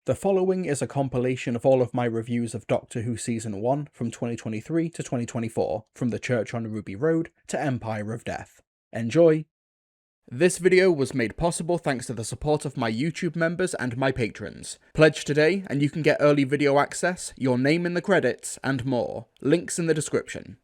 The following is a compilation of all of my reviews of Doctor Who Season 1 from 2023 to 2024, from The Church on Ruby Road to Empire of Death. Enjoy! This video was made possible thanks to the support of my YouTube members and my patrons. Pledge today and you can get early video access, your name in the credits, and more. Links in the description.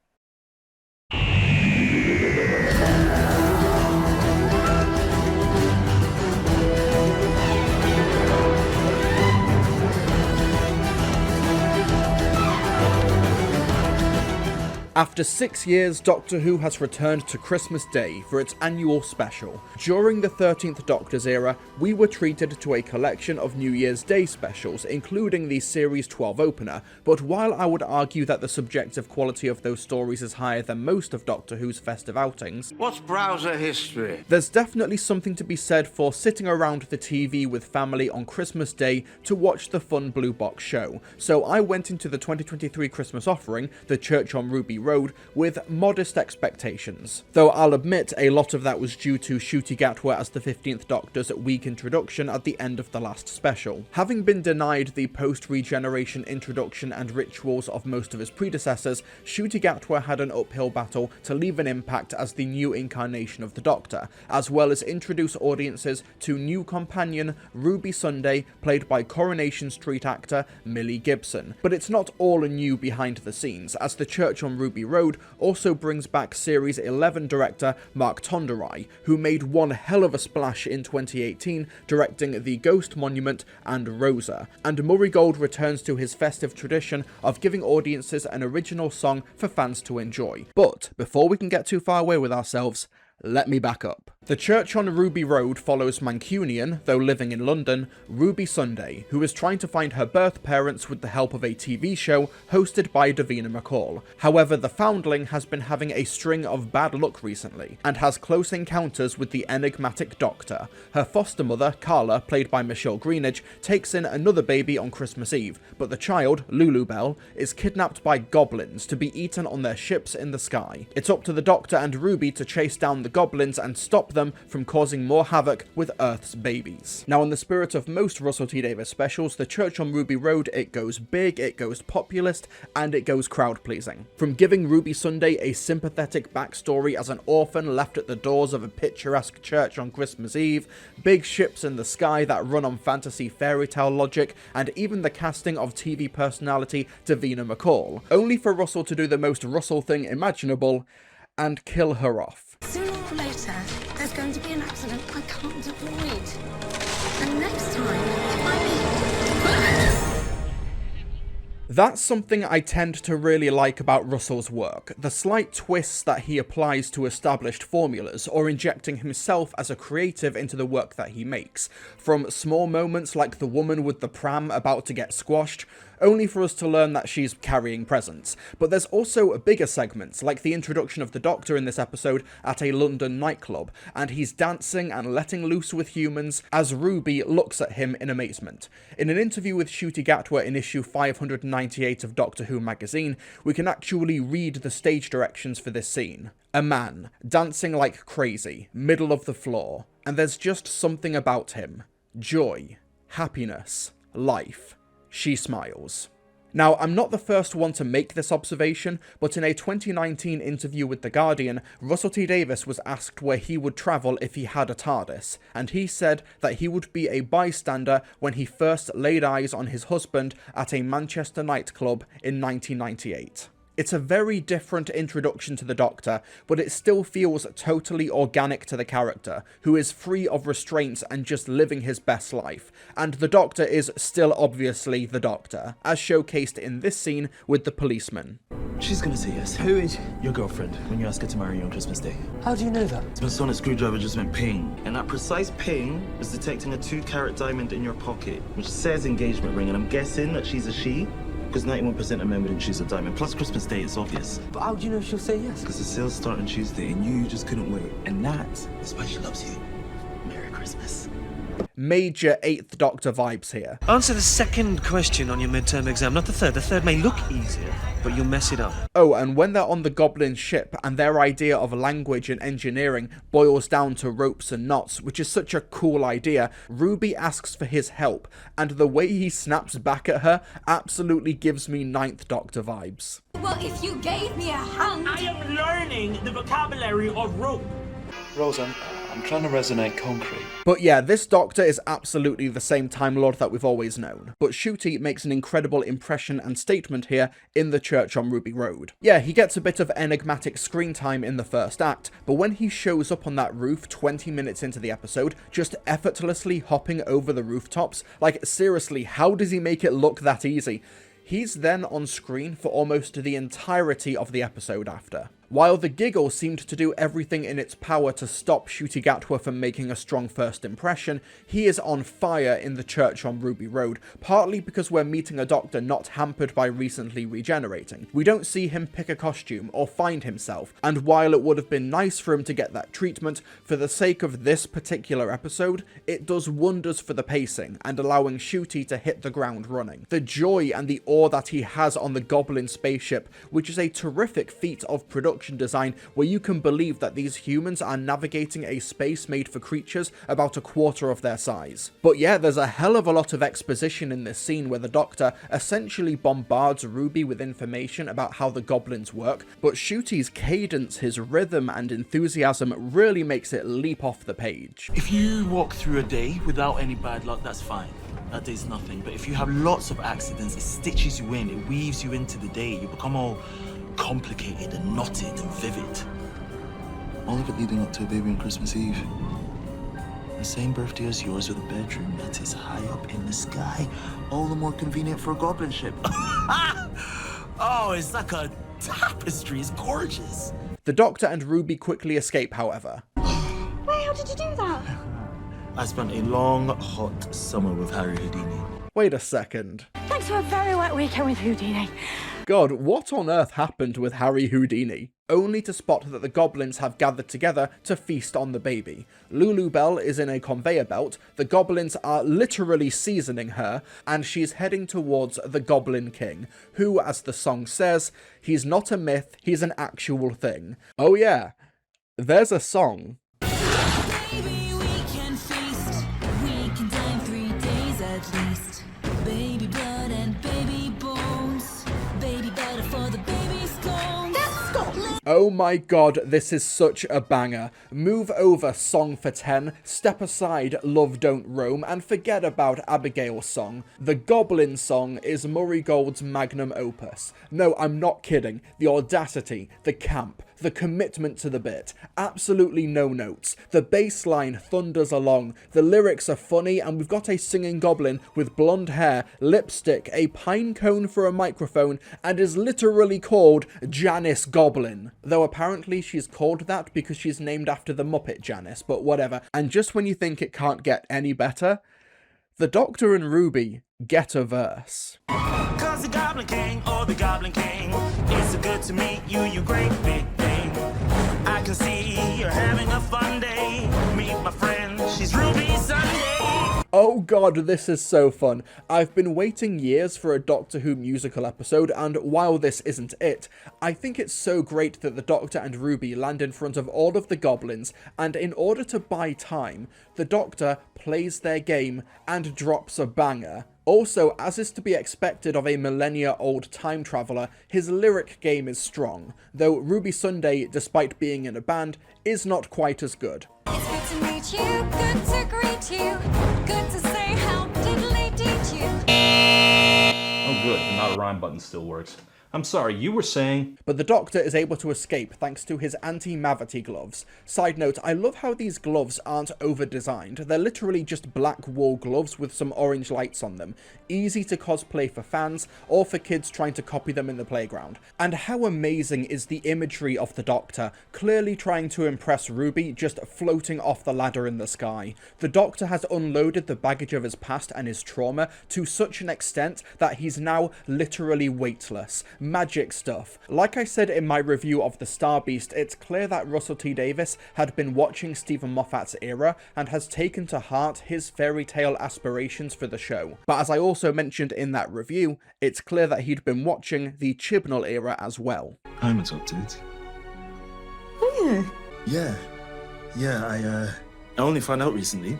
After 6 years, Doctor Who has returned to Christmas Day for its annual special. During the 13th Doctor's era, we were treated to a collection of New Year's Day specials, including the Series 12 opener, but while I would argue that the subjective quality of those stories is higher than most of Doctor Who's festive outings, what's browser history? There's definitely something to be said for sitting around the TV with family on Christmas Day to watch the fun Blue Box show. So I went into the 2023 Christmas offering, The Church on Ruby Road, with modest expectations. Though I'll admit a lot of that was due to Ncuti Gatwa as the 15th Doctor's weak introduction at the end of the last special. Having been denied the post-regeneration introduction and rituals of most of his predecessors, Ncuti Gatwa had an uphill battle to leave an impact as the new incarnation of the Doctor, as well as introduce audiences to new companion Ruby Sunday, played by Coronation Street actor Millie Gibson. But it's not all new behind the scenes, as The Church on Ruby Road also brings back Series 11 director Mark Tonderai, who made one hell of a splash in 2018 directing The Ghost Monument and Rosa, and Murray Gold returns to his festive tradition of giving audiences an original song for fans to enjoy. But before we can get too far away with ourselves, let me back up. The Church on Ruby Road follows Mancunian, though living in London, Ruby Sunday, who is trying to find her birth parents with the help of a TV show hosted by Davina McCall. However, the foundling has been having a string of bad luck recently, and has close encounters with the enigmatic Doctor. Her foster mother, Carla, played by Michelle Greenidge, takes in another baby on Christmas Eve, but the child, Lulu Bell, is kidnapped by goblins to be eaten on their ships in the sky. It's up to the Doctor and Ruby to chase down the goblins and stop them from causing more havoc with Earth's babies. Now, in the spirit of most Russell T Davies specials, The Church on Ruby Road, it goes big, it goes populist, and it goes crowd-pleasing. From giving Ruby Sunday a sympathetic backstory as an orphan left at the doors of a picturesque church on Christmas Eve, big ships in the sky that run on fantasy fairy tale logic, and even the casting of TV personality Davina McCall, only for Russell to do the most Russell thing imaginable and kill her off. Sooner or later, there's going to be an accident I can't avoid. And next time, it might be... That's something I tend to really like about Russell's work, the slight twists that he applies to established formulas, or injecting himself as a creative into the work that he makes. From small moments like the woman with the pram about to get squashed, only for us to learn that she's carrying presents. But there's also bigger segments, like the introduction of the Doctor in this episode at a London nightclub, and he's dancing and letting loose with humans as Ruby looks at him in amazement. In an interview with Ncuti Gatwa in issue 598 of Doctor Who magazine, we can actually read the stage directions for this scene. A man, dancing like crazy, middle of the floor, and there's just something about him. Joy, happiness, life. She smiles. Now, I'm not the first one to make this observation, but in a 2019 interview with The Guardian, Russell T Davies was asked where he would travel if he had a TARDIS, and he said that he would be a bystander when he first laid eyes on his husband at a Manchester nightclub in 1998. It's a very different introduction to the Doctor, but it still feels totally organic to the character, who is free of restraints and just living his best life. And the Doctor is still obviously the Doctor, as showcased in this scene with the policeman. She's gonna say yes. Who is? Your girlfriend, when you ask her to marry you on Christmas Day. How do you know that? My sonic screwdriver just went ping, and that precise ping was detecting a 2-carat diamond in your pocket, which says engagement ring, and I'm guessing that she's a she. Because 91% of men wouldn't choose a diamond. Plus Christmas Day, it's obvious. But how do you know she'll say yes? Because the sales start on Tuesday and you just couldn't wait. And that's why she loves you. Merry Christmas. Major 8th Doctor vibes here. Answer the second question on your midterm exam, not the third. The third may look easier, but you'll mess it up. Oh, and when they're on the Goblin ship and their idea of language and engineering boils down to ropes and knots, which is such a cool idea, Ruby asks for his help, and the way he snaps back at her absolutely gives me 9th Doctor vibes. Well, if you gave me a hand... I am learning the vocabulary of rope. Rose, I'm trying to resonate concrete. But yeah, this Doctor is absolutely the same Time Lord that we've always known. But Ncuti makes an incredible impression and statement here in the church on Ruby Road. Yeah, he gets a bit of enigmatic screen time in the first act, but when he shows up on that roof 20 minutes into the episode, just effortlessly hopping over the rooftops, like seriously, how does he make it look that easy? He's then on screen for almost the entirety of the episode after. While the giggle seemed to do everything in its power to stop Ncuti Gatwa from making a strong first impression, he is on fire in the church on Ruby Road, partly because we're meeting a Doctor not hampered by recently regenerating. We don't see him pick a costume or find himself, and while it would have been nice for him to get that treatment, for the sake of this particular episode, it does wonders for the pacing and allowing Ncuti to hit the ground running. The joy and the awe that he has on the Goblin spaceship, which is a terrific feat of production design where you can believe that these humans are navigating a space made for creatures about a quarter of their size. But yeah, there's a hell of a lot of exposition in this scene where the Doctor essentially bombards Ruby with information about how the Goblins work, but Ncuti's cadence, his rhythm and enthusiasm really makes it leap off the page. If you walk through a day without any bad luck, that's fine. That day's nothing. But if you have lots of accidents, it stitches you in, it weaves you into the day. You become all complicated and knotted and vivid. All of it leading up to a baby on Christmas Eve. The same birthday as yours with a bedroom that is high up in the sky. All the more convenient for a goblin ship. Oh, it's like a tapestry. It's gorgeous. The Doctor and Ruby quickly escape, however. Wait, how did you do that? I spent a long, hot summer with Harry Houdini. Wait a second. Thanks for a very wet weekend with Houdini. God, what on earth happened with Harry Houdini? Only to spot that the Goblins have gathered together to feast on the baby. Lulu Bell is in a conveyor belt, the Goblins are literally seasoning her, and she's heading towards the Goblin King, who, as the song says, he's not a myth, he's an actual thing. Oh yeah, there's a song. Baby, we can feast. We can dine 3 days at least. Baby blood and baby bones. Baby butter for the baby scones. That's Scotland. Oh my god, this is such a banger. Move over Song for 10, step aside Love Don't Roam, and forget about Abigail's song. The Goblin song is Murray Gold's magnum opus. No, I'm not kidding. The audacity, the camp, the commitment to the bit, absolutely no notes. The bass line thunders along, the lyrics are funny, and we've got a singing goblin with blonde hair, lipstick, a pine cone for a microphone, and is literally called Janice Goblin. Though apparently she's called that because she's named after the Muppet Janice, but whatever. And just when you think it can't get any better, the Doctor and Ruby get a verse. Cause the Goblin King, oh the Goblin King, it's so good to meet you, you great big thing. I can see you're having a fun day. Meet my friend, she's Ruby Sunday. Oh god, this is so fun. I've been waiting years for a Doctor Who musical episode, and while this isn't it, I think it's so great that the Doctor and Ruby land in front of all of the Goblins, and in order to buy time, the Doctor plays their game and drops a banger. Also, as is to be expected of a millennia-old time traveller, his lyric game is strong, though Ruby Sunday, despite being in a band, is not quite as good. It's good to meet you, good to greet you, good to say how diddly did you. Oh good, the not a rhyme button still works. I'm sorry, you were saying... But the Doctor is able to escape thanks to his anti-mavity gloves. Side note, I love how these gloves aren't over-designed. They're literally just black wool gloves with some orange lights on them. Easy to cosplay for fans, or for kids trying to copy them in the playground. And how amazing is the imagery of the Doctor, clearly trying to impress Ruby, just floating off the ladder in the sky. The Doctor has unloaded the baggage of his past and his trauma to such an extent that he's now literally weightless, magic stuff. Like I said in my review of The Star Beast, it's clear that Russell T Davies had been watching Stephen Moffat's era and has taken to heart his fairy tale aspirations for the show. But as I also mentioned in that review, it's clear that he'd been watching the Chibnall era as well. I'm adopted. Oh, Yeah. I only found out recently.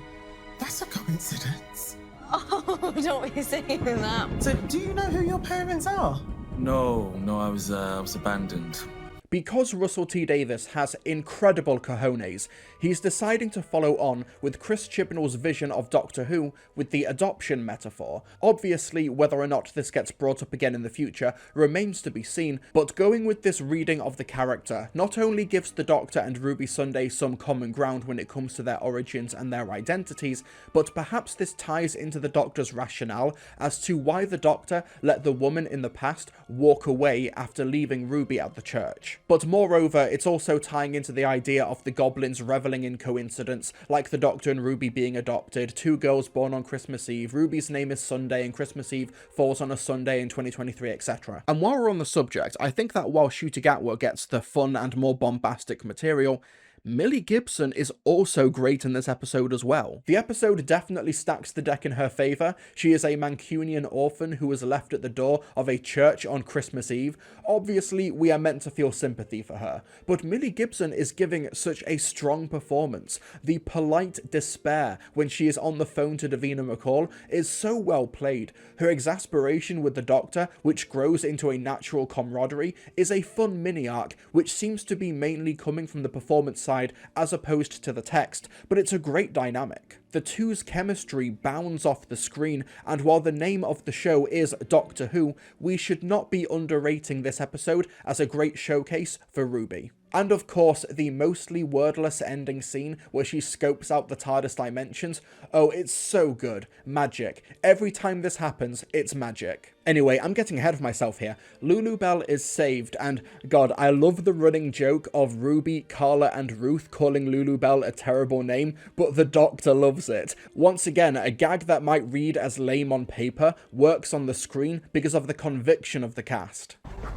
That's a coincidence. oh, don't be saying that. So, do you know who your parents are? No, I was abandoned. Because Russell T Davies has incredible cojones, he's deciding to follow on with Chris Chibnall's vision of Doctor Who with the adoption metaphor. Obviously, whether or not this gets brought up again in the future remains to be seen, but going with this reading of the character not only gives the Doctor and Ruby Sunday some common ground when it comes to their origins and their identities, but perhaps this ties into the Doctor's rationale as to why the Doctor let the woman in the past walk away after leaving Ruby at the church. But moreover, it's also tying into the idea of the goblins reveling in coincidence, like the Doctor and Ruby being adopted, two girls born on Christmas Eve, Ruby's name is Sunday and Christmas Eve falls on a Sunday in 2023, etc. And while we're on the subject, I think that while Ncuti Gatwa gets the fun and more bombastic material, Millie Gibson is also great in this episode as well. The episode definitely stacks the deck in her favour. She is a Mancunian orphan who was left at the door of a church on Christmas Eve. Obviously, we are meant to feel sympathy for her, but Millie Gibson is giving such a strong performance. The polite despair when she is on the phone to Davina McCall is so well played. Her exasperation with the Doctor, which grows into a natural camaraderie, is a fun mini-arc, which seems to be mainly coming from the performance side as opposed to the text, but it's a great dynamic. The two's chemistry bounds off the screen, and while the name of the show is Doctor Who, we should not be underrating this episode as a great showcase for Ruby. And of course, the mostly wordless ending scene where she scopes out the TARDIS dimensions. Oh, it's so good. Magic. Every time this happens, it's magic. Anyway, I'm getting ahead of myself here. Lulu Bell is saved, and God, I love the running joke of Ruby, Carla, and Ruth calling Lulu Bell a terrible name, but the Doctor loves it. Once again, a gag that might read as lame on paper works on the screen because of the conviction of the cast.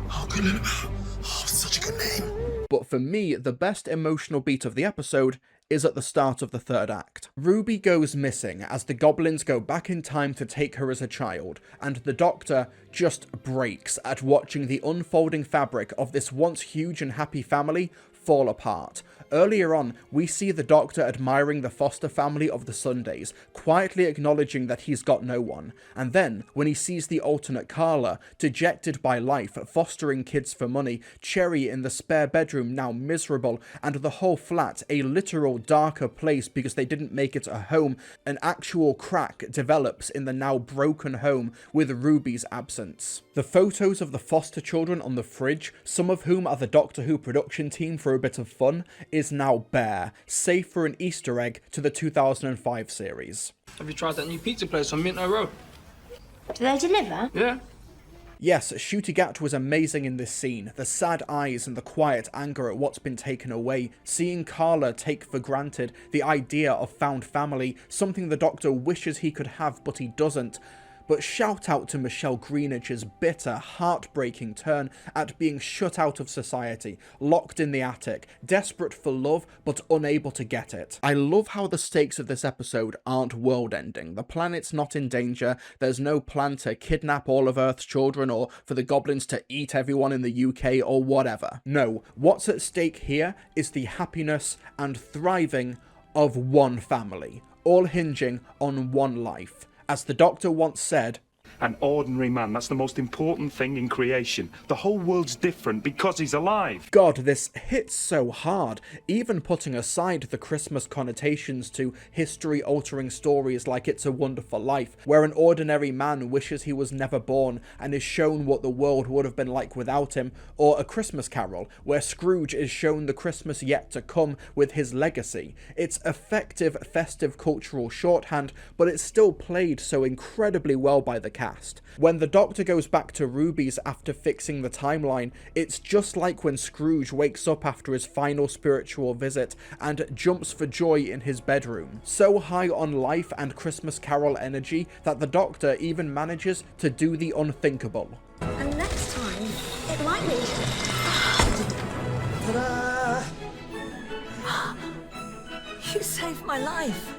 Oh, good Lulu Bell. Oh, such a good name. But for me, the best emotional beat of the episode is at the start of the third act. Ruby goes missing as the goblins go back in time to take her as a child, and the Doctor just breaks at watching the unfolding fabric of this once huge and happy family fall apart. Earlier on, we see the Doctor admiring the foster family of the Sundays, quietly acknowledging that he's got no one, and then, when he sees the alternate Carla, dejected by life, fostering kids for money, Cherry in the spare bedroom now miserable, and the whole flat a literal darker place because they didn't make it a home, an actual crack develops in the now broken home with Ruby's absence. The photos of the foster children on the fridge, some of whom are the Doctor Who production team for a bit of fun, is now bare, save for an Easter egg to the 2005 series. Have you tried that new pizza place on Minto Road? Do they deliver? Yeah. Yes, Ncuti Gatwa was amazing in this scene, the sad eyes and the quiet anger at what's been taken away, seeing Carla take for granted the idea of found family, something the Doctor wishes he could have but he doesn't. But shout out to Michelle Greenidge's bitter, heartbreaking turn at being shut out of society, locked in the attic, desperate for love but unable to get it. I love how the stakes of this episode aren't world-ending. The planet's not in danger, there's no plan to kidnap all of Earth's children or for the goblins to eat everyone in the UK or whatever. No, what's at stake here is the happiness and thriving of one family, all hinging on one life. As the Doctor once said, an ordinary man, that's the most important thing in creation. The whole world's different because he's alive. God, this hits so hard, even putting aside the Christmas connotations to history-altering stories like It's a Wonderful Life, where an ordinary man wishes he was never born and is shown what the world would have been like without him, or A Christmas Carol, where Scrooge is shown the Christmas yet to come with his legacy. It's effective, festive cultural shorthand, but it's still played so incredibly well by the cast. When the Doctor goes back to Ruby's after fixing the timeline, it's just like when Scrooge wakes up after his final spiritual visit and jumps for joy in his bedroom. So high on life and Christmas Carol energy that the Doctor even manages to do the unthinkable. And next time, Ta-da! You saved my life.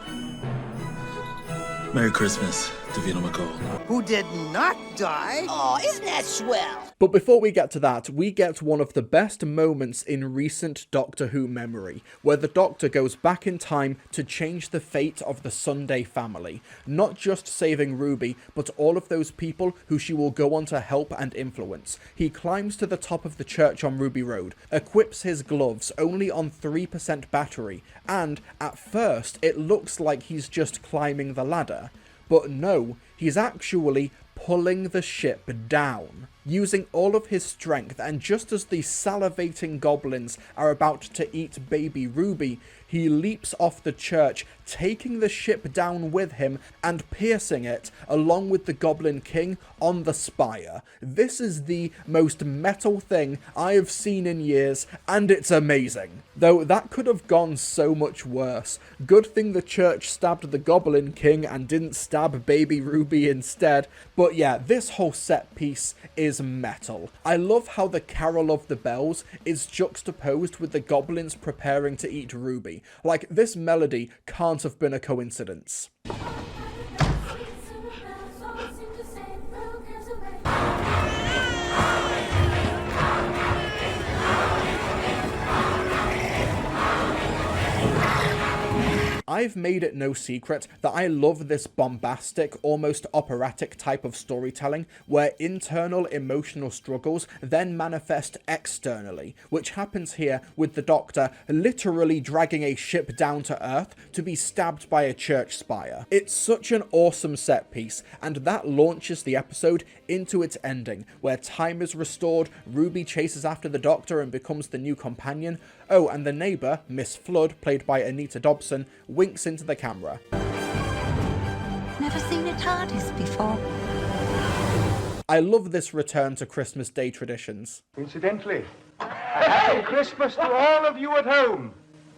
Merry Christmas, Davina McCall. Who did not die? Oh, isn't that swell? But before we get to that, we get one of the best moments in recent Doctor Who memory, where the Doctor goes back in time to change the fate of the Sunday family, not just saving Ruby, but all of those people who she will go on to help and influence. He climbs to the top of the church on Ruby Road, equips his gloves only on 3% battery, and at first it looks like he's just climbing the ladder. But no, he's actually pulling the ship down, using all of his strength, and just as the salivating goblins are about to eat baby Ruby, he leaps off the church, taking the ship down with him and piercing it along with the Goblin King on the spire. This is the most metal thing I have seen in years, and it's amazing. Though that could have gone so much worse. Good thing the church stabbed the Goblin King and didn't stab baby Ruby instead. But yeah, this whole set piece is metal. I love how the Carol of the Bells is juxtaposed with the goblins preparing to eat Ruby. Like, this melody can't have been a coincidence. I've made it no secret that I love this bombastic, almost operatic type of storytelling where internal emotional struggles then manifest externally, which happens here with the Doctor literally dragging a ship down to Earth to be stabbed by a church spire. It's such an awesome set piece, and that launches the episode into its ending, where time is restored, Ruby chases after the Doctor and becomes the new companion. Oh, and the neighbour, Miss Flood, played by Anita Dobson, winks into the camera. Never seen a TARDIS before. I love this return to Christmas Day traditions. Incidentally, a happy Christmas to all of you at home.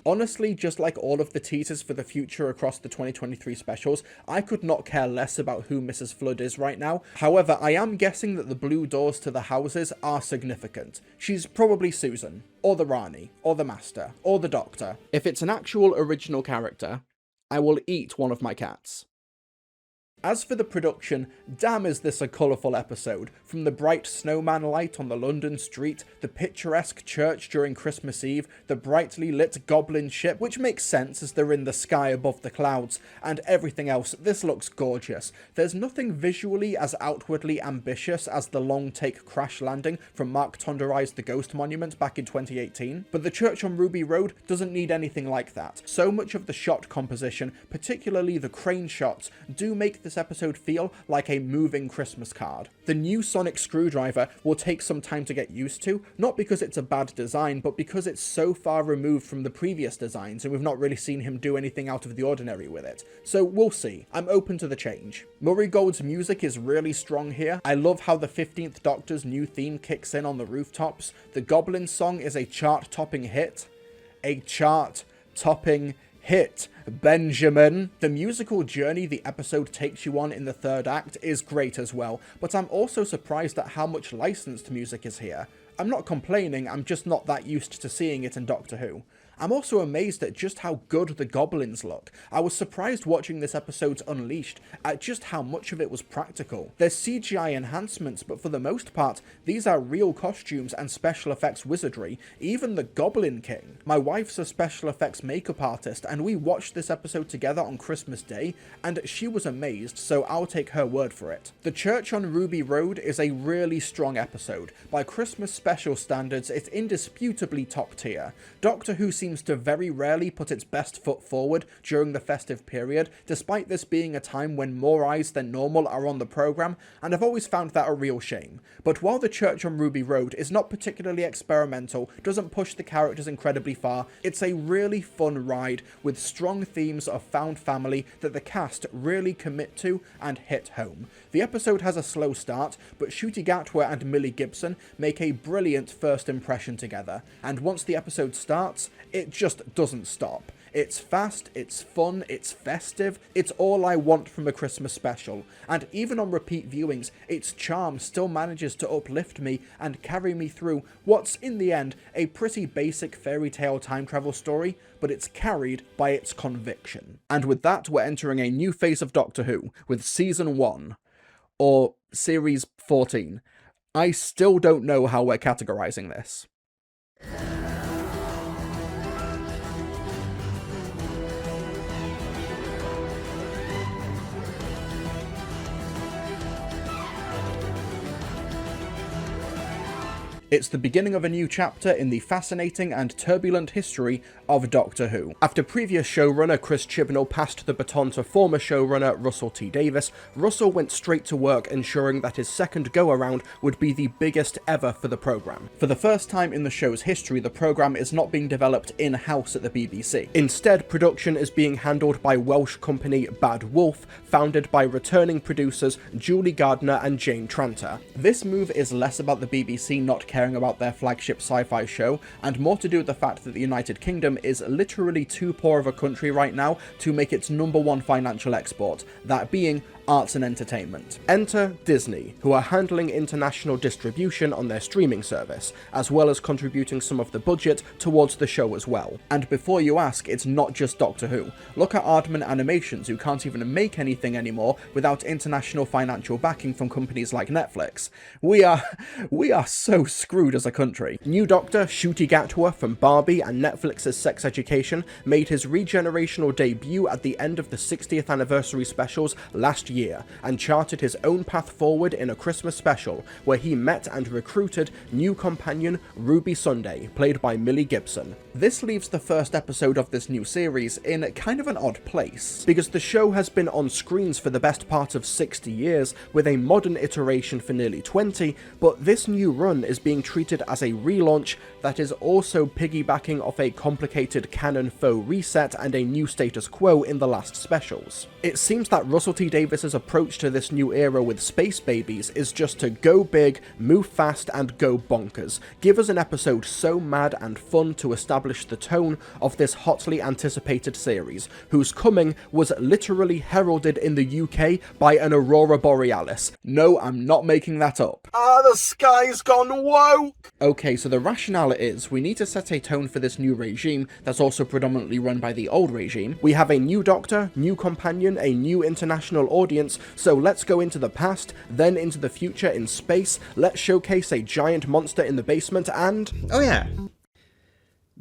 Honestly, just like all of the teasers for the future across the 2023 specials, I could not care less about who Mrs. Flood is right now. However, I am guessing that the blue doors to the houses are significant. She's probably Susan, or the Rani, or the Master, or the Doctor. If it's an actual original character, I will eat one of my cats. As for the production, damn is this a colourful episode. From the bright snowman light on the London street, the picturesque church during Christmas Eve, the brightly lit goblin ship, which makes sense as they're in the sky above the clouds, and everything else, this looks gorgeous. There's nothing visually as outwardly ambitious as the long take crash landing from Mark Tonderai's The Ghost Monument back in 2018, but the church on Ruby Road doesn't need anything like that. So much of the shot composition, particularly the crane shots, do make this episode feel like a moving Christmas card. The new sonic screwdriver will take some time to get used to, not because it's a bad design, but because it's so far removed from the previous designs and we've not really seen him do anything out of the ordinary with it. So we'll see. I'm open to the change. Murray Gold's music is really strong here. I love how the 15th Doctor's new theme kicks in on the rooftops. The Goblin song is a chart-topping hit. A chart-topping hit, Benjamin. The musical journey the episode takes you on in the third act is great as well, but I'm also surprised at how much licensed music is here. I'm not complaining, I'm just not that used to seeing it in Doctor Who. I'm also amazed at just how good the goblins look. I was surprised watching this episode's Unleashed at just how much of it was practical. There's CGI enhancements, but for the most part, these are real costumes and special effects wizardry, even the Goblin King. My wife's a special effects makeup artist, and we watched this episode together on Christmas Day, and she was amazed, so I'll take her word for it. The Church on Ruby Road is a really strong episode. By Christmas special standards, it's indisputably top tier. Doctor Who seems to very rarely put its best foot forward during the festive period, despite this being a time when more eyes than normal are on the programme, and I've always found that a real shame. But while the Church on Ruby Road is not particularly experimental, doesn't push the characters incredibly far, it's a really fun ride with strong themes of found family that the cast really commit to and hit home. The episode has a slow start, but Ncuti Gatwa and Millie Gibson make a brilliant first impression together, and once the episode starts, it just doesn't stop. It's fast, it's fun, it's festive, it's all I want from a Christmas special, and even on repeat viewings, its charm still manages to uplift me and carry me through what's, in the end, a pretty basic fairy tale time travel story, but it's carried by its conviction. And with that, we're entering a new phase of Doctor Who, with Season 1, or Series 14. I still don't know how we're categorizing this. It's the beginning of a new chapter in the fascinating and turbulent history of Doctor Who. After previous showrunner Chris Chibnall passed the baton to former showrunner Russell T Davies, Russell went straight to work ensuring that his second go-around would be the biggest ever for the programme. For the first time in the show's history, the programme is not being developed in-house at the BBC. Instead, production is being handled by Welsh company Bad Wolf, founded by returning producers Julie Gardner and Jane Tranter. This move is less about the BBC not caring about their flagship sci-fi show, and more to do with the fact that the United Kingdom is literally too poor of a country right now to make its #1 financial export, that being arts and entertainment. Enter Disney, who are handling international distribution on their streaming service, as well as contributing some of the budget towards the show as well. And before you ask, it's not just Doctor Who. Look at Aardman Animations, who can't even make anything anymore without international financial backing from companies like Netflix. We are so screwed as a country. New Doctor, Ncuti Gatwa from Barbie and Netflix's Sex Education, made his regenerational debut at the end of the 60th anniversary specials last year, and charted his own path forward in a Christmas special, where he met and recruited new companion Ruby Sunday, played by Millie Gibson. This leaves the first episode of this new series in kind of an odd place, because the show has been on screens for the best part of 60 years, with a modern iteration for nearly 20, but this new run is being treated as a relaunch that is also piggybacking off a complicated canon faux reset and a new status quo in the last specials. It seems that Russell T Davies' approach to this new era with Space Babies is just to go big, move fast, and go bonkers. Give us an episode so mad and fun to establish the tone of this hotly anticipated series, whose coming was literally heralded in the UK by an Aurora Borealis. No, I'm not making that up. The sky's gone woke! Okay, so the rationale is we need to set a tone for this new regime that's also predominantly run by the old regime. We have a new Doctor, new companion, a new international audience, so let's go into the past, then into the future in space, let's showcase a giant monster in the basement, and... oh yeah,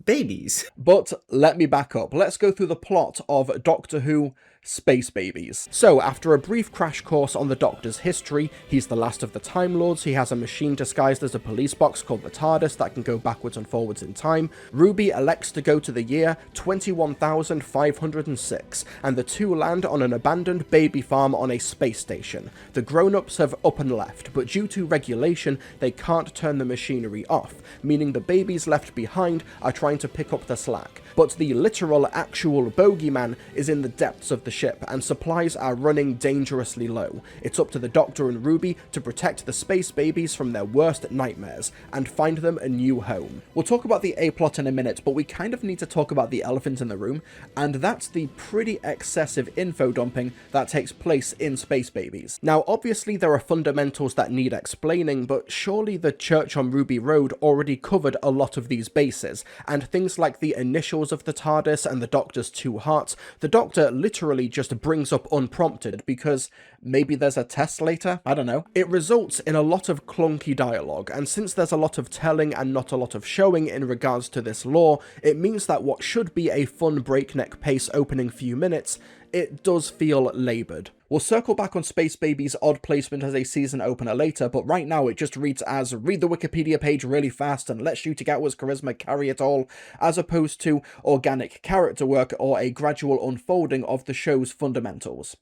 babies. But let me back up. Let's go through the plot of Doctor Who Space Babies. So, after a brief crash course on the Doctor's history, he's the last of the Time Lords, he has a machine disguised as a police box called the TARDIS that can go backwards and forwards in time. Ruby elects to go to the year 21,506, and the two land on an abandoned baby farm on a space station. The grown-ups have up and left, but due to regulation, they can't turn the machinery off, meaning the babies left behind are trying to pick up the slack. But the literal, actual bogeyman is in the depths of the ship, and supplies are running dangerously low. It's up to the Doctor and Ruby to protect the space babies from their worst nightmares, and find them a new home. We'll talk about the A-plot in a minute, but we kind of need to talk about the elephant in the room, and that's the pretty excessive info dumping that takes place in Space Babies. Now, obviously there are fundamentals that need explaining, but surely the Church on Ruby Road already covered a lot of these bases, and things like the initials of the TARDIS and the Doctor's two hearts, the Doctor literally just brings up unprompted because maybe there's a test later? I don't know. It results in a lot of clunky dialogue, and since there's a lot of telling and not a lot of showing in regards to this lore, it means that what should be a fun breakneck pace opening few minutes, it does feel laboured. We'll circle back on Space Baby's odd placement as a season opener later, but right now it just reads as read the Wikipedia page really fast and let Ncuti Gatwa's charisma carry it all, as opposed to organic character work or a gradual unfolding of the show's fundamentals.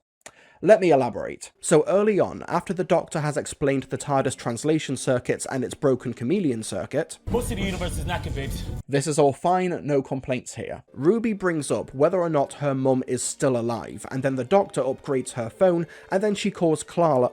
Let me elaborate. So early on, after the Doctor has explained the TARDIS translation circuits and its broken chameleon circuit, most of the universe is knackered. This is all fine, no complaints here. Ruby brings up whether or not her mum is still alive, and then the Doctor upgrades her phone, and then she calls Clara.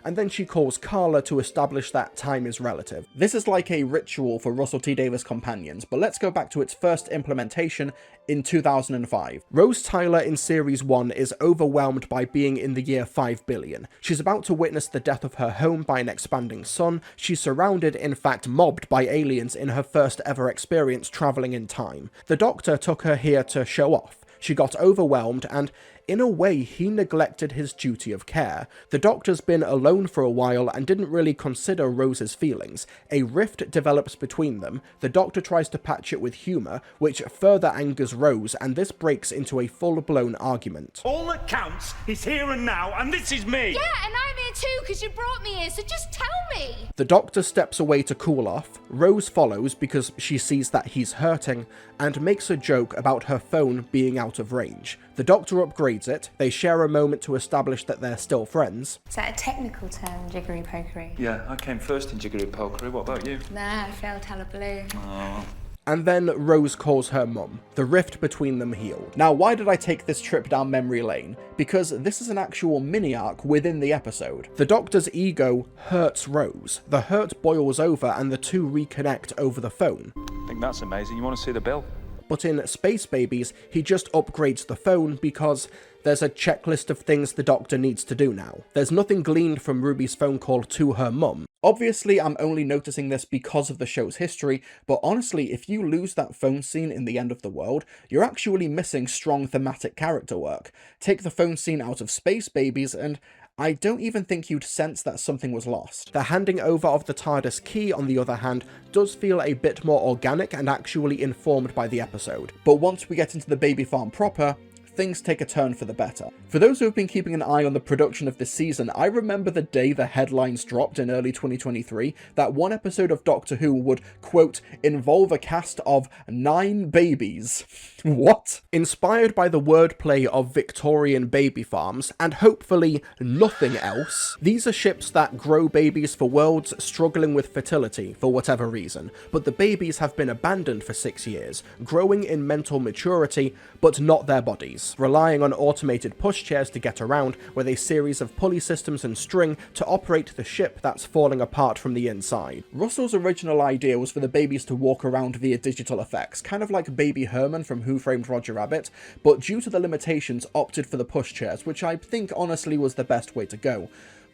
and then she calls Carla to establish that time is relative. This is like a ritual for Russell T Davies companions, but let's go back to its first implementation in 2005. Rose Tyler in Series 1 is overwhelmed by being in the year 5 billion. She's about to witness the death of her home by an expanding sun. She's surrounded, in fact mobbed, by aliens in her first ever experience travelling in time. The Doctor took her here to show off. She got overwhelmed and, in a way, he neglected his duty of care. The Doctor's been alone for a while and didn't really consider Rose's feelings. A rift develops between them. The Doctor tries to patch it with humour, which further angers Rose, and this breaks into a full-blown argument. All that counts is here and now, and this is me! Yeah, and I'm here too, because you brought me here, so just tell me! The Doctor steps away to cool off. Rose follows because she sees that he's hurting, and makes a joke about her phone being out of range. The Doctor upgrades it, they share a moment to establish that they're still friends. Is that a technical term, jiggery-pokery? Yeah, I came first in jiggery-pokery. What about you? Nah, I failed hullabaloo. Oh. And then Rose calls her mum. The rift between them healed. Now, why did I take this trip down memory lane? Because this is an actual mini-arc within the episode. The Doctor's ego hurts Rose. The hurt boils over and the two reconnect over the phone. I think that's amazing. You want to see the bill? But in Space Babies, he just upgrades the phone because there's a checklist of things the Doctor needs to do now. There's nothing gleaned from Ruby's phone call to her mum. Obviously, I'm only noticing this because of the show's history, but honestly, if you lose that phone scene in The End of the World, you're actually missing strong thematic character work. Take the phone scene out of Space Babies and I don't even think you'd sense that something was lost. The handing over of the TARDIS key, on the other hand, does feel a bit more organic and actually informed by the episode. But once we get into the baby farm proper, things take a turn for the better. For those who have been keeping an eye on the production of this season, I remember the day the headlines dropped in early 2023 that one episode of Doctor Who would, quote, involve a cast of 9 babies. What? Inspired by the wordplay of Victorian baby farms, and hopefully nothing else, these are ships that grow babies for worlds struggling with fertility for whatever reason, but the babies have been abandoned for 6 years, growing in mental maturity, but not their bodies, relying on automated pushchairs to get around with a series of pulley systems and string to operate the ship that's falling apart from the inside. Russell's original idea was for the babies to walk around via digital effects, kind of like Baby Herman from Who Framed Roger Rabbit, but due to the limitations opted for the pushchairs, which I think honestly was the best way to go.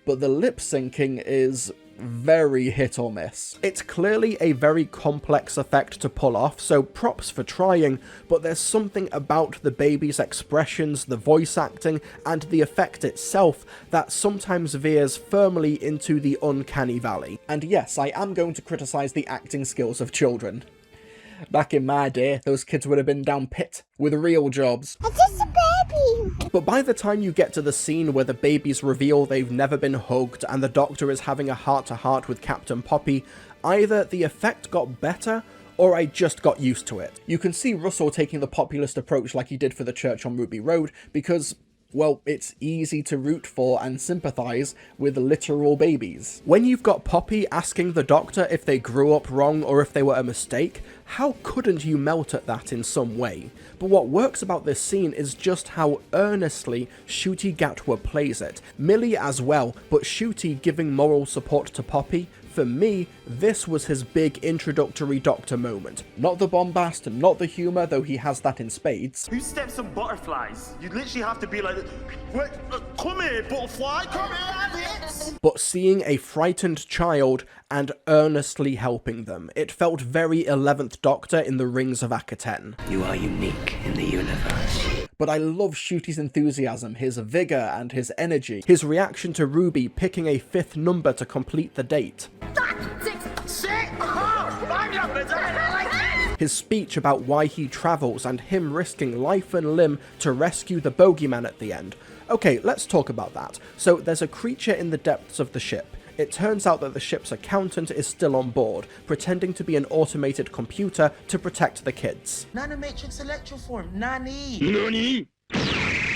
But the lip syncing is very hit or miss. It's clearly a very complex effect to pull off, so props for trying, but there's something about the baby's expressions, the voice acting, and the effect itself that sometimes veers firmly into the uncanny valley. And yes, I am going to criticise the acting skills of children. Back in my day, those kids would have been down pit with real jobs. I'm just a baby! But by the time you get to the scene where the babies reveal they've never been hugged and the Doctor is having a heart-to-heart with Captain Poppy, either the effect got better or I just got used to it. You can see Russell taking the populist approach like he did for the Church on Ruby Road because, well, it's easy to root for and sympathise with literal babies. When you've got Poppy asking the Doctor if they grew up wrong or if they were a mistake, how couldn't you melt at that in some way? But what works about this scene is just how earnestly Ncuti Gatwa plays it. Millie as well, but Ncuti giving moral support to Poppy. For me, this was his big introductory Doctor moment. Not the bombast, not the humour, though he has that in spades. Who steps on butterflies? You literally have to be like, wait, come here, butterfly, come here, but seeing a frightened child and earnestly helping them. It felt very 11th Doctor in the Rings of Akaten. You are unique in the universe. But I love Ncuti's enthusiasm, his vigour and his energy, his reaction to Ruby picking a 5th number to complete the date. His speech about why he travels and him risking life and limb to rescue the bogeyman at the end. Okay, let's talk about that. So there's a creature in the depths of the ship. It turns out that the ship's accountant is still on board, pretending to be an automated computer to protect the kids. Nanomatrix Electroform, Nani! Nani?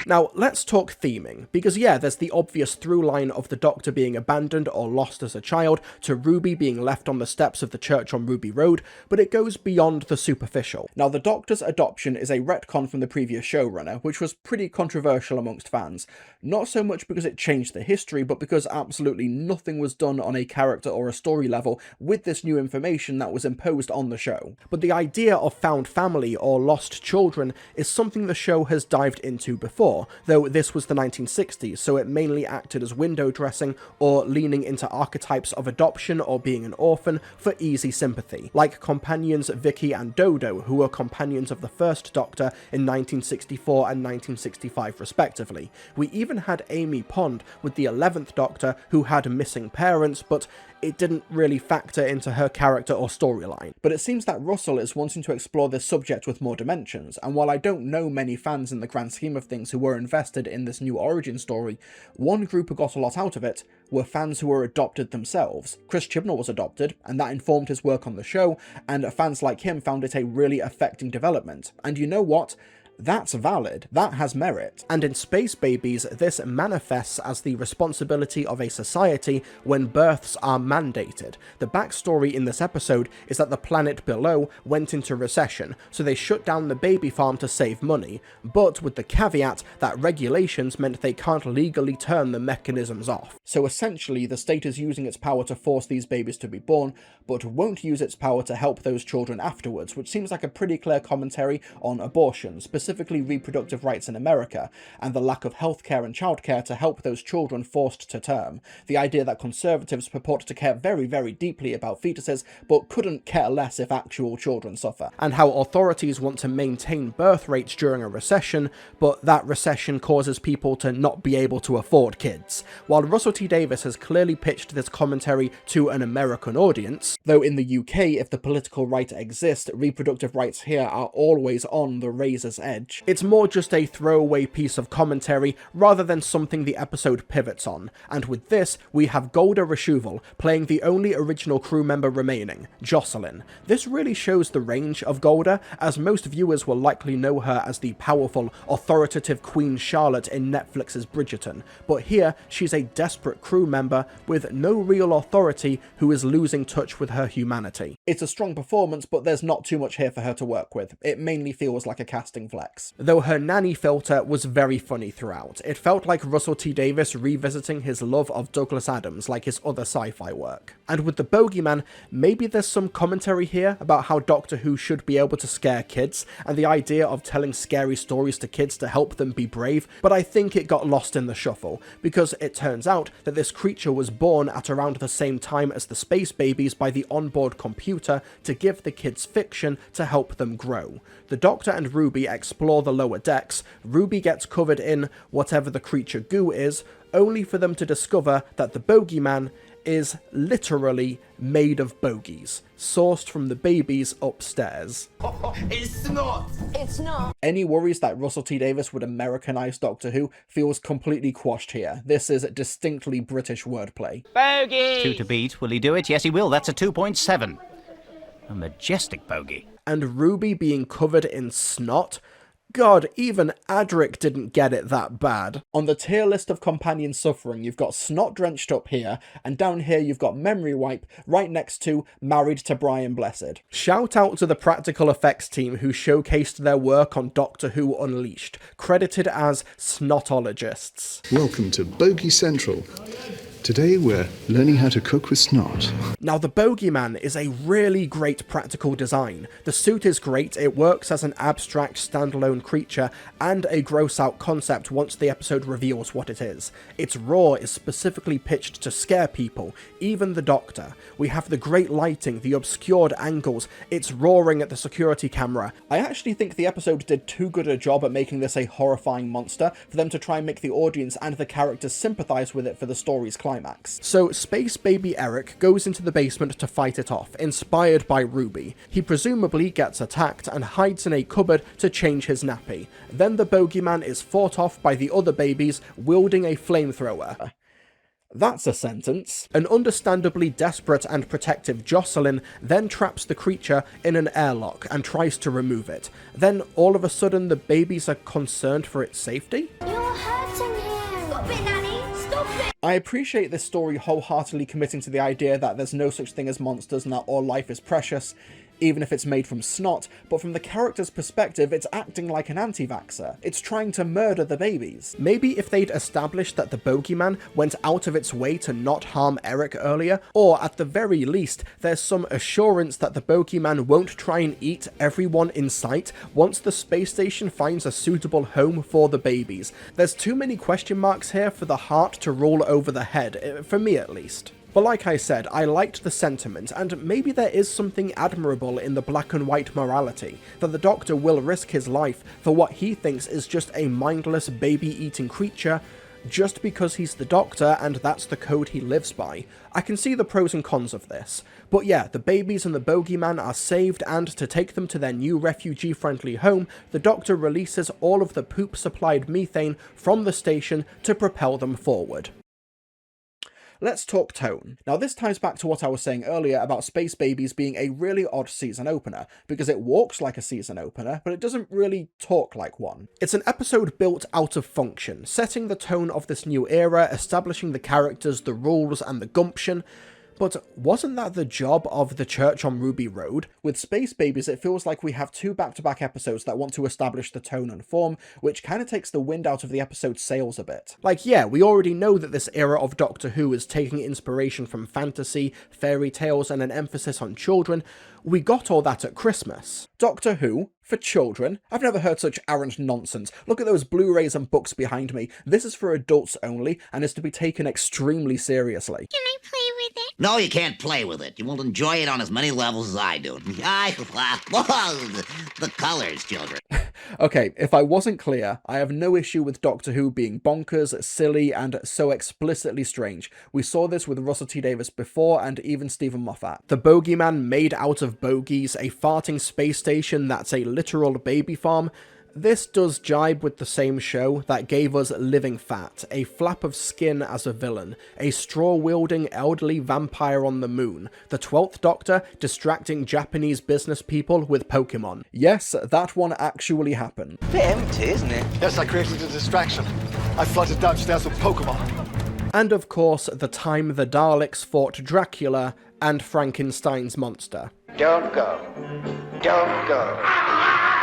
Now, let's talk theming, because yeah, there's the obvious through line of the Doctor being abandoned or lost as a child, to Ruby being left on the steps of the church on Ruby Road, but it goes beyond the superficial. Now, the Doctor's adoption is a retcon from the previous showrunner, which was pretty controversial amongst fans. Not so much because it changed the history, but because absolutely nothing was done on a character or a story level with this new information that was imposed on the show. But the idea of found family or lost children is something the show has dived into before, though this was the 1960s, so it mainly acted as window dressing or leaning into archetypes of adoption or being an orphan for easy sympathy, like companions Vicky and Dodo, who were companions of the first Doctor in 1964 and 1965 respectively. We even had Amy Pond with the 11th Doctor, who had missing parents, but it didn't really factor into her character or storyline. But it seems that Russell is wanting to explore this subject with more dimensions, and while I don't know many fans in the grand scheme of things who were invested in this new origin story, one group who got a lot out of it were fans who were adopted themselves. Chris Chibnall was adopted, and that informed his work on the show, and fans like him found it a really affecting development. And you know what? That's valid, that has merit. And in Space Babies, this manifests as the responsibility of a society when births are mandated. The backstory in this episode is that the planet below went into recession, so they shut down the baby farm to save money, but with the caveat that regulations meant they can't legally turn the mechanisms off. So essentially, the state is using its power to force these babies to be born, but won't use its power to help those children afterwards, which seems like a pretty clear commentary on abortion, specifically reproductive rights in America, and the lack of healthcare and childcare to help those children forced to term. The idea that conservatives purport to care very, very deeply about fetuses, but couldn't care less if actual children suffer. And how authorities want to maintain birth rates during a recession, but that recession causes people to not be able to afford kids. While Russell T Davies has clearly pitched this commentary to an American audience, though in the UK, if the political right exists, reproductive rights here are always on the razor's edge. It's more just a throwaway piece of commentary rather than something the episode pivots on, and with this, we have Golda Rosheuvel playing the only original crew member remaining, Jocelyn. This really shows the range of Golda, as most viewers will likely know her as the powerful, authoritative Queen Charlotte in Netflix's Bridgerton, but here she's a desperate crew member with no real authority who is losing touch with her humanity. It's a strong performance, but there's not too much here for her to work with. It mainly feels like a casting flex. Though her nanny filter was very funny throughout. It felt like Russell T Davies revisiting his love of Douglas Adams like his other sci-fi work. And with the Bogeyman, maybe there's some commentary here about how Doctor Who should be able to scare kids, and the idea of telling scary stories to kids to help them be brave, but I think it got lost in the shuffle, because it turns out that this creature was born at around the same time as the Space Babies by the onboard computer to give the kids fiction to help them grow. The Doctor and Ruby explore the lower decks, Ruby gets covered in whatever the creature goo is, only for them to discover that the Bogeyman is literally made of bogies, sourced from the babies upstairs. It's not! It's not! Any worries that Russell T Davies would Americanize Doctor Who feels completely quashed here. This is distinctly British wordplay. Bogey! 2 to beat. Will he do it? Yes, he will. That's a 2.7. A majestic bogey. And Ruby being covered in snot? God, even Adric didn't get it that bad. On the tier list of companion suffering, you've got Snot Drenched up here, and down here you've got Memory Wipe, right next to Married to Brian Blessed. Shout out to the practical effects team who showcased their work on Doctor Who Unleashed, credited as snotologists. Welcome to Bogey Central. Today we're learning how to cook with snot. Now the Bogeyman is a really great practical design. The suit is great, it works as an abstract standalone creature and a gross out concept once the episode reveals what it is. Its roar is specifically pitched to scare people, even the Doctor. We have the great lighting, the obscured angles, it's roaring at the security camera. I actually think the episode did too good a job at making this a horrifying monster for them to try and make the audience and the characters sympathise with it for the story's climax. So Space Baby Eric goes into the basement to fight it off, inspired by Ruby. He presumably gets attacked and hides in a cupboard to change his nappy. Then the Bogeyman is fought off by the other babies wielding a flamethrower. That's a sentence. An understandably desperate and protective Jocelyn then traps the creature in an airlock and tries to remove it. Then all of a sudden the babies are concerned for its safety? You're hurting him. Stop it, Nanny. Stop it. I appreciate this story wholeheartedly committing to the idea that there's no such thing as monsters and that all life is precious, even if it's made from snot, but from the character's perspective, it's acting like an anti-vaxxer. It's trying to murder the babies. Maybe if they'd established that the bogeyman went out of its way to not harm Eric earlier, or at the very least, there's some assurance that the bogeyman won't try and eat everyone in sight once the space station finds a suitable home for the babies. There's too many question marks here for the heart to roll over the head, for me at least. But like I said, I liked the sentiment, and maybe there is something admirable in the black and white morality, that the Doctor will risk his life for what he thinks is just a mindless baby-eating creature, just because he's the Doctor and that's the code he lives by. I can see the pros and cons of this. But yeah, the babies and the bogeyman are saved, and to take them to their new refugee-friendly home, the Doctor releases all of the poop-supplied methane from the station to propel them forward. Let's talk tone. Now this ties back to what I was saying earlier about Space Babies being a really odd season opener, because it walks like a season opener, but it doesn't really talk like one. It's an episode built out of function, setting the tone of this new era, establishing the characters, the rules, and the gumption. But wasn't that the job of The Church on Ruby Road? With Space Babies, it feels like we have two back-to-back episodes that want to establish the tone and form, which kind of takes the wind out of the episode's sails a bit. Like, yeah, we already know that this era of Doctor Who is taking inspiration from fantasy, fairy tales, and an emphasis on children. We got all that at Christmas. Doctor Who? For children? I've never heard such arrant nonsense. Look at those Blu-rays and books behind me. This is for adults only, and is to be taken extremely seriously. Can I play with it? No, you can't play with it. You won't enjoy it on as many levels as I do. The colors, children. Okay, if I wasn't clear, I have no issue with Doctor Who being bonkers, silly, and so explicitly strange. We saw this with Russell T Davies before, and even Stephen Moffat. The bogeyman made out of bogies, a farting space station that's a literal baby farm. This does jibe with the same show that gave us Living Fat, a flap of skin as a villain, a straw-wielding elderly vampire on the moon, the 12th Doctor distracting Japanese business people with Pokemon. Yes, that one actually happened. Bit empty, isn't it? Yes, I created a distraction. I flooded downstairs with Pokemon. And of course, the time the Daleks fought Dracula and Frankenstein's monster. Don't go. Don't go.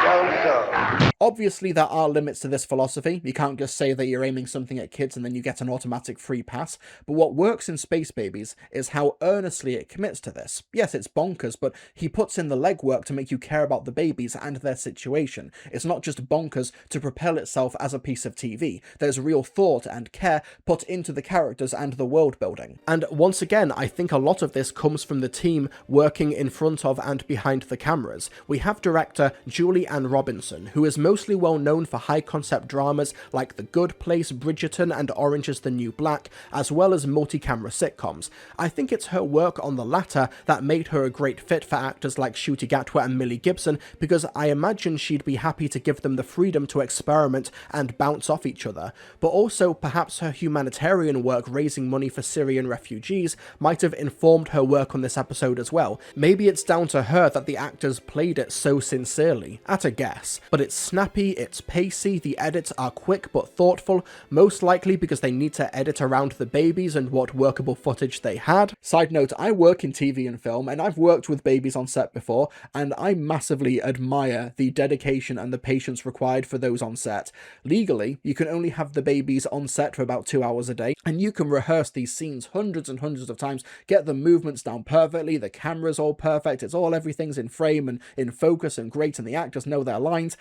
Don't go. Obviously, there are limits to this philosophy. You can't just say that you're aiming something at kids and then you get an automatic free pass. But what works in Space Babies is how earnestly it commits to this. Yes, it's bonkers, but he puts in the legwork to make you care about the babies and their situation. It's not just bonkers to propel itself as a piece of TV. There's real thought and care put into the characters and the world building. And once again, I think a lot of this comes from the team working in front of and behind the cameras. We have director Julie Ann Robinson, who is mostly well known for high-concept dramas like The Good Place, Bridgerton, and Orange is the New Black, as well as multi-camera sitcoms. I think it's her work on the latter that made her a great fit for actors like Ncuti Gatwa and Millie Gibson, because I imagine she'd be happy to give them the freedom to experiment and bounce off each other. But also, perhaps her humanitarian work raising money for Syrian refugees might have informed her work on this episode as well. Maybe it's down to her that the actors played it so sincerely, at a guess. But it's snappy, it's pacey, the edits are quick but thoughtful, most likely because they need to edit around the babies and what workable footage they had. Side note, I work in TV and film, and I've worked with babies on set before, and I massively admire the dedication and the patience required for those on set. Legally, you can only have the babies on set for about 2 hours a day, and you can rehearse these scenes hundreds and hundreds of times, get the movements down perfectly, the camera's all perfect, everything's in frame and in focus and great, and the actors know their lines.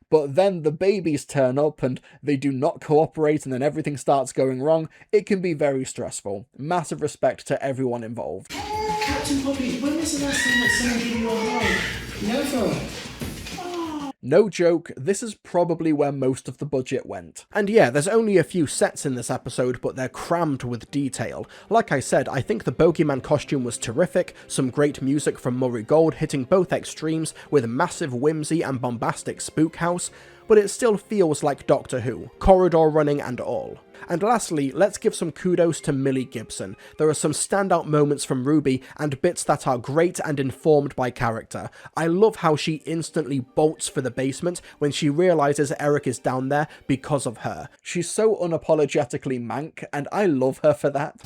But then the babies turn up and they do not cooperate, and then everything starts going wrong. It can be very stressful. Massive respect to everyone involved. Captain Poppy, when was the last time that someone gave you a hug? Never. No joke, this is probably where most of the budget went. And yeah, there's only a few sets in this episode, but they're crammed with detail. Like I said, I think the Bogeyman costume was terrific, some great music from Murray Gold hitting both extremes with massive whimsy and bombastic spook house, but it still feels like Doctor Who, corridor running and all. And lastly, let's give some kudos to Millie Gibson. There are some standout moments from Ruby and bits that are great and informed by character. I love how she instantly bolts for the basement when she realises Eric is down there because of her. She's so unapologetically mank, and I love her for that.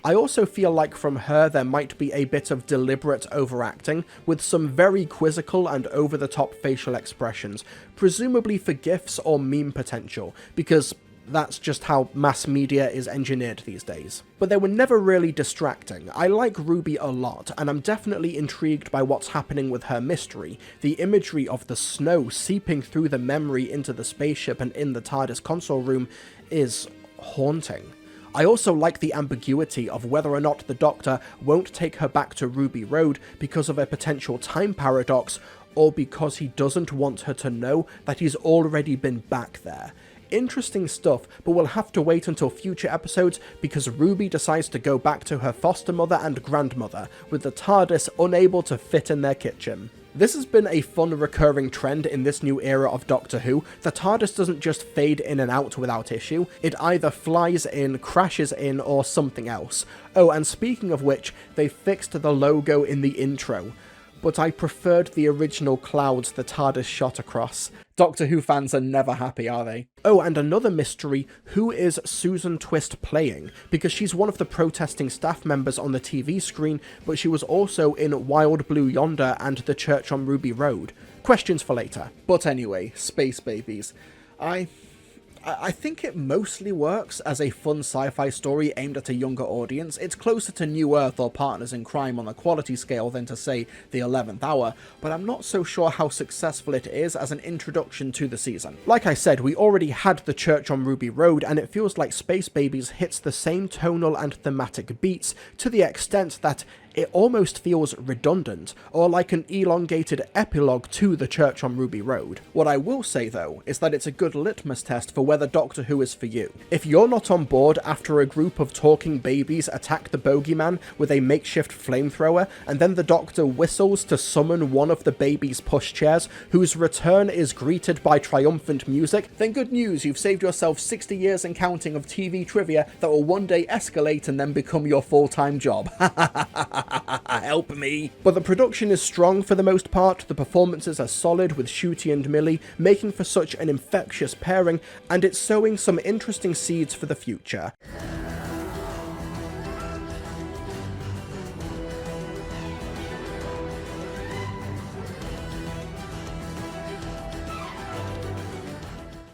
I also feel like from her there might be a bit of deliberate overacting, with some very quizzical and over-the-top facial expressions, presumably for gifs or meme potential, because that's just how mass media is engineered these days. But they were never really distracting. I like Ruby a lot, and I'm definitely intrigued by what's happening with her mystery. The imagery of the snow seeping through the memory into the spaceship and in the TARDIS console room is haunting. I also like the ambiguity of whether or not the Doctor won't take her back to Ruby Road because of a potential time paradox, or because he doesn't want her to know that he's already been back there. Interesting stuff, but we'll have to wait until future episodes because Ruby decides to go back to her foster mother and grandmother, with the TARDIS unable to fit in their kitchen. This has been a fun recurring trend in this new era of Doctor Who. The TARDIS doesn't just fade in and out without issue, it either flies in, crashes in, or something else. Oh, and speaking of which, they fixed the logo in the intro, but I preferred the original clouds the TARDIS shot across. Doctor Who fans are never happy, are they? Oh, and another mystery, who is Susan Twist playing? Because she's one of the protesting staff members on the TV screen, but she was also in Wild Blue Yonder and The Church on Ruby Road. Questions for later. But anyway, Space Babies. I think it mostly works as a fun sci-fi story aimed at a younger audience. It's closer to New Earth or Partners in Crime on the quality scale than to, say, The 11th Hour, but I'm not so sure how successful it is as an introduction to the season. Like I said, we already had The Church on Ruby Road, and it feels like Space Babies hits the same tonal and thematic beats to the extent that it almost feels redundant, or like an elongated epilogue to The Church on Ruby Road. What I will say though, is that it's a good litmus test for whether Doctor Who is for you. If you're not on board after a group of talking babies attack the bogeyman with a makeshift flamethrower, and then the Doctor whistles to summon one of the babies' pushchairs, whose return is greeted by triumphant music, then good news, you've saved yourself 60 years and counting of TV trivia that will one day escalate and then become your full-time job. Help me. But the production is strong for the most part, the performances are solid with Ncuti and Millie, making for such an infectious pairing, and it's sowing some interesting seeds for the future.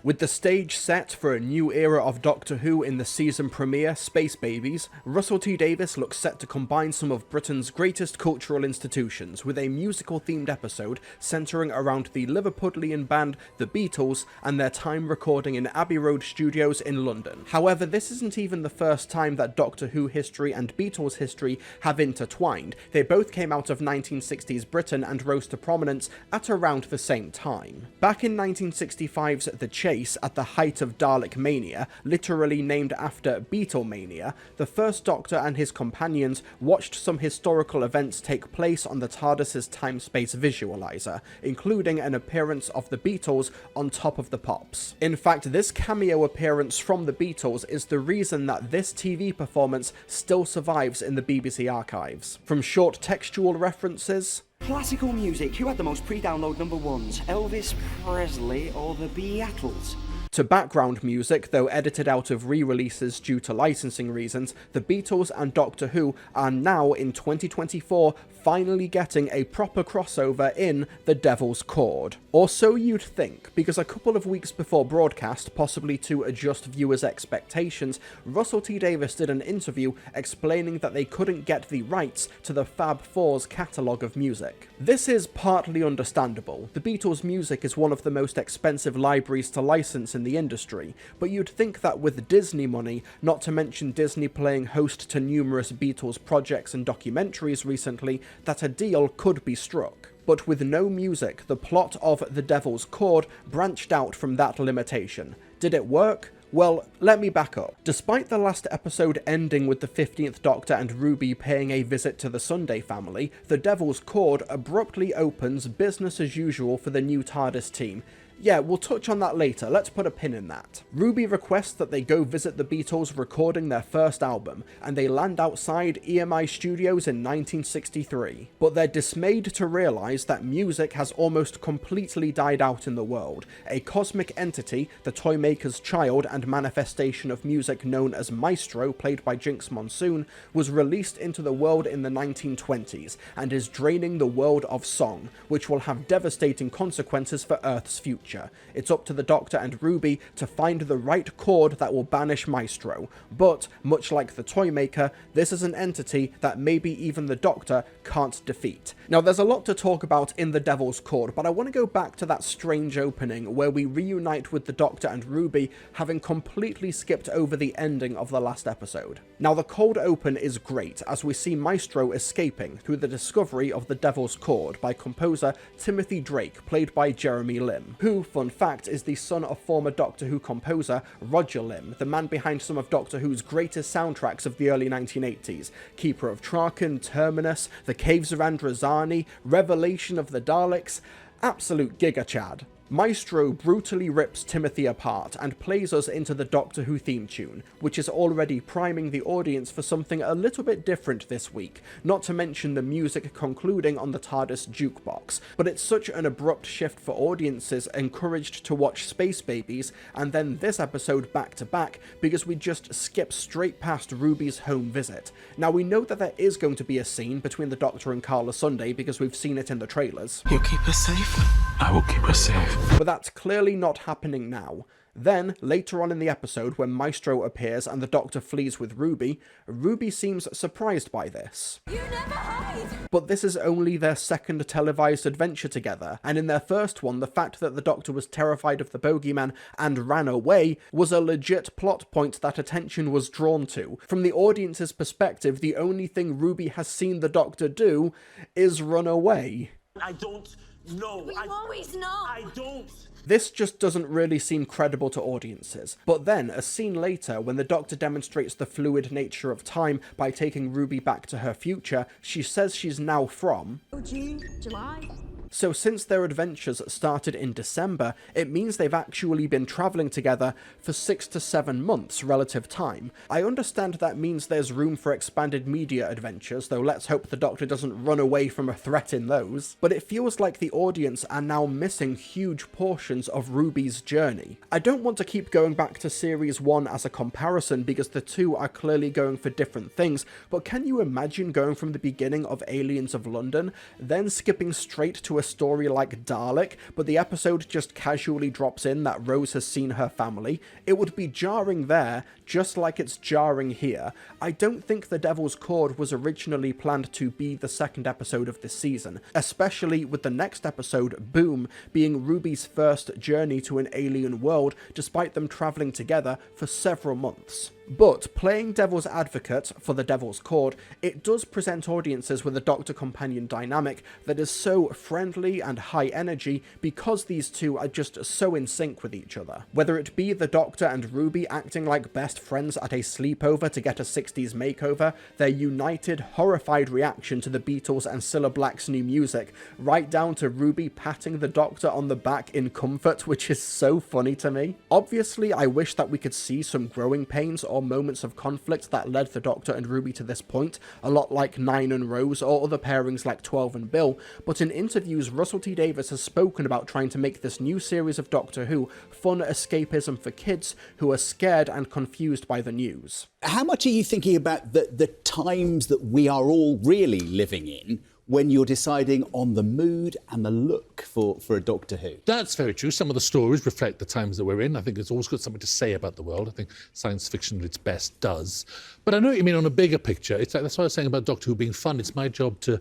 With the stage set for a new era of Doctor Who in the season premiere, Space Babies, Russell T Davies looks set to combine some of Britain's greatest cultural institutions with a musical-themed episode centering around the Liverpudlian band The Beatles and their time recording in Abbey Road Studios in London. However, this isn't even the first time that Doctor Who history and Beatles history have intertwined. They both came out of 1960s Britain and rose to prominence at around the same time. Back in 1965's The Chase, at the height of Dalek Mania, literally named after Beatlemania, the First Doctor and his companions watched some historical events take place on the TARDIS's time-space visualizer, including an appearance of the Beatles on Top of the Pops. In fact, this cameo appearance from the Beatles is the reason that this TV performance still survives in the BBC archives. From short textual references, classical music, who had the most pre-download number ones? Elvis Presley or the Beatles? to background music, though edited out of re-releases due to licensing reasons, the Beatles and Doctor Who are now in 2024 finally getting a proper crossover in The Devil's Chord. Or so you'd think, because a couple of weeks before broadcast, possibly to adjust viewers' expectations, Russell T Davies did an interview explaining that they couldn't get the rights to the Fab Four's catalogue of music. This is partly understandable. The Beatles' music is one of the most expensive libraries to license in the industry, but you'd think that with Disney money, not to mention Disney playing host to numerous Beatles projects and documentaries recently, that a deal could be struck. But with no music, the plot of The Devil's Chord branched out from that limitation. Did it work? Well, let me back up. Despite the last episode ending with the 15th Doctor and Ruby paying a visit to the Sunday family, The Devil's Chord abruptly opens business as usual for the new TARDIS team. Yeah, we'll touch on that later, let's put a pin in that. Ruby requests that they go visit the Beatles recording their first album, and they land outside EMI Studios in 1963. But they're dismayed to realise that music has almost completely died out in the world. A cosmic entity, the Toymaker's child and manifestation of music known as Maestro, played by Jinx Monsoon, was released into the world in the 1920s, and is draining the world of song, which will have devastating consequences for Earth's future. It's up to the Doctor and Ruby to find the right chord that will banish Maestro, but, much like the Toymaker, this is an entity that maybe even the Doctor can't defeat. Now, there's a lot to talk about in the Devil's Chord, but I want to go back to that strange opening where we reunite with the Doctor and Ruby, having completely skipped over the ending of the last episode. Now, the cold open is great, as we see Maestro escaping through the discovery of the Devil's Chord by composer Timothy Drake, played by Jeremy Lim, who, fun fact, is the son of former Doctor Who composer Roger Lim, the man behind some of Doctor Who's greatest soundtracks of the early 1980s, Keeper of Traken, Terminus, The Caves of Androzani, Revelation of the Daleks, absolute giga Chad. Maestro brutally rips Timothy apart and plays us into the Doctor Who theme tune, which is already priming the audience for something a little bit different this week, not to mention the music concluding on the TARDIS jukebox, but it's such an abrupt shift for audiences encouraged to watch Space Babies and then this episode back to back because we just skip straight past Ruby's home visit. Now, we know that there is going to be a scene between the Doctor and Carla Sunday because we've seen it in the trailers. You'll keep us safe? I will keep us safe. But that's clearly not happening now. Then, later on in the episode, when Maestro appears and the Doctor flees with Ruby, Ruby seems surprised by this. You never hide! But this is only their second televised adventure together, and in their first one, the fact that the Doctor was terrified of the bogeyman and ran away was a legit plot point that attention was drawn to. From the audience's perspective, the only thing Ruby has seen the Doctor do is run away. I don't know. But you always know. I don't. This just doesn't really seem credible to audiences. But then, a scene later, when the Doctor demonstrates the fluid nature of time by taking Ruby back to her future, she says she's now from June, July. So since their adventures started in December, it means they've actually been travelling together for 6 to 7 months relative time. I understand that means there's room for expanded media adventures, though let's hope the Doctor doesn't run away from a threat in those. But it feels like the audience are now missing huge portions of Ruby's journey. I don't want to keep going back to Series 1 as a comparison because the two are clearly going for different things, but can you imagine going from the beginning of Aliens of London, then skipping straight to a story like Dalek, but the episode just casually drops in that Rose has seen her family? It would be jarring there, just like it's jarring here. I don't think The Devil's Chord was originally planned to be the second episode of this season, especially with the next episode, Boom, being Ruby's first journey to an alien world, despite them travelling together for several months. But, playing devil's advocate for The Devil's Chord, it does present audiences with a Doctor-companion dynamic that is so friendly and high energy because these two are just so in sync with each other. Whether it be the Doctor and Ruby acting like best friends at a sleepover to get a 60s makeover, their united, horrified reaction to the Beatles and Cilla Black's new music, right down to Ruby patting the Doctor on the back in comfort, which is so funny to me. Obviously, I wish that we could see some growing pains or moments of conflict that led the Doctor and Ruby to this point, a lot like 9 and Rose or other pairings like 12 and Bill, but in interviews Russell T Davies has spoken about trying to make this new series of Doctor Who fun escapism for kids who are scared and confused by the news. How much are you thinking about the times that we are all really living in when you're deciding on the mood and the look for a Doctor Who? That's very true. Some of the stories reflect the times that we're in. I think it's always got something to say about the world. I think science fiction at its best does. But I know what you mean on a bigger picture. It's like, that's what I was saying about Doctor Who being fun. It's my job to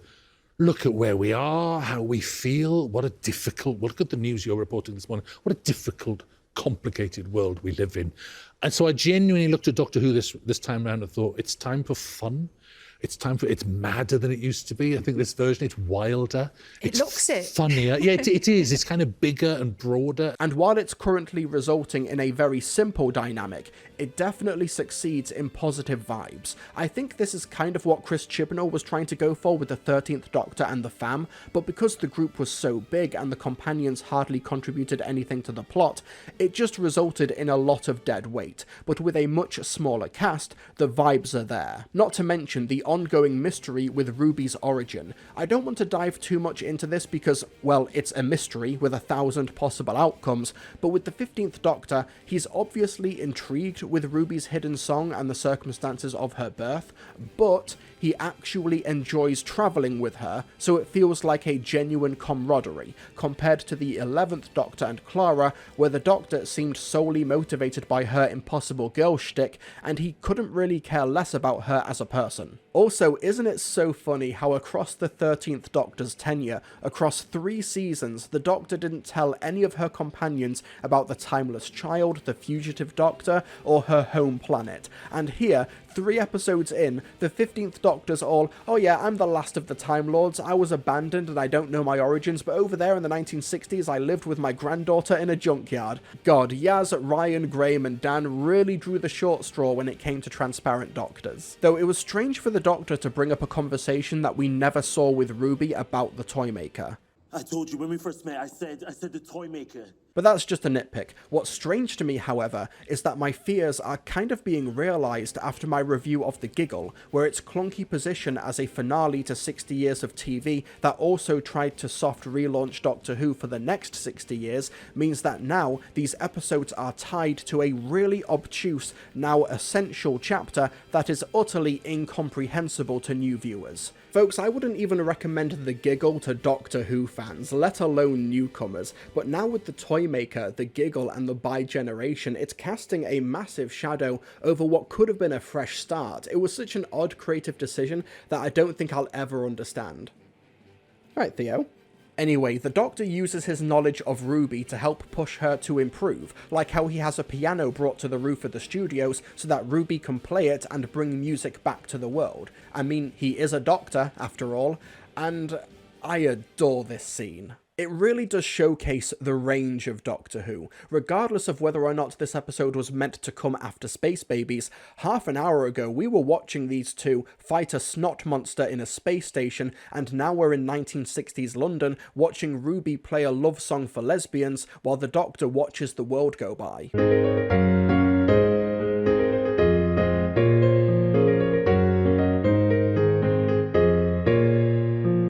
look at where we are, how we feel, look at the news you're reporting this morning, what a difficult, complicated world we live in. And so I genuinely looked at Doctor Who this time round and thought, it's time for fun. It's madder than it used to be. I think this version, it's wilder. It looks it. Funnier. Yeah, it is. It's kind of bigger and broader. And while it's currently resulting in a very simple dynamic, it definitely succeeds in positive vibes. I think this is kind of what Chris Chibnall was trying to go for with the 13th Doctor and the fam, but because the group was so big and the companions hardly contributed anything to the plot, it just resulted in a lot of dead weight. But with a much smaller cast, the vibes are there. Not to mention the ongoing mystery with Ruby's origin. I don't want to dive too much into this because, well, it's a mystery with 1,000 possible outcomes, but with the 15th Doctor, he's obviously intrigued with Ruby's hidden song and the circumstances of her birth, but he actually enjoys travelling with her, so it feels like a genuine camaraderie, compared to the 11th Doctor and Clara, where the Doctor seemed solely motivated by her impossible girl shtick, and he couldn't really care less about her as a person. Also, isn't it so funny how across the 13th Doctor's tenure, across 3 seasons, the Doctor didn't tell any of her companions about the Timeless Child, the Fugitive Doctor, or her home planet, and here, 3 episodes in, the 15th Doctor's all, oh yeah, I'm the last of the Time Lords, I was abandoned and I don't know my origins, but over there in the 1960s I lived with my granddaughter in a junkyard. God, Yaz, Ryan, Graham and Dan really drew the short straw when it came to transparent Doctors. Though it was strange for the Doctor to bring up a conversation that we never saw with Ruby about the Toymaker. I told you when we first met, I said the Toymaker. But that's just a nitpick. What's strange to me, however, is that my fears are kind of being realised after my review of The Giggle, where its clunky position as a finale to 60 years of TV that also tried to soft relaunch Doctor Who for the next 60 years means that now these episodes are tied to a really obtuse, now essential chapter that is utterly incomprehensible to new viewers. Folks, I wouldn't even recommend The Giggle to Doctor Who fans, let alone newcomers, but now with the Toymaker, The Giggle and the Bi-Generation, it's casting a massive shadow over what could have been a fresh start. It was such an odd creative decision that I don't think I'll ever understand. Right, Theo. Anyway, the Doctor uses his knowledge of Ruby to help push her to improve, like how he has a piano brought to the roof of the studios so that Ruby can play it and bring music back to the world. I mean, he is a doctor, after all, and I adore this scene. It really does showcase the range of Doctor Who. Regardless of whether or not this episode was meant to come after Space Babies, half an hour ago we were watching these two fight a snot monster in a space station, and now we're in 1960s London watching Ruby play a love song for lesbians while the Doctor watches the world go by.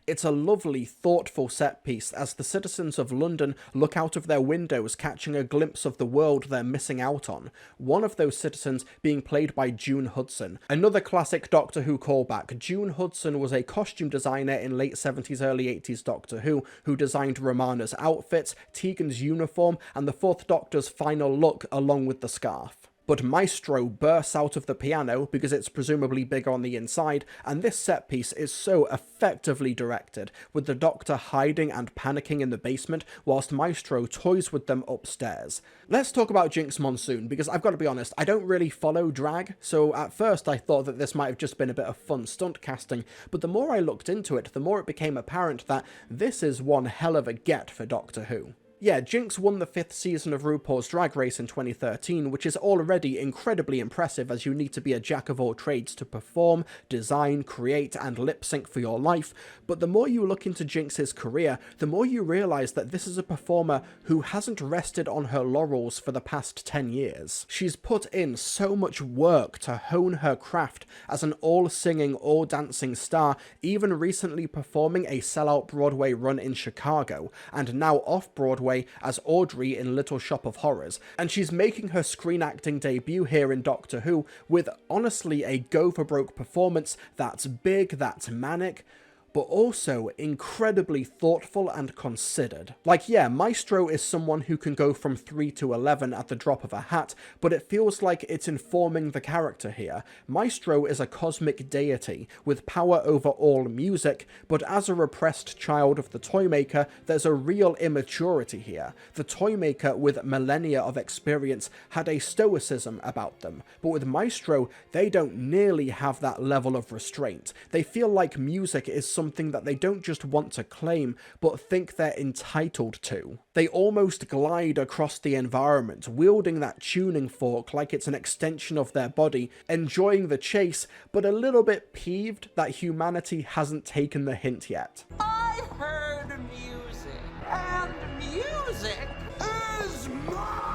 It's a lovely, thoughtful set piece as the citizens of London look out of their windows catching a glimpse of the world they're missing out on. One of those citizens being played by June Hudson. Another classic Doctor Who callback. June Hudson was a costume designer in late 70s, early 80s Doctor Who designed Romana's outfits, Tegan's uniform, and the 4th Doctor's final look along with the scarf. But Maestro bursts out of the piano because it's presumably bigger on the inside, and this set piece is so effectively directed, with the Doctor hiding and panicking in the basement whilst Maestro toys with them upstairs. Let's talk about Jinx Monsoon, because I've got to be honest, I don't really follow drag, so at first I thought that this might have just been a bit of fun stunt casting, but the more I looked into it, the more it became apparent that this is one hell of a get for Doctor Who. Yeah, Jinx won the 5th season of RuPaul's Drag Race in 2013, which is already incredibly impressive as you need to be a jack of all trades to perform, design, create, and lip-sync for your life, but the more you look into Jinx's career, the more you realise that this is a performer who hasn't rested on her laurels for the past 10 years. She's put in so much work to hone her craft as an all-singing, all-dancing star, even recently performing a sellout Broadway run in Chicago, and now off-Broadway as Audrey in Little Shop of Horrors, and she's making her screen acting debut here in Doctor Who with honestly a go-for-broke performance that's big, that's manic. but also incredibly thoughtful and considered. Like, yeah, Maestro is someone who can go from 3 to 11 at the drop of a hat, but it feels like it's informing the character here. Maestro is a cosmic deity with power over all music, but as a repressed child of the Toymaker, there's a real immaturity here. The Toymaker, with millennia of experience, had a stoicism about them, but with Maestro, they don't nearly have that level of restraint. They feel like music is something that they don't just want to claim, but think they're entitled to. They almost glide across the environment, wielding that tuning fork like it's an extension of their body, enjoying the chase, but a little bit peeved that humanity hasn't taken the hint yet. I heard music, and music is mine!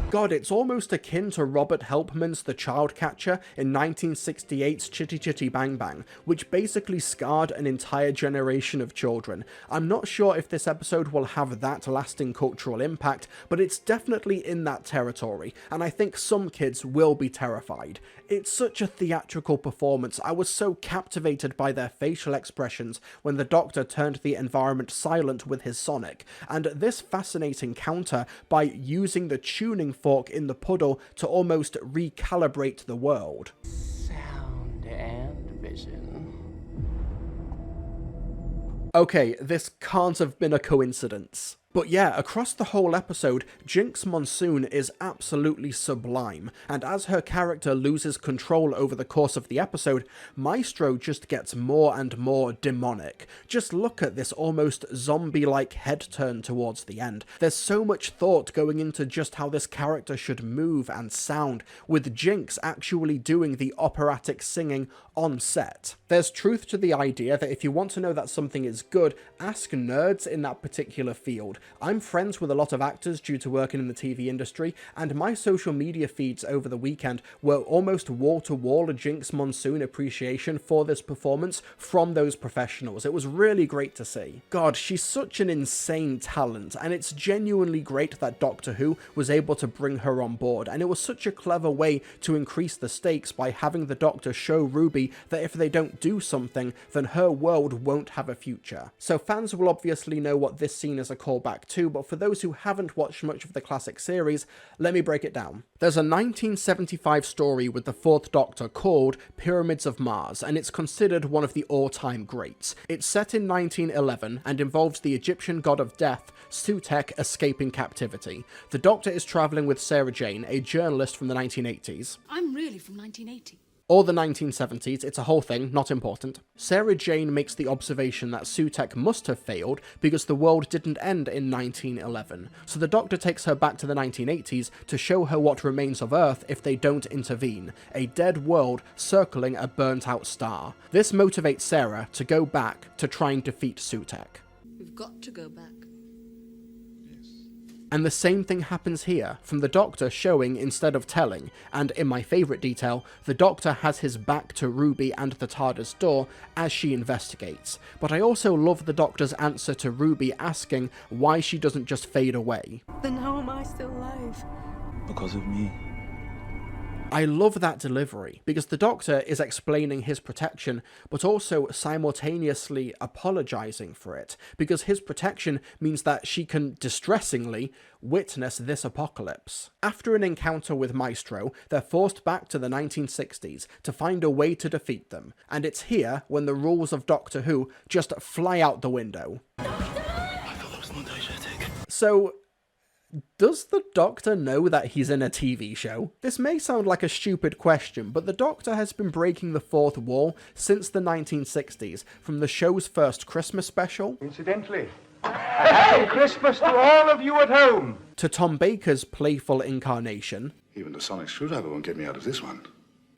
God, it's almost akin to Robert Helpman's The Child Catcher in 1968's Chitty Chitty Bang Bang, which basically scarred an entire generation of children. I'm not sure if this episode will have that lasting cultural impact, but it's definitely in that territory, and I think some kids will be terrified. It's such a theatrical performance. I was so captivated by their facial expressions when the Doctor turned the environment silent with his sonic, and this fascinating counter by using the tuning fork in the puddle to almost recalibrate the world. Sound and vision. Okay, this can't have been a coincidence. But yeah, across the whole episode, Jinx Monsoon is absolutely sublime, and as her character loses control over the course of the episode, Maestro just gets more and more demonic. Just look at this almost zombie-like head turn towards the end. There's so much thought going into just how this character should move and sound, with Jinx actually doing the operatic singing on set. There's truth to the idea that if you want to know that something is good, ask nerds in that particular field. I'm friends with a lot of actors due to working in the TV industry, and my social media feeds over the weekend were almost wall-to-wall a Jinx Monsoon appreciation for this performance from those professionals. It was really great to see. God, she's such an insane talent, and it's genuinely great that Doctor Who was able to bring her on board, and it was such a clever way to increase the stakes by having the Doctor show Ruby that if they don't do something, then her world won't have a future. So fans will obviously know what this scene is a callback to, but for those who haven't watched much of the classic series, let me break it down. There's a 1975 story with the Fourth Doctor called Pyramids of Mars, and it's considered one of the all-time greats. It's set in 1911 and involves the Egyptian god of death, Sutekh, escaping captivity. The Doctor is travelling with Sarah Jane, a journalist from the 1980s. I'm really from 1980. Or the 1970s, it's a whole thing, not important. Sarah Jane makes the observation that Sutekh must have failed because the world didn't end in 1911, so the Doctor takes her back to the 1980s to show her what remains of Earth if they don't intervene, a dead world circling a burnt-out star. This motivates Sarah to go back to try and defeat Sutekh. We've got to go back. And the same thing happens here, from the Doctor showing instead of telling, and in my favourite detail, the Doctor has his back to Ruby and the TARDIS door as she investigates. But I also love the Doctor's answer to Ruby asking why she doesn't just fade away. Then how am I still alive? Because of me. I love that delivery, because the Doctor is explaining his protection, but also simultaneously apologising for it, because his protection means that she can, distressingly, witness this apocalypse. After an encounter with Maestro, they're forced back to the 1960s to find a way to defeat them, and it's here when the rules of Doctor Who just fly out the window. I thought that was not diegetic. So, does the Doctor know that he's in a TV show? This may sound like a stupid question, but the Doctor has been breaking the fourth wall since the 1960s, from the show's first Christmas special, incidentally, a happy Christmas to all of you at home, to Tom Baker's playful incarnation, even the sonic screwdriver won't get me out of this one,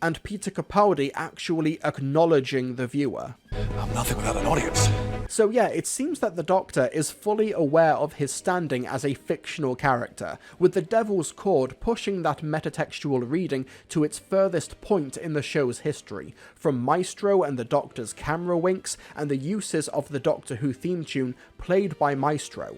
and Peter Capaldi actually acknowledging the viewer. I'm nothing without an audience. So yeah, it seems that the Doctor is fully aware of his standing as a fictional character, with the Devil's Chord pushing that metatextual reading to its furthest point in the show's history, from Maestro and the Doctor's camera winks, and the uses of the Doctor Who theme tune played by Maestro.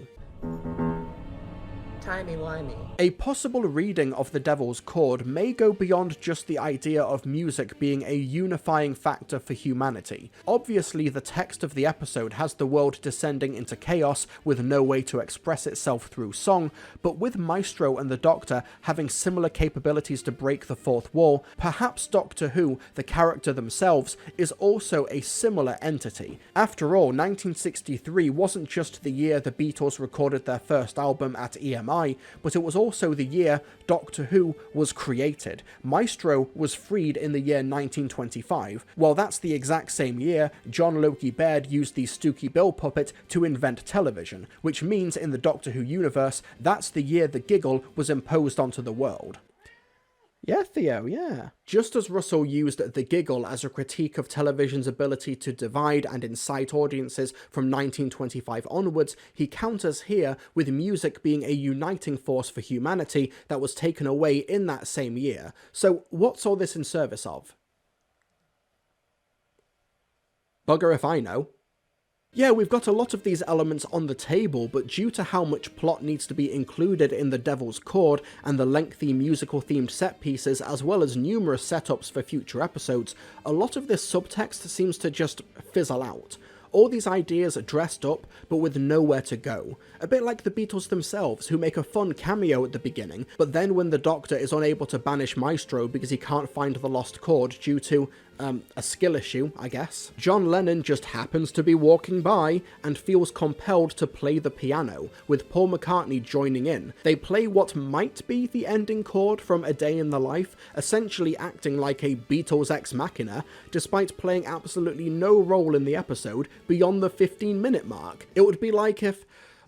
timey-wimey. A possible reading of The Devil's Chord may go beyond just the idea of music being a unifying factor for humanity. Obviously, the text of the episode has the world descending into chaos with no way to express itself through song, but with Maestro and the Doctor having similar capabilities to break the fourth wall, perhaps Doctor Who, the character themselves, is also a similar entity. After all, 1963 wasn't just the year the Beatles recorded their first album at EMI, but it was also the year Doctor Who was created. Maestro was freed in the year 1925. Well, that's the exact same year John Logie Baird used the Stooky Bill puppet to invent television, which means in the Doctor Who universe, that's the year the giggle was imposed onto the world. Yeah, Theo, yeah. Just as Russell used the giggle as a critique of television's ability to divide and incite audiences from 1925 onwards, he counters here with music being a uniting force for humanity that was taken away in that same year. So what's all this in service of? Bugger if I know. Yeah, we've got a lot of these elements on the table, but due to how much plot needs to be included in The Devil's Chord and the lengthy musical-themed set pieces, as well as numerous setups for future episodes, a lot of this subtext seems to just fizzle out. All these ideas are dressed up, but with nowhere to go. A bit like the Beatles themselves, who make a fun cameo at the beginning, but then when the Doctor is unable to banish Maestro because he can't find the lost chord due to, a skill issue, I guess, John Lennon just happens to be walking by and feels compelled to play the piano, with Paul McCartney joining in. They play what might be the ending chord from A Day in the Life, essentially acting like a Beatles ex machina, despite playing absolutely no role in the episode beyond the 15-minute mark. It would be like if,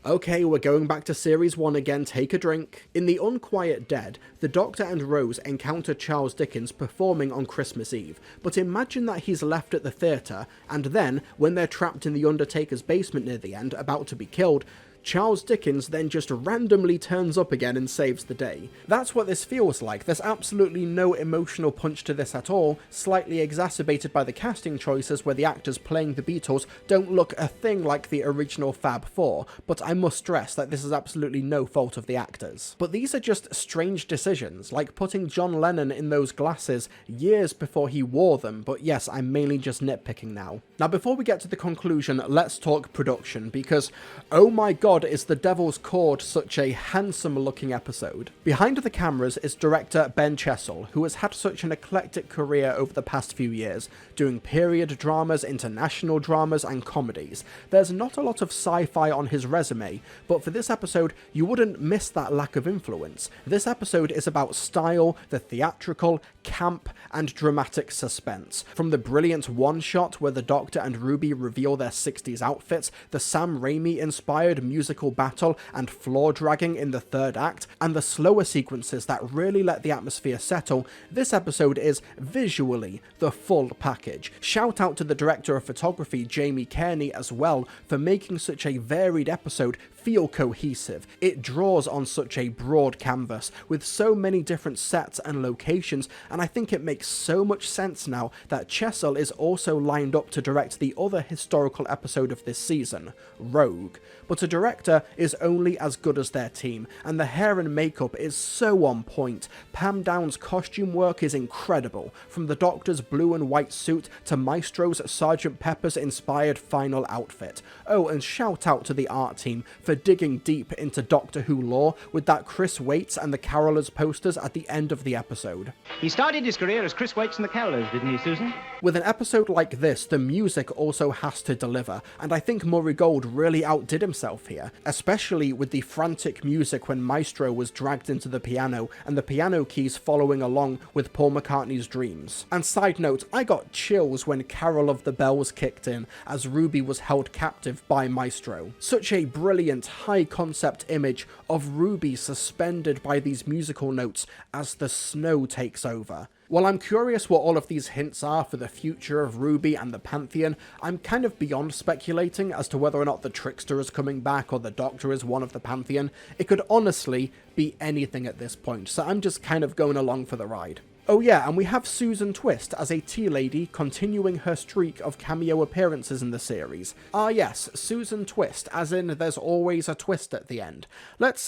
okay, we're going back to Series 1 again, take a drink. In The Unquiet Dead, the Doctor and Rose encounter Charles Dickens performing on Christmas Eve, but imagine that he's left at the theatre, and then, when they're trapped in the Undertaker's basement near the end, about to be killed, Charles Dickens then just randomly turns up again and saves the day. That's what this feels like. There's absolutely no emotional punch to this at all, slightly exacerbated by the casting choices where the actors playing the Beatles don't look a thing like the original Fab Four, but I must stress that this is absolutely no fault of the actors. But these are just strange decisions, like putting John Lennon in those glasses years before he wore them, but yes, I'm mainly just nitpicking now. Now before we get to the conclusion, let's talk production, because oh my god, is The Devil's Chord such a handsome looking episode. Behind the cameras is director Ben Chessel, who has had such an eclectic career over the past few years, doing period dramas, international dramas and comedies. There's not a lot of sci-fi on his resume, but for this episode you wouldn't miss that lack of influence. This episode is about style, the theatrical, camp and dramatic suspense. From the brilliant one-shot where the Doctor and Ruby reveal their 60s outfits, the Sam Raimi inspired musical battle and floor dragging in the third act, and the slower sequences that really let the atmosphere settle, this episode is visually the full package. Shout out to the director of photography Jamie Kearney as well for making such a varied episode feel cohesive. It draws on such a broad canvas with so many different sets and locations, and I think it makes so much sense now that Chessel is also lined up to direct the other historical episode of this season, Rogue. But a director is only as good as their team, and the hair and makeup is so on point. Pam Down's costume work is incredible, from the Doctor's blue and white suit to Maestro's Sgt. Pepper's inspired final outfit. Oh, and shout out to the art team for digging deep into Doctor Who lore with that Chris Waits and the Carolers posters at the end of the episode. He started his career as Chris Waits and the Carolers, didn't he, Susan? With an episode like this, the music also has to deliver, and I think Murray Gold really outdid himself here, especially with the frantic music when Maestro was dragged into the piano and the piano keys following along with Paul McCartney's Dreams. And side note, I got chills when Carol of the Bells kicked in as Ruby was held captive by Maestro. Such a brilliant high concept image of Ruby suspended by these musical notes as the snow takes over. While I'm curious what all of these hints are for the future of Ruby and the Pantheon, I'm kind of beyond speculating as to whether or not the Trickster is coming back or the Doctor is one of the Pantheon. It could honestly be anything at this point, so I'm just kind of going along for the ride. Oh yeah, and we have Susan Twist as a tea lady continuing her streak of cameo appearances in the series. Ah yes, Susan Twist, as in there's always a twist at the end. Let's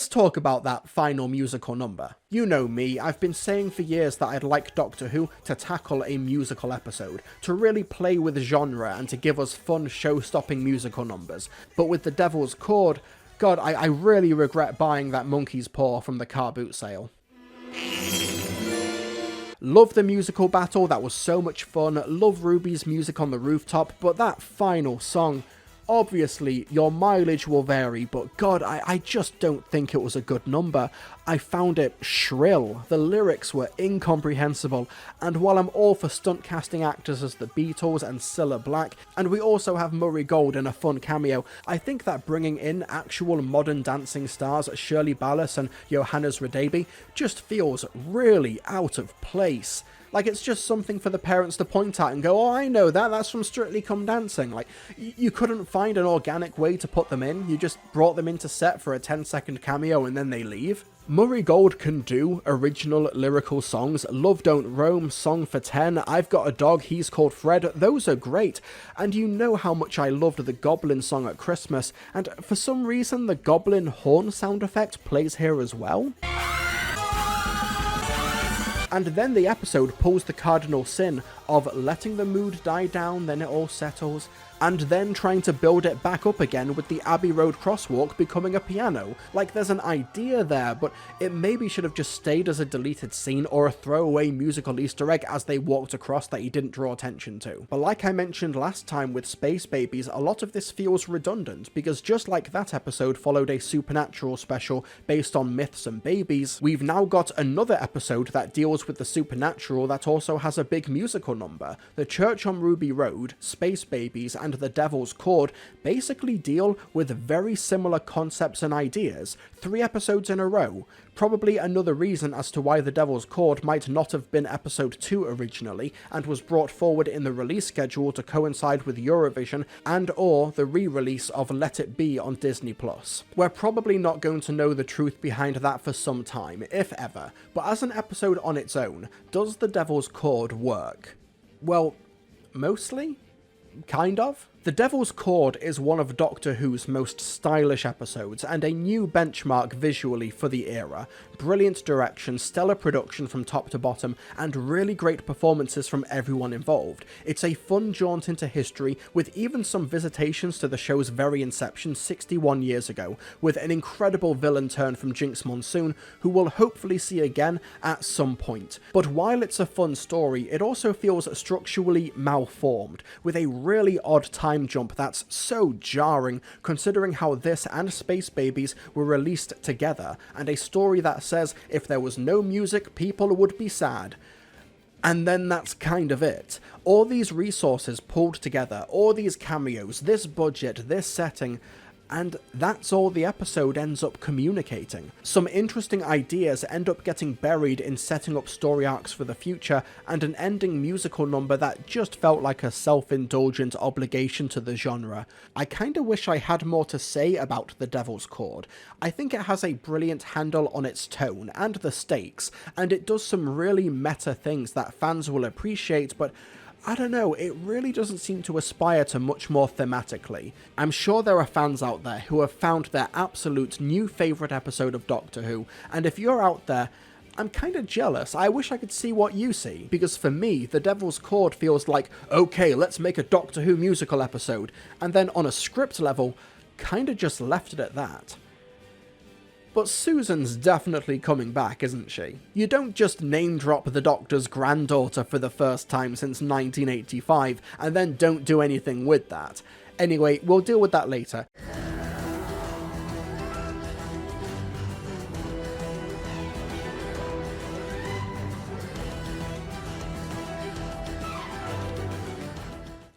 talk about that final musical number. You know me, I've been saying for years that I'd like Doctor Who to tackle a musical episode, to really play with genre and to give us fun show-stopping musical numbers. But with The Devil's Cord, God, I really regret buying that monkey's paw from the car boot sale. Love the musical battle, that was so much fun, love Ruby's music on the rooftop, but that final song, obviously your mileage will vary, but God, I just don't think it was a good number. I found it shrill, the lyrics were incomprehensible, and while I'm all for stunt casting actors as the Beatles and Cilla Black, and we also have Murray Gold in a fun cameo, I think that bringing in actual modern dancing stars Shirley Ballas and Johannes Radebe just feels really out of place. Like, it's just something for the parents to point at and go, oh, I know that's from Strictly Come Dancing. Like, you couldn't find an organic way to put them in, you just brought them into set for a 10-second cameo and then they leave. Murray Gold can do original lyrical songs. Love Don't Roam, Song for 10, I've Got a Dog, He's Called Fred, those are great. And you know how much I loved the Goblin song at Christmas, and for some reason the Goblin horn sound effect plays here as well. And then the episode pulls the cardinal sin of letting the mood die down, then it all settles, and then trying to build it back up again with the Abbey Road crosswalk becoming a piano. Like, there's an idea there, but it maybe should have just stayed as a deleted scene or a throwaway musical Easter egg as they walked across that he didn't draw attention to. But like I mentioned last time with Space Babies, a lot of this feels redundant, because just like that episode followed a supernatural special based on myths and babies, we've now got another episode that deals with the supernatural that also has a big musical number. The Church on Ruby Road, Space Babies, and The Devil's Cord basically deal with very similar concepts and ideas, 3 episodes in a row. Probably another reason as to why The Devil's Cord might not have been episode 2 originally, and was brought forward in the release schedule to coincide with Eurovision and or the re-release of Let It Be on Disney+. We're probably not going to know the truth behind that for some time, if ever, but as an episode on its own, does The Devil's Cord work? Well, mostly? Kind of? The Devil's Cord is one of Doctor Who's most stylish episodes, and a new benchmark visually for the era. Brilliant direction, stellar production from top to bottom, and really great performances from everyone involved. It's a fun jaunt into history, with even some visitations to the show's very inception 61 years ago, with an incredible villain turn from Jinx Monsoon, who we'll hopefully see again at some point. But while it's a fun story, it also feels structurally malformed, with a really odd time jump that's so jarring considering how this and Space Babies were released together, and a story that says if there was no music, people would be sad. And then that's kind of it. All these resources pulled together, all these cameos, this budget, this setting, and that's all the episode ends up communicating. Some interesting ideas end up getting buried in setting up story arcs for the future, and an ending musical number that just felt like a self-indulgent obligation to the genre. I kinda wish I had more to say about The Devil's Cord. I think it has a brilliant handle on its tone and the stakes, and it does some really meta things that fans will appreciate, but I don't know, it really doesn't seem to aspire to much more thematically. I'm sure there are fans out there who have found their absolute new favourite episode of Doctor Who, and if you're out there, I'm kinda jealous. I wish I could see what you see, because for me, The Devil's Cord feels like, okay, let's make a Doctor Who musical episode, and then on a script level, kinda just left it at that. But Susan's definitely coming back, isn't she? You don't just name-drop the Doctor's granddaughter for the first time since 1985, and then don't do anything with that. Anyway, we'll deal with that later.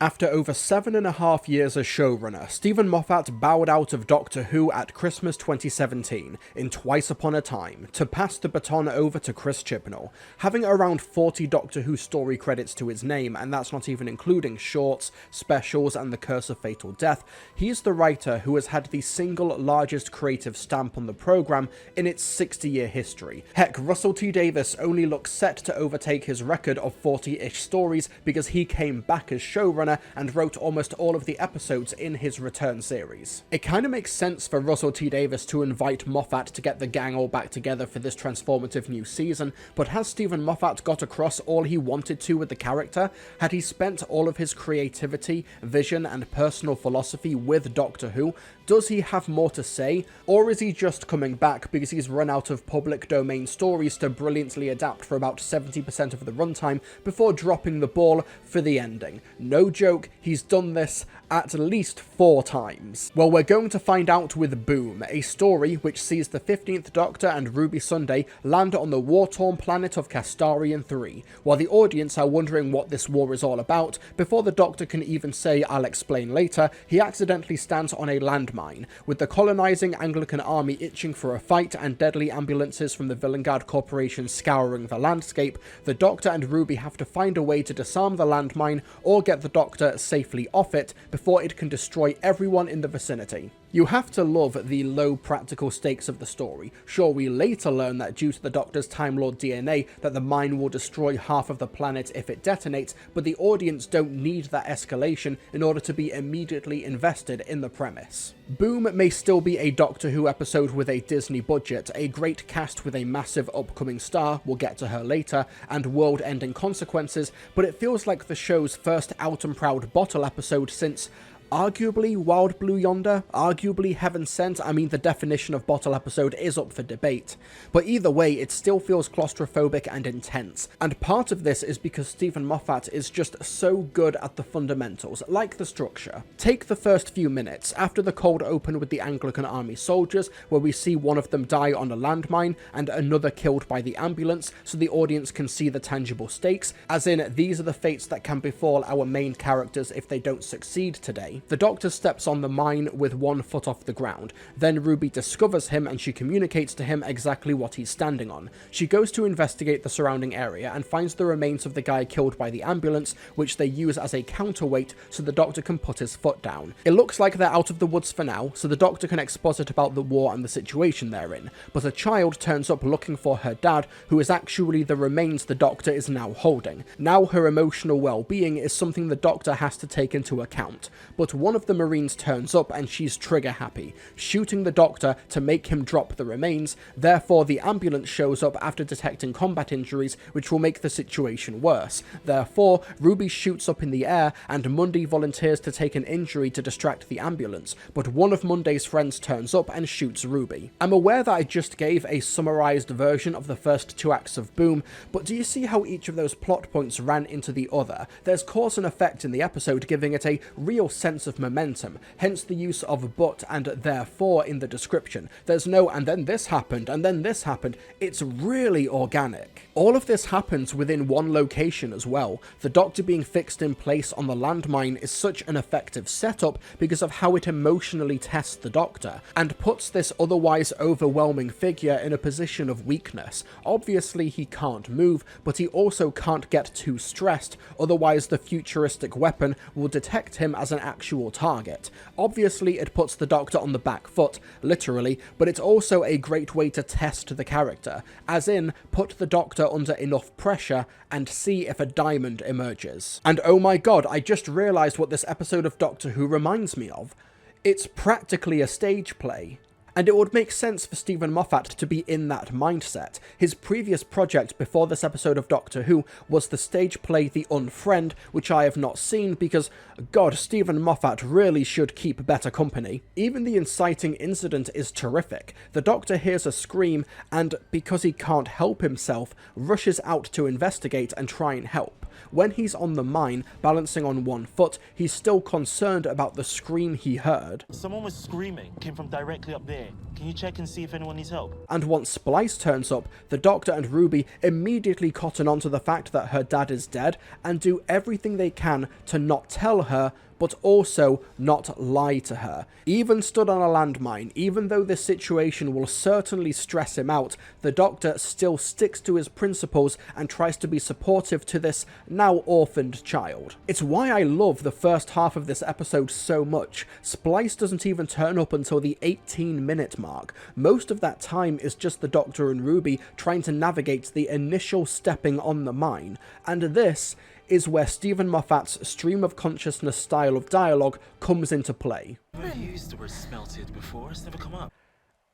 After over 7.5 years as showrunner, Stephen Moffat bowed out of Doctor Who at Christmas 2017 in Twice Upon a Time to pass the baton over to Chris Chibnall. Having around 40 Doctor Who story credits to his name, and that's not even including shorts, specials, and The Curse of Fatal Death, he is the writer who has had the single largest creative stamp on the programme in its 60-year history. Heck, Russell T Davies only looks set to overtake his record of 40-ish stories because he came back as showrunner and wrote almost all of the episodes in his return series. It kind of makes sense for Russell T Davies to invite Moffat to get the gang all back together for this transformative new season, but has Stephen Moffat got across all he wanted to with the character? Had he spent all of his creativity, vision, and personal philosophy with Doctor Who? Does he have more to say? Or is he just coming back because he's run out of public domain stories to brilliantly adapt for about 70% of the runtime before dropping the ball for the ending? No joke, he's done this at least 4 times. Well, we're going to find out with Boom, a story which sees the 15th Doctor and Ruby Sunday land on the war-torn planet of Castarian 3. While the audience are wondering what this war is all about, before the Doctor can even say "I'll explain later," he accidentally stands on a landmine. With the colonising Anglican army itching for a fight and deadly ambulances from the Villengard Corporation scouring the landscape, the Doctor and Ruby have to find a way to disarm the landmine or get the Doctor safely off it before it can destroy everyone in the vicinity. You have to love the low practical stakes of the story. Sure, we later learn that due to the Doctor's Time Lord DNA that the mine will destroy half of the planet if it detonates, but the audience don't need that escalation in order to be immediately invested in the premise. Boom may still be a Doctor Who episode with a Disney budget, a great cast with a massive upcoming star, we'll get to her later, and world-ending consequences, but it feels like the show's first out and proud bottle episode since arguably Wild Blue Yonder, arguably Heaven Sent. I mean, the definition of bottle episode is up for debate. But either way, it still feels claustrophobic and intense. And part of this is because Stephen Moffat is just so good at the fundamentals, like the structure. Take the first few minutes, after the cold open with the Anglican army soldiers, where we see one of them die on a landmine and another killed by the ambulance, so the audience can see the tangible stakes, as in, these are the fates that can befall our main characters if they don't succeed today. The Doctor steps on the mine with 1 foot off the ground. Then Ruby discovers him and she communicates to him exactly what he's standing on. She goes to investigate the surrounding area and finds the remains of the guy killed by the ambulance, which they use as a counterweight so the Doctor can put his foot down. It looks like they're out of the woods for now, so the Doctor can exposit about the war and the situation they're in, but a child turns up looking for her dad, who is actually the remains the Doctor is now holding. Now her emotional well-being is something the Doctor has to take into account, but one of the Marines turns up and she's trigger happy, shooting the Doctor to make him drop the remains. Therefore, the ambulance shows up after detecting combat injuries, which will make the situation worse. Therefore, Ruby shoots up in the air and Mundy volunteers to take an injury to distract the ambulance, but one of Monday's friends turns up and shoots Ruby. I'm aware that I just gave a summarised version of the first 2 acts of Boom, but do you see how each of those plot points ran into the other? There's cause and effect in the episode, giving it a real sense of momentum, hence the use of but and therefore in the description. There's no and then this happened and then this happened. It's really organic. All of this happens within one location as well. The Doctor being fixed in place on the landmine is such an effective setup because of how it emotionally tests the Doctor and puts this otherwise overwhelming figure in a position of weakness. Obviously he can't move, but he also can't get too stressed, otherwise the futuristic weapon will detect him as an actual target. Obviously it puts the Doctor on the back foot, literally, but it's also a great way to test the character, as in, put the Doctor under enough pressure and see if a diamond emerges. And oh my god, I just realised what this episode of Doctor Who reminds me of. It's practically a stage play. And it would make sense for Stephen Moffat to be in that mindset. His previous project before this episode of Doctor Who was the stage play The Unfriend, which I have not seen because, god, Stephen Moffat really should keep better company. Even the inciting incident is terrific. The Doctor hears a scream and, because he can't help himself, rushes out to investigate and try and help. when he's on the mine, balancing on one foot, he's still concerned about the scream he heard. Someone was screaming, came from directly up there. Can you check and see if anyone needs help? And once Splice turns up, the Doctor and Ruby immediately cotton on to the fact that her dad is dead and do everything they can to not tell her, but also not lie to her. Even stood on a landmine, even though this situation will certainly stress him out, the Doctor still sticks to his principles and tries to be supportive to this now orphaned child. It's why I love the first half of this episode so much. Splice doesn't even turn up until the 18-minute mark. Most of that time is just the Doctor and Ruby trying to navigate the initial stepping on the mine, and this is where Stephen Moffat's stream of consciousness style of dialogue comes into play. I've used the word smelted before, it's never come up.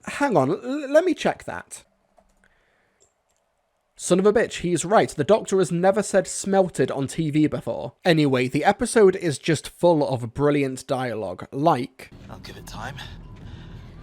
Hang on, let me check that. Son of a bitch, he's right, the Doctor has never said smelted on TV before. Anyway, the episode is just full of brilliant dialogue, like... I'll give it time.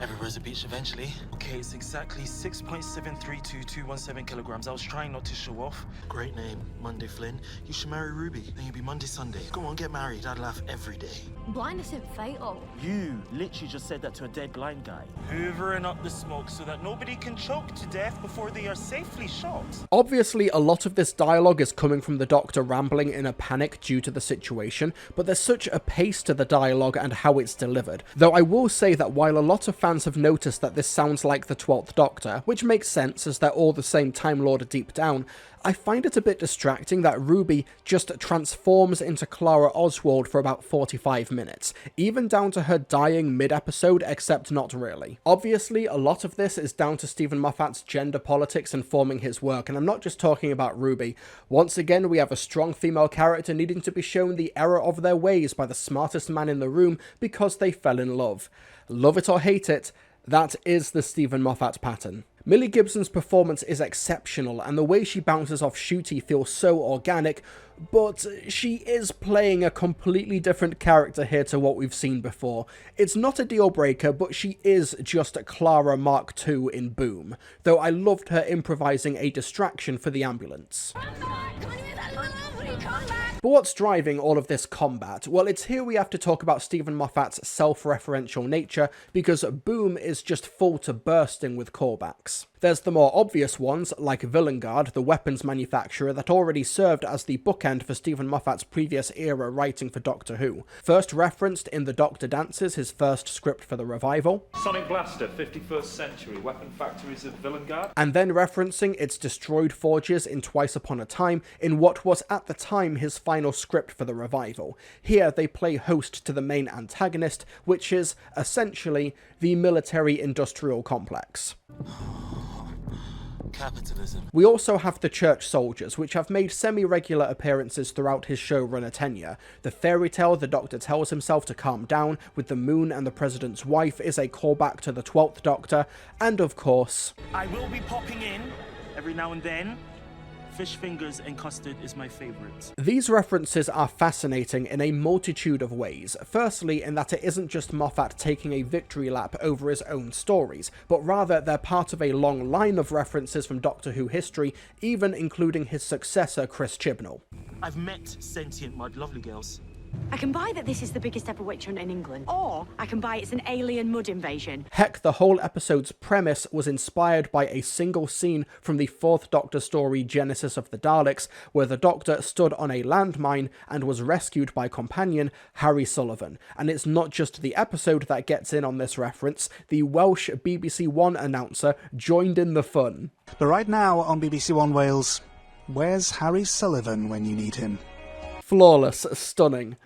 Everywhere's a beach eventually. Okay, it's exactly 6.732217 kilograms. I was trying not to show off. Great name, Monday Flynn. You should marry Ruby, then you'll be Monday Sunday. Go on, get married. I'd laugh every day. Blindness isn't fatal. You literally just said that to a dead blind guy. Hoovering up the smoke so that nobody can choke to death before they are safely shot. Obviously, a lot of this dialogue is coming from the Doctor rambling in a panic due to the situation, but there's such a pace to the dialogue and how it's delivered. Though I will say that while a lot of fans have noticed that this sounds like the 12th Doctor, which makes sense as they're all the same Time Lord deep down, I find it a bit distracting that Ruby just transforms into Clara Oswald for about 45 minutes, even down to her dying mid-episode, except not really. Obviously, a lot of this is down to Stephen Moffat's gender politics informing his work, and I'm not just talking about Ruby. Once again, we have a strong female character needing to be shown the error of their ways by the smartest man in the room because they fell in love. Love it or hate it, that is the Stephen Moffat pattern. Millie Gibson's performance is exceptional, and the way she bounces off Ncuti feels so organic, but she is playing a completely different character here to what we've seen before. It's not a deal breaker, but she is just Clara Mark II in Boom, though I loved her improvising a distraction for the ambulance. But what's driving all of this combat? Well, it's here we have to talk about Stephen Moffat's self-referential nature, because Boom is just full to bursting with callbacks. There's the more obvious ones, like Villengard, the weapons manufacturer that already served as the bookend for Stephen Moffat's previous era writing for Doctor Who. First referenced in The Doctor Dances, his first script for the revival. Sonic Blaster, 51st Century, weapon factories of Villengard. And then referencing its destroyed forges in Twice Upon a Time, in what was at the time his final script for the revival. Here they play host to the main antagonist, which is, essentially, the military-industrial complex. Capitalism. We also have the Church Soldiers, which have made semi-regular appearances throughout his showrunner tenure. The fairy tale the Doctor tells himself to calm down with the Moon and the President's wife is a callback to the 12th Doctor, and of course... I will be popping in every now and then. Fish fingers and custard is my favourite. These references are fascinating in a multitude of ways. Firstly, in that it isn't just Moffat taking a victory lap over his own stories, but rather they're part of a long line of references from Doctor Who history, even including his successor, Chris Chibnall. I've met sentient mud, lovely girls. I can buy that this is the biggest ever witch hunt in England, or I can buy it's an alien mud invasion. Heck, the whole episode's premise was inspired by a single scene from the 4th Doctor story Genesis of the Daleks, where the Doctor stood on a landmine and was rescued by companion Harry Sullivan. And it's not just the episode that gets in on this reference, the Welsh BBC One announcer joined in the fun. But right now on BBC One Wales, where's Harry Sullivan when you need him? Flawless, stunning.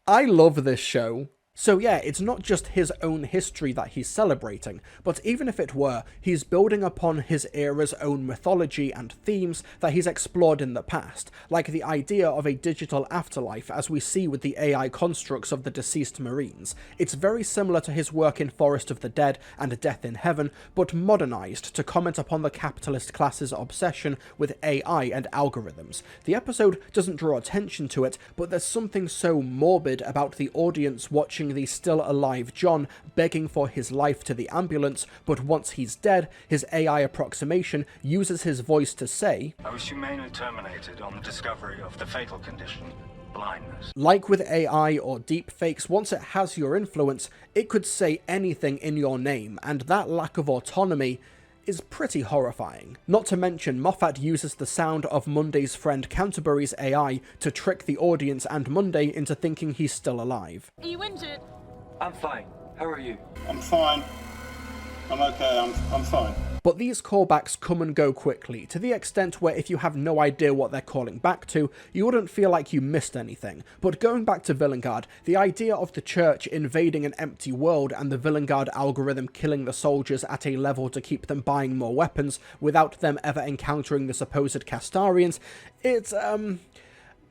I love this show. So yeah, it's not just his own history that he's celebrating, but even if it were, he's building upon his era's own mythology and themes that he's explored in the past, like the idea of a digital afterlife as we see with the AI constructs of the deceased Marines. It's very similar to his work in Forest of the Dead and Death in Heaven, but modernised to comment upon the capitalist class's obsession with AI and algorithms. The episode doesn't draw attention to it, but there's something so morbid about the audience watching showing the still alive John begging for his life to the ambulance, but once he's dead, his AI approximation uses his voice to say, "I was humanely terminated on the discovery of the fatal condition, blindness." Like with AI or deepfakes, once it has your influence, it could say anything in your name, and that lack of autonomy is pretty horrifying. Not to mention, Moffat uses the sound of Monday's friend Canterbury's AI to trick the audience and Monday into thinking he's still alive. Are you injured? I'm fine. How are you? I'm fine. I'm okay. I'm fine. But these callbacks come and go quickly, to the extent where if you have no idea what they're calling back to, you wouldn't feel like you missed anything. But going back to Villengard, the idea of the church invading an empty world and the Villengard algorithm killing the soldiers at a level to keep them buying more weapons without them ever encountering the supposed Castarians,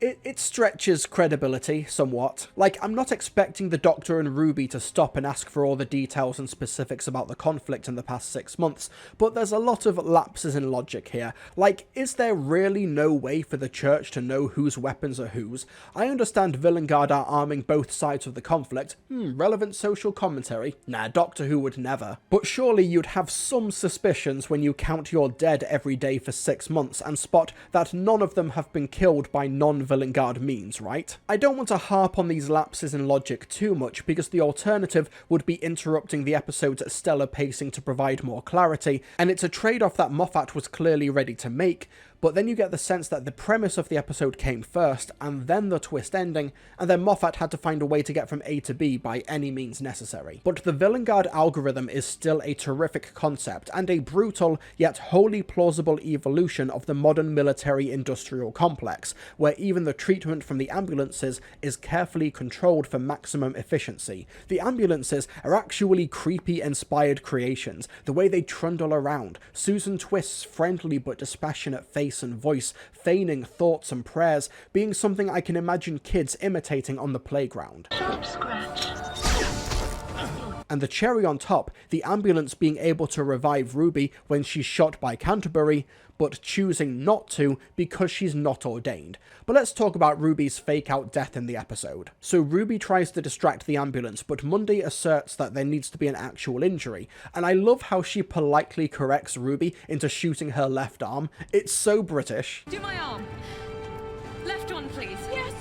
It stretches credibility somewhat. Like, I'm not expecting the Doctor and Ruby to stop and ask for all the details and specifics about the conflict in the past 6 months, but there's a lot of lapses in logic here. Like, is there really no way for the Church to know whose weapons are whose? I understand Villengard are arming both sides of the conflict. Relevant social commentary? Nah, Doctor Who would never. But surely you'd have some suspicions when you count your dead every day for 6 months and spot that none of them have been killed by non-Villengard means, right? I don't want to harp on these lapses in logic too much, because the alternative would be interrupting the episode's stellar pacing to provide more clarity, and it's a trade-off that Moffat was clearly ready to make, but then you get the sense that the premise of the episode came first, and then the twist ending, and then Moffat had to find a way to get from A to B by any means necessary. But the Villengard algorithm is still a terrific concept, and a brutal, yet wholly plausible evolution of the modern military-industrial complex, where even the treatment from the ambulances is carefully controlled for maximum efficiency. The ambulances are actually creepy-inspired creations, the way they trundle around, Susan Twist's friendly but dispassionate face and voice, feigning thoughts and prayers, being something I can imagine kids imitating on the playground. And the cherry on top, the ambulance being able to revive Ruby when she's shot by Canterbury, but choosing not to because she's not ordained. But let's talk about Ruby's fake-out death in the episode. So Ruby tries to distract the ambulance, but Monday asserts that there needs to be an actual injury, and I love how she politely corrects Ruby into shooting her left arm. It's so British. Do my arm. Left one, please. Yes.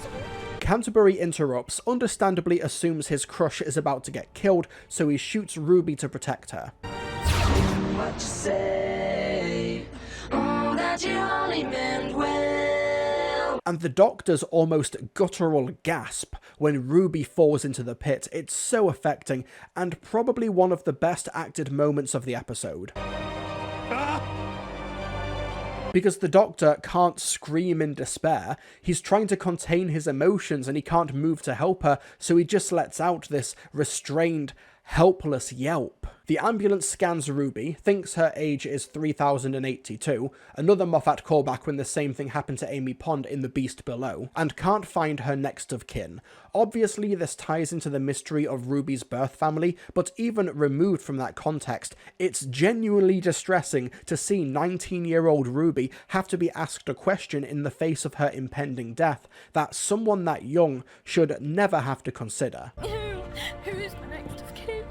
Canterbury interrupts, understandably assumes his crush is about to get killed, so he shoots Ruby to protect her. What you say? Oh, that you only meant well. And the Doctor's almost guttural gasp when Ruby falls into the pit. It's so affecting, and probably one of the best acted moments of the episode. Because the Doctor can't scream in despair, he's trying to contain his emotions and he can't move to help her, so he just lets out this restrained, helpless yelp. The ambulance scans Ruby, thinks her age is 3082, another Moffat callback when the same thing happened to Amy Pond in The Beast Below, and can't find her next of kin. Obviously this ties into the mystery of Ruby's birth family, but even removed from that context, it's genuinely distressing to see 19-year-old Ruby have to be asked a question in the face of her impending death that someone that young should never have to consider. Who is my next of kin?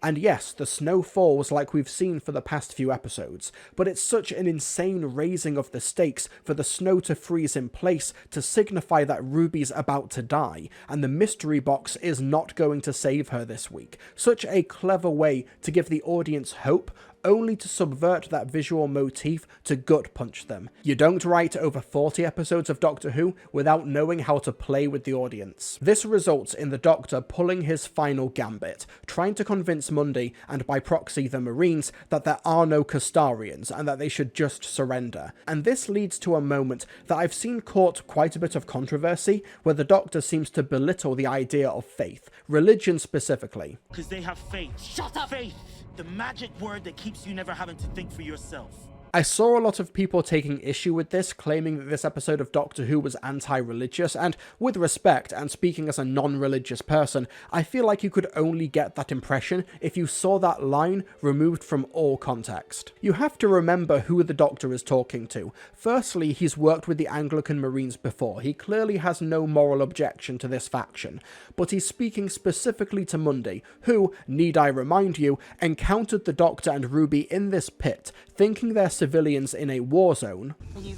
And yes, the snow falls like we've seen for the past few episodes, but it's such an insane raising of the stakes for the snow to freeze in place to signify that Ruby's about to die, and the mystery box is not going to save her this week. Such a clever way to give the audience hope, only to subvert that visual motif to gut punch them. You don't write over 40 episodes of Doctor Who without knowing how to play with the audience. This results in the Doctor pulling his final gambit, trying to convince Monday, and by proxy the Marines, that there are no Castarians and that they should just surrender. And this leads to a moment that I've seen caught quite a bit of controversy, where the Doctor seems to belittle the idea of faith, religion specifically. Because they have faith. Shut up! Faith! The magic word that keeps you never having to think for yourself. I saw a lot of people taking issue with this, claiming that this episode of Doctor Who was anti-religious, and with respect, and speaking as a non-religious person, I feel like you could only get that impression if you saw that line removed from all context. You have to remember who the Doctor is talking to. Firstly, he's worked with the Anglican Marines before. He clearly has no moral objection to this faction, but he's speaking specifically to Mundy, who, need I remind you, encountered the Doctor and Ruby in this pit, thinking they're civilians in a war zone. Are you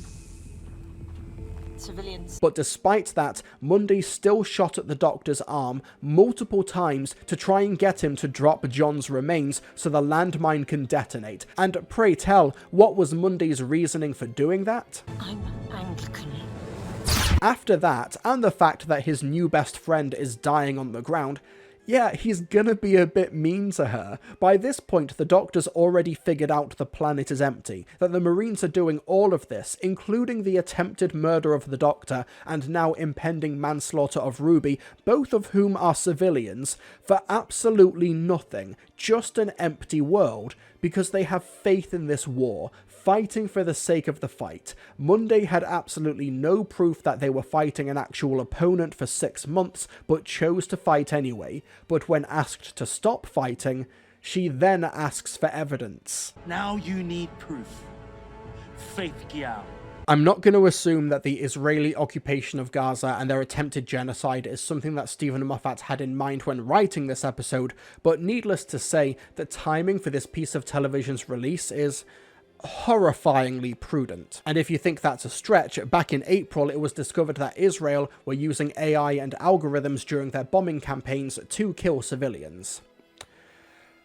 civilians? But despite that, Mundy still shot at the Doctor's arm multiple times to try and get him to drop John's remains so the landmine can detonate. And pray tell, what was Mundy's reasoning for doing that? I'm Anglican. After that, and the fact that his new best friend is dying on the ground, yeah, he's gonna be a bit mean to her. By this point, the Doctor's already figured out the planet is empty, that the Marines are doing all of this, including the attempted murder of the Doctor and now impending manslaughter of Ruby, both of whom are civilians, for absolutely nothing, just an empty world, because they have faith in this war, fighting for the sake of the fight. Mundy had absolutely no proof that they were fighting an actual opponent for 6 months, but chose to fight anyway. But when asked to stop fighting, she then asks for evidence. Now you need proof. Faith Giao. I'm not going to assume that the Israeli occupation of Gaza and their attempted genocide is something that Stephen Moffat had in mind when writing this episode, but needless to say, the timing for this piece of television's release is horrifyingly prudent. And if you think that's a stretch, back in April it was discovered that Israel were using AI and algorithms during their bombing campaigns to kill civilians.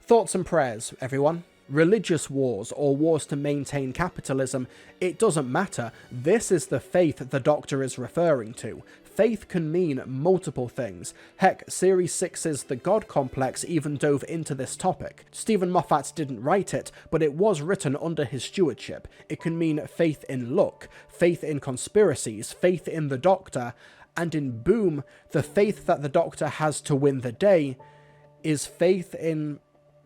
Thoughts and prayers, everyone. Religious wars or wars to maintain capitalism, it doesn't matter. This is the faith the Doctor is referring to. Faith can mean multiple things. Heck, Series 6's The God Complex even dove into this topic. Stephen Moffat didn't write it, but it was written under his stewardship. It can mean faith in luck, faith in conspiracies, faith in the Doctor, and in Boom, the faith that the Doctor has to win the day is faith in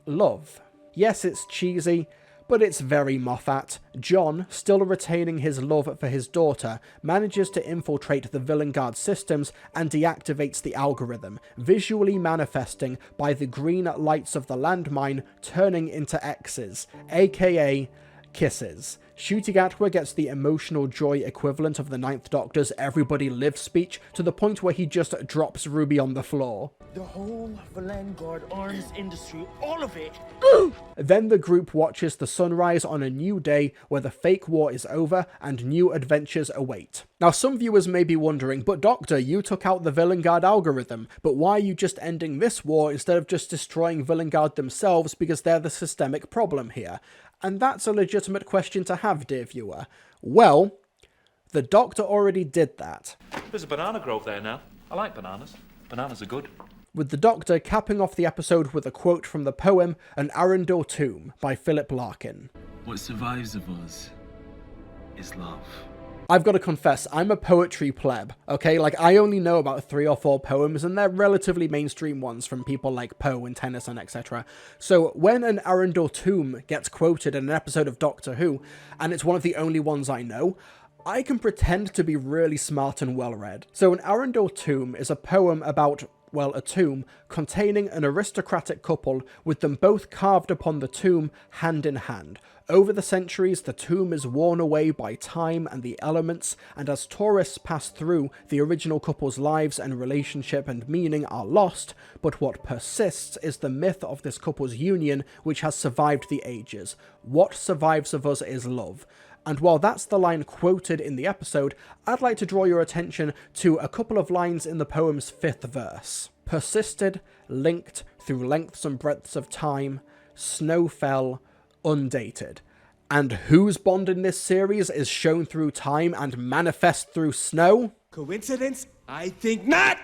love. Yes, it's cheesy, but it's very Moffat. John, still retaining his love for his daughter, manages to infiltrate the Villengard systems and deactivates the algorithm, visually manifesting by the green lights of the landmine turning into X's, aka kisses. Ncuti Gatwa gets the emotional joy equivalent of the Ninth Doctor's Everybody Live speech, to the point where he just drops Ruby on the floor. The whole Villengard arms industry, all of it. Then the group watches the sunrise on a new day where the fake war is over and new adventures await. Now some viewers may be wondering, but Doctor, you took out the Villengard algorithm, but why are you just ending this war instead of just destroying Villengard themselves because they're the systemic problem here? And that's a legitimate question to have, dear viewer. Well, the Doctor already did that. There's a banana grove there now. I like bananas. Bananas are good. With the Doctor capping off the episode with a quote from the poem An Arundel Tomb by Philip Larkin. What survives of us is love. I've got to confess, I'm a poetry pleb, okay? Like, I only know about 3 or 4 poems, and they're relatively mainstream ones from people like Poe and Tennyson, etc. So when An Arundel Tomb gets quoted in an episode of Doctor Who, and it's one of the only ones I know, I can pretend to be really smart and well-read. So An Arundel Tomb is a poem about, well, a tomb containing an aristocratic couple with them both carved upon the tomb hand in hand. Over the centuries, the tomb is worn away by time and the elements, and as tourists pass through, the original couple's lives and relationship and meaning are lost, but what persists is the myth of this couple's union, which has survived the ages. What survives of us is love. And while that's the line quoted in the episode, I'd like to draw your attention to a couple of lines in the poem's 5th verse. Persisted, linked through lengths and breadths of time, snow fell, undated. And whose bond in this series is shown through time and manifest through snow? Coincidence? I think not!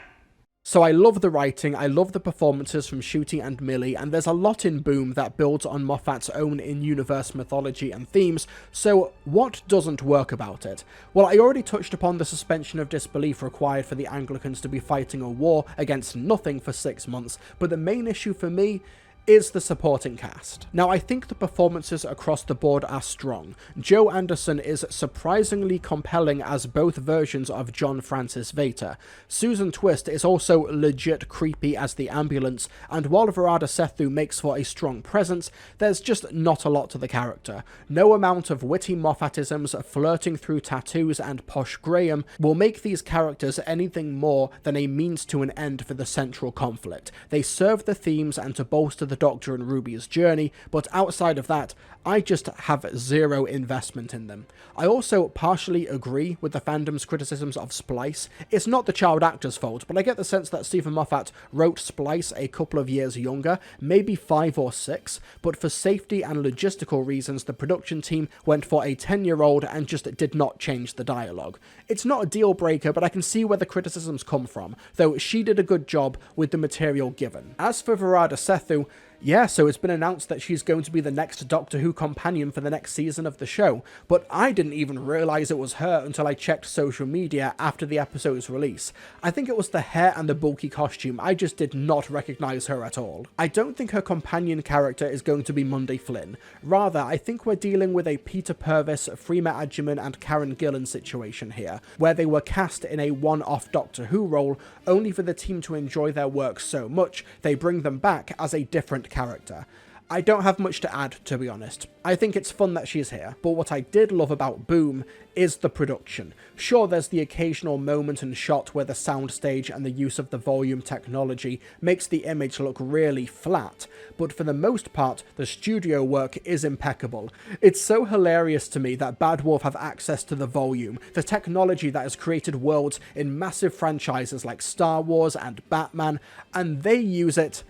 So I love the writing, I love the performances from Ncuti and Millie, and there's a lot in Boom that builds on Moffat's own in-universe mythology and themes, so what doesn't work about it? Well, I already touched upon the suspension of disbelief required for the Anglicans to be fighting a war against nothing for 6 months, but the main issue for me is the supporting cast. Now, I think the performances across the board are strong. Joe Anderson is surprisingly compelling as both versions of John Francis Vader. Susan Twist is also legit creepy as the ambulance, and while Varada Sethu makes for a strong presence, there's just not a lot to the character. No amount of witty Moffatisms, flirting through tattoos, and posh Graham will make these characters anything more than a means to an end for the central conflict. They serve the themes and to bolster the Doctor and Ruby's journey, but outside of that, I just have zero investment in them. I also partially agree with the fandom's criticisms of Splice. It's not the child actor's fault, but I get the sense that Stephen Moffat wrote Splice a couple of years younger, maybe 5 or 6, but for safety and logistical reasons, the production team went for a 10-year-old and just did not change the dialogue. It's not a deal breaker, but I can see where the criticisms come from, though she did a good job with the material given. As for Varada Sethu, yeah, so it's been announced that she's going to be the next Doctor Who companion for the next season of the show, but I didn't even realise it was her until I checked social media after the episode's release. I think it was the hair and the bulky costume, I just did not recognise her at all. I don't think her companion character is going to be Monday Flynn. Rather, I think we're dealing with a Peter Purves, Freema Agyeman and Karen Gillan situation here, where they were cast in a one-off Doctor Who role, only for the team to enjoy their work so much, they bring them back as a different character. I don't have much to add, to be honest. I think it's fun that she's here, but what I did love about Boom is the production. Sure, there's the occasional moment and shot where the soundstage and the use of the volume technology makes the image look really flat, but for the most part, the studio work is impeccable. It's so hilarious to me that Bad Wolf have access to the volume, the technology that has created worlds in massive franchises like Star Wars and Batman, and they use it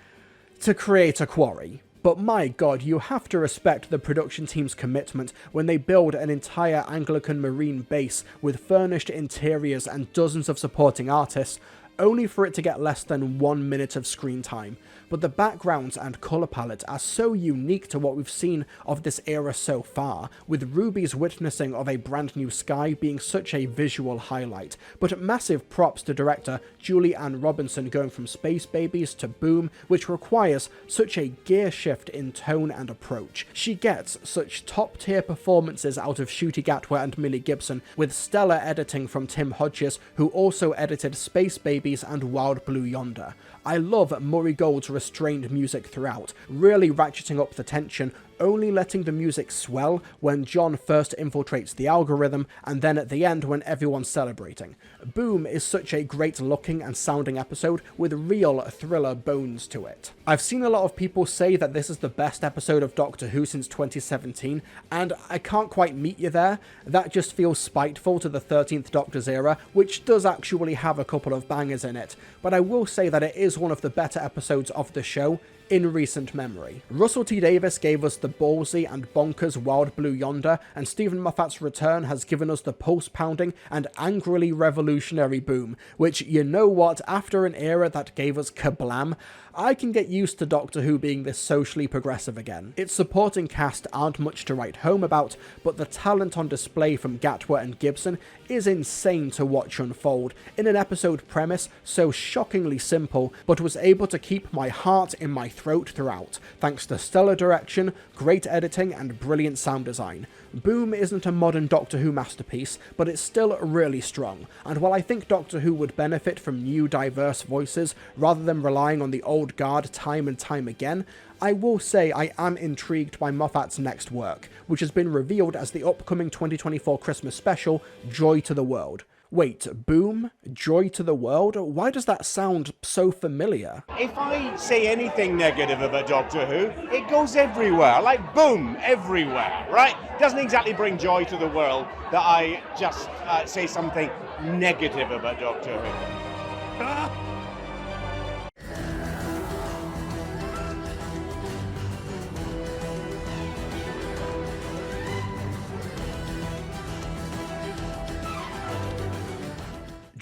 to create a quarry. But my god, you have to respect the production team's commitment when they build an entire Anglican Marine base with furnished interiors and dozens of supporting artists, only for it to get less than 1 minute of screen time. But the backgrounds and colour palette are so unique to what we've seen of this era so far, with Ruby's witnessing of a brand new sky being such a visual highlight. But massive props to director Julie Ann Robinson going from Space Babies to Boom, which requires such a gear shift in tone and approach. She gets such top tier performances out of Ncuti Gatwa and Millie Gibson, with stellar editing from Tim Hodges, who also edited Space Babies and Wild Blue Yonder. I love Murray Gold's restrained music throughout, really ratcheting up the tension, only letting the music swell when John first infiltrates the algorithm, and then at the end when everyone's celebrating. Boom is such a great looking and sounding episode with real thriller bones to it. I've seen a lot of people say that this is the best episode of Doctor Who since 2017, and I can't quite meet you there. That just feels spiteful to the 13th Doctor's era, which does actually have a couple of bangers in it, but I will say that it is one of the better episodes of the show in recent memory. Russell T Davies gave us the ballsy and bonkers Wild Blue Yonder, and Stephen Moffat's return has given us the pulse-pounding and angrily revolutionary Boom, which, you know what, after an era that gave us Kablam, I can get used to Doctor Who being this socially progressive again. Its supporting cast aren't much to write home about, but the talent on display from Gatwa and Gibson is insane to watch unfold in an episode premise so shockingly simple, but was able to keep my heart in my throat throughout, thanks to stellar direction, great editing, and brilliant sound design. Boom isn't a modern Doctor Who masterpiece, but it's still really strong, and while I think Doctor Who would benefit from new diverse voices rather than relying on the old guard time and time again, I will say I am intrigued by Moffat's next work, which has been revealed as the upcoming 2024 Christmas special, Joy to the World. Wait, Boom? Joy to the World? Why does that sound so familiar? If I say anything negative about Doctor Who, it goes everywhere, like boom, everywhere, right? Doesn't exactly bring joy to the world that I just say something negative about Doctor Who.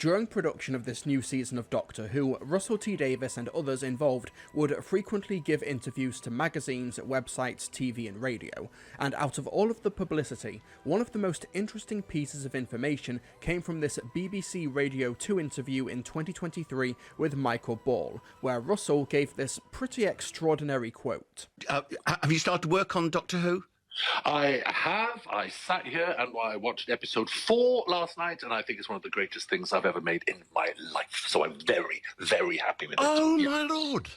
During production of this new season of Doctor Who, Russell T Davies and others involved would frequently give interviews to magazines, websites, TV and radio, and out of all of the publicity, one of the most interesting pieces of information came from this BBC Radio 2 interview in 2023 with Michael Ball, where Russell gave this pretty extraordinary quote. Have you started work on Doctor Who? I have. I sat here and I watched episode 4 last night, and I think it's one of the greatest things I've ever made in my life. So I'm very, very happy with it. Oh, my lord.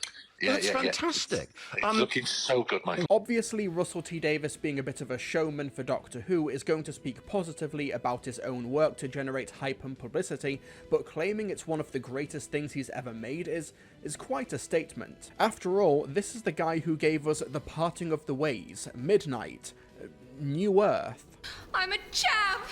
That's fantastic. It's looking so good, Michael. Obviously, Russell T Davies, being a bit of a showman for Doctor Who, is going to speak positively about his own work to generate hype and publicity, but claiming it's one of the greatest things he's ever made is quite a statement. After all, this is the guy who gave us The Parting of the Ways, Midnight, New Earth. I'm a champ!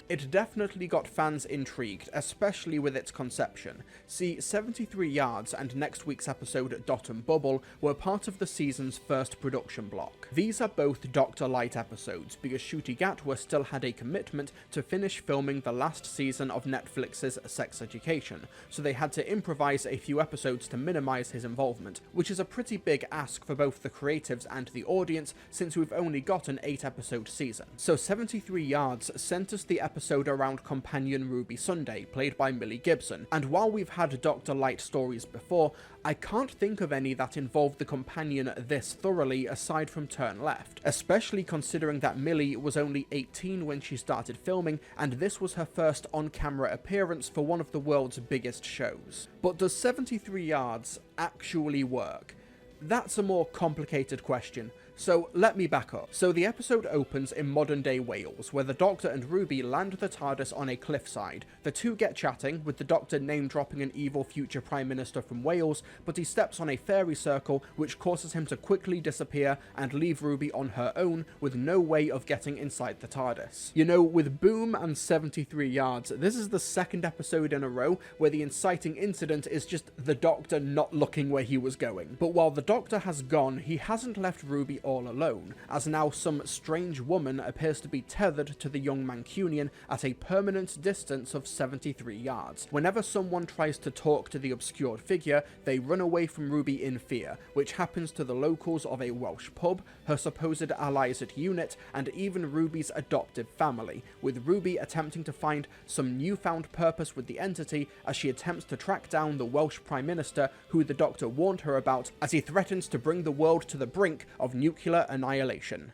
It definitely got fans intrigued, especially with its conception. See, 73 Yards and next week's episode Dot and Bubble were part of the season's first production block. These are both Doctor Light episodes, because Ncuti Gatwa still had a commitment to finish filming the last season of Netflix's Sex Education, so they had to improvise a few episodes to minimise his involvement, which is a pretty big ask for both the creatives and the audience, since we've only got an 8-episode season. So 73 Yards sent us the episode around companion Ruby Sunday, played by Millie Gibson, and while we've had Dr. Light stories before, I can't think of any that involved the companion this thoroughly aside from Turn Left, especially considering that Millie was only 18 when she started filming, and this was her first on-camera appearance for one of the world's biggest shows. But does 73 Yards actually work? That's a more complicated question, so let me back up. So the episode opens in modern-day Wales, where the Doctor and Ruby land the TARDIS on a cliffside. The two get chatting, with the Doctor name-dropping an evil future Prime Minister from Wales, but he steps on a fairy circle, which causes him to quickly disappear and leave Ruby on her own, with no way of getting inside the TARDIS. You know, with Boom and 73 Yards, this is the second episode in a row where the inciting incident is just the Doctor not looking where he was going. But while the Doctor has gone, he hasn't left Ruby all alone, as now some strange woman appears to be tethered to the young Mancunian at a permanent distance of 73 yards. Whenever someone tries to talk to the obscured figure, they run away from Ruby in fear, which happens to the locals of a Welsh pub, her supposed allies at UNIT, and even Ruby's adoptive family, with Ruby attempting to find some newfound purpose with the entity as she attempts to track down the Welsh Prime Minister, who the Doctor warned her about, as he threatens to bring the world to the brink of nuclear annihilation.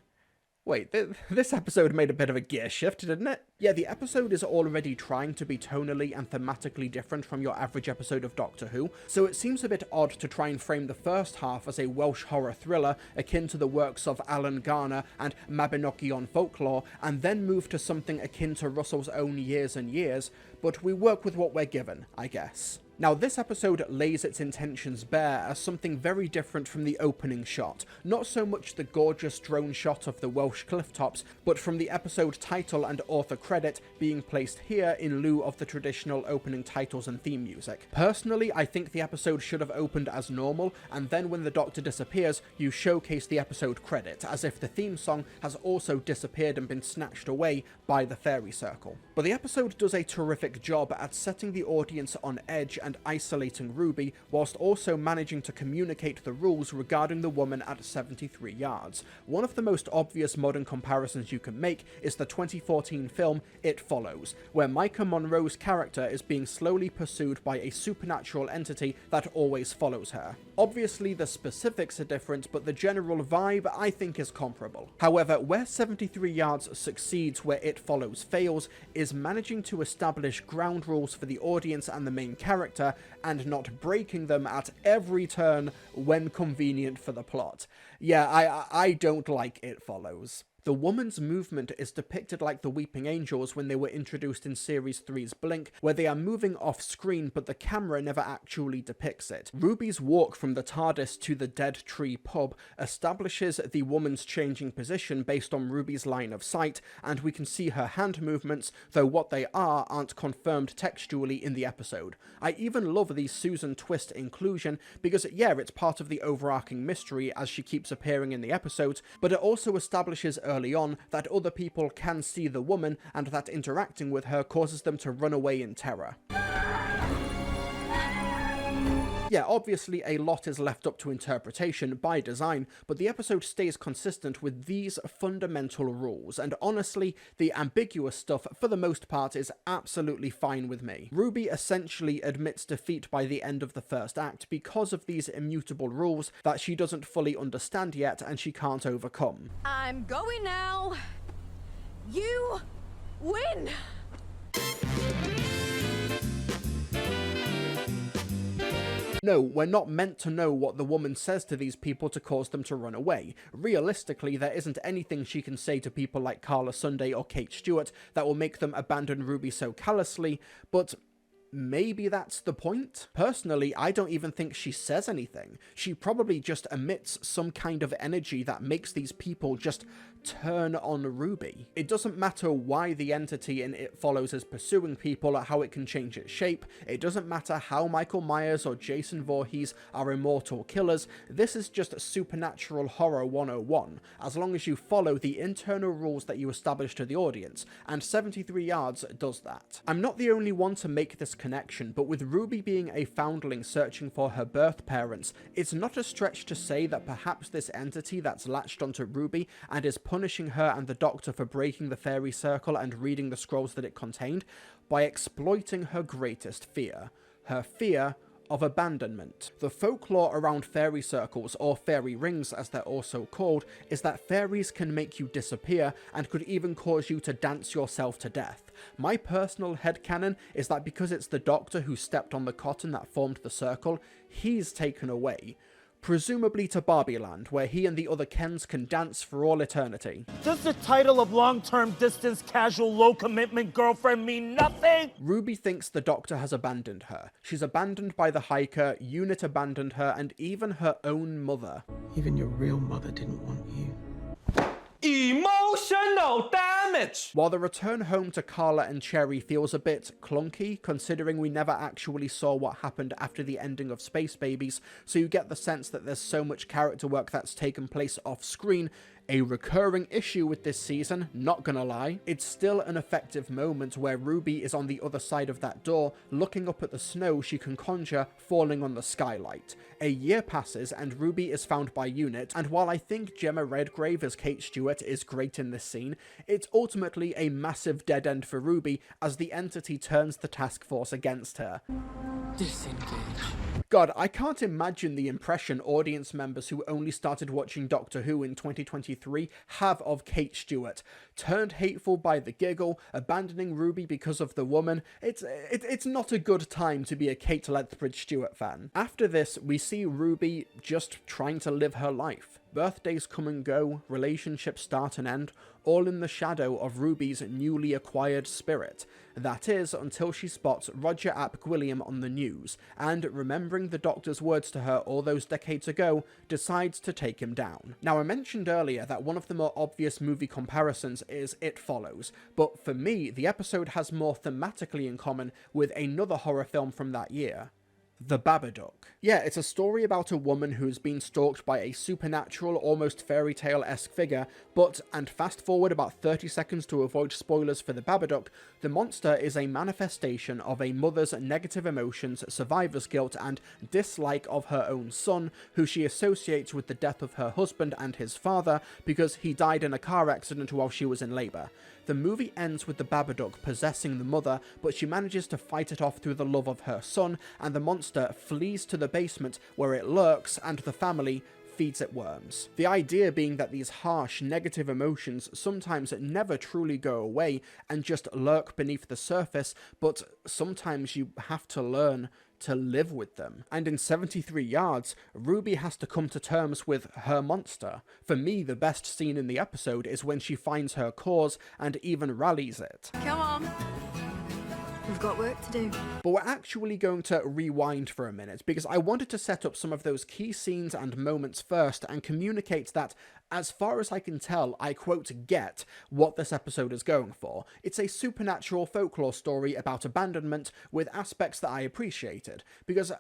Wait, this episode made a bit of a gear shift, didn't it? Yeah, the episode is already trying to be tonally and thematically different from your average episode of Doctor Who, so it seems a bit odd to try and frame the first half as a Welsh horror thriller akin to the works of Alan Garner and Mabinogion folklore, and then move to something akin to Russell's own Years and Years, but we work with what we're given, I guess. Now, this episode lays its intentions bare as something very different from the opening shot, not so much the gorgeous drone shot of the Welsh clifftops, but from the episode title and author credit being placed here in lieu of the traditional opening titles and theme music. Personally, I think the episode should have opened as normal, and then when the Doctor disappears, you showcase the episode credit, as if the theme song has also disappeared and been snatched away by the fairy circle. But the episode does a terrific job at setting the audience on edge and isolating Ruby, whilst also managing to communicate the rules regarding the woman at 73 yards. One of the most obvious modern comparisons you can make is the 2014 film It Follows, where Micah Monroe's character is being slowly pursued by a supernatural entity that always follows her. Obviously the specifics are different, but the general vibe I think is comparable. However, where 73 yards succeeds where It Follows fails is managing to establish ground rules for the audience and the main character, and not breaking them at every turn when convenient for the plot. Yeah, I don't like It Follows. The woman's movement is depicted like the Weeping Angels when they were introduced in Series 3's Blink, where they are moving off screen but the camera never actually depicts it. Ruby's walk from the TARDIS to the Dead Tree pub establishes the woman's changing position based on Ruby's line of sight, and we can see her hand movements, though what they aren't confirmed textually in the episode. I even love the Susan Twist inclusion, because yeah, it's part of the overarching mystery as she keeps appearing in the episodes, but it also establishes early on that other people can see the woman and that interacting with her causes them to run away in terror. Yeah, obviously a lot is left up to interpretation by design, but the episode stays consistent with these fundamental rules, and honestly, the ambiguous stuff, for the most part, is absolutely fine with me. Ruby essentially admits defeat by the end of the first act because of these immutable rules that she doesn't fully understand yet and she can't overcome. I'm going now. You win. No, we're not meant to know what the woman says to these people to cause them to run away. Realistically, there isn't anything she can say to people like Carla Sunday or Kate Stewart that will make them abandon Ruby so callously, but maybe that's the point? Personally, I don't even think she says anything. She probably just emits some kind of energy that makes these people just turn on Ruby. It doesn't matter why the entity in It Follows is pursuing people or how it can change its shape. It doesn't matter how Michael Myers or Jason Voorhees are immortal killers. This is just supernatural horror 101, as long as you follow the internal rules that you establish to the audience, and 73 Yards does that. I'm not the only one to make this connection, but with Ruby being a foundling searching for her birth parents, it's not a stretch to say that perhaps this entity that's latched onto Ruby and is punishing her and the Doctor for breaking the fairy circle and reading the scrolls that it contained by exploiting her greatest fear, her fear of abandonment. The folklore around fairy circles, or fairy rings as they're also called, is that fairies can make you disappear and could even cause you to dance yourself to death. My personal headcanon is that because it's the Doctor who stepped on the cotton that formed the circle, he's taken away. Presumably to Barbieland, where he and the other Kens can dance for all eternity. Does the title of long-term distance casual low-commitment girlfriend mean nothing? Ruby thinks the Doctor has abandoned her. She's abandoned by the hiker, Unit abandoned her, and even her own mother. Even your real mother didn't want you. Emotional damage! While the return home to Carla and Cherry feels a bit clunky, considering we never actually saw what happened after the ending of Space Babies, so you get the sense that there's so much character work that's taken place off screen, a recurring issue with this season, not gonna lie. It's still an effective moment where Ruby is on the other side of that door, looking up at the snow she can conjure falling on the skylight. A year passes and Ruby is found by Unit, and while I think Gemma Redgrave as Kate Stewart is great in this scene, it's ultimately a massive dead end for Ruby as the entity turns the task force against her. Disengage. God, I can't imagine the impression audience members who only started watching Doctor Who in 2023 have of Kate Stewart. Turned hateful by the giggle, abandoning Ruby because of the woman. It's not a good time to be a Kate Lethbridge Stewart fan. After this, we see Ruby just trying to live her life. Birthdays come and go, relationships start and end, all in the shadow of Ruby's newly acquired spirit. That is, until she spots Roger Ap Gwilliam on the news, and remembering the Doctor's words to her all those decades ago, decides to take him down. Now, I mentioned earlier that one of the more obvious movie comparisons is It Follows, but for me, the episode has more thematically in common with another horror film from that year. The Babadook. Yeah, it's a story about a woman who's been stalked by a supernatural, almost fairy tale-esque figure, but, and fast forward about 30 seconds to avoid spoilers for The Babadook, the monster is a manifestation of a mother's negative emotions, survivor's guilt, and dislike of her own son, who she associates with the death of her husband and his father because he died in a car accident while she was in labour. The movie ends with the Babadook possessing the mother, but she manages to fight it off through the love of her son, and the monster flees to the basement where it lurks and the family feeds it worms. The idea being that these harsh, negative emotions sometimes never truly go away and just lurk beneath the surface, but sometimes you have to learn to live with them. And in 73 Yards, Ruby has to come to terms with her monster. For me, the best scene in the episode is when she finds her cause and even rallies it. Come on. We've got work to do. But we're actually going to rewind for a minute, because I wanted to set up some of those key scenes and moments first and communicate that, as far as I can tell, I quote, get what this episode is going for. It's a supernatural folklore story about abandonment with aspects that I appreciated, because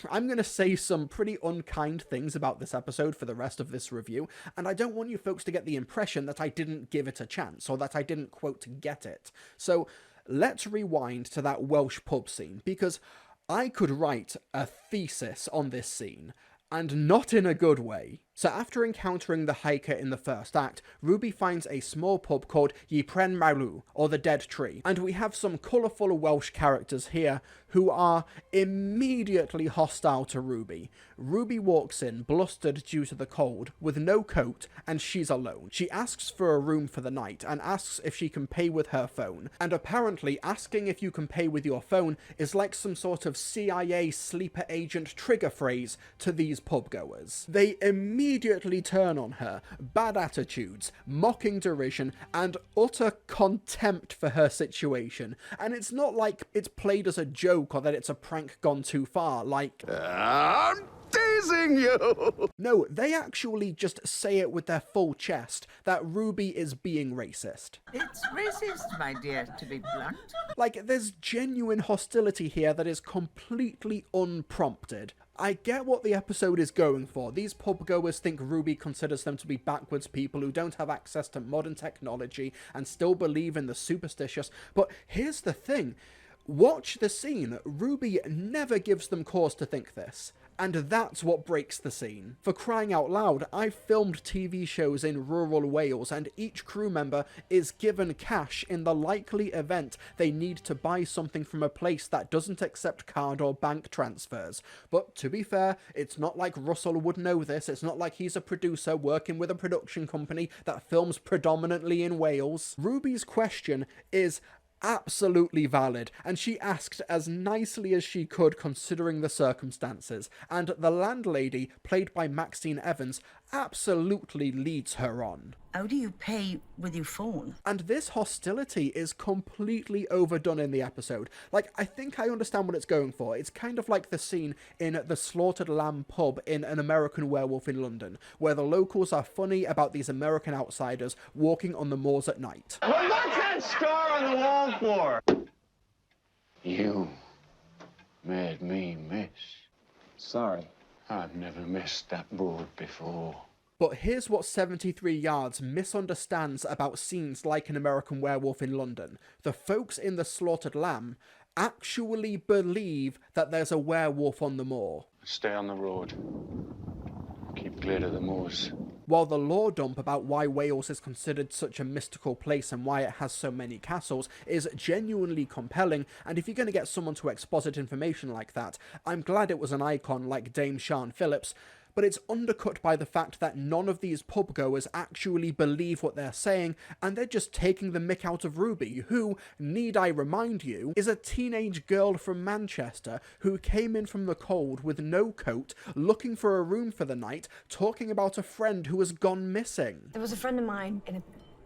I'm going to say some pretty unkind things about this episode for the rest of this review, and I don't want you folks to get the impression that I didn't give it a chance, or that I didn't, quote, get it. So let's rewind to that Welsh pub scene, because I could write a thesis on this scene, and not in a good way. So after encountering the hiker in the first act, Ruby finds a small pub called Ye Pren Maru, or the Dead Tree, and we have some colourful Welsh characters here who are immediately hostile to Ruby. Ruby walks in, blustered due to the cold, with no coat, and she's alone. She asks for a room for the night, and asks if she can pay with her phone, and apparently asking if you can pay with your phone is like some sort of CIA sleeper agent trigger phrase to these pubgoers. They immediately turn on her, bad attitudes, mocking derision, and utter contempt for her situation. And it's not like it's played as a joke or that it's a prank gone too far, like, I'm teasing you! No, they actually just say it with their full chest, that Ruby is being racist. It's racist, my dear, to be blunt. Like, there's genuine hostility here that is completely unprompted. I get what the episode is going for. These pubgoers think Ruby considers them to be backwards people who don't have access to modern technology and still believe in the superstitious, but here's the thing. Watch the scene. Ruby never gives them cause to think this. And that's what breaks the scene. For crying out loud, I've filmed TV shows in rural Wales, and each crew member is given cash in the likely event they need to buy something from a place that doesn't accept card or bank transfers. But to be fair, it's not like Russell would know this. It's not like he's a producer working with a production company that films predominantly in Wales. Ruby's question is absolutely valid, and she asked as nicely as she could considering the circumstances, and the landlady, played by Maxine Evans, absolutely leads her on. How do you pay with your phone? And this hostility is completely overdone in the episode. Like, I think I understand what it's going for. It's kind of like the scene in the Slaughtered Lamb pub in An American Werewolf in London, where the locals are funny about these American outsiders walking on the moors at night. Well, what's that star on the wall for? You made me miss. Sorry. I've never missed that board before. But here's what 73 Yards misunderstands about scenes like An American Werewolf in London. The folks in the Slaughtered Lamb actually believe that there's a werewolf on the moor. Stay on the road. Keep clear of the moors. While the lore dump about why Wales is considered such a mystical place and why it has so many castles is genuinely compelling, and if you're going to get someone to exposit information like that, I'm glad it was an icon like Dame Sian Phillips, but it's undercut by the fact that none of these pubgoers actually believe what they're saying, and they're just taking the mick out of Ruby, who, need I remind you, is a teenage girl from Manchester who came in from the cold with no coat, looking for a room for the night, talking about a friend who has gone missing. There was a friend of mine in a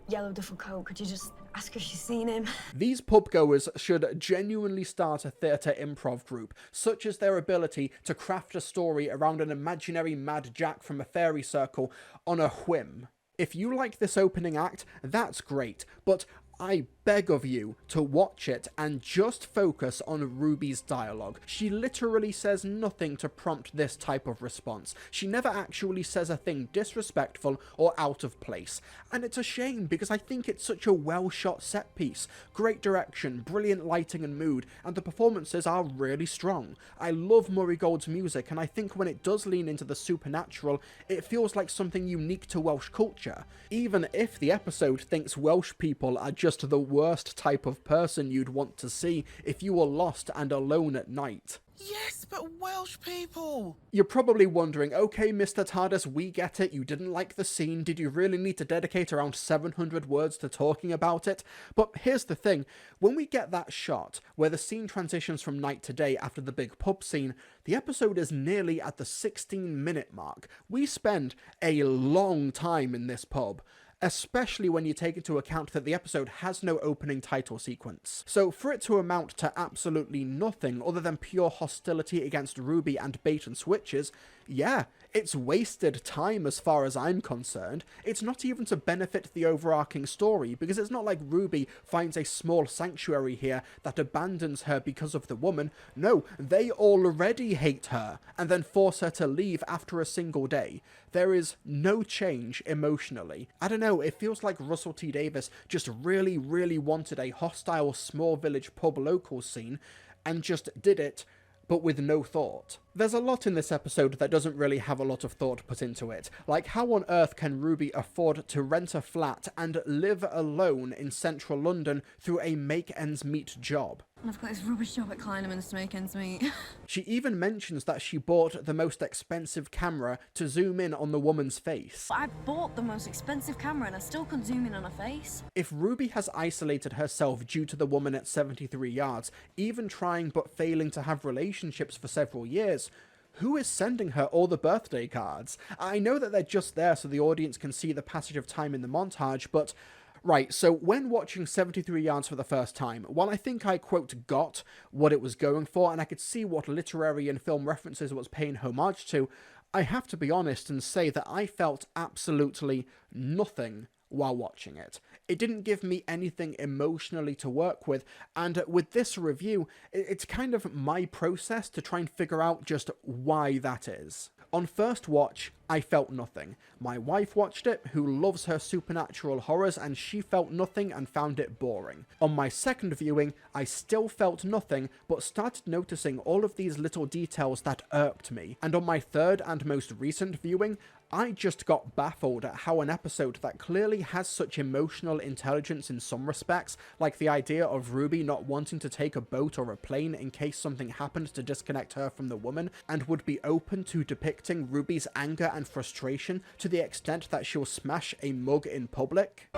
yellow duffel coat. Could you just ask if she's seen him? These pubgoers should genuinely start a theatre improv group, such as their ability to craft a story around an imaginary Mad Jack from a fairy circle on a whim. If you like this opening act, that's great, but I beg of you to watch it and just focus on Ruby's dialogue. She literally says nothing to prompt this type of response. She never actually says a thing disrespectful or out of place. And it's a shame because I think it's such a well-shot set piece. Great direction, brilliant lighting and mood, and the performances are really strong. I love Murray Gold's music, and I think when it does lean into the supernatural, it feels like something unique to Welsh culture. Even if the episode thinks Welsh people are just the worst type of person you'd want to see if you were lost and alone at night. Yes, but Welsh people! You're probably wondering, okay, Mr. TARDIS, we get it, you didn't like the scene, did you really need to dedicate around 700 words to talking about it? But here's the thing, when we get that shot, where the scene transitions from night to day after the big pub scene, the episode is nearly at the 16-minute mark. We spend a long time in this pub, especially when you take into account that the episode has no opening title sequence. So for it to amount to absolutely nothing other than pure hostility against Ruby and bait and switches, yeah, it's wasted time as far as I'm concerned. It's not even to benefit the overarching story, because it's not like Ruby finds a small sanctuary here that abandons her because of the woman. No, they already hate her, and then force her to leave after a single day. There is no change emotionally. I don't know, it feels like Russell T Davies just really wanted a hostile small village pub local scene, and just did it but with no thought. There's a lot in this episode that doesn't really have a lot of thought put into it, like how on earth can Ruby afford to rent a flat and live alone in central London through a make-ends-meet job? And I've got this rubbish job at Kleinemann's to make ends meet. She even mentions that she bought the most expensive camera to zoom in on the woman's face. I bought the most expensive camera and I still couldn't zoom in on her face. If Ruby has isolated herself due to the woman at 73 yards, even trying but failing to have relationships for several years, who is sending her all the birthday cards? I know that they're just there so the audience can see the passage of time in the montage, but... Right, so when watching 73 Yards for the first time, while I think I, quote, got what it was going for, and I could see what literary and film references it was paying homage to, I have to be honest and say that I felt absolutely nothing while watching it. It didn't give me anything emotionally to work with, and with this review, it's kind of my process to try and figure out just why that is. On first watch, I felt nothing. My wife watched it, who loves her supernatural horrors, and she felt nothing and found it boring. On my second viewing, I still felt nothing, but started noticing all of these little details that irked me. And on my third and most recent viewing, I just got baffled at how an episode that clearly has such emotional intelligence in some respects, like the idea of Ruby not wanting to take a boat or a plane in case something happened to disconnect her from the woman, and would be open to depicting Ruby's anger and frustration to the extent that she'll smash a mug in public.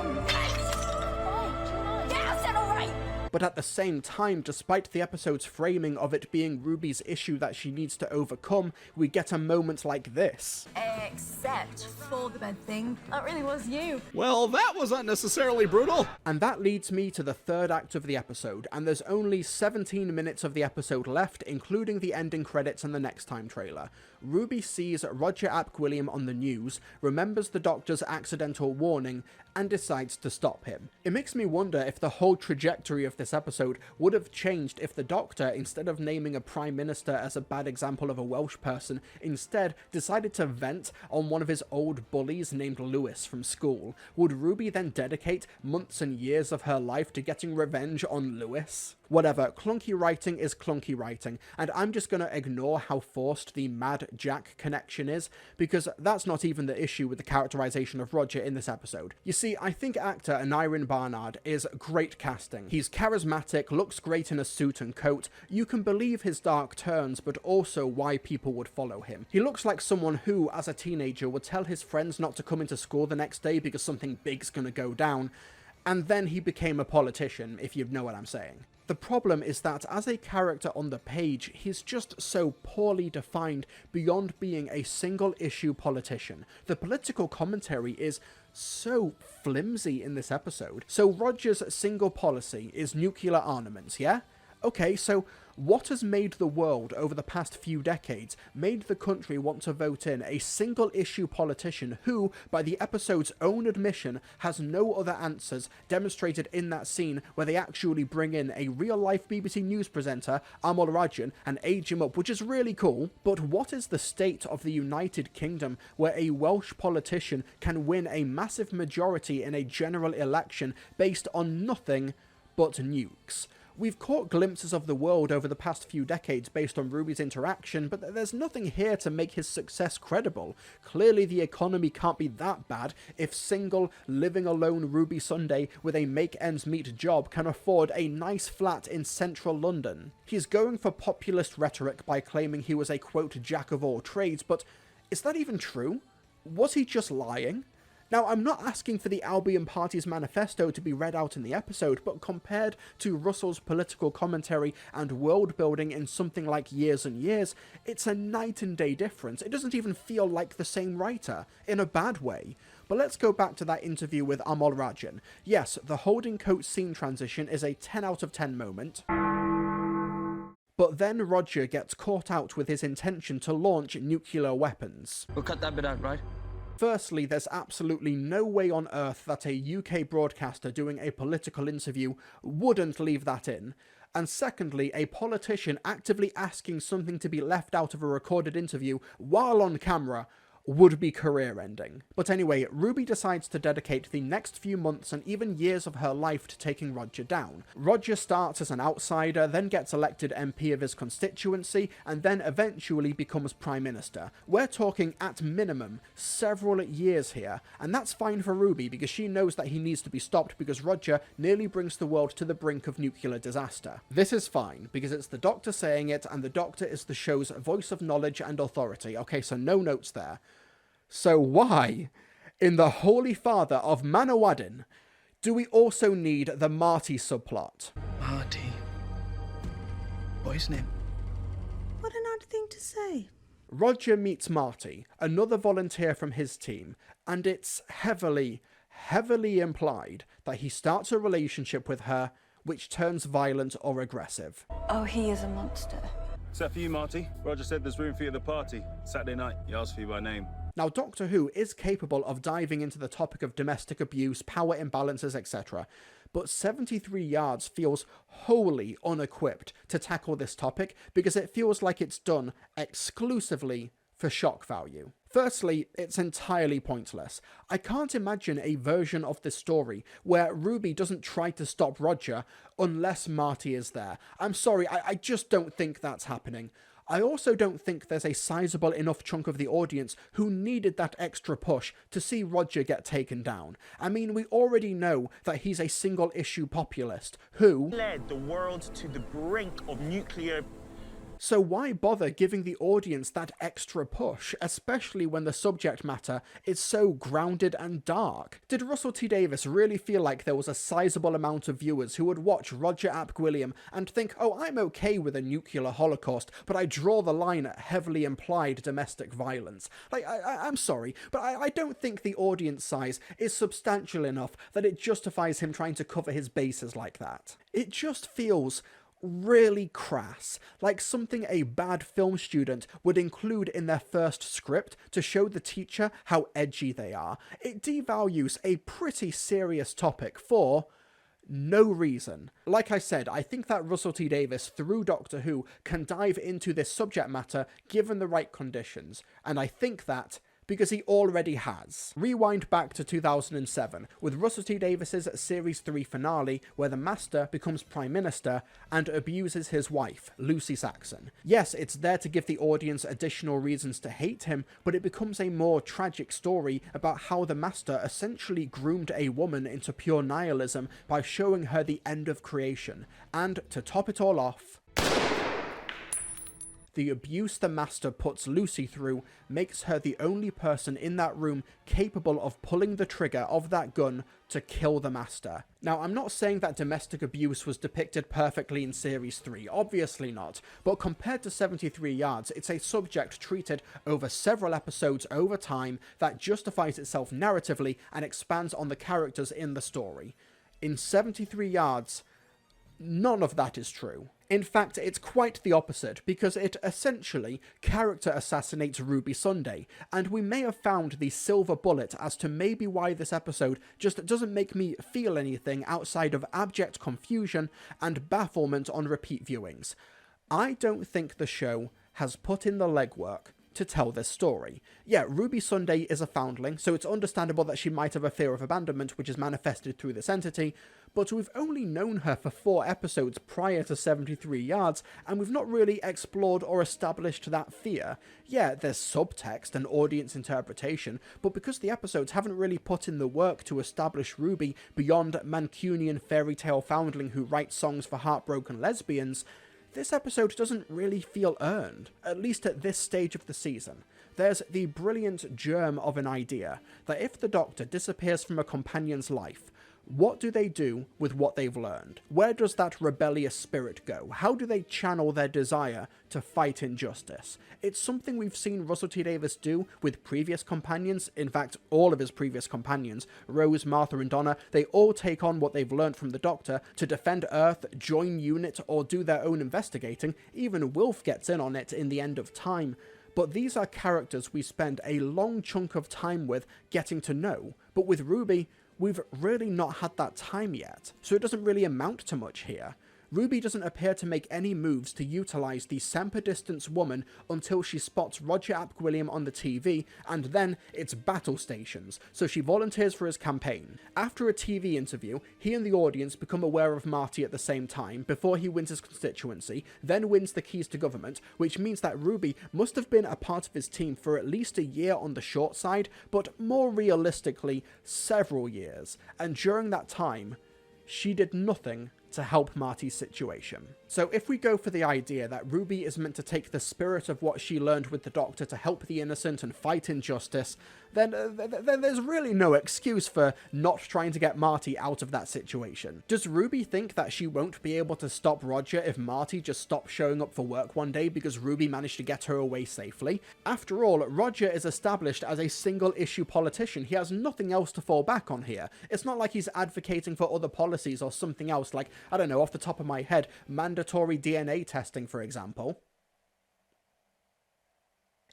But at the same time, despite the episode's framing of it being Ruby's issue that she needs to overcome, we get a moment like this. Except for the bed thing. That really was you. Well, that was unnecessarily brutal! And that leads me to the third act of the episode, and there's only 17 minutes of the episode left, including the ending credits and the next time trailer. Ruby sees Roger Ap Gwilliam on the news, remembers the doctor's accidental warning, and decides to stop him. It makes me wonder if the whole trajectory of this episode would have changed if the Doctor, instead of naming a Prime Minister as a bad example of a Welsh person, instead decided to vent on one of his old bullies named Lewis from school. Would Ruby then dedicate months and years of her life to getting revenge on Lewis? Whatever, clunky writing is clunky writing, and I'm just gonna ignore how forced the Mad Jack connection is, because that's not even the issue with the characterization of Roger in this episode. You see, I think actor Aneurin Barnard is great casting. He's charismatic, looks great in a suit and coat, you can believe his dark turns, but also why people would follow him. He looks like someone who, as a teenager, would tell his friends not to come into school the next day because something big's gonna go down, and then he became a politician, if you know what I'm saying. The problem is that as a character on the page, he's just so poorly defined beyond being a single-issue politician. The political commentary is so flimsy in this episode. So Roger's single policy is nuclear armaments, yeah? Okay, so what has made the world over the past few decades, made the country want to vote in a single-issue politician who, by the episode's own admission, has no other answers, demonstrated in that scene where they actually bring in a real-life BBC News presenter, Amol Rajan, and age him up, which is really cool. But what is the state of the United Kingdom where a Welsh politician can win a massive majority in a general election based on nothing but nukes? We've caught glimpses of the world over the past few decades based on Ruby's interaction, but there's nothing here to make his success credible. Clearly the economy can't be that bad if single, living alone Ruby Sunday with a make-ends-meet job can afford a nice flat in central London. He's going for populist rhetoric by claiming he was a, quote, jack of all trades, but is that even true? Was he just lying? Now, I'm not asking for the Albion Party's manifesto to be read out in the episode, but compared to Russell's political commentary and world building in something like Years and Years, it's a night and day difference. It doesn't even feel like the same writer, in a bad way. But let's go back to that interview with Amol Rajan. Yes, the holding coat scene transition is a 10 out of 10 moment. But then Roger gets caught out with his intention to launch nuclear weapons. We'll cut that bit out, right? Firstly, there's absolutely no way on earth that a UK broadcaster doing a political interview wouldn't leave that in. And secondly, a politician actively asking something to be left out of a recorded interview while on camera would be career-ending. But anyway, Ruby decides to dedicate the next few months and even years of her life to taking Roger down. Roger starts as an outsider, then gets elected MP of his constituency, and then eventually becomes Prime Minister. We're talking, at minimum, several years here, and that's fine for Ruby because she knows that he needs to be stopped because Roger nearly brings the world to the brink of nuclear disaster. This is fine, because it's the Doctor saying it, and the Doctor is the show's voice of knowledge and authority. Okay, so no notes there. So why, in the Holy Father of Manawadin, do we also need the Marty subplot? Marty. Boy's name. What an odd thing to say. Roger meets Marty, another volunteer from his team, and it's heavily implied that he starts a relationship with her which turns violent or aggressive. Oh, he is a monster. Except for you, Marty. Roger said there's room for you at the party. Saturday night, he asked for you by name. Now, Doctor Who is capable of diving into the topic of domestic abuse, power imbalances, etc., but 73 Yards feels wholly unequipped to tackle this topic because it feels like it's done exclusively for shock value. Firstly, it's entirely pointless. I can't imagine a version of this story where Ruby doesn't try to stop Roger unless Marty is there. I'm sorry, I just don't think that's happening. I also don't think there's a sizable enough chunk of the audience who needed that extra push to see Roger get taken down. I mean, we already know that he's a single-issue populist who led the world to the brink of nuclear. So why bother giving the audience that extra push, especially when the subject matter is so grounded and dark? Did Russell T Davies really feel like there was a sizable amount of viewers who would watch Roger ap Gwilliam and think, oh, I'm okay with a nuclear holocaust, but I draw the line at heavily implied domestic violence? Like, I'm sorry, but I don't think the audience size is substantial enough that it justifies him trying to cover his bases like that. It just feels really crass, like something a bad film student would include in their first script to show the teacher how edgy they are. It devalues a pretty serious topic for no reason. Like I said, I think that Russell T Davies, through Doctor Who, can dive into this subject matter given the right conditions, and I think that because he already has. Rewind back to 2007, with Russell T Davies' Series 3 finale, where the Master becomes Prime Minister and abuses his wife, Lucy Saxon. Yes, it's there to give the audience additional reasons to hate him, but it becomes a more tragic story about how the Master essentially groomed a woman into pure nihilism by showing her the end of creation. And, to top it all off, the abuse the Master puts Lucy through makes her the only person in that room capable of pulling the trigger of that gun to kill the Master. Now, I'm not saying that domestic abuse was depicted perfectly in Series 3, obviously not, but compared to 73 Yards, it's a subject treated over several episodes over time that justifies itself narratively and expands on the characters in the story. In 73 Yards, none of that is true. In fact, it's quite the opposite, because it essentially character assassinates Ruby Sunday, and we may have found the silver bullet as to maybe why this episode just doesn't make me feel anything outside of abject confusion and bafflement on repeat viewings. I don't think the show has put in the legwork to tell this story. Yeah, Ruby Sunday is a foundling, so it's understandable that she might have a fear of abandonment, which is manifested through this entity, but we've only known her for 4 episodes prior to 73 Yards, and we've not really explored or established that fear. Yeah, there's subtext and audience interpretation, but because the episodes haven't really put in the work to establish Ruby beyond Mancunian fairy tale foundling who writes songs for heartbroken lesbians, this episode doesn't really feel earned, at least at this stage of the season. There's the brilliant germ of an idea that if the Doctor disappears from a companion's life, what do they do with what they've learned? Where does that rebellious spirit go? How do they channel their desire to fight injustice? It's something we've seen Russell T Davies do with previous companions. In fact, all of his previous companions, Rose, Martha and Donna, they all take on what they've learned from the Doctor to defend Earth, join UNIT, or do their own investigating. Even Wilf gets in on it in The End of Time. But these are characters we spend a long chunk of time with getting to know. But with Ruby, we've really not had that time yet, so it doesn't really amount to much here. Ruby doesn't appear to make any moves to utilise the Semper Distance woman until she spots Roger Ap Gwilliam on the TV, and then it's battle stations, so she volunteers for his campaign. After a TV interview, he and the audience become aware of Marty at the same time, before he wins his constituency, then wins the keys to government, which means that Ruby must have been a part of his team for at least a year on the short side, but more realistically, several years, and during that time, she did nothing to help Marty's situation. So if we go for the idea that Ruby is meant to take the spirit of what she learned with the Doctor to help the innocent and fight injustice, then there's really no excuse for not trying to get Marty out of that situation. Does Ruby think that she won't be able to stop Roger if Marty just stops showing up for work one day because Ruby managed to get her away safely? After all, Roger is established as a single-issue politician. He has nothing else to fall back on here. It's not like he's advocating for other policies or something else like, I don't know, off the top of my head, mandatory DNA testing, for example.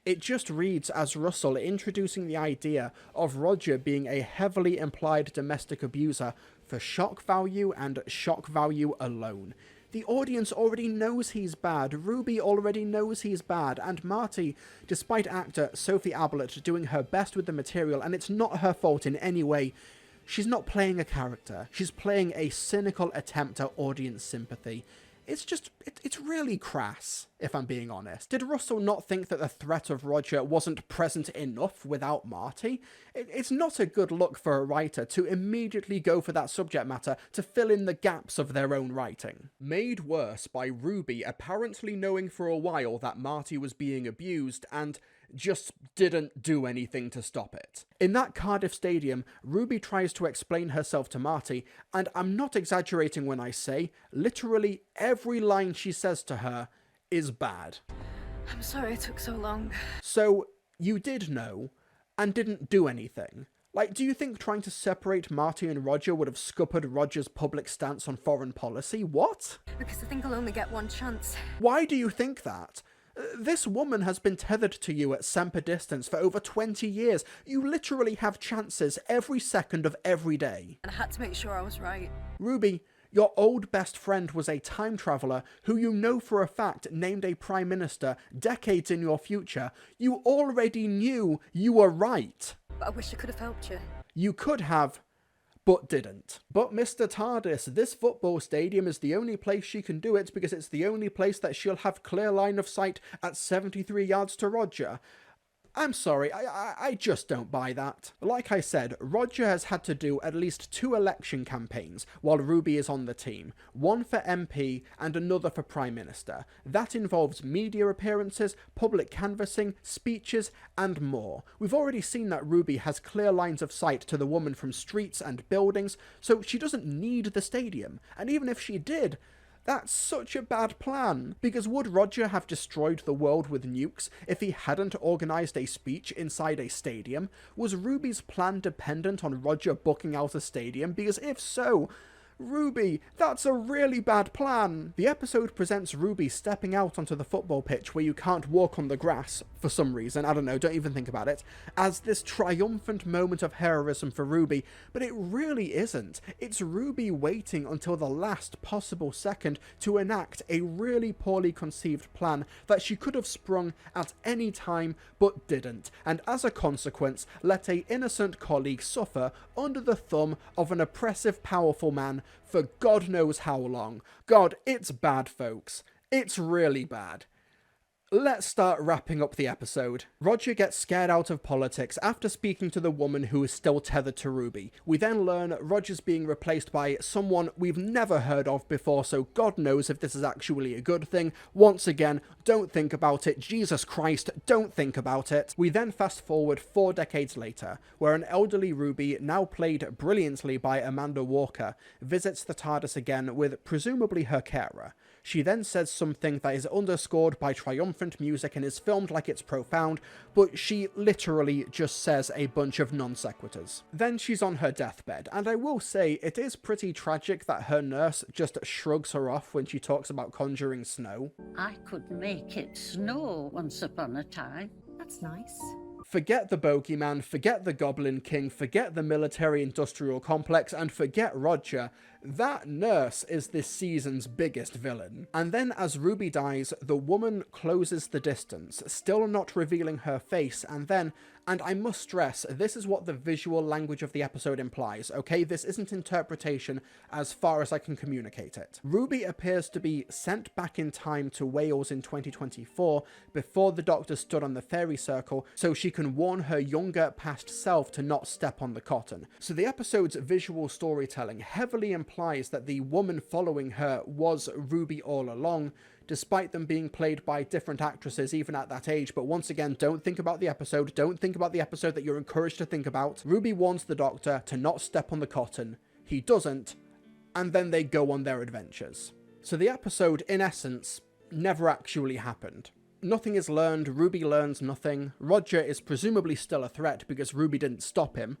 It just reads as Russell introducing the idea of Roger being a heavily implied domestic abuser for shock value and shock value alone. The audience already knows he's bad, Ruby already knows he's bad, and Marty, despite actor Sophie Ablett doing her best with the material, and it's not her fault in any way, she's not playing a character, she's playing a cynical attempt at audience sympathy. It's really crass, if I'm being honest. Did Russell not think that the threat of Roger wasn't present enough without Marty? It's not a good look for a writer to immediately go for that subject matter to fill in the gaps of their own writing. Made worse by Ruby apparently knowing for a while that Marty was being abused and just didn't do anything to stop it. In that Cardiff stadium, Ruby tries to explain herself to Marty, and I'm not exaggerating when I say, literally every line she says to her is bad. I'm sorry it took so long. So, you did know, and didn't do anything. Like, do you think trying to separate Marty and Roger would have scuppered Roger's public stance on foreign policy? What? Because I think I'll only get one chance. Why do you think that? This woman has been tethered to you at Semper Distance for over 20 years. You literally have chances every second of every day. And I had to make sure I was right. Ruby, your old best friend was a time traveller who you know for a fact named a prime minister decades in your future. You already knew you were right. But I wish I could have helped you. You could have, but didn't. But Mr. TARDIS, this football stadium is the only place she can do it because it's the only place that she'll have clear line of sight at 73 yards to Roger. I'm sorry, I just don't buy that. Like I said, Roger has had to do at least 2 election campaigns while Ruby is on the team. One for MP and another for Prime Minister. That involves media appearances, public canvassing, speeches, and more. We've already seen that Ruby has clear lines of sight to the woman from streets and buildings, so she doesn't need the stadium. And even if she did, that's such a bad plan, because would Roger have destroyed the world with nukes if he hadn't organised a speech inside a stadium? Was Ruby's plan dependent on Roger booking out a stadium? Because if so, Ruby, that's a really bad plan. The episode presents Ruby stepping out onto the football pitch where you can't walk on the grass for some reason, I don't know, don't even think about it, as this triumphant moment of heroism for Ruby, but it really isn't. It's Ruby waiting until the last possible second to enact a really poorly conceived plan that she could have sprung at any time but didn't, and as a consequence let a innocent colleague suffer under the thumb of an oppressive, powerful man for God knows how long. God, it's bad, folks. It's really bad. Let's start wrapping up the episode. Roger gets scared out of politics after speaking to the woman who is still tethered to Ruby. We then learn Roger's being replaced by someone we've never heard of before, so God knows if this is actually a good thing. Once again, don't think about it. Jesus Christ, don't think about it. We then fast forward 4 decades later, where an elderly Ruby, now played brilliantly by Amanda Walker, visits the TARDIS again with presumably her carer. She then says something that is underscored by triumphant music and is filmed like it's profound, but she literally just says a bunch of non sequiturs. Then she's on her deathbed, and I will say it is pretty tragic that her nurse just shrugs her off when she talks about conjuring snow. I could make it snow once upon a time. That's nice. Forget the bogeyman, forget the Goblin King, forget the military-industrial complex, and forget Roger. That nurse is this season's biggest villain. And then as Ruby dies, the woman closes the distance, still not revealing her face, and then, and I must stress, this is what the visual language of the episode implies, okay? This isn't interpretation as far as I can communicate it. Ruby appears to be sent back in time to Wales in 2024, before the Doctor stood on the fairy circle, so she can warn her younger past self to not step on the cotton. So the episode's visual storytelling heavily implies that the woman following her was Ruby all along, despite them being played by different actresses even at that age. But once again, don't think about the episode. Don't think about the episode that you're encouraged to think about. Ruby warns the Doctor to not step on the cotton. He doesn't, and then they go on their adventures. So the episode, in essence, never actually happened. Nothing is learned, Ruby learns nothing. Roger is presumably still a threat because Ruby didn't stop him.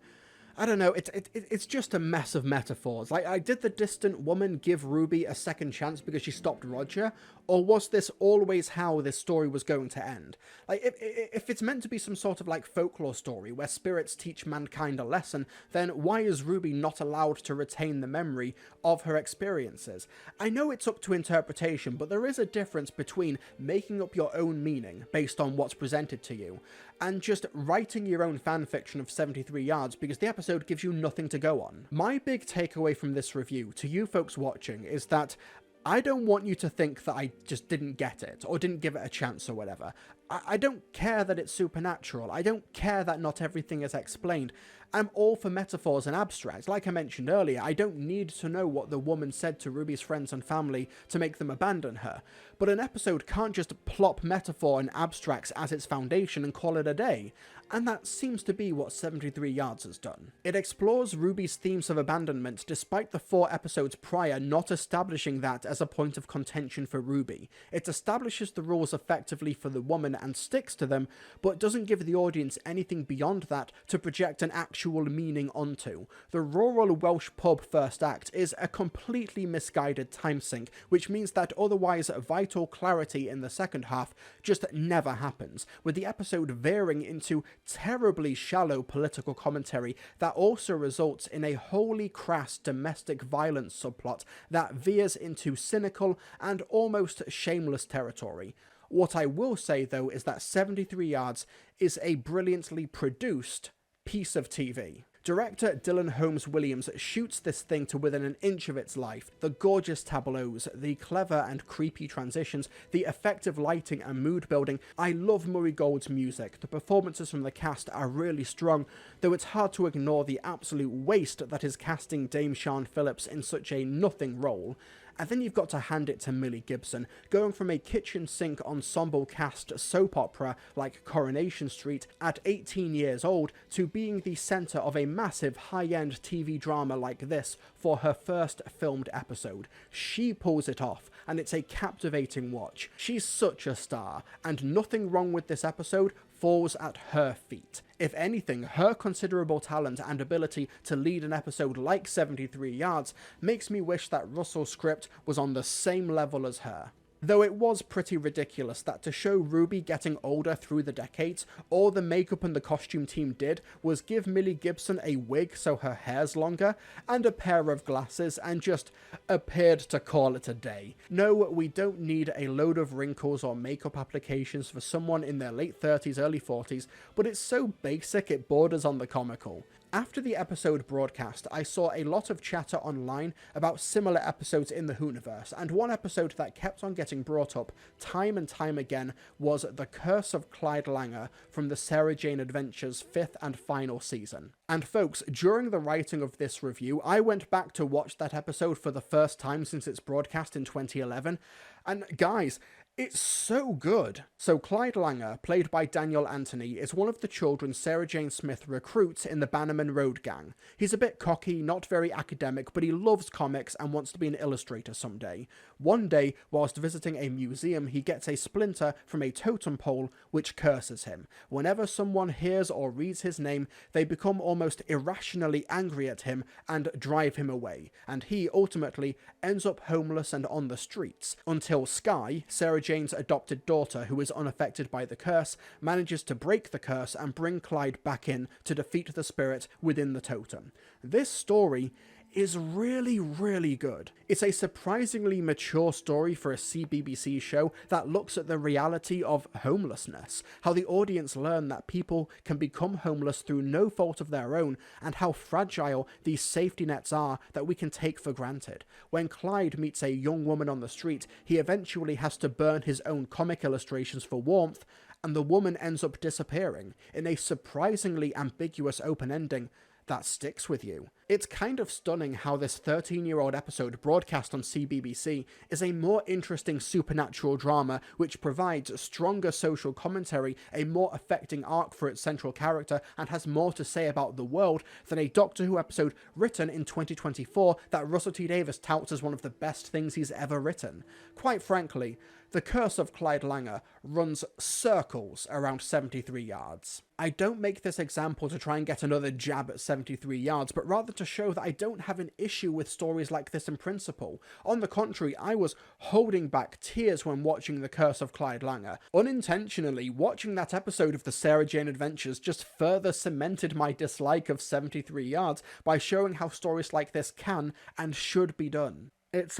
I don't know, it's just a mess of metaphors. Like, did the distant woman give Ruby a second chance because she stopped Roger? Or was this always how this story was going to end? Like, if it's meant to be some sort of, like, folklore story where spirits teach mankind a lesson, then why is Ruby not allowed to retain the memory of her experiences? I know it's up to interpretation, but there is a difference between making up your own meaning based on what's presented to you, and just writing your own fanfiction of 73 Yards because the episode gives you nothing to go on. My big takeaway from this review, to you folks watching, is that I don't want you to think that I just didn't get it, or didn't give it a chance or whatever. I don't care that it's supernatural. I don't care that not everything is explained. I'm all for metaphors and abstracts. Like I mentioned earlier, I don't need to know what the woman said to Ruby's friends and family to make them abandon her. But an episode can't just plop metaphor and abstracts as its foundation and call it a day. And that seems to be what 73 Yards has done. It explores Ruby's themes of abandonment despite the 4 episodes prior not establishing that as a point of contention for Ruby. It establishes the rules effectively for the woman and sticks to them, but doesn't give the audience anything beyond that to project an actual meaning onto. The rural Welsh pub first act is a completely misguided time sink, which means that otherwise vital clarity in the second half just never happens, with the episode veering into terribly shallow political commentary that also results in a wholly crass domestic violence subplot that veers into cynical and almost shameless territory. What I will say, though, is that 73 Yards is a brilliantly produced piece of TV. Director Dylan Holmes Williams shoots this thing to within an inch of its life. The gorgeous tableaus, the clever and creepy transitions, the effective lighting and mood building. I love Murray Gold's music. The performances from the cast are really strong, though it's hard to ignore the absolute waste that is casting Dame Sian Phillips in such a nothing role. And then you've got to hand it to Millie Gibson, going from a kitchen sink ensemble cast soap opera like Coronation Street at 18 years old to being the centre of a massive high-end TV drama like this for her first filmed episode. She pulls it off, and it's a captivating watch. She's such a star, and nothing wrong with this episode falls at her feet. If anything, her considerable talent and ability to lead an episode like 73 Yards makes me wish that Russell's script was on the same level as her. Though it was pretty ridiculous that to show Ruby getting older through the decades, all the makeup and the costume team did was give Millie Gibson a wig so her hair's longer, and a pair of glasses, and just appeared to call it a day. No, we don't need a load of wrinkles or makeup applications for someone in their late 30s, early 40s, but it's so basic it borders on the comical. After the episode broadcast, I saw a lot of chatter online about similar episodes in the Whoniverse, and one episode that kept on getting brought up time and time again was The Curse of Clyde Langer from the Sarah Jane Adventures 5th and final season. And folks, during the writing of this review, I went back to watch that episode for the first time since its broadcast in 2011, and guys, it's so good. So Clyde Langer, played by Daniel Anthony, is one of the children Sarah Jane Smith recruits in the Bannerman Road gang. He's a bit cocky, not very academic, but he loves comics and wants to be an illustrator someday. One day, whilst visiting a museum, he gets a splinter from a totem pole which curses him. Whenever someone hears or reads his name, they become almost irrationally angry at him and drive him away, and he ultimately ends up homeless and on the streets, until Skye, Sarah Jane's adopted daughter, who is unaffected by the curse, manages to break the curse and bring Clyde back in to defeat the spirit within the totem. This story is really, really good. It's a surprisingly mature story for a CBBC show that looks at the reality of homelessness, how the audience learn that people can become homeless through no fault of their own, and how fragile these safety nets are that we can take for granted. When Clyde meets a young woman on the street, he eventually has to burn his own comic illustrations for warmth, and the woman ends up disappearing in a surprisingly ambiguous open ending that sticks with you. It's kind of stunning how this 13-year-old episode broadcast on CBBC is a more interesting supernatural drama which provides stronger social commentary, a more affecting arc for its central character, and has more to say about the world than a Doctor Who episode written in 2024 that Russell T Davies touts as one of the best things he's ever written. Quite frankly, The Curse of Clyde Langer runs circles around 73 yards. I don't make this example to try and get another jab at 73 yards, but rather to show that I don't have an issue with stories like this in principle. On the contrary, I was holding back tears when watching The Curse of Clyde Langer. Unintentionally, watching that episode of the Sarah Jane Adventures just further cemented my dislike of 73 yards by showing how stories like this can and should be done. It's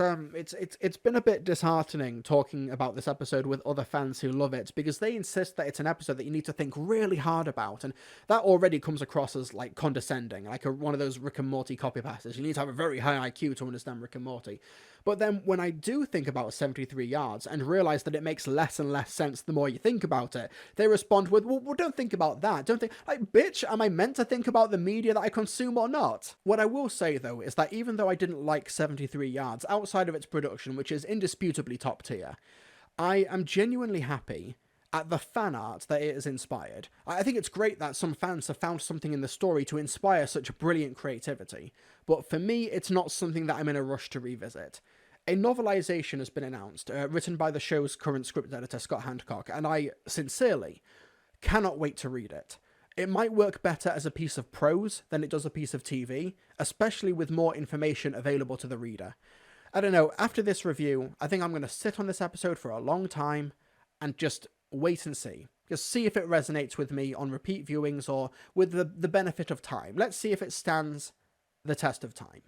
been a bit disheartening talking about this episode with other fans who love it, because they insist that it's an episode that you need to think really hard about, and that already comes across as like condescending, like one of those Rick and Morty copy passes. You need to have a very high IQ to understand Rick and Morty. But then when I do think about 73 yards and realise that it makes less and less sense the more you think about it, they respond with, well, don't think about that. Don't think, like, bitch, am I meant to think about the media that I consume or not? What I will say, though, is that even though I didn't like 73 yards, outside of its production, which is indisputably top tier, I am genuinely happy at the fan art that it has inspired. I think it's great that some fans have found something in the story to inspire such brilliant creativity, but for me, it's not something that I'm in a rush to revisit. A novelisation has been announced, written by the show's current script editor, Scott Handcock, and I, sincerely, cannot wait to read it. It might work better as a piece of prose than it does a piece of TV, especially with more information available to the reader. I don't know, after this review, I think I'm going to sit on this episode for a long time and just wait and see. Just see if it resonates with me on repeat viewings or with the benefit of time. Let's see if it stands the test of time.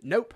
Nope.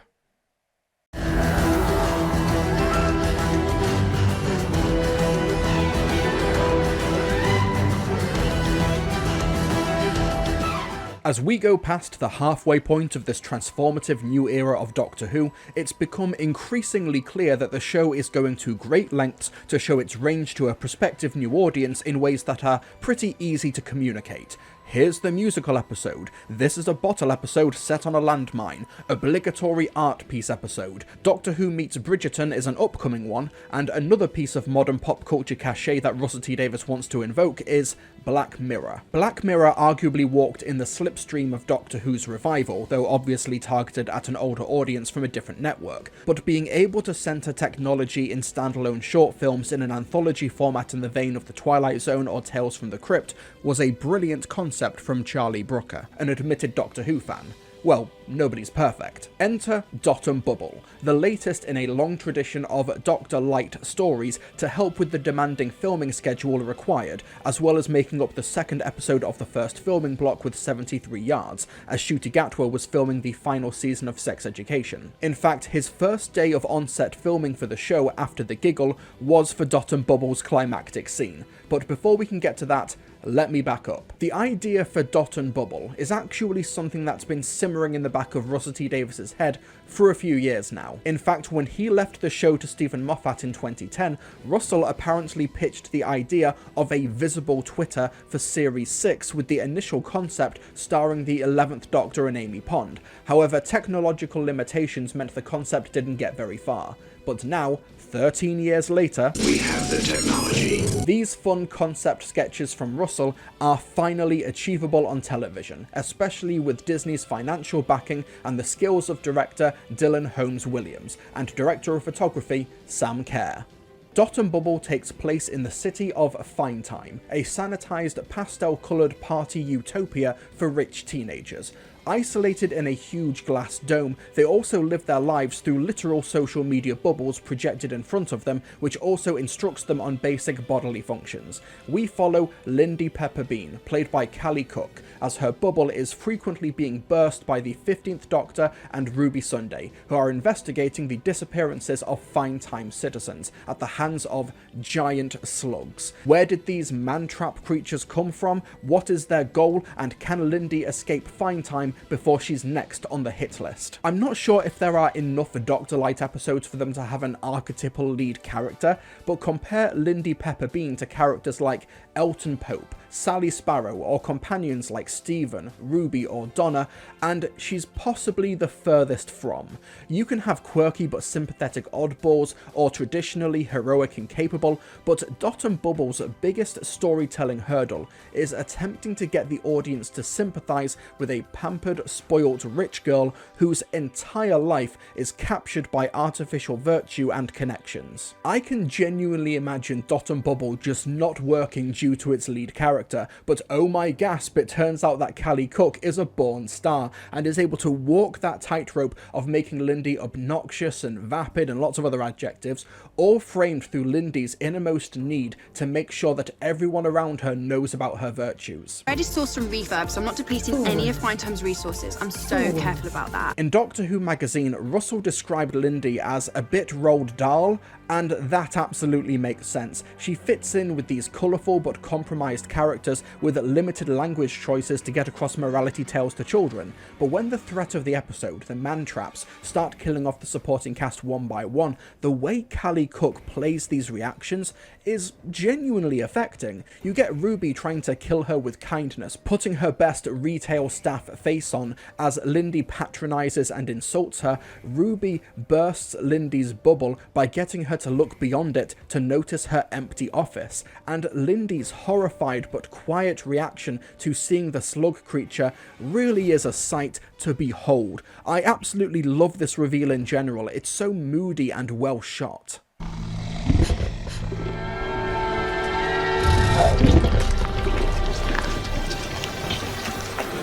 As we go past the halfway point of this transformative new era of Doctor Who, it's become increasingly clear that the show is going to great lengths to show its range to a prospective new audience in ways that are pretty easy to communicate. Here's the musical episode. This is a bottle episode set on a landmine. Obligatory art piece episode. Doctor Who Meets Bridgerton is an upcoming one, and another piece of modern pop culture cachet that Russell T Davies wants to invoke is Black Mirror. Black Mirror arguably walked in the slipstream of Doctor Who's revival, though obviously targeted at an older audience from a different network, but being able to centre technology in standalone short films in an anthology format in the vein of The Twilight Zone or Tales from the Crypt was a brilliant concept from Charlie Brooker, an admitted Doctor Who fan. Well, nobody's perfect. Enter Dot and Bubble, the latest in a long tradition of Doctor Light stories to help with the demanding filming schedule required, as well as making up the second episode of the first filming block with 73 yards, as Ncuti Gatwa was filming the final season of Sex Education. In fact, his first day of on-set filming for the show after the giggle was for Dot and Bubble's climactic scene. But before we can get to that, let me back up. The idea for Dot and Bubble is actually something that's been simmering in the back of Russell T Davies' head for a few years now. In fact, when he left the show to Stephen Moffat in 2010, Russell apparently pitched the idea of a visible Twitter for Series 6 with the initial concept starring the 11th Doctor and Amy Pond. However, technological limitations meant the concept didn't get very far. But now, 13 years later, we have the technology. These fun concept sketches from Russell are finally achievable on television, especially with Disney's financial backing and the skills of director Dylan Holmes Williams and director of photography Sam Kerr. Dot and Bubble takes place in the city of Finetime, a sanitized pastel-colored party utopia for rich teenagers. Isolated in a huge glass dome, they also live their lives through literal social media bubbles projected in front of them, which also instructs them on basic bodily functions. We follow Lindy Pepperbean, played by Callie Cook, as her bubble is frequently being burst by the 15th Doctor and Ruby Sunday, who are investigating the disappearances of Fine-Time citizens at the hands of giant slugs. Where did these man-trap creatures come from? What is their goal? And can Lindy escape Fine-Time before she's next on the hit list? I'm not sure if there are enough Dr. Light episodes for them to have an archetypal lead character, but compare Lindy Pepperbean to characters like Elton Pope, Sally Sparrow, or companions like Stephen, Ruby, or Donna, and she's possibly the furthest from. You can have quirky but sympathetic oddballs, or traditionally heroic and capable, but Dot and Bubble's biggest storytelling hurdle is attempting to get the audience to sympathize with a pampered, spoilt rich girl whose entire life is captured by artificial virtue and connections. I can genuinely imagine Dot and Bubble just not working due to its lead character, but oh my gasp, it turns out that Callie Cook is a born star and is able to walk that tightrope of making Lindy obnoxious and vapid and lots of other adjectives, all framed through Lindy's innermost need to make sure that everyone around her knows about her virtues. I just saw some refurb, so I'm not depleting any of Fine-Time's resources. I'm so careful about that. In Doctor Who magazine, Russell described Lindy as a bit Roald Dahl, and that absolutely makes sense. She fits in with these colourful but compromised characters with limited language choices to get across morality tales to children, but when the threat of the episode, the man-traps, start killing off the supporting cast one by one, the way Callie Cook plays these reactions is genuinely affecting. You get Ruby trying to kill her with kindness, putting her best retail staff face on as Lindy patronises and insults her. Ruby bursts Lindy's bubble by getting her to look beyond it to notice her empty office, and Lindy's horrified but quiet reaction to seeing the slug creature really is a sight to behold. I absolutely love this reveal in general. It's so moody and well shot.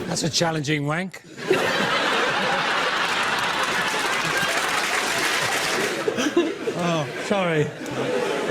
That's a challenging wank. Oh, sorry.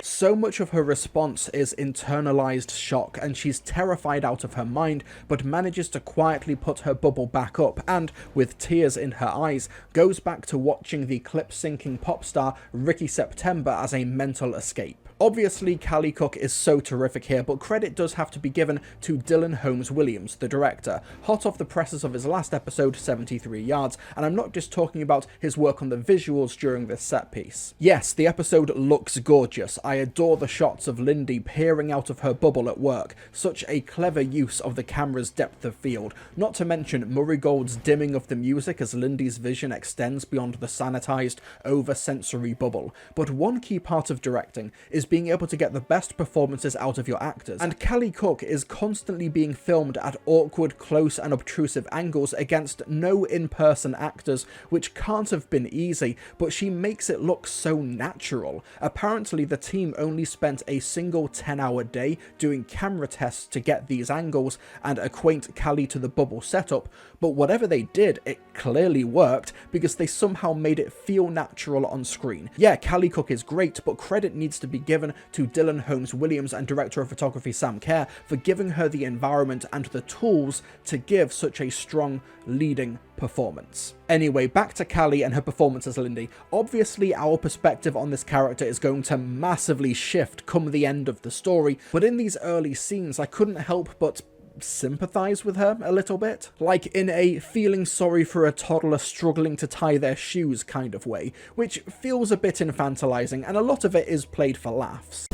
So much of her response is internalized shock, and she's terrified out of her mind, but manages to quietly put her bubble back up and, with tears in her eyes, goes back to watching the clip-syncing pop star Ricky September as a mental escape. Obviously, Callie Cook is so terrific here, but credit does have to be given to Dylan Holmes Williams, the director, hot off the presses of his last episode, 73 Yards, and I'm not just talking about his work on the visuals during this set piece. Yes, the episode looks gorgeous. I adore the shots of Lindy peering out of her bubble at work, such a clever use of the camera's depth of field, not to mention Murray Gold's dimming of the music as Lindy's vision extends beyond the sanitized, over-sensory bubble. But one key part of directing is being able to get the best performances out of your actors, and Callie Cook is constantly being filmed at awkward, close and obtrusive angles against no in-person actors, which can't have been easy, but she makes it look so natural. Apparently the team only spent a single 10-hour day doing camera tests to get these angles and acquaint Callie to the bubble setup, but whatever they did, it clearly worked because they somehow made it feel natural on screen. Yeah, Callie Cook is great, but credit needs to be given to Dylan Holmes Williams and director of photography Sam Kerr for giving her the environment and the tools to give such a strong leading performance. Anyway, back to Callie and her performance as Lindy. Obviously, our perspective on this character is going to massively shift come the end of the story, but in these early scenes, I couldn't help but sympathize with her a little bit, like in a feeling sorry for a toddler struggling to tie their shoes kind of way, which feels a bit infantilizing, and a lot of it is played for laughs.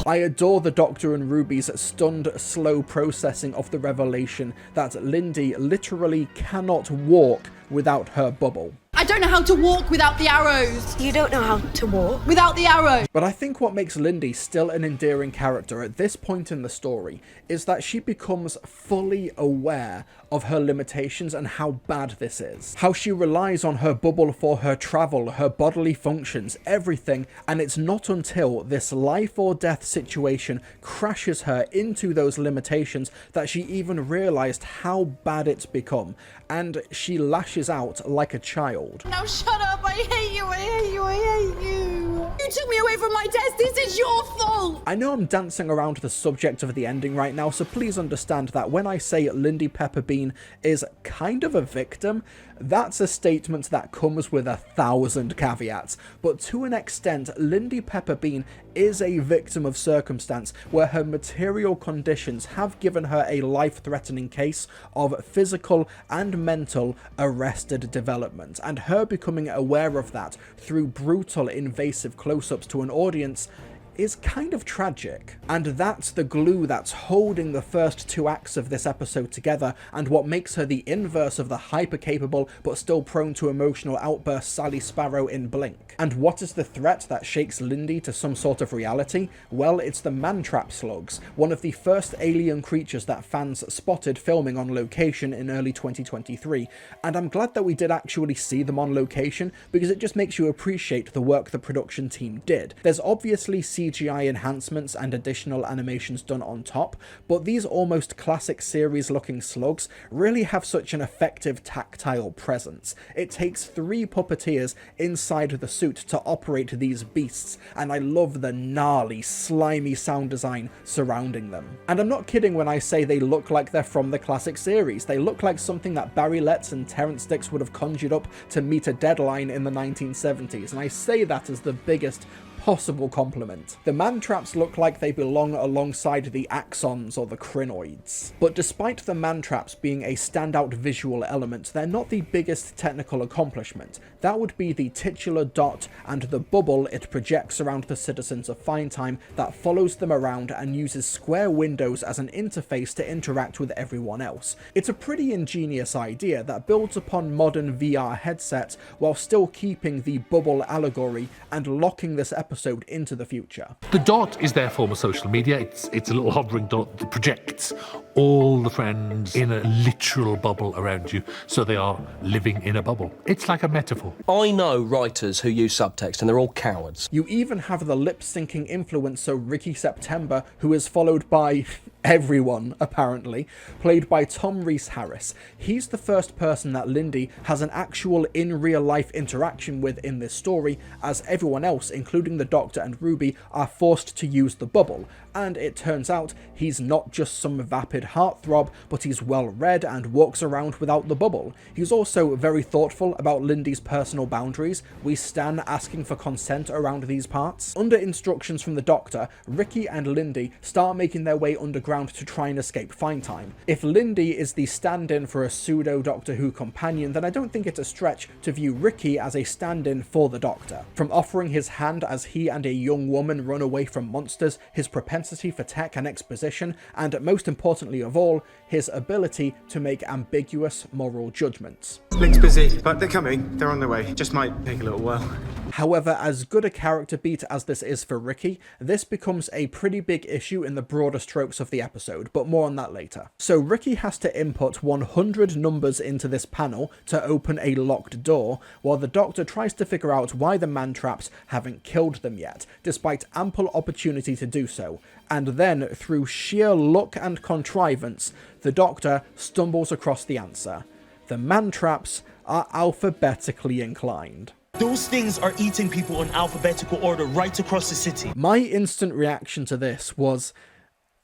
I adore the Doctor and Ruby's stunned, slow processing of the revelation that Lindy literally cannot walk without her bubble. I don't know how to walk without the arrows. You don't know how to walk? Without the arrow. But I think what makes Lindy still an endearing character at this point in the story is that she becomes fully aware of her limitations and how bad this is. How she relies on her bubble for her travel, her bodily functions, everything, and it's not until this life or death situation crashes her into those limitations that she even realized how bad it's become, and she lashes out like a child. Now shut up, I hate you, I hate you, I hate you. You took me away from my test, this is your fault. I know I'm dancing around the subject of the ending right now, so please understand that when I say Lindy Pepperbean is kind of a victim, that's a statement that comes with 1,000 caveats, but to an extent, Lindy Pepperbean is a victim of circumstance where her material conditions have given her a life-threatening case of physical and mental arrested development, and her becoming aware of that through brutal, invasive close-ups to an audience is kind of tragic. And that's the glue that's holding the first 2 acts of this episode together, and what makes her the inverse of the hyper-capable but still prone to emotional outbursts Sally Sparrow in Blink. And what is the threat that shakes Lindy to some sort of reality? Well, it's the man-trap slugs, one of the first alien creatures that fans spotted filming on location in early 2023, and I'm glad that we did actually see them on location, because it just makes you appreciate the work the production team did. There's obviously CGI enhancements and additional animations done on top, but these almost classic series looking slugs really have such an effective tactile presence. It takes 3 puppeteers inside the suit to operate these beasts, and I love the gnarly, slimy sound design surrounding them. And I'm not kidding when I say they look like they're from the classic series. They look like something that Barry Letts and Terrence Dicks would have conjured up to meet a deadline in the 1970s, and I say that as the biggest possible compliment. The man-traps look like they belong alongside the axons or the crinoids. But despite the man-traps being a standout visual element, they're not the biggest technical accomplishment. That would be the titular dot and the bubble it projects around the citizens of Finetime that follows them around and uses square windows as an interface to interact with everyone else. It's a pretty ingenious idea that builds upon modern VR headsets while still keeping the bubble allegory and locking this episode into the future. The dot is their form of social media. It's a little hovering dot that projects all the friends in a literal bubble around you, so they are living in a bubble. It's like a metaphor. I know writers who use subtext, and they're all cowards. You even have the lip-syncing influencer Ricky September, who is followed by everyone, apparently, played by Tom Rhys-Harris. He's the first person that Lindy has an actual in-real-life interaction with in this story, as everyone else, including the Doctor and Ruby, are forced to use the bubble. And it turns out he's not just some vapid heartthrob, but he's well-read and walks around without the bubble. He's also very thoughtful about Lindy's personal boundaries. We stan asking for consent around these parts. Under instructions from the Doctor, Ricky and Lindy start making their way underground to try and escape Finetime. If Lindy is the stand-in for a pseudo Doctor Who companion, then I don't think it's a stretch to view Ricky as a stand-in for the Doctor. From offering his hand as he and a young woman run away from monsters, his propensity for tech and exposition, and most importantly of all, his ability to make ambiguous moral judgments. Link's busy, but they're coming. They're on their way. Just might take a little while. However, as good a character beat as this is for Ricky, this becomes a pretty big issue in the broader strokes of the episode, but more on that later. So Ricky has to input 100 numbers into this panel to open a locked door, while the Doctor tries to figure out why the man-traps haven't killed them yet, despite ample opportunity to do so. And then, through sheer luck and contrivance, the Doctor stumbles across the answer. The man-traps are alphabetically inclined. Those things are eating people in alphabetical order right across the city. My instant reaction to this was,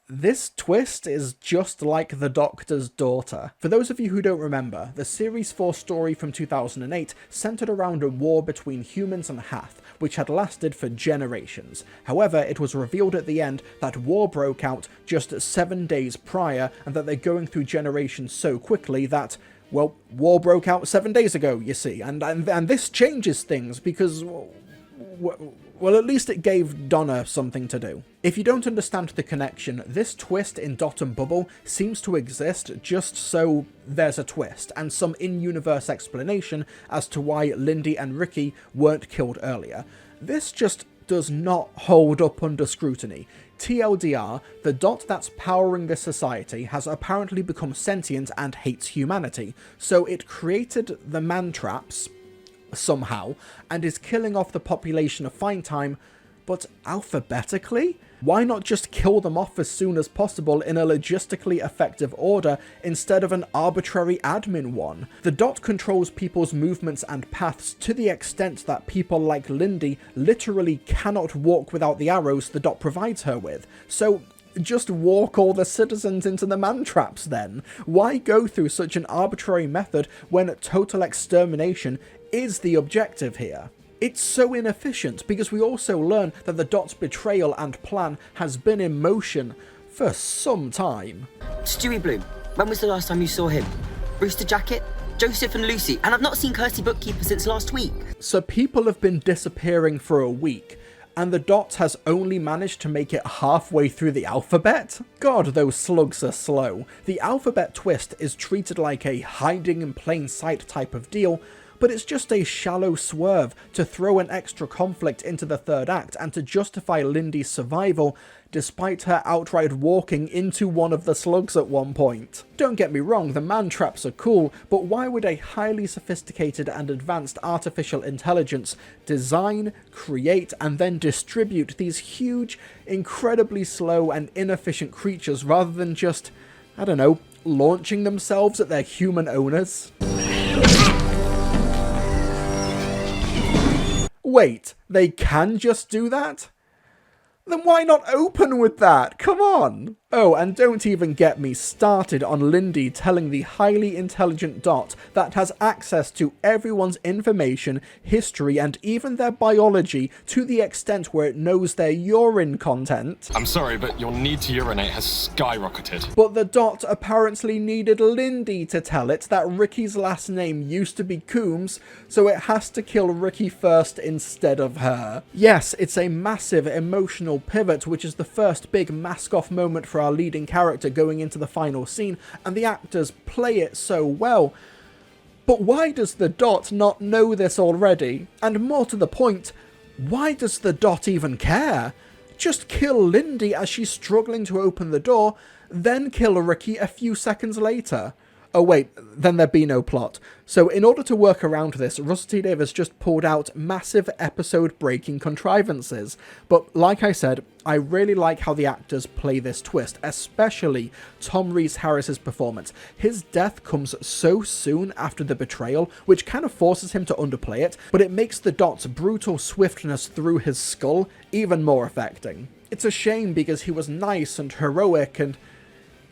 this twist is just like the Doctor's daughter. For those of you who don't remember, the Series 4 story from 2008 centered around a war between humans and Hath, which had lasted for generations. However, it was revealed at the end that war broke out just 7 days prior, and that they're going through generations so quickly that, well, war broke out 7 days ago, you see, and this changes things, because well, at least it gave Donna something to do. If you don't understand the connection, this twist in Dot and Bubble seems to exist just so there's a twist, and some in-universe explanation as to why Lindy and Ricky weren't killed earlier. This just does not hold up under scrutiny. TLDR, the Dot that's powering this society has apparently become sentient and hates humanity, so it created the man-traps somehow, and is killing off the population of Fine Time, but alphabetically? Why not just kill them off as soon as possible in a logistically effective order instead of an arbitrary admin one? The Dot controls people's movements and paths to the extent that people like Lindy literally cannot walk without the arrows the Dot provides her with, so just walk all the citizens into the man-traps then. Why go through such an arbitrary method when total extermination is the objective here? It's so inefficient because we also learn that the Dot's betrayal and plan has been in motion for some time. Stewie Bloom, when was the last time you saw him? Rooster Jacket? Joseph and Lucy, and I've not seen Kirsty Bookkeeper since last week. So people have been disappearing for a week, and the Dot has only managed to make it halfway through the alphabet? God, those slugs are slow. The alphabet twist is treated like a hiding in plain sight type of deal, but it's just a shallow swerve to throw an extra conflict into the third act and to justify Lindy's survival despite her outright walking into one of the slugs at one point. Don't get me wrong, the man-traps are cool, but why would a highly sophisticated and advanced artificial intelligence design, create, and then distribute these huge, incredibly slow and inefficient creatures rather than just, I don't know, launching themselves at their human owners? Wait, they can just do that? Then why not open with that? Come on! Oh, and don't even get me started on Lindy telling the highly intelligent Dot that has access to everyone's information, history, and even their biology to the extent where it knows their urine content. I'm sorry, but your need to urinate has skyrocketed. But the Dot apparently needed Lindy to tell it that Ricky's last name used to be Coombs, so it has to kill Ricky first instead of her. Yes, it's a massive emotional pivot, which is the first big mask-off moment for our leading character going into the final scene, and the actors play it so well. But why does the Dot not know this already? And more to the point, why does the Dot even care? Just kill Lindy as she's struggling to open the door, then kill Ricky a few seconds later. Oh wait, then there'd be no plot. So in order to work around this, Russell T Davies just pulled out massive episode-breaking contrivances. But like I said, I really like how the actors play this twist, especially Tom Rhys-Harris's performance. His death comes so soon after the betrayal, which kind of forces him to underplay it, but it makes the Dot's brutal swiftness through his skull even more affecting. It's a shame because he was nice and heroic and...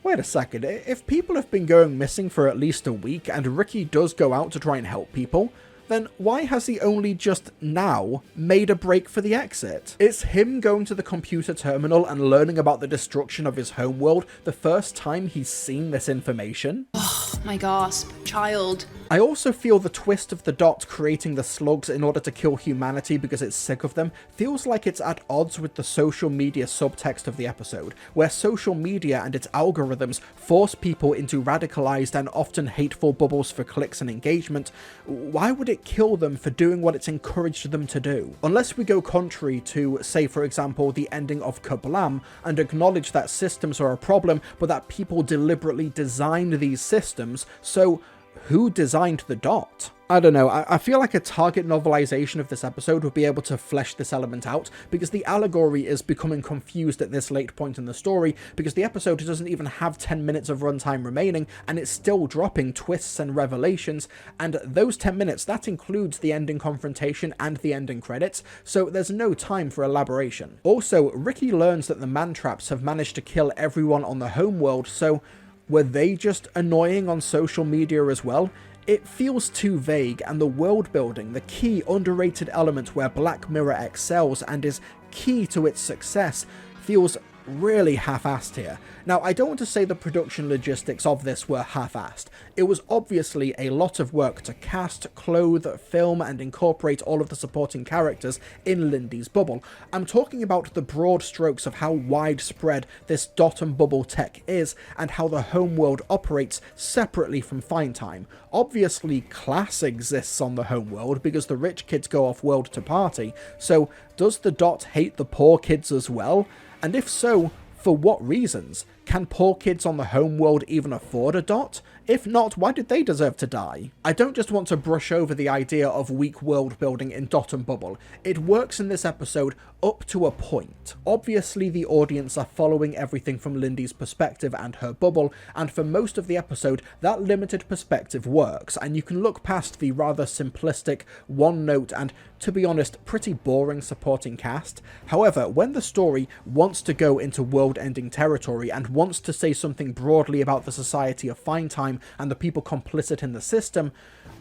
Wait a second, if people have been going missing for at least a week and Ricky does go out to try and help people, then why has he only just now made a break for the exit? Is him going to the computer terminal and learning about the destruction of his homeworld the first time he's seen this information? Oh, my gasp. Child. I also feel the twist of the Dot creating the slugs in order to kill humanity because it's sick of them feels like it's at odds with the social media subtext of the episode, where social media and its algorithms force people into radicalized and often hateful bubbles for clicks and engagement. Why would it kill them for doing what it's encouraged them to do? Unless we go contrary to, say for example, the ending of Kablam and acknowledge that systems are a problem, but that people deliberately designed these systems, so who designed the Dot? I don't know, I feel like a Target novelization of this episode would be able to flesh this element out, because the allegory is becoming confused at this late point in the story, because the episode doesn't even have 10 minutes of runtime remaining, and it's still dropping twists and revelations, and those 10 minutes, that includes the ending confrontation and the ending credits, so there's no time for elaboration. Also, Ricky learns that the man-traps have managed to kill everyone on the homeworld, so were they just annoying on social media as well? It feels too vague, and the world building, the key underrated element where Black Mirror excels and is key to its success, feels really half-assed here. Now, I don't want to say the production logistics of this were half-assed. It was obviously a lot of work to cast, clothe, film, and incorporate all of the supporting characters in Lindy's bubble. I'm talking about the broad strokes of how widespread this dot and bubble tech is, and how the homeworld operates separately from Finetime. Obviously, class exists on the homeworld because the rich kids go off-world to party, so does the dot hate the poor kids as well? And if so, for what reasons? Can poor kids on the homeworld even afford a dot? If not, why did they deserve to die? I don't just want to brush over the idea of weak world building in Dot and Bubble. It works in this episode up to a point. Obviously the audience are following everything from Lindy's perspective and her bubble, and for most of the episode that limited perspective works, and you can look past the rather simplistic, one-note and, to be honest, pretty boring supporting cast. However, when the story wants to go into world-ending territory and wants to say something broadly about the society of Finetime and the people complicit in the system,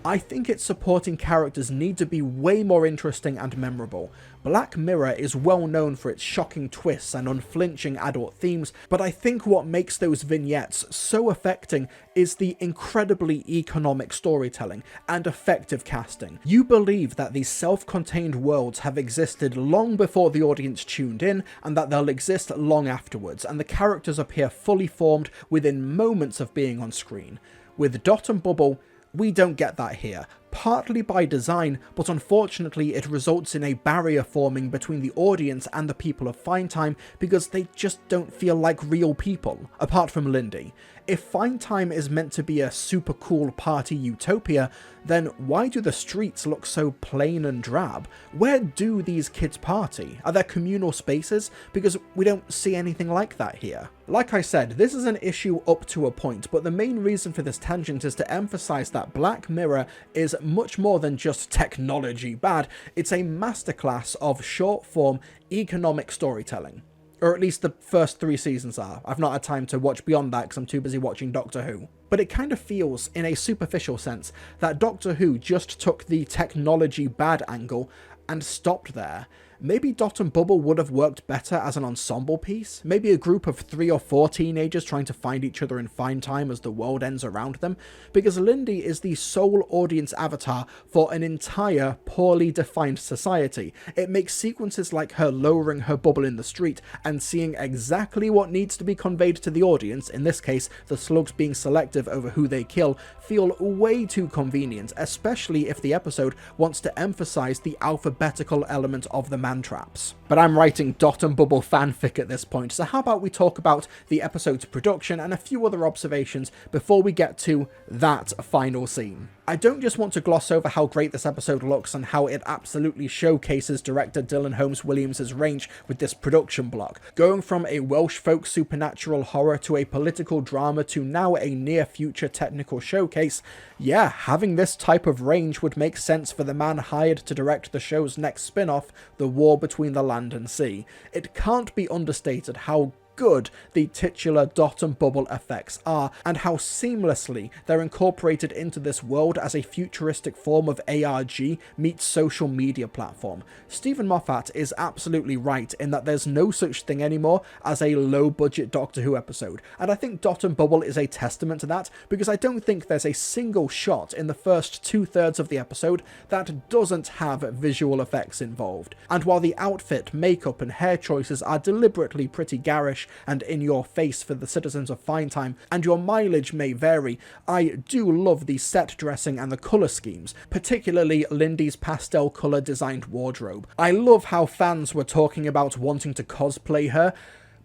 I think its supporting characters need to be way more interesting and memorable. Black Mirror is well known for its shocking twists and unflinching adult themes, but I think what makes those vignettes so affecting is the incredibly economic storytelling and effective casting. You believe that these self-contained worlds have existed long before the audience tuned in, and that they'll exist long afterwards, and the characters appear fully formed within moments of being on screen. With Dot and Bubble, we don't get that here, partly by design, but unfortunately it results in a barrier forming between the audience and the people of Finetime because they just don't feel like real people, apart from Lindy. If Finetime is meant to be a super cool party utopia, then why do the streets look so plain and drab? Where do these kids party? Are there communal spaces? Because we don't see anything like that here. Like I said, this is an issue up to a point, but the main reason for this tangent is to emphasize that Black Mirror is much more than just technology bad. It's a masterclass of short-form economic storytelling. Or at least the first 3 seasons are. I've not had time to watch beyond that because I'm too busy watching Doctor Who. But it kind of feels, in a superficial sense, that Doctor Who just took the technology bad angle and stopped there. Maybe Dot and Bubble would have worked better as an ensemble piece. Maybe a group of 3 or 4 teenagers trying to find each other in Finetime as the world ends around them, because Lindy is the sole audience avatar for an entire poorly defined society. It makes sequences like her lowering her bubble in the street and seeing exactly what needs to be conveyed to the audience, in this case the slugs being selective over who they kill, feel way too convenient, especially if the episode wants to emphasize the alphabetical element of the man-traps. But I'm writing Dot and Bubble fanfic at this point, so how about we talk about the episode's production and a few other observations before we get to that final scene. I don't just want to gloss over how great this episode looks and how it absolutely showcases director Dylan Holmes Williams' range with this production block. Going from a Welsh folk supernatural horror to a political drama to now a near-future technical showcase, yeah, having this type of range would make sense for the man hired to direct the show's next spin-off, The War Between the Land and Sea. It can't be understated how good the titular Dot and Bubble effects are, and how seamlessly they're incorporated into this world as a futuristic form of ARG meets social media platform. Stephen Moffat is absolutely right in that there's no such thing anymore as a low-budget Doctor Who episode, and I think Dot and Bubble is a testament to that, because I don't think there's a single shot in the first 2/3 of the episode that doesn't have visual effects involved. And while the outfit, makeup and hair choices are deliberately pretty garish and in your face for the citizens of Finetime, and your mileage may vary, I do love the set dressing and the colour schemes, particularly Lindy's pastel colour designed wardrobe. I love how fans were talking about wanting to cosplay her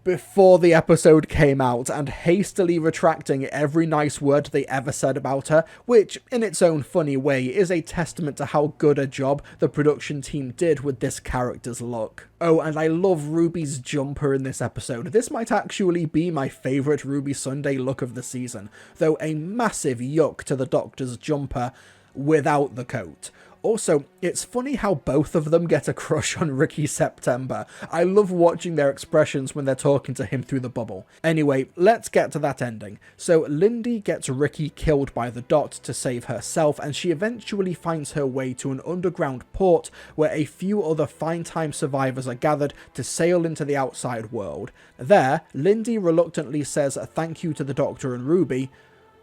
before the episode came out and hastily retracting every nice word they ever said about her, which, in its own funny way, is a testament to how good a job the production team did with this character's look. Oh, and I love Ruby's jumper in this episode. This might actually be my favourite Ruby Sunday look of the season, though a massive yuck to the Doctor's jumper without the coat. Also, it's funny how both of them get a crush on Ricky September. I love watching their expressions when they're talking to him through the bubble. Anyway, let's get to that ending. So Lindy gets Ricky killed by the Dot to save herself, and she eventually finds her way to an underground port where a few other Fine Time survivors are gathered to sail into the outside world. There, Lindy reluctantly says thank you to the Doctor and Ruby,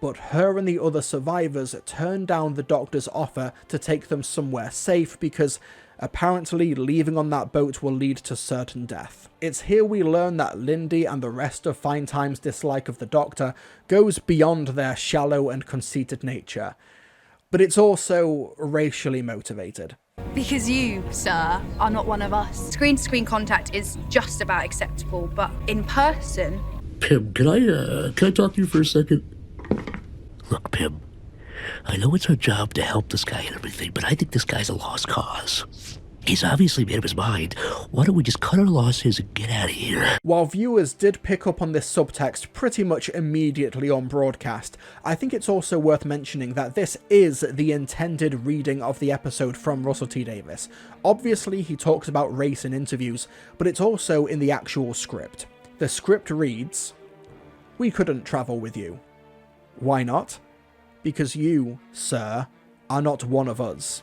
but her and the other survivors turn down the Doctor's offer to take them somewhere safe because apparently leaving on that boat will lead to certain death. It's here we learn that Lindy and the rest of Fine Time's dislike of the Doctor goes beyond their shallow and conceited nature, but it's also racially motivated. Because you, sir, are not one of us. Screen-to-screen contact is just about acceptable, but in person... Pym, can I talk to you for a second? Look, Pym, I know it's our job to help this guy and everything, but I think this guy's a lost cause. He's obviously made up his mind. Why don't we just cut our losses and get out of here? While viewers did pick up on this subtext pretty much immediately on broadcast, I think it's also worth mentioning that this is the intended reading of the episode from Russell T Davies. Obviously, he talks about race in interviews, but it's also in the actual script. The script reads, "We couldn't travel with you. Why not? Because you, sir, are not one of us."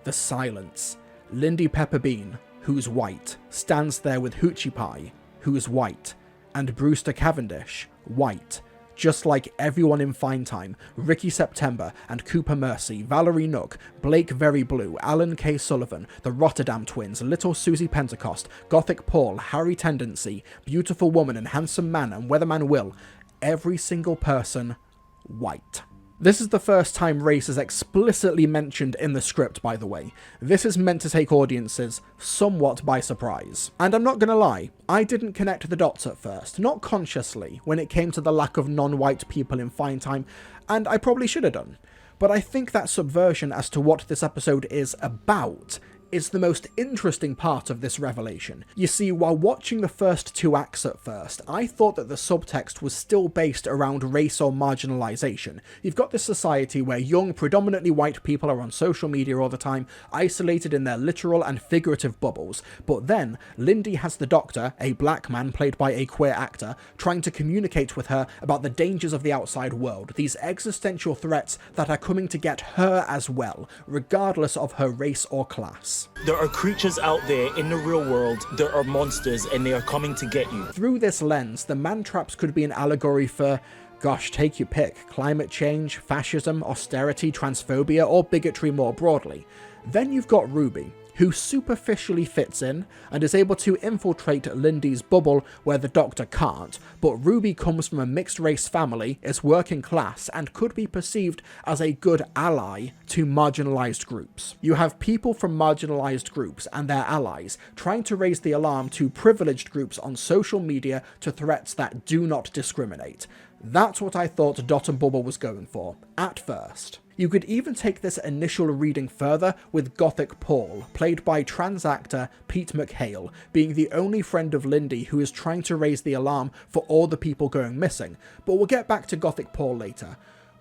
The silence. Lindy Pepperbean, who's white, stands there with Hoochie Pie, who's white, and Brewster Cavendish, white, just like everyone in Fine Time, Ricky September and Cooper Mercy, Valerie Nook, Blake Very Blue, Alan K. Sullivan, the Rotterdam Twins, Little Susie Pentecost, Gothic Paul, Harry Tendency, Beautiful Woman and Handsome Man and Weatherman Will, every single person white. This is the first time race is explicitly mentioned in the script, by the way. This is meant to take audiences somewhat by surprise. And I'm not gonna lie, I didn't connect the dots at first, not consciously, when it came to the lack of non-white people in Fine Time, and I probably should have done. But I think that subversion as to what this episode is about is the most interesting part of this revelation. You see, while watching the first two acts at first, I thought that the subtext was still based around race or marginalisation. You've got this society where young, predominantly white people are on social media all the time, isolated in their literal and figurative bubbles, but then Lindy has the Doctor, a black man played by a queer actor, trying to communicate with her about the dangers of the outside world, these existential threats that are coming to get her as well, regardless of her race or class. There are creatures out there in the real world that are monsters and they are coming to get you. Through this lens, the man traps could be an allegory for, gosh, take your pick, climate change, fascism, austerity, transphobia, or bigotry more broadly. Then you've got Ruby, who superficially fits in and is able to infiltrate Lindy's bubble where the Doctor can't, but Ruby comes from a mixed-race family, is working class, and could be perceived as a good ally to marginalised groups. You have people from marginalised groups and their allies trying to raise the alarm to privileged groups on social media to threats that do not discriminate. That's what I thought Dot and Bubble was going for, at first. You could even take this initial reading further with Gothic Paul, played by trans actor Pete McHale, being the only friend of Lindy who is trying to raise the alarm for all the people going missing, but we'll get back to Gothic Paul later.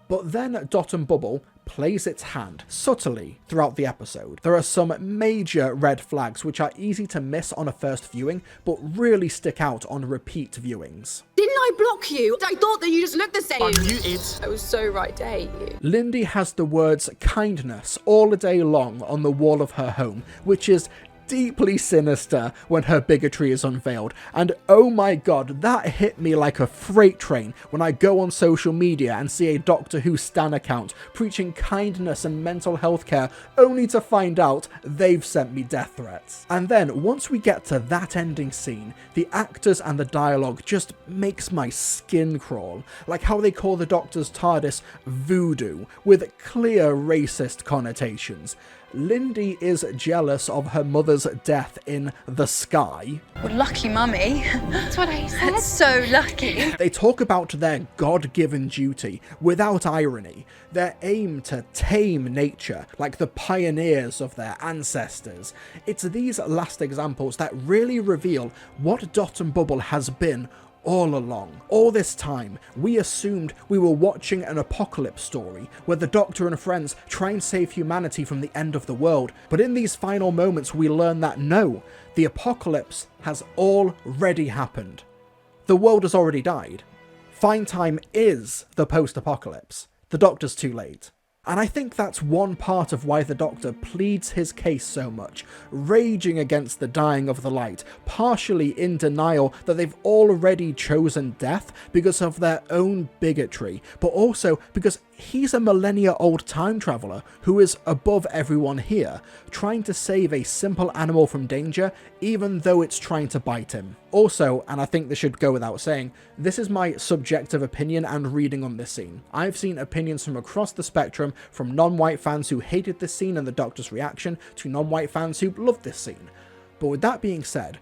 But then Dot and Bubble plays its hand subtly throughout the episode. There are some major red flags which are easy to miss on a first viewing, but really stick out on repeat viewings. Didn't I block you? I thought that you just looked the same. Unmuted. I was so right to hate you. Lindy has the words kindness all day long on the wall of her home, which is deeply sinister when her bigotry is unveiled, and oh my god, that hit me like a freight train when I go on social media and see a Doctor Who stan account preaching kindness and mental health care only to find out they've sent me death threats. And then once we get to that ending scene, the actors and the dialogue just makes my skin crawl, like how they call the Doctor's TARDIS voodoo, with clear racist connotations. Lindy is jealous of her mother's death in the sky. Well, lucky mummy. That's what I said. That's so lucky. They talk about their God-given duty without irony, their aim to tame nature like the pioneers of their ancestors. It's these last examples that really reveal what Dot and Bubble has been all along. All this time, we assumed we were watching an apocalypse story, where the Doctor and friends try and save humanity from the end of the world, but in these final moments we learn that no, the apocalypse has already happened. The world has already died. Fine Time is the post-apocalypse. The Doctor's too late. And I think that's one part of why the Doctor pleads his case so much, raging against the dying of the light, partially in denial that they've already chosen death because of their own bigotry, but also because he's a millennia-old time traveller who is above everyone here, trying to save a simple animal from danger, even though it's trying to bite him. Also, and I think this should go without saying, this is my subjective opinion and reading on this scene. I've seen opinions from across the spectrum, from non-white fans who hated this scene and the Doctor's reaction, to non-white fans who loved this scene. But with that being said,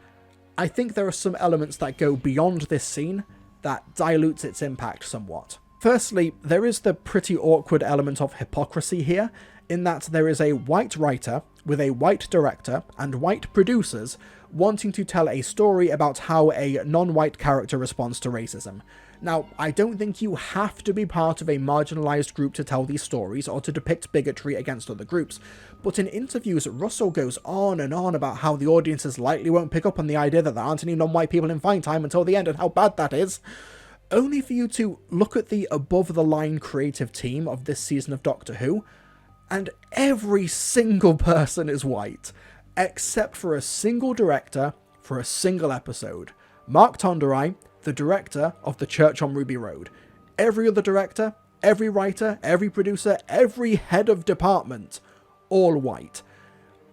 I think there are some elements that go beyond this scene that dilutes its impact somewhat. Firstly, there is the pretty awkward element of hypocrisy here, in that there is a white writer with a white director and white producers wanting to tell a story about how a non-white character responds to racism. Now, I don't think you have to be part of a marginalised group to tell these stories or to depict bigotry against other groups, but in interviews, Russell goes on and on about how the audiences likely won't pick up on the idea that there aren't any non-white people in Fine Time until the end and how bad that is, only for you to look at the above-the-line creative team of this season of Doctor Who, and every single person is white, except for a single director for a single episode. Mark Tonderai, the director of The Church on Ruby Road. Every other director, every writer, every producer, every head of department, all white.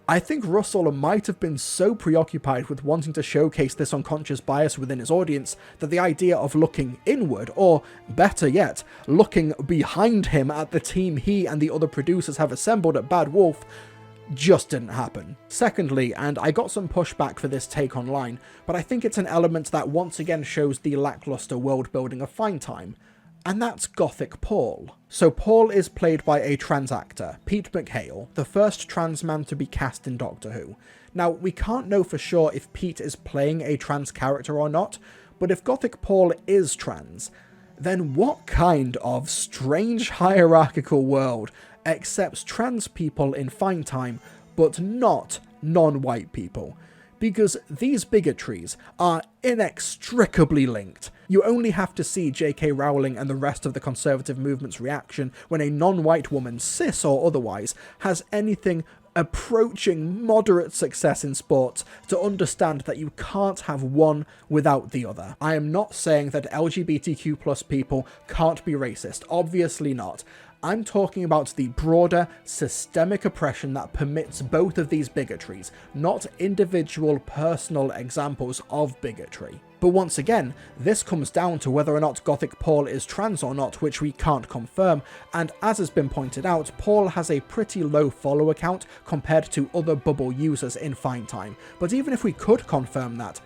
I think Russell might have been so preoccupied with wanting to showcase this unconscious bias within his audience that the idea of looking inward, or better yet, looking behind him at the team he and the other producers have assembled at Bad Wolf, just didn't happen. Secondly, and I got some pushback for this take online, but I think it's an element that once again shows the lackluster world building of Fine Time, and that's Gothic Paul. So Paul is played by a trans actor, Pete McHale, the first trans man to be cast in Doctor Who. Now, we can't know for sure if Pete is playing a trans character or not, but if Gothic Paul is trans, then what kind of strange hierarchical world accepts trans people in Fine Time, but not non-white people? Because these bigotries are inextricably linked. You only have to see J.K. Rowling and the rest of the conservative movement's reaction when a non-white woman, cis or otherwise, has anything approaching moderate success in sports to understand that you can't have one without the other. I am not saying that LGBTQ+ people can't be racist, obviously not. I'm talking about the broader, systemic oppression that permits both of these bigotries, not individual, personal examples of bigotry. But once again, this comes down to whether or not Gothic Paul is trans or not, which we can't confirm, and as has been pointed out, Paul has a pretty low follower count compared to other Bubble users in Fine Time. But even if we could confirm that,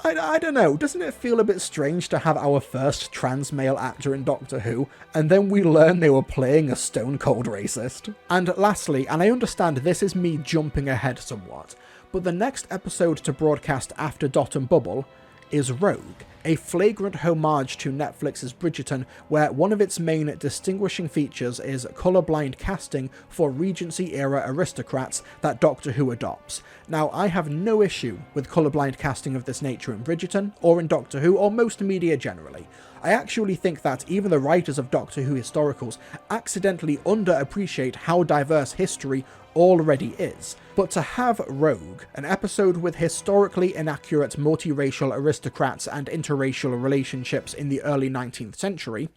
I don't know, doesn't it feel a bit strange to have our first trans male actor in Doctor Who, and then we learn they were playing a stone-cold racist? And lastly, and I understand this is me jumping ahead somewhat, but the next episode to broadcast after Dot and Bubble is Rogue, a flagrant homage to Netflix's Bridgerton, where one of its main distinguishing features is colourblind casting for Regency-era aristocrats that Doctor Who adopts. Now, I have no issue with colourblind casting of this nature in Bridgerton, or in Doctor Who, or most media generally. I actually think that even the writers of Doctor Who historicals accidentally underappreciate how diverse history already is. But to have Rogue, an episode with historically inaccurate multiracial aristocrats and interracial relationships in the early 19th century,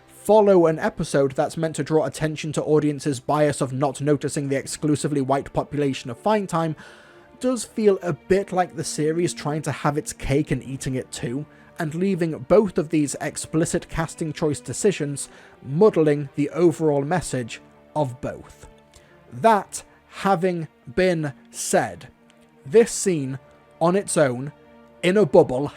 follow an episode that's meant to draw attention to audiences' bias of not noticing the exclusively white population of Fine Time, does feel a bit like the series trying to have its cake and eating it too, and leaving both of these explicit casting choice decisions muddling the overall message of both. That having been said, this scene on its own, in a bubble,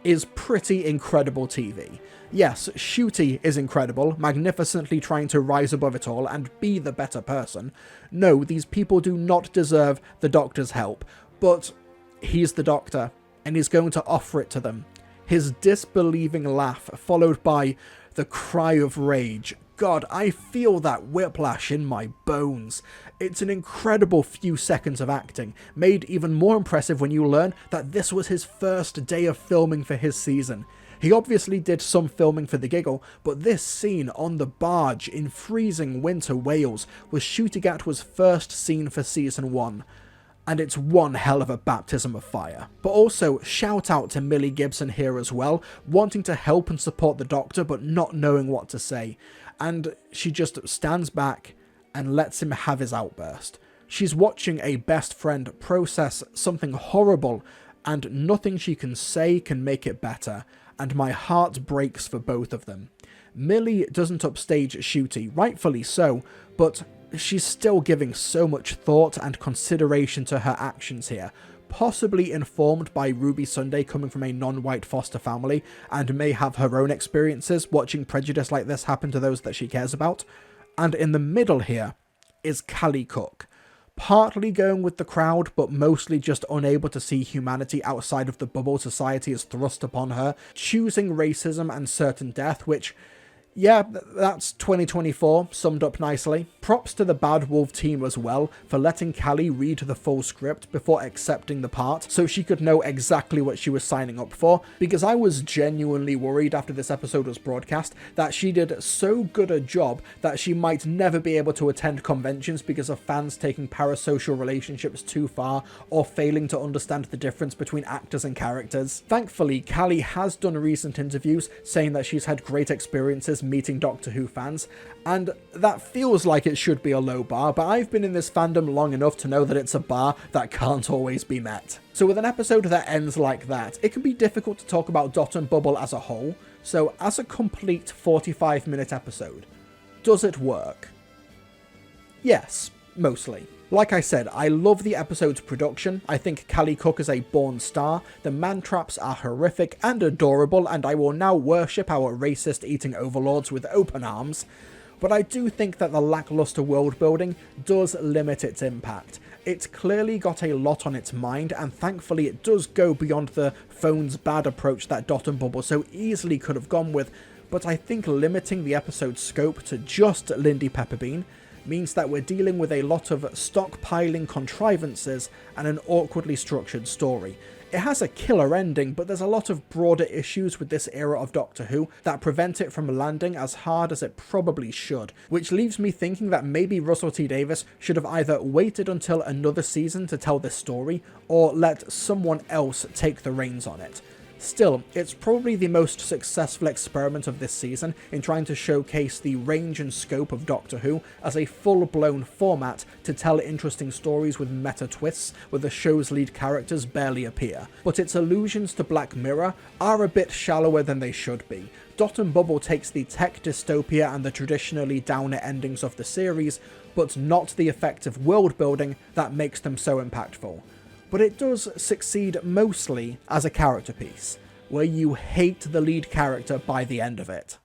is pretty incredible TV. Yes, Ncuti is incredible, magnificently trying to rise above it all and be the better person. No, these people do not deserve the Doctor's help, but he's the Doctor, and he's going to offer it to them. His disbelieving laugh, followed by the cry of rage. God, I feel that whiplash in my bones. It's an incredible few seconds of acting, made even more impressive when you learn that this was his first day of filming for his season. He obviously did some filming for the giggle, but this scene on the barge in freezing winter Wales was Ncuti Gatwa's first scene for season 1. And it's one hell of a baptism of fire. But also, shout out to Millie Gibson here as well, wanting to help and support the Doctor but not knowing what to say. And she just stands back and lets him have his outburst. She's watching a best friend process something horrible, and nothing she can say can make it better, and my heart breaks for both of them. Millie doesn't upstage Ncuti, rightfully so, but she's still giving so much thought and consideration to her actions here, possibly informed by Ruby Sunday coming from a non-white foster family and may have her own experiences watching prejudice like this happen to those that she cares about. And in the middle here is Callie Cook, partly going with the crowd but mostly just unable to see humanity outside of the bubble society has thrust upon her, choosing racism and certain death, which, yeah, that's 2024, summed up nicely. Props to the Bad Wolf team as well for letting Callie read the full script before accepting the part so she could know exactly what she was signing up for, because I was genuinely worried after this episode was broadcast that she did so good a job that she might never be able to attend conventions because of fans taking parasocial relationships too far or failing to understand the difference between actors and characters. Thankfully, Callie has done recent interviews saying that she's had great experiences meeting Doctor Who fans, and that feels like it should be a low bar, but I've been in this fandom long enough to know that it's a bar that can't always be met. So with an episode that ends like that, it can be difficult to talk about Dot and Bubble as a whole, so as a complete 45-minute episode, does it work? Yes, mostly. Like I said, I love the episode's production. I think Callie Cook is a born star, the man-traps are horrific and adorable, and I will now worship our racist-eating overlords with open arms. But I do think that the lackluster world building does limit its impact. It's clearly got a lot on its mind, and thankfully it does go beyond the phone's bad approach that Dot and Bubble so easily could have gone with, but I think limiting the episode's scope to just Lindy Pepperbean means that we're dealing with a lot of stockpiling contrivances and an awkwardly structured story. It has a killer ending, but there's a lot of broader issues with this era of Doctor Who that prevent it from landing as hard as it probably should, which leaves me thinking that maybe Russell T Davies should have either waited until another season to tell this story, or let someone else take the reins on it. Still, it's probably the most successful experiment of this season in trying to showcase the range and scope of Doctor Who as a full-blown format to tell interesting stories with meta twists where the show's lead characters barely appear. But its allusions to Black Mirror are a bit shallower than they should be. Dot and Bubble takes the tech dystopia and the traditionally downer endings of the series, but not the effective world building that makes them so impactful. But it does succeed mostly as a character piece, where you hate the lead character by the end of it.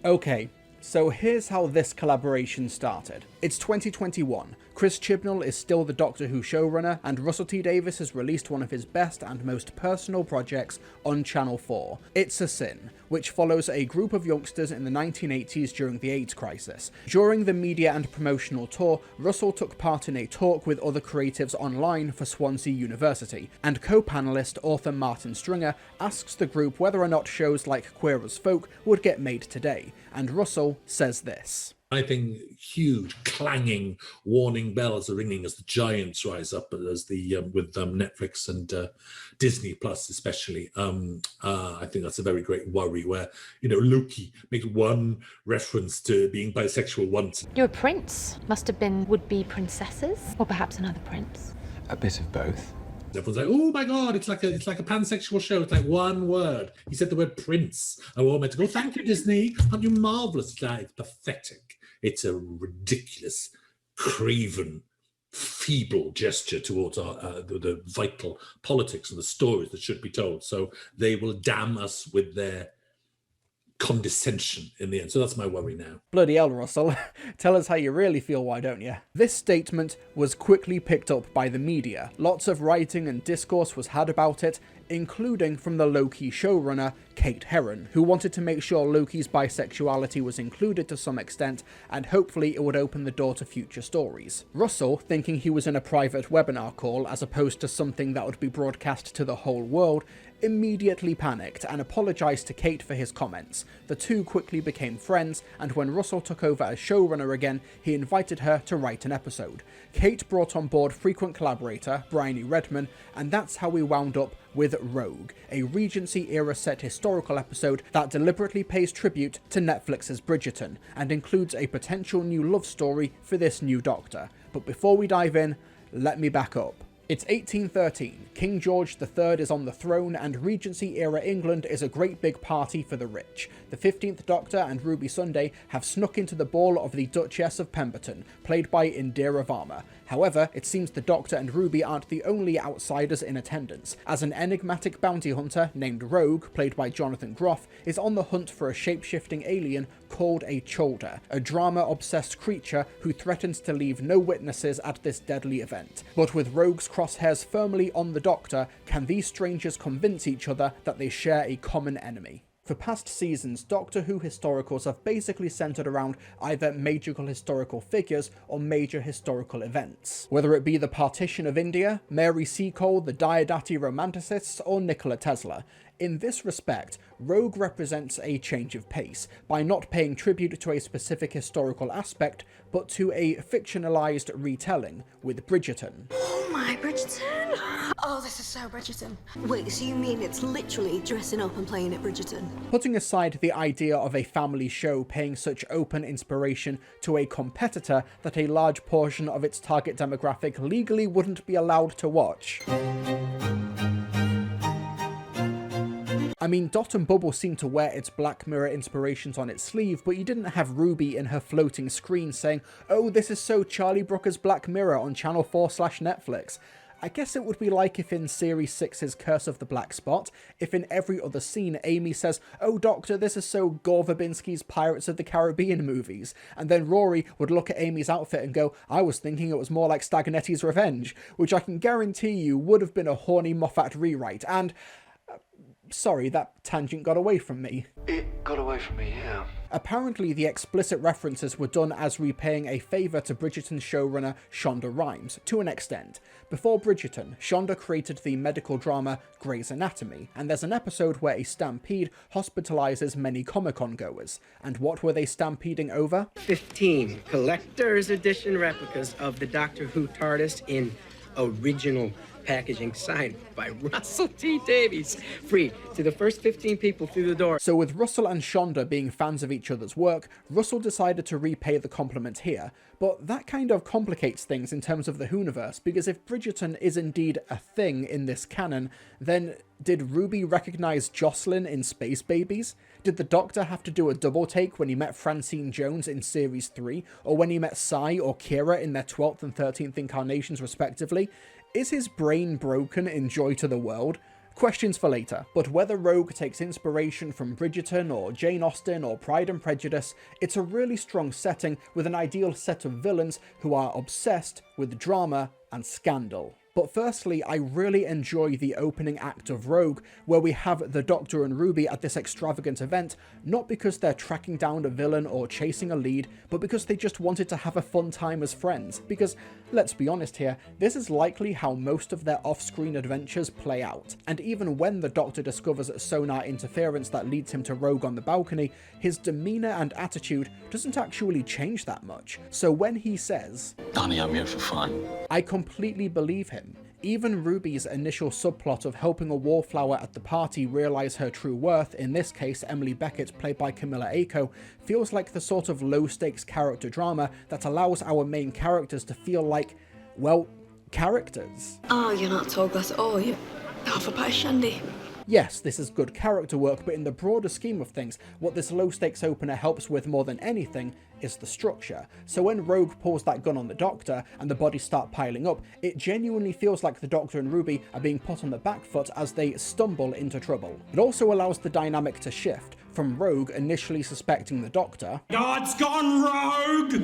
Okay, so here's how this collaboration started. It's 2021. Chris Chibnall is still the Doctor Who showrunner, and Russell T Davies has released one of his best and most personal projects on Channel 4, It's a Sin, which follows a group of youngsters in the 1980s during the AIDS crisis. During the media and promotional tour, Russell took part in a talk with other creatives online for Swansea University, and co-panelist author Martin Stringer asks the group whether or not shows like Queer as Folk would get made today, and Russell says this. I think huge clanging warning bells are ringing as the giants rise up, as the with Netflix and Disney Plus especially. I think that's a very great worry where, you know, Loki makes one reference to being bisexual once. You're a prince. Must have been would-be princesses, or perhaps another prince. A bit of both. Everyone's like, "Oh my God, it's like a pansexual show. It's like one word. He said the word prince." And we're all meant to go, "Thank you, Disney. Aren't you marvelous?" It's like, it's pathetic. It's a ridiculous, craven, feeble gesture towards the vital politics and the stories that should be told. So they will damn us with their condescension in the end. So that's my worry now. Bloody hell, Russell. Tell us how you really feel, why don't you? This statement was quickly picked up by the media. Lots of writing and discourse was had about it, including from the Loki showrunner, Kate Herron, who wanted to make sure Loki's bisexuality was included to some extent, and hopefully it would open the door to future stories. Russell, thinking he was in a private webinar call as opposed to something that would be broadcast to the whole world, immediately panicked and apologised to Kate for his comments. The two quickly became friends, and when Russell took over as showrunner again, he invited her to write an episode. Kate brought on board frequent collaborator Bryony Redman, and that's how we wound up with Rogue, a Regency-era set historical episode that deliberately pays tribute to Netflix's Bridgerton, and includes a potential new love story for this new Doctor. But before we dive in, let me back up. It's 1813, King George III is on the throne, and Regency-era England is a great big party for the rich. The 15th Doctor and Ruby Sunday have snuck into the ball of the Duchess of Pemberton, played by Indira Varma. However, it seems the Doctor and Ruby aren't the only outsiders in attendance, as an enigmatic bounty hunter named Rogue, played by Jonathan Groff, is on the hunt for a shape-shifting alien called a Cholder, a drama-obsessed creature who threatens to leave no witnesses at this deadly event. But with Rogue's crosshairs firmly on the Doctor, can these strangers convince each other that they share a common enemy? For past seasons, Doctor Who historicals have basically centred around either magical historical figures or major historical events. Whether it be the partition of India, Mary Seacole, the Diodati Romanticists, or Nikola Tesla. In this respect, Rogue represents a change of pace, by not paying tribute to a specific historical aspect, but to a fictionalised retelling with Bridgerton. Oh my, Bridgerton! Oh, this is so Bridgerton. Wait, so you mean it's literally dressing up and playing at Bridgerton? Putting aside the idea of a family show paying such open inspiration to a competitor that a large portion of its target demographic legally wouldn't be allowed to watch. I mean, Dot and Bubble seemed to wear its Black Mirror inspirations on its sleeve, but you didn't have Ruby in her floating screen saying, "Oh, this is so Charlie Brooker's Black Mirror on Channel 4/Netflix. I guess it would be like if in Series 6's Curse of the Black Spot, if in every other scene Amy says, "Oh Doctor, this is so Gore Verbinski's Pirates of the Caribbean movies," and then Rory would look at Amy's outfit and go, "I was thinking it was more like Stagnetti's Revenge," which I can guarantee you would have been a horny Moffat rewrite, and... sorry, that tangent got away from me. It got away from me, yeah. Apparently, the explicit references were done as repaying a favour to Bridgerton's showrunner Shonda Rhimes, to an extent. Before Bridgerton, Shonda created the medical drama Grey's Anatomy, and there's an episode where a stampede hospitalises many Comic-Con goers. And what were they stampeding over? 15 collector's edition replicas of the Doctor Who TARDIS in original packaging, signed by Russell T Davies. Free to the first 15 people through the door. So with Russell and Shonda being fans of each other's work, Russell decided to repay the compliment here. But that kind of complicates things in terms of the Whoniverse, because if Bridgerton is indeed a thing in this canon, then did Ruby recognise Jocelyn in Space Babies? Did the Doctor have to do a double take when he met Francine Jones in Series 3, or when he met Sai or Kira in their 12th and 13th incarnations respectively? Is his brain broken in Joy to the World? Questions for later, but whether Rogue takes inspiration from Bridgerton or Jane Austen or Pride and Prejudice, it's a really strong setting with an ideal set of villains who are obsessed with drama and scandal. But firstly, I really enjoy the opening act of Rogue, where we have the Doctor and Ruby at this extravagant event, not because they're tracking down a villain or chasing a lead, but because they just wanted to have a fun time as friends. Because, let's be honest here, this is likely how most of their off-screen adventures play out. And even when the Doctor discovers sonar interference that leads him to Rogue on the balcony, his demeanour and attitude doesn't actually change that much. So when he says, "Donnie, I'm here for fun," I completely believe him. Even Ruby's initial subplot of helping a wallflower at the party realise her true worth, in this case Emily Beckett played by Camilla Aiko, feels like the sort of low-stakes character drama that allows our main characters to feel like, well, characters. Oh, you're not tall glass at all, you're half a pie shandy. Yes, this is good character work, but in the broader scheme of things, what this low-stakes opener helps with more than anything is the structure. So when Rogue pulls that gun on the Doctor and the bodies start piling up, it genuinely feels like the Doctor and Ruby are being put on the back foot as they stumble into trouble. It also allows the dynamic to shift, from Rogue initially suspecting the Doctor. Oh, it's gone rogue!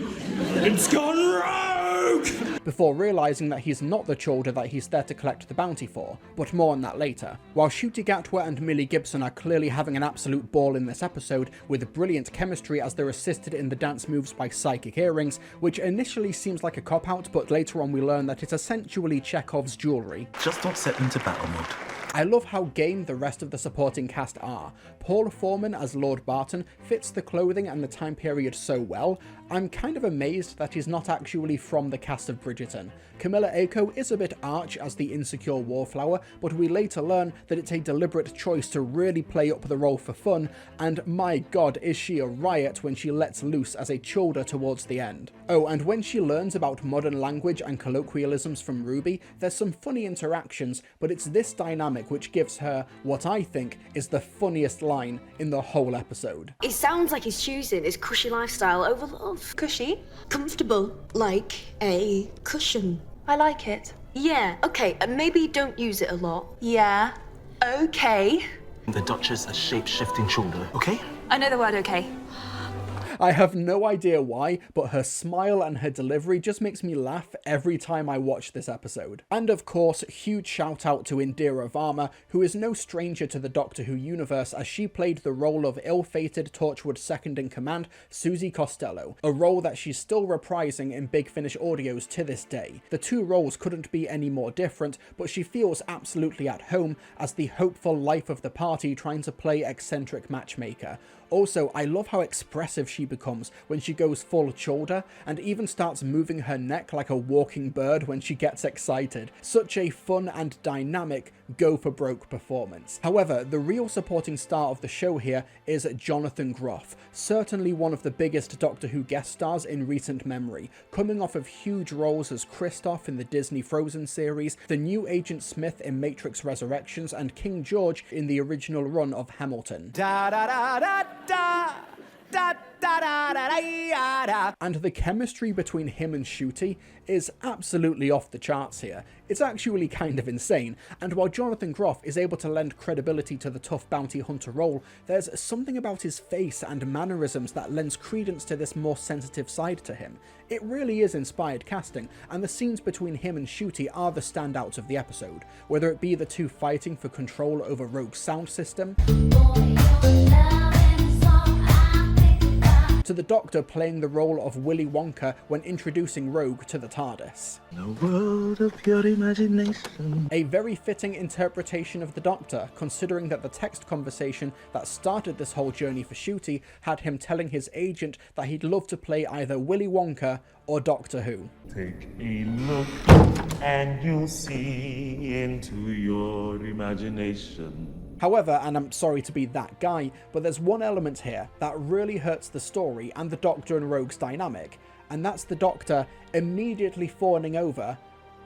It's gone rogue! Before realising that he's not the Chorder that he's there to collect the bounty for, but more on that later. While Ncuti Gatwa and Millie Gibson are clearly having an absolute ball in this episode, with brilliant chemistry as they're assisted in the dance moves by psychic earrings, which initially seems like a cop-out, but later on we learn that it's essentially Chekhov's jewellery. Just don't set into battle mode. I love how game the rest of the supporting cast are. Paul Foreman as Lord Barton fits the clothing and the time period so well. I'm kind of amazed that he's not actually from the cast of Bridgerton. Camilla Aiko is a bit arch as the insecure wallflower, but we later learn that it's a deliberate choice to really play up the role for fun, and my god is she a riot when she lets loose as a Chorder towards the end. Oh, and when she learns about modern language and colloquialisms from Ruby, there's some funny interactions, but it's this dynamic which gives her what I think is the funniest line in the whole episode. It sounds like he's choosing his cushy lifestyle over love. Cushy? Comfortable, like a cushion. I like it. Yeah, okay, maybe don't use it a lot. Yeah. Okay. The Duchess a shape-shifting Chorder, okay? I know the word okay. I have no idea why, but her smile and her delivery just makes me laugh every time I watch this episode. And of course, huge shout out to Indira Varma, who is no stranger to the Doctor Who universe as she played the role of ill-fated Torchwood second-in-command, Susie Costello, a role that she's still reprising in Big Finish audios to this day. The two roles couldn't be any more different, but she feels absolutely at home as the hopeful life of the party trying to play eccentric matchmaker. Also, I love how expressive she becomes when she goes full Chorder, and even starts moving her neck like a walking bird when she gets excited. Such a fun and dynamic go-for-broke performance. However, the real supporting star of the show here is Jonathan Groff, certainly one of the biggest Doctor Who guest stars in recent memory, coming off of huge roles as Kristoff in the Disney Frozen series, the new Agent Smith in Matrix Resurrections, and King George in the original run of Hamilton. And the chemistry between him and Ncuti is absolutely off the charts here. It's actually kind of insane, and while Jonathan Groff is able to lend credibility to the tough bounty hunter role, there's something about his face and mannerisms that lends credence to this more sensitive side to him. It really is inspired casting, and the scenes between him and Ncuti are the standouts of the episode, whether it be the two fighting for control over Rogue's sound system, to the Doctor playing the role of Willy Wonka when introducing Rogue to the TARDIS. The world of pure imagination. A very fitting interpretation of the Doctor, considering that the text conversation that started this whole journey for Ncuti had him telling his agent that he'd love to play either Willy Wonka or Doctor Who. Take a look and you'll see into your imagination. However, and I'm sorry to be that guy, but there's one element here that really hurts the story and the Doctor and Rogue's dynamic, and that's the Doctor immediately fawning over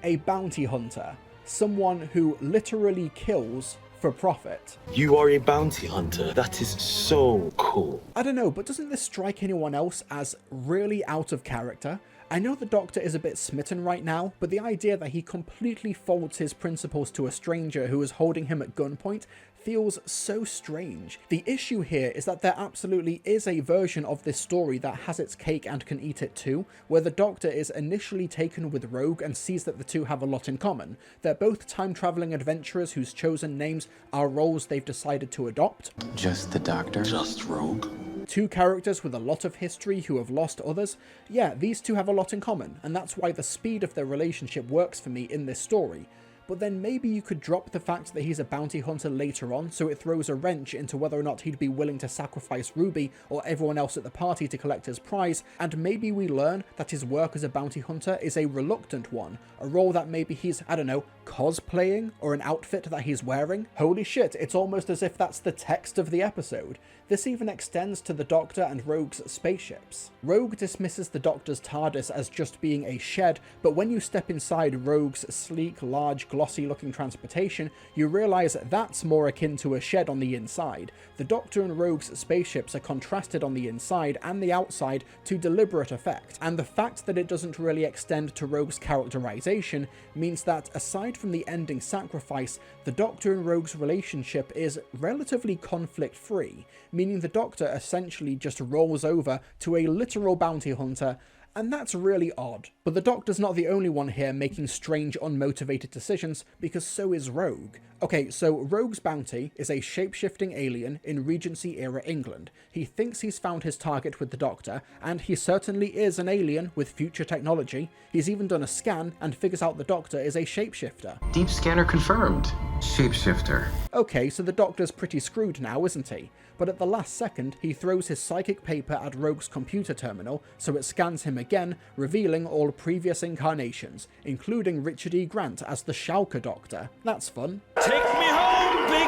a bounty hunter, someone who literally kills for profit. You are a bounty hunter. That is so cool. I don't know, but doesn't this strike anyone else as really out of character? I know the Doctor is a bit smitten right now, but the idea that he completely folds his principles to a stranger who is holding him at gunpoint feels so strange. The issue here is that there absolutely is a version of this story that has its cake and can eat it too, where the Doctor is initially taken with Rogue and sees that the two have a lot in common. They're both time-travelling adventurers whose chosen names are roles they've decided to adopt. Just the Doctor? Just Rogue? Two characters with a lot of history who have lost others. Yeah, these two have a lot in common, and that's why the speed of their relationship works for me in this story. But then maybe you could drop the fact that he's a bounty hunter later on, so it throws a wrench into whether or not he'd be willing to sacrifice Ruby or everyone else at the party to collect his prize, and maybe we learn that his work as a bounty hunter is a reluctant one, a role that maybe he's, I don't know, cosplaying, or an outfit that he's wearing. Holy shit, it's almost as if that's the text of the episode. This even extends to the Doctor and Rogue's spaceships. Rogue dismisses the Doctor's TARDIS as just being a shed, but when you step inside Rogue's sleek, large, glossy glossy looking transportation, you realise that's more akin to a shed on the inside. The Doctor and Rogue's spaceships are contrasted on the inside and the outside to deliberate effect, and the fact that it doesn't really extend to Rogue's characterization means that aside from the ending sacrifice, the Doctor and Rogue's relationship is relatively conflict-free, meaning the Doctor essentially just rolls over to a literal bounty hunter, and that's really odd. But the Doctor's not the only one here making strange, unmotivated decisions, because so is Rogue. Okay, so Rogue's bounty is a shape-shifting alien in Regency-era England. He thinks he's found his target with the Doctor, and he certainly is an alien with future technology. He's even done a scan and figures out the Doctor is a shapeshifter. Deep scanner confirmed. Shapeshifter. Okay, so the Doctor's pretty screwed now, isn't he? But at the last second, he throws his psychic paper at Rogue's computer terminal, so it scans him again, revealing all previous incarnations, including Richard E. Grant as the Schalke Doctor. That's fun. Take me home, big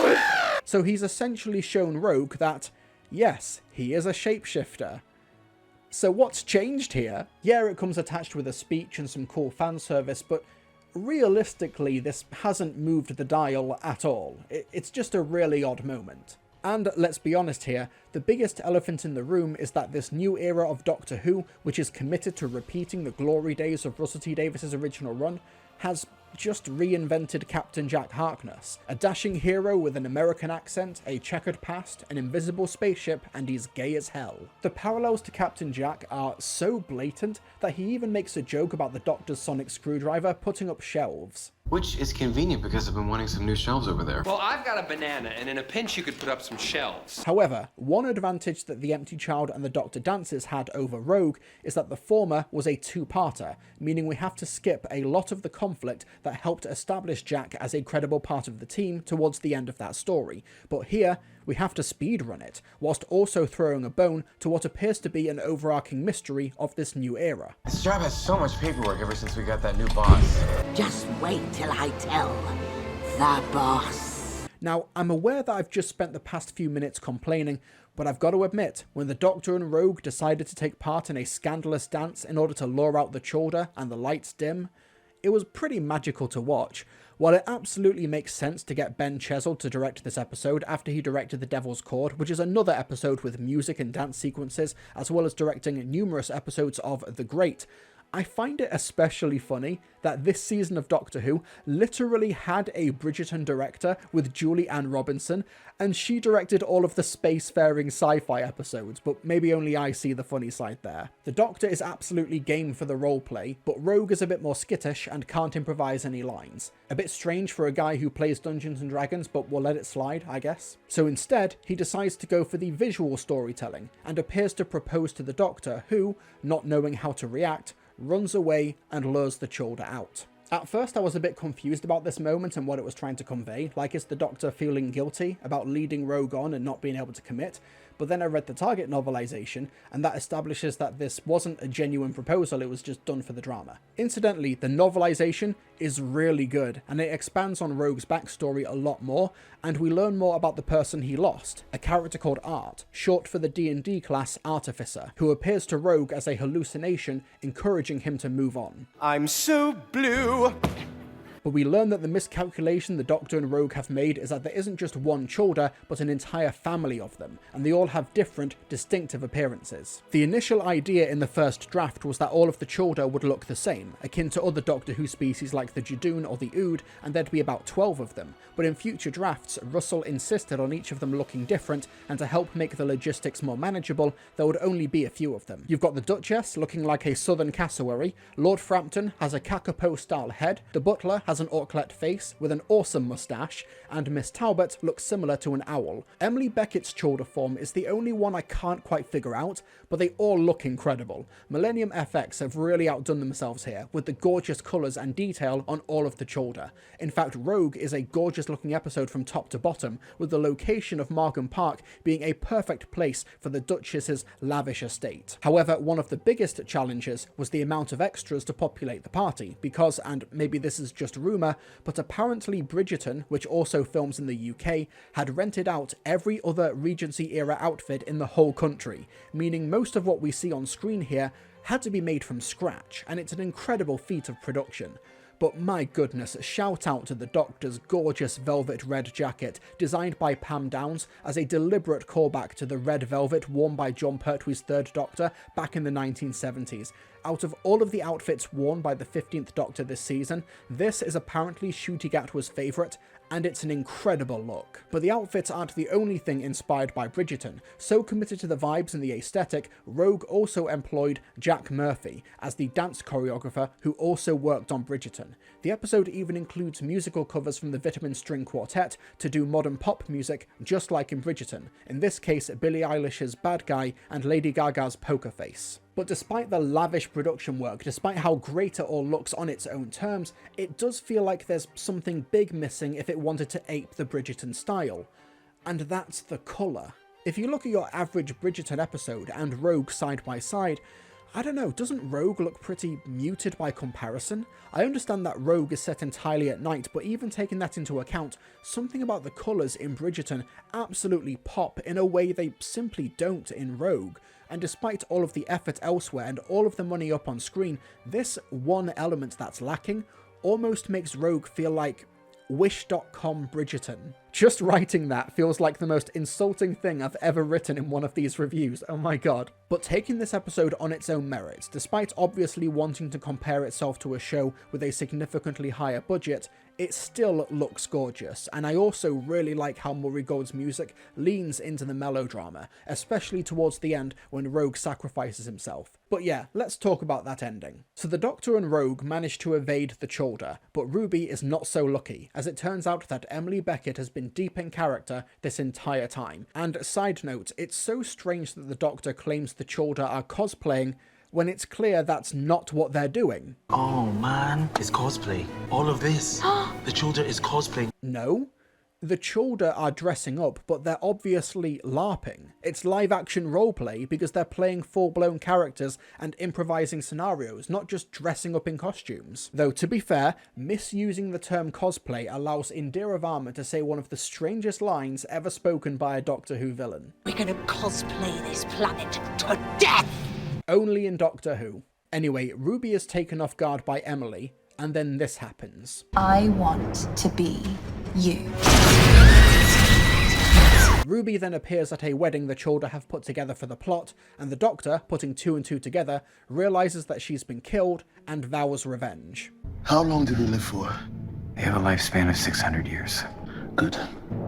boy! So he's essentially shown Rogue that, yes, he is a shapeshifter. So what's changed here? Yeah, it comes attached with a speech and some cool fan service, but realistically, this hasn't moved the dial at all. It's just a really odd moment. And let's be honest here, the biggest elephant in the room is that this new era of Doctor Who, which is committed to repeating the glory days of Russell T Davies' original run, has just reinvented Captain Jack Harkness, a dashing hero with an American accent, a checkered past, an invisible spaceship, and he's gay as hell. The parallels to Captain Jack are so blatant that he even makes a joke about the Doctor's sonic screwdriver putting up shelves. Which is convenient because I've been wanting some new shelves over there. Well, I've got a banana, and in a pinch you could put up some shelves. However, one advantage that the Empty Child and the Doctor Dances had over Rogue is that the former was a two-parter, meaning we have to skip a lot of the conflict that helped establish Jack as a credible part of the team towards the end of that story. But here, we have to speedrun it, whilst also throwing a bone to what appears to be an overarching mystery of this new era. This job has so much paperwork ever since we got that new boss. Just wait till I tell the boss. Now, I'm aware that I've just spent the past few minutes complaining, but I've got to admit, when the Doctor and Rogue decided to take part in a scandalous dance in order to lure out the Chorder and the lights dim, it was pretty magical to watch. While it absolutely makes sense to get Ben Chesil to direct this episode after he directed The Devil's Chord, which is another episode with music and dance sequences, as well as directing numerous episodes of The Great, I find it especially funny that this season of Doctor Who literally had a Bridgerton director with Julie Ann Robinson, and she directed all of the spacefaring sci-fi episodes, but maybe only I see the funny side there. The Doctor is absolutely game for the roleplay, but Rogue is a bit more skittish and can't improvise any lines. A bit strange for a guy who plays Dungeons and Dragons, but we'll let it slide, I guess. So instead, he decides to go for the visual storytelling, and appears to propose to the Doctor, who, not knowing how to react, runs away and lures the Chorder out. At first I was a bit confused about this moment and what it was trying to convey, like is the Doctor feeling guilty about leading Rogue on and not being able to commit, but then I read the Target novelization, and that establishes that this wasn't a genuine proposal, it was just done for the drama. Incidentally, the novelization is really good, and it expands on Rogue's backstory a lot more, and we learn more about the person he lost, a character called Art, short for the D&D class Artificer, who appears to Rogue as a hallucination, encouraging him to move on. I'm so blue! But we learn that the miscalculation the Doctor and Rogue have made is that there isn't just one Chorder, but an entire family of them, and they all have different, distinctive appearances. The initial idea in the first draft was that all of the Chorder would look the same, akin to other Doctor Who species like the Judoon or the Ood, and there'd be about 12 of them, but in future drafts, Russell insisted on each of them looking different, and to help make the logistics more manageable, there would only be a few of them. You've got the Duchess looking like a southern cassowary, Lord Frampton has a Kakapo-style head, the Butler has an Auklet face with an awesome moustache, and Miss Talbot looks similar to an owl. Emily Beckett's Chorder form is the only one I can't quite figure out, but they all look incredible. Millennium FX have really outdone themselves here, with the gorgeous colours and detail on all of the Chorder. In fact, Rogue is a gorgeous looking episode from top to bottom, with the location of Markham Park being a perfect place for the Duchess's lavish estate. However, one of the biggest challenges was the amount of extras to populate the party, because, and maybe this is just rumour, but apparently Bridgerton, which also films in the UK, had rented out every other Regency-era outfit in the whole country, meaning most of what we see on screen here had to be made from scratch, and it's an incredible feat of production. but my goodness, shout out to the Doctor's gorgeous velvet red jacket, designed by Pam Downes as a deliberate callback to the red velvet worn by Jon Pertwee's third Doctor back in the 1970s. Out of all of the outfits worn by the 15th Doctor this season, this is apparently Ncuti Gatwa's favourite, and it's an incredible look. But the outfits aren't the only thing inspired by Bridgerton. So committed to the vibes and the aesthetic, Rogue also employed Jack Murphy as the dance choreographer who also worked on Bridgerton. The episode even includes musical covers from the Vitamin String Quartet to do modern pop music just like in Bridgerton, in this case Billie Eilish's Bad Guy and Lady Gaga's Poker Face. But despite the lavish production work, despite how great it all looks on its own terms, it does feel like there's something big missing if it wanted to ape the Bridgerton style. And that's the colour. If you look at your average Bridgerton episode and Rogue side by side, I don't know, doesn't Rogue look pretty muted by comparison? I understand that Rogue is set entirely at night, but even taking that into account, something about the colours in Bridgerton absolutely pop in a way they simply don't in Rogue. And despite all of the effort elsewhere and all of the money up on screen, this one element that's lacking almost makes Rogue feel like Wish.com Bridgerton. Just writing that feels like the most insulting thing I've ever written in one of these reviews, oh my god. But taking this episode on its own merits, despite obviously wanting to compare itself to a show with a significantly higher budget, it still looks gorgeous, and I also really like how Murray Gold's music leans into the melodrama, especially towards the end when Rogue sacrifices himself. But yeah, let's talk about that ending. So the Doctor and Rogue manage to evade the Chulder, but Ruby is not so lucky, as it turns out that Emily Beckett has been deep in character this entire time. And side note, it's so strange that the Doctor claims the Chulder are cosplaying when it's clear that's not what they're doing. Oh man, it's cosplay. All of this. The Chulder is cosplaying. No. The Chulder are dressing up, but they're obviously LARPing. It's live action roleplay because they're playing full-blown characters and improvising scenarios, not just dressing up in costumes. Though to be fair, misusing the term cosplay allows Indira Varma to say one of the strangest lines ever spoken by a Doctor Who villain. We're gonna cosplay this planet to death! Only in Doctor Who. Anyway, Ruby is taken off guard by Emily, and then this happens. I want to be you. Ruby then appears at a wedding the Chulder have put together for the plot, and the Doctor, putting two and two together, realises that she's been killed and vows revenge. How long do they live for? They have a lifespan of 600 years. Good.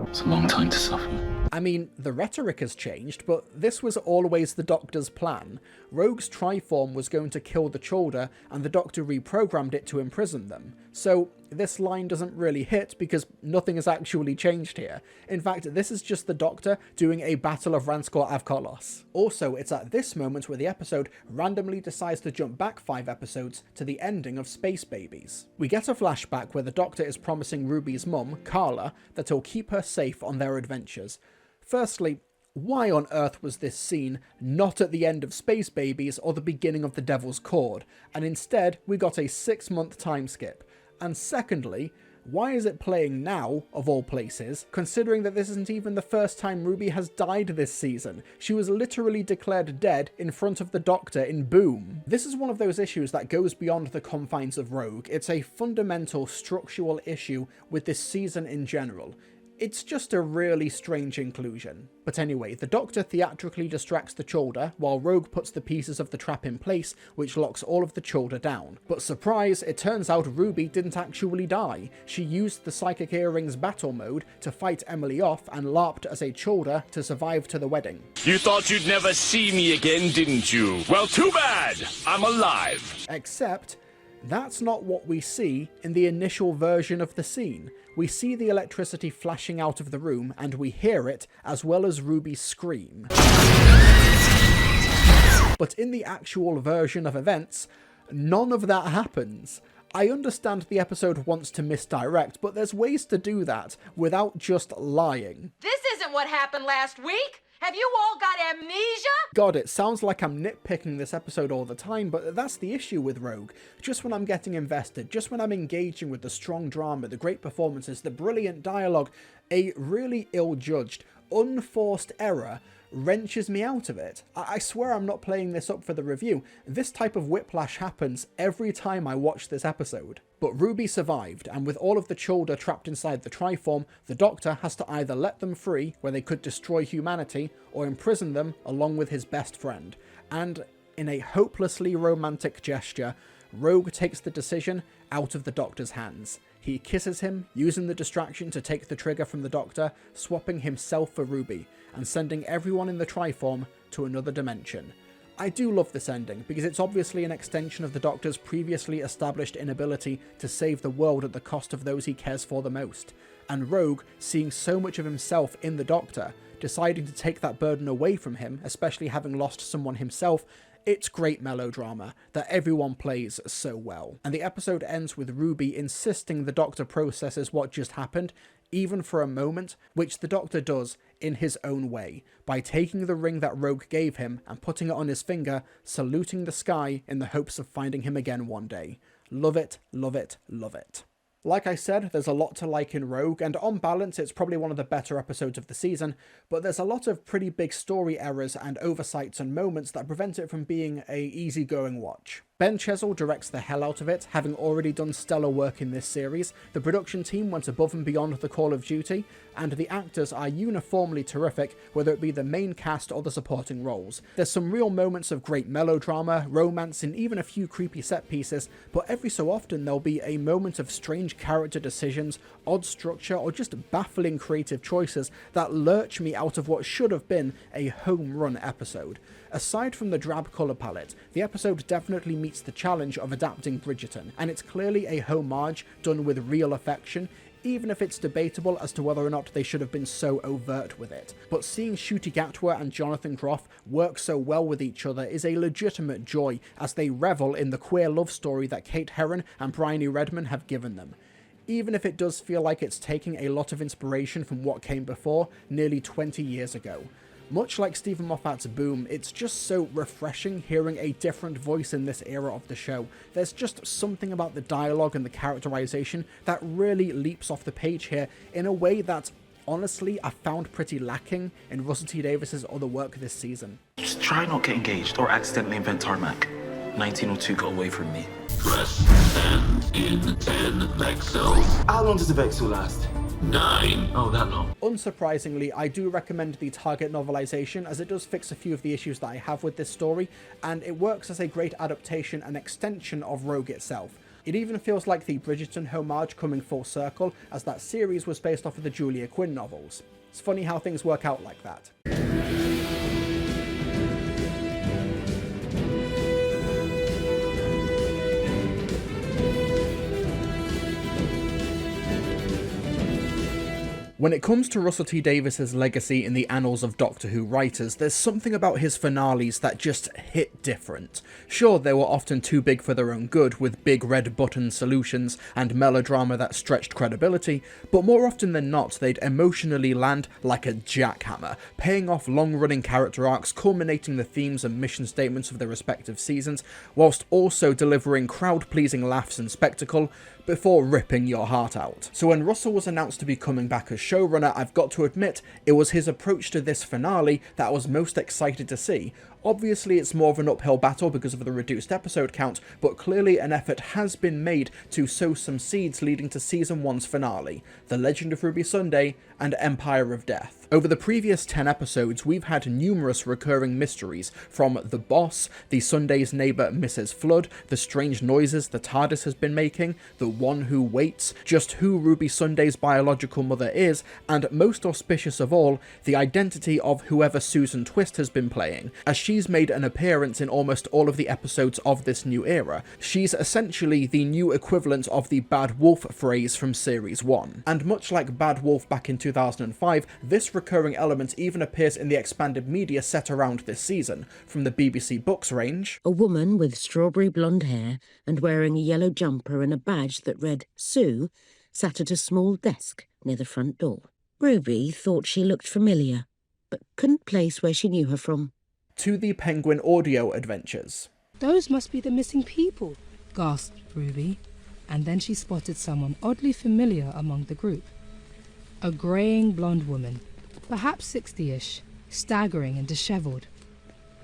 It's a long time to suffer. I mean, the rhetoric has changed, but this was always the Doctor's plan. Rogue's Triform was going to kill the Chulder, and the Doctor reprogrammed it to imprison them. So this line doesn't really hit because nothing has actually changed here. In fact, this is just the Doctor doing a Battle of Ranskor Avkolos. Also, it's at this moment where the episode randomly decides to jump back 5 episodes to the ending of Space Babies. We get a flashback where the Doctor is promising Ruby's mum, Carla, that he'll keep her safe on their adventures. Firstly, why on earth was this scene not at the end of Space Babies or the beginning of The Devil's Cord, and instead we got a 6-month time skip? And secondly, why is it playing now, of all places, considering that this isn't even the first time Ruby has died this season? She was literally declared dead in front of the Doctor in Boom. This is one of those issues that goes beyond the confines of Rogue. It's a fundamental structural issue with this season in general. It's just a really strange inclusion. But anyway, the Doctor theatrically distracts the Chulder, while Rogue puts the pieces of the trap in place, which locks all of the Chulder down. But surprise, it turns out Ruby didn't actually die. She used the Psychic Earrings battle mode to fight Emily off and LARPed as a Chulder to survive to the wedding. You thought you'd never see me again, didn't you? Well, too bad! I'm alive! Except, that's not what we see in the initial version of the scene. We see the electricity flashing out of the room, and we hear it, as well as Ruby scream. But in the actual version of events, none of that happens. I understand the episode wants to misdirect, but there's ways to do that without just lying. This isn't what happened last week! Have you all got amnesia? God, it sounds like I'm nitpicking this episode all the time, but that's the issue with Rogue. Just when I'm getting invested, just when I'm engaging with the strong drama, the great performances, the brilliant dialogue, a really ill-judged, unforced error wrenches me out of it. I swear I'm not playing this up for the review. This type of whiplash happens every time I watch this episode. But Ruby survived, and with all of the Chulder trapped inside the Triform, the Doctor has to either let them free, where they could destroy humanity, or imprison them along with his best friend. And in a hopelessly romantic gesture, Rogue takes the decision out of the Doctor's hands. He kisses him, using the distraction to take the trigger from the Doctor, swapping himself for Ruby, and sending everyone in the Triform to another dimension. I do love this ending, because it's obviously an extension of the Doctor's previously established inability to save the world at the cost of those he cares for the most, and Rogue, seeing so much of himself in the Doctor, deciding to take that burden away from him, especially having lost someone himself. It's great melodrama that everyone plays so well. And the episode ends with Ruby insisting the Doctor processes what just happened, even for a moment, which the Doctor does in his own way, by taking the ring that Rogue gave him and putting it on his finger, saluting the sky in the hopes of finding him again one day. Love it, love it, love it. Like I said, there's a lot to like in Rogue, and on balance it's probably one of the better episodes of the season, but there's a lot of pretty big story errors and oversights and moments that prevent it from being a easygoing watch. Ben Chesil directs the hell out of it, having already done stellar work in this series. The production team went above and beyond the call of duty, and the actors are uniformly terrific, whether it be the main cast or the supporting roles. There's some real moments of great melodrama, romance, and even a few creepy set pieces, but every so often there'll be a moment of strange character decisions, odd structure, or just baffling creative choices that lurch me out of what should have been a home run episode. Aside from the drab colour palette, the episode definitely meets the challenge of adapting Bridgerton, and it's clearly a homage done with real affection, even if it's debatable as to whether or not they should have been so overt with it. But seeing Ncuti Gatwa and Jonathan Groff work so well with each other is a legitimate joy as they revel in the queer love story that Kate Herron and Bryony Redman have given them. Even if it does feel like it's taking a lot of inspiration from what came before, nearly 20 years ago. Much like Stephen Moffat's Boom, it's just so refreshing hearing a different voice in this era of the show. There's just something about the dialogue and the characterization that really leaps off the page here in a way that, honestly, I found pretty lacking in Russell T Davies's other work this season. Just try not get engaged or accidentally invent tarmac. 1902 got away from me. Press send in 10 Vexels. How long does the Vexel last? 9. Oh, that long. Unsurprisingly, I do recommend the Target novelization, as it does fix a few of the issues that I have with this story, and it works as a great adaptation and extension of Rogue itself. It even feels like the Bridgerton homage coming full circle, as that series was based off of the Julia Quinn novels. It's funny how things work out like that. When it comes to Russell T Davies's legacy in the annals of Doctor Who writers, there's something about his finales that just hit different. Sure, they were often too big for their own good, with big red button solutions and melodrama that stretched credibility, but more often than not, they'd emotionally land like a jackhammer, paying off long-running character arcs, culminating the themes and mission statements of their respective seasons, whilst also delivering crowd-pleasing laughs and spectacle, before ripping your heart out. So when Russell was announced to be coming back as showrunner, I've got to admit, it was his approach to this finale that I was most excited to see. Obviously it's more of an uphill battle because of the reduced episode count, but clearly an effort has been made to sow some seeds leading to Season 1's finale, The Legend of Ruby Sunday and Empire of Death. Over the previous 10 episodes, we've had numerous recurring mysteries, from the boss, the Sunday's neighbour Mrs. Flood, the strange noises the TARDIS has been making, the one who waits, just who Ruby Sunday's biological mother is, and most auspicious of all, the identity of whoever Susan Twist has been playing, as she's made an appearance in almost all of the episodes of this new era. She's essentially the new equivalent of the Bad Wolf phrase from Series 1. And much like Bad Wolf back in 2005, this recurring element even appears in the expanded media set around this season, from the BBC Books range. A woman with strawberry blonde hair and wearing a yellow jumper and a badge that read Sue sat at a small desk near the front door. Ruby thought she looked familiar, but couldn't place where she knew her from. To the Penguin audio adventures. Those must be the missing people, gasped Ruby, and then she spotted someone oddly familiar among the group. A greying blonde woman, perhaps 60-ish, staggering and dishevelled.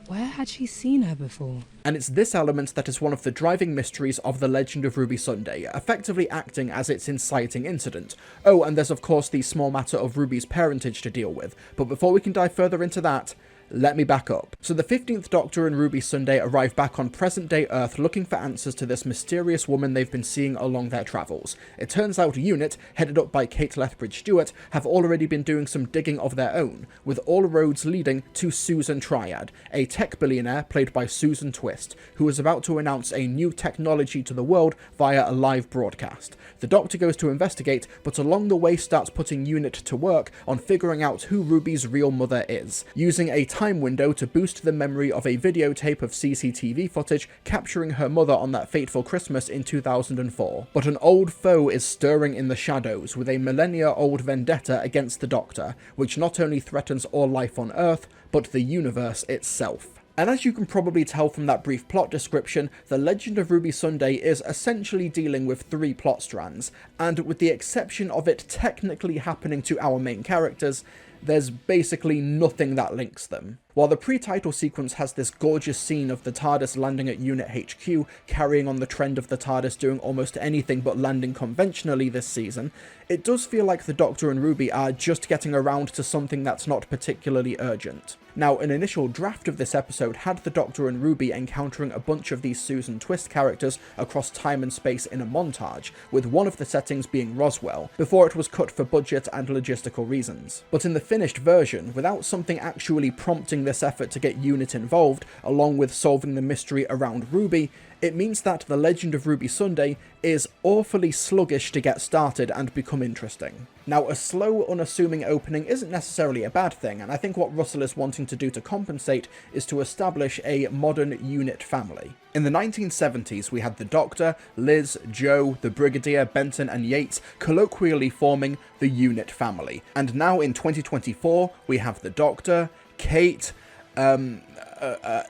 Where had she seen her before? And it's this element that is one of the driving mysteries of The Legend of Ruby Sunday, effectively acting as its inciting incident. Oh, and there's of course the small matter of Ruby's parentage to deal with, but before we can dive further into that, let me back up. So the 15th Doctor and Ruby Sunday arrive back on present-day Earth looking for answers to this mysterious woman they've been seeing along their travels. It turns out UNIT, headed up by Kate Lethbridge-Stewart, have already been doing some digging of their own, with all roads leading to Susan Triad, a tech billionaire played by Susan Twist, who is about to announce a new technology to the world via a live broadcast. The Doctor goes to investigate, but along the way starts putting UNIT to work on figuring out who Ruby's real mother is, using a time window to boost the memory of a videotape of CCTV footage capturing her mother on that fateful Christmas in 2004. But an old foe is stirring in the shadows with a millennia-old vendetta against the Doctor, which not only threatens all life on Earth, but the universe itself. And as you can probably tell from that brief plot description, The Legend of Ruby Sunday is essentially dealing with 3 plot strands, and with the exception of it technically happening to our main characters, there's basically nothing that links them. While the pre-title sequence has this gorgeous scene of the TARDIS landing at UNIT HQ, carrying on the trend of the TARDIS doing almost anything but landing conventionally this season, it does feel like the Doctor and Ruby are just getting around to something that's not particularly urgent. Now, an initial draft of this episode had the Doctor and Ruby encountering a bunch of these Susan Twist characters across time and space in a montage, with one of the settings being Roswell, before it was cut for budget and logistical reasons. But in the finished version, without something actually prompting this effort to get UNIT involved, along with solving the mystery around Ruby, it means that The Legend of Ruby Sunday is awfully sluggish to get started and become interesting. Now, a slow, unassuming opening isn't necessarily a bad thing, and I think what Russell is wanting to do to compensate is to establish a modern UNIT family. In the 1970s, we had the Doctor, Liz, Joe, the Brigadier, Benton and Yates colloquially forming the UNIT family, and now in 2024, we have the Doctor, Kate,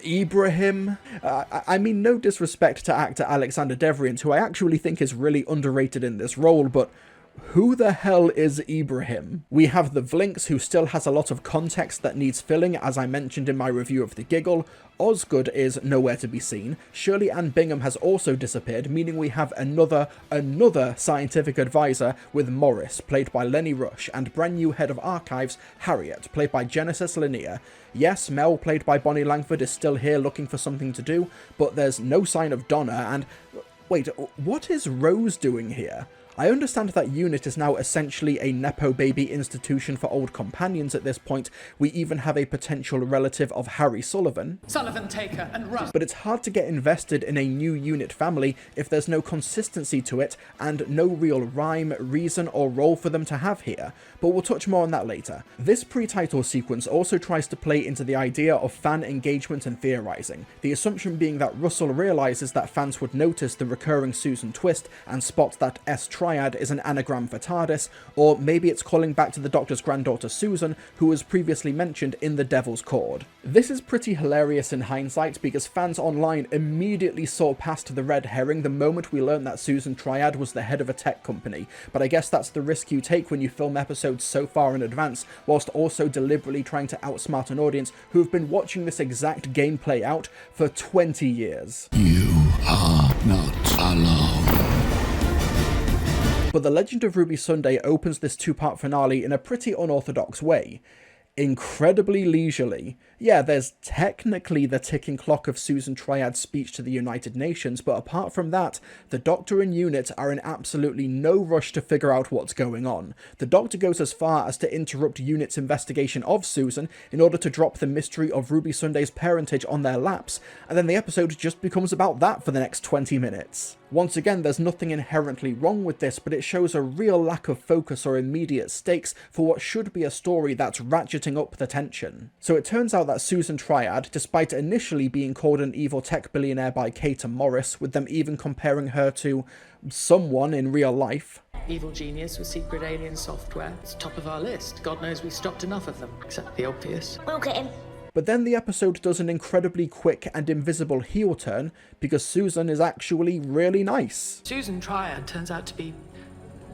Ibrahim. I mean, no disrespect to actor Alexander Devrient, who I actually think is really underrated in this role, but who the hell is Ibrahim? We have the Vlinks, who still has a lot of context that needs filling, as I mentioned in my review of The Giggle. Osgood is nowhere to be seen. Shirley Ann Bingham has also disappeared, meaning we have another scientific advisor with Morris, played by Lenny Rush, and brand new head of archives, Harriet, played by Genesis Lanier. Yes, Mel, played by Bonnie Langford, is still here looking for something to do, but there's no sign of Donna, and wait, what is Rose doing here? I understand that UNIT is now essentially a Nepo baby institution for old companions at this point. We even have a potential relative of Harry Sullivan. Sullivan, take her and run. But it's hard to get invested in a new UNIT family if there's no consistency to it and no real rhyme, reason or role for them to have here. But we'll touch more on that later. This pre-title sequence also tries to play into the idea of fan engagement and theorising, the assumption being that Russell realises that fans would notice the recurring Susan Twist and spot that S-Triad is an anagram for TARDIS, or maybe it's calling back to the Doctor's granddaughter Susan, who was previously mentioned in The Devil's Cord. This is pretty hilarious in hindsight, because fans online immediately saw past the red herring the moment we learned that Susan Triad was the head of a tech company, but I guess that's the risk you take when you film episodes so far in advance, whilst also deliberately trying to outsmart an audience who have been watching this exact game play out for 20 years. You are not alone. But The Legend of Ruby Sunday opens this 2-part finale in a pretty unorthodox way. Incredibly leisurely. Yeah, there's technically the ticking clock of Susan Triad's speech to the United Nations, but apart from that, the Doctor and UNIT are in absolutely no rush to figure out what's going on. The Doctor goes as far as to interrupt UNIT's investigation of Susan in order to drop the mystery of Ruby Sunday's parentage on their laps, and then the episode just becomes about that for the next 20 minutes. Once again, there's nothing inherently wrong with this, but it shows a real lack of focus or immediate stakes for what should be a story that's ratcheting up the tension. So it turns out that Susan Triad, despite initially being called an evil tech billionaire by Kate and Morris, with them even comparing her to someone in real life. Evil genius with secret alien software. It's top of our list. God knows we stopped enough of them, except the obvious. We'll get him. But then the episode does an incredibly quick and invisible heel turn, because Susan is actually really nice. Susan Triad turns out to be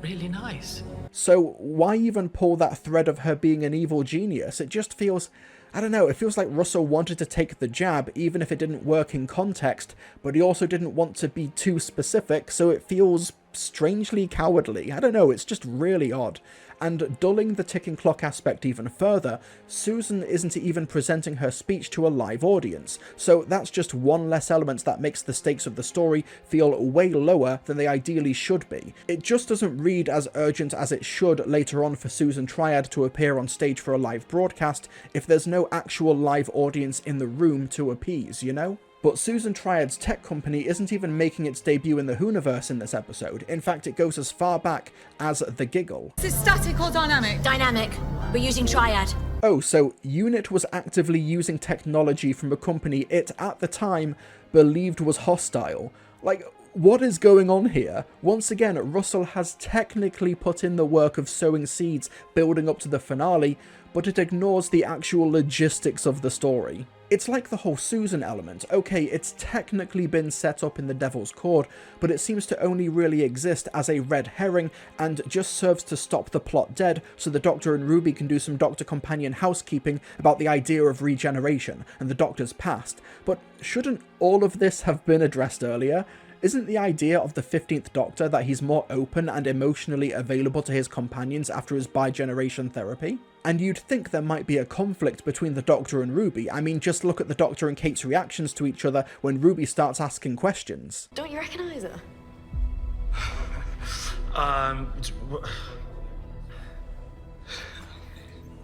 really nice. So why even pull that thread of her being an evil genius? It just feels I don't know, it feels like Russell wanted to take the jab even if it didn't work in context, but he also didn't want to be too specific, so it feels strangely cowardly. I don't know, it's just really odd. And dulling the ticking clock aspect even further, Susan isn't even presenting her speech to a live audience, so that's just one less element that makes the stakes of the story feel way lower than they ideally should be. It just doesn't read as urgent as it should later on for Susan Triad to appear on stage for a live broadcast if there's no actual live audience in the room to appease, you know? But Susan Triad's tech company isn't even making its debut in the Hooniverse in this episode. In fact, it goes as far back as The Giggle. Is this static or dynamic? Dynamic. We're using Triad. Oh, so UNIT was actively using technology from a company it, at the time, believed was hostile. Like, what is going on here? Once again, Russell has technically put in the work of sowing seeds building up to the finale, but it ignores the actual logistics of the story. It's like the whole Susan element. Okay, it's technically been set up in the Devil's Cord, but it seems to only really exist as a red herring and just serves to stop the plot dead so the Doctor and Ruby can do some Doctor Companion housekeeping about the idea of regeneration and the Doctor's past. But shouldn't all of this have been addressed earlier? Isn't the idea of the 15th Doctor that he's more open and emotionally available to his companions after his bi-generation therapy? And you'd think there might be a conflict between the Doctor and Ruby. I mean, just look at the Doctor and Kate's reactions to each other when Ruby starts asking questions. Don't you recognise her?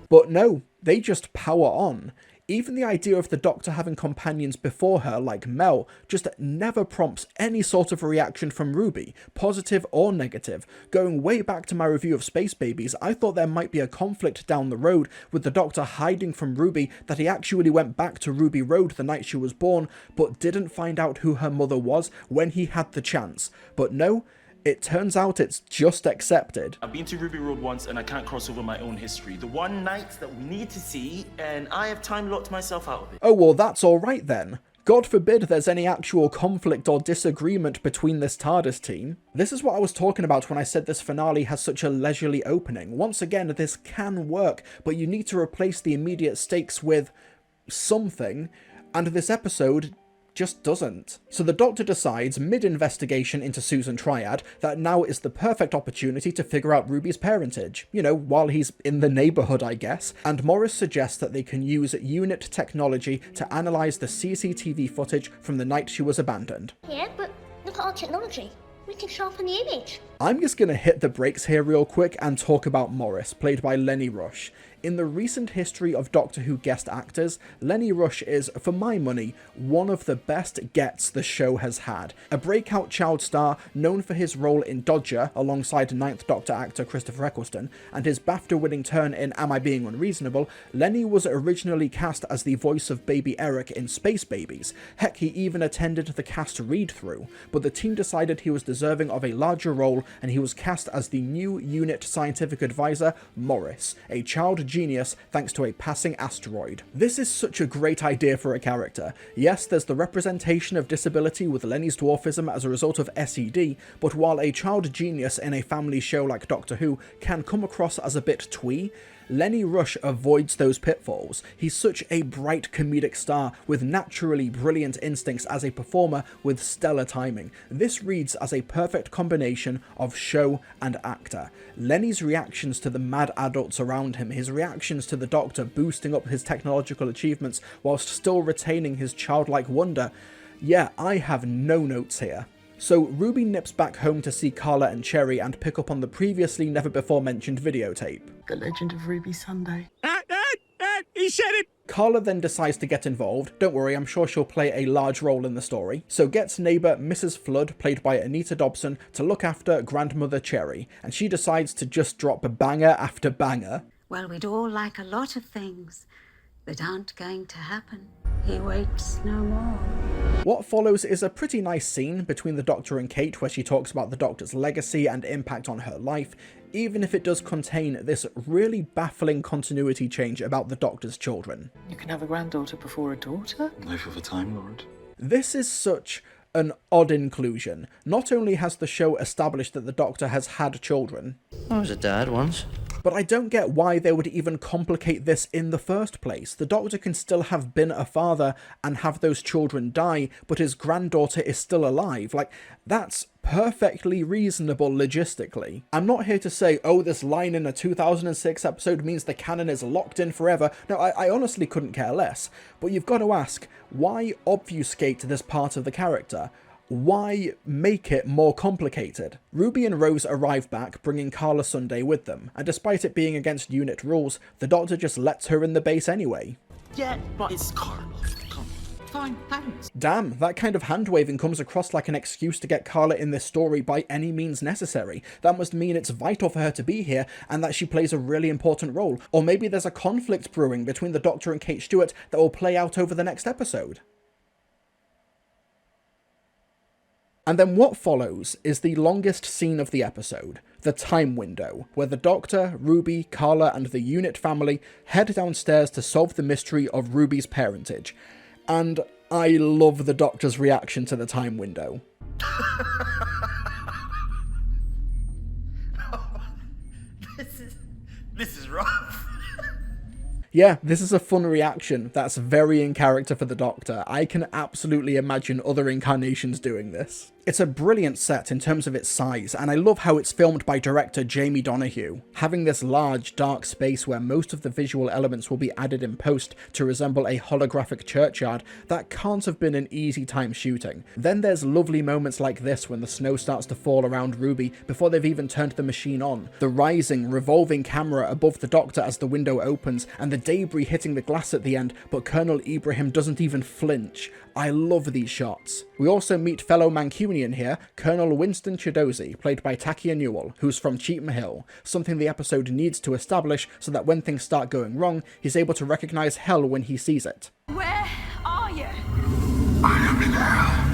But no, they just power on. Even the idea of the Doctor having companions before her, like Mel, just never prompts any sort of reaction from Ruby, positive or negative. Going way back to my review of Space Babies, I thought there might be a conflict down the road with the Doctor hiding from Ruby that he actually went back to Ruby Road the night she was born, but didn't find out who her mother was when he had the chance. But no, it turns out it's just accepted. I've been to Ruby Road once and I can't cross over my own history. The one night that we need to see, and I have time locked myself out of it. Oh, well, that's alright then. God forbid there's any actual conflict or disagreement between this TARDIS team. This is what I was talking about when I said this finale has such a leisurely opening. Once again, this can work, but you need to replace the immediate stakes with something, and this episode just doesn't. So the Doctor decides, mid-investigation into Susan Triad, that now is the perfect opportunity to figure out Ruby's parentage. You know, while he's in the neighbourhood, I guess. And Morris suggests that they can use UNIT technology to analyse the CCTV footage from the night she was abandoned. Yeah, but look at our technology. We can sharpen the image. I'm just gonna hit the brakes here real quick and talk about Morris, played by Lenny Rush. In the recent history of Doctor Who guest actors, Lenny Rush is, for my money, one of the best gets the show has had. A breakout child star known for his role in Dodger alongside 9th Doctor actor Christopher Eccleston, and his BAFTA-winning turn in Am I Being Unreasonable, Lenny was originally cast as the voice of Baby Eric in Space Babies. Heck, he even attended the cast read-through, but the team decided he was deserving of a larger role and he was cast as the new UNIT scientific advisor, Morris, a child genius thanks to a passing asteroid. This is such a great idea for a character. Yes, there's the representation of disability with Lenny's dwarfism as a result of SED, but while a child genius in a family show like Doctor Who can come across as a bit twee, Lenny Rush avoids those pitfalls. He's such a bright comedic star with naturally brilliant instincts as a performer with stellar timing. This reads as a perfect combination of show and actor. Lenny's reactions to the mad adults around him, his reactions to the Doctor boosting up his technological achievements whilst still retaining his childlike wonder. Yeah, I have no notes here. So Ruby nips back home to see Carla and Cherry and pick up on the previously never before mentioned videotape. The Legend of Ruby Sunday. He said it! Carla then decides to get involved. Don't worry, I'm sure she'll play a large role in the story. So gets neighbour Mrs. Flood, played by Anita Dobson, to look after grandmother Cherry, and she decides to just drop banger after banger. Well, we'd all like a lot of things that aren't going to happen. He waits no more. What follows is a pretty nice scene between the Doctor and Kate where she talks about the Doctor's legacy and impact on her life, even if it does contain this really baffling continuity change about the Doctor's children. You can have a granddaughter before a daughter? Life of a Time Lord. This is such an odd inclusion. Not only has the show established that the Doctor has had children, I was a dad once. but I don't get why they would even complicate this in the first place. The Doctor can still have been a father and have those children die, but his granddaughter is still alive. Like, that's perfectly reasonable logistically. I'm not here to say, oh, this line in a 2006 episode means the canon is locked in forever. No, I honestly couldn't care less. But you've got to ask, why obfuscate this part of the character? Why make it more complicated? Ruby and Rose arrive back, bringing Carla Sunday with them, and despite it being against unit rules, the Doctor just lets her in the base anyway. Yeah, but it's Carla. Come on. Fine, thanks. Damn, that kind of hand-waving comes across like an excuse to get Carla in this story by any means necessary. That must mean it's vital for her to be here, and that she plays a really important role. Or maybe there's a conflict brewing between the Doctor and Kate Stewart that will play out over the next episode. And then what follows is the longest scene of the episode, the time window, where the Doctor, Ruby, Carla and the unit family head downstairs to solve the mystery of Ruby's parentage. And I love the Doctor's reaction to the time window. This is rough. Yeah, this is a fun reaction that's very in character for the Doctor. I can absolutely imagine other incarnations doing this. It's a brilliant set in terms of its size, and I love how it's filmed by director Jamie Donahue. Having this large, dark space where most of the visual elements will be added in post to resemble a holographic churchyard, that can't have been an easy time shooting. Then there's lovely moments like this when the snow starts to fall around Ruby before they've even turned the machine on. The rising, revolving camera above the Doctor as the window opens, and the debris hitting the glass at the end, but Colonel Ibrahim doesn't even flinch. I love these shots. We also meet fellow Mancunian here, Colonel Winston Chidozi, played by Takia Newell, who's from Cheetham Hill, something the episode needs to establish so that when things start going wrong, he's able to recognise hell when he sees it. Where are you? I am in hell.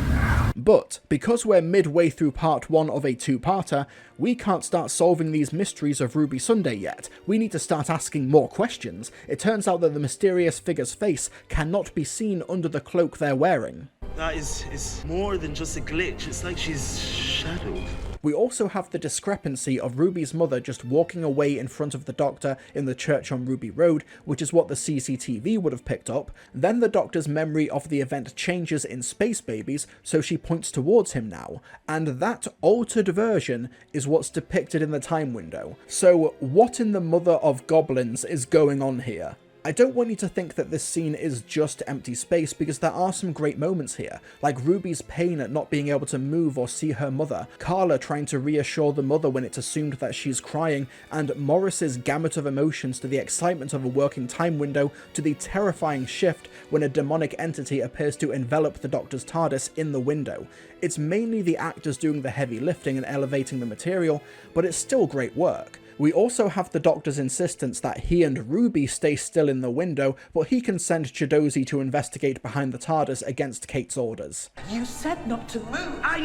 But because we're midway through part 1 of a two-parter, we can't start solving these mysteries of Ruby Sunday yet. We need to start asking more questions. It turns out that the mysterious figure's face cannot be seen under the cloak they're wearing. That is more than just a glitch. It's like she's shadowed. We also have the discrepancy of Ruby's mother just walking away in front of the Doctor in the church on Ruby Road, which is what the CCTV would have picked up. Then the Doctor's memory of the event changes in Space Babies, so she points towards him now, and that altered version is what's depicted in the time window. So what in the mother of goblins is going on here? I don't want you to think that this scene is just empty space, because there are some great moments here, like Ruby's pain at not being able to move or see her mother, Carla trying to reassure the mother when it's assumed that she's crying, and Morris's gamut of emotions, to the excitement of a working time window, to the terrifying shift when a demonic entity appears to envelop the Doctor's TARDIS in the window. It's mainly the actors doing the heavy lifting and elevating the material, but it's still great work. We also have the Doctor's insistence that he and Ruby stay still in the window, but he can send Chidozi to investigate behind the TARDIS against Kate's orders. You said not to move. I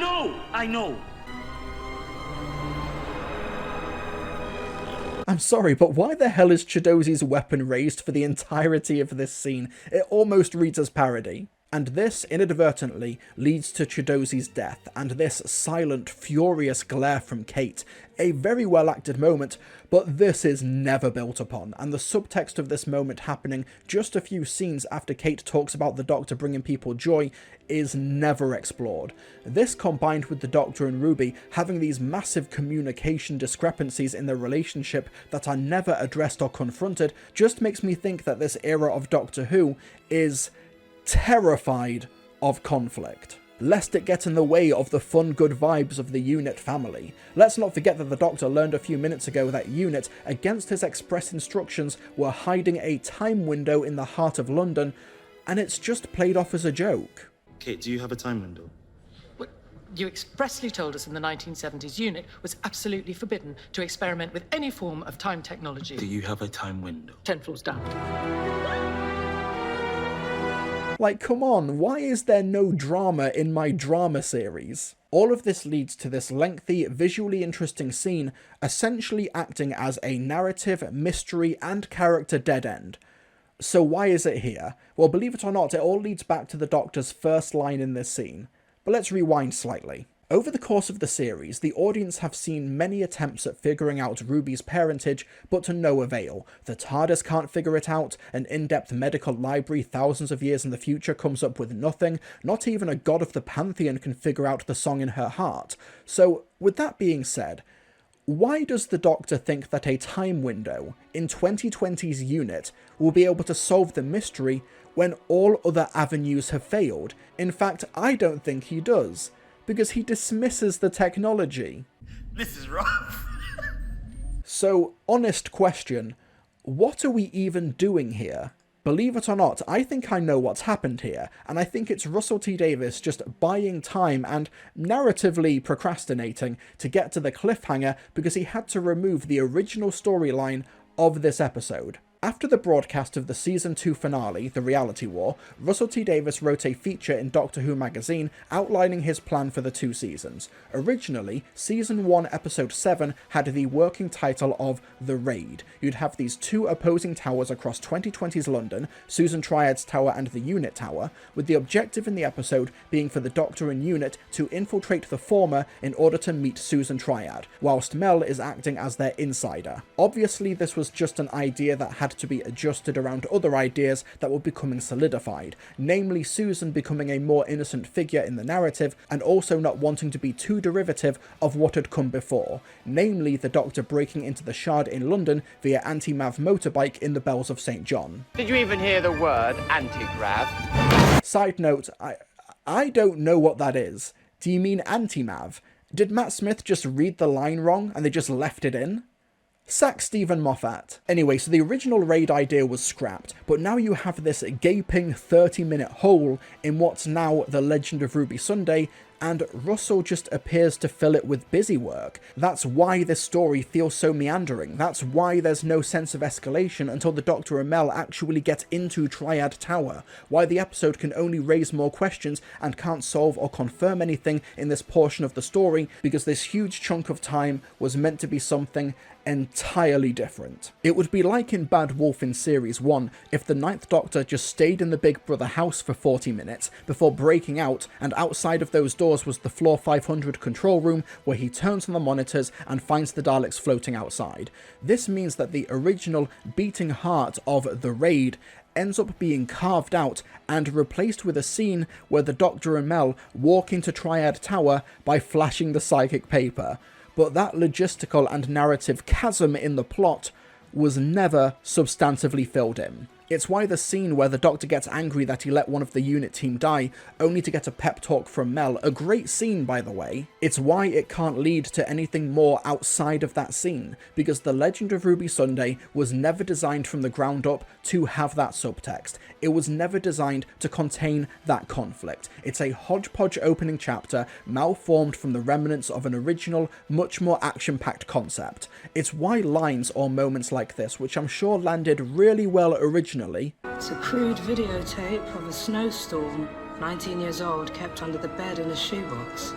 know. I'm sorry, but why the hell is Chidozi's weapon raised for the entirety of this scene? It almost reads as parody. And this, inadvertently, leads to Chidozi's death, and this silent, furious glare from Kate. A very well-acted moment, but this is never built upon, and the subtext of this moment happening just a few scenes after Kate talks about the Doctor bringing people joy is never explored. This, combined with the Doctor and Ruby having these massive communication discrepancies in their relationship that are never addressed or confronted, just makes me think that this era of Doctor Who is terrified of conflict, lest it get in the way of the fun, good vibes of the Unit family. Let's not forget that the Doctor learned a few minutes ago that Unit, against his express instructions, were hiding a time window in the heart of London, and it's just played off as a joke. Kate, do you have a time window? You expressly told us in the 1970s Unit was absolutely forbidden to experiment with any form of time technology. Do you have a time window? 10 floors down. Like, come on, why is there no drama in my drama series? All of this leads to this lengthy, visually interesting scene, essentially acting as a narrative, mystery, and character dead end. So why is it here? Well, believe it or not, it all leads back to the Doctor's first line in this scene. But let's rewind slightly. Over the course of the series, the audience have seen many attempts at figuring out Ruby's parentage, but to no avail. The TARDIS can't figure it out, an in-depth medical library thousands of years in the future comes up with nothing, not even a god of the pantheon can figure out the song in her heart. So, with that being said, why does the Doctor think that a time window in 2020's unit will be able to solve the mystery when all other avenues have failed? In fact, I don't think he does, because he dismisses the technology. This is rough. So, honest question, what are we even doing here? Believe it or not, I think I know what's happened here, and I think it's Russell T Davies just buying time and narratively procrastinating to get to the cliffhanger because he had to remove the original storyline of this episode. After the broadcast of the Season 2 finale, The Reality War, Russell T Davies wrote a feature in Doctor Who magazine outlining his plan for the 2 seasons. Originally, Season 1 Episode 7 had the working title of The Raid. You'd have these 2 opposing towers across 2020's London, Susan Triad's tower and the Unit Tower, with the objective in the episode being for the Doctor and Unit to infiltrate the former in order to meet Susan Triad, whilst Mel is acting as their insider. Obviously, this was just an idea that had to be adjusted around other ideas that were becoming solidified, namely Susan becoming a more innocent figure in the narrative and also not wanting to be too derivative of what had come before, namely the Doctor breaking into the Shard in London via anti-mav motorbike in the Bells of St. John. Did you even hear the word anti-grav? Side note, I don't know what that is. Do you mean anti-mav? Did Matt Smith just read the line wrong and they just left it in? Sack Stephen Moffat. Anyway, so the original raid idea was scrapped, but now you have this gaping 30-minute hole in what's now The Legend of Ruby Sunday, and Russell just appears to fill it with busy work. That's why this story feels so meandering. That's why there's no sense of escalation until the Doctor and Mel actually get into Triad Tower. Why the episode can only raise more questions and can't solve or confirm anything in this portion of the story, because this huge chunk of time was meant to be something entirely different. It would be like in Bad Wolf in Series 1 if the Ninth Doctor just stayed in the Big Brother house for 40 minutes before breaking out, and outside of those doors was the Floor 500 control room where he turns on the monitors and finds the Daleks floating outside. This means that the original beating heart of The Raid ends up being carved out and replaced with a scene where the Doctor and Mel walk into Triad Tower by flashing the psychic paper. But that logistical and narrative chasm in the plot was never substantively filled in. It's why the scene where the Doctor gets angry that he let one of the unit team die, only to get a pep talk from Mel, a great scene by the way, it's why it can't lead to anything more outside of that scene, because The Legend of Ruby Sunday was never designed from the ground up to have that subtext. It was never designed to contain that conflict. It's a hodgepodge opening chapter, malformed from the remnants of an original, much more action-packed concept. It's why lines or moments like this, which I'm sure landed really well originally. It's a crude videotape of a snowstorm, 19 years old, kept under the bed in a shoebox.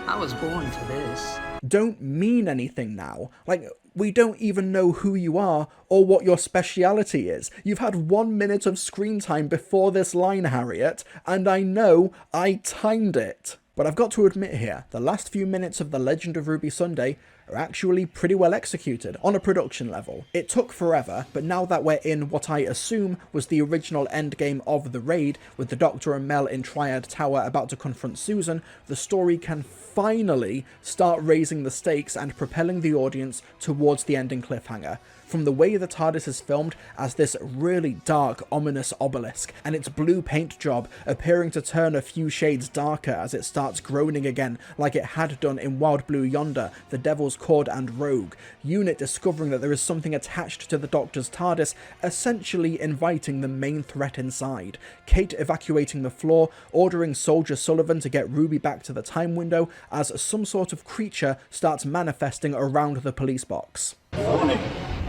I was born for this. Don't mean anything now. Like, we don't even know who you are or what your speciality is. You've had 1 minute of screen time before this line, Harriet, and I know I timed it. But I've got to admit here, the last few minutes of The Legend of Ruby Sunday are actually pretty well executed on a production level. It took forever, but now that we're in what I assume was the original endgame of The Raid, with the Doctor and Mel in Triad Tower about to confront Susan, the story can finally start raising the stakes and propelling the audience towards the ending cliffhanger. From the way the TARDIS is filmed as this really dark, ominous obelisk, and its blue paint job appearing to turn a few shades darker as it starts groaning again like it had done in Wild Blue Yonder, The Devil's Cord and Rogue, Unit discovering that there is something attached to the Doctor's TARDIS, essentially inviting the main threat inside, Kate evacuating the floor, ordering Soldier Sullivan to get Ruby back to the time window as some sort of creature starts manifesting around the police box. Warning.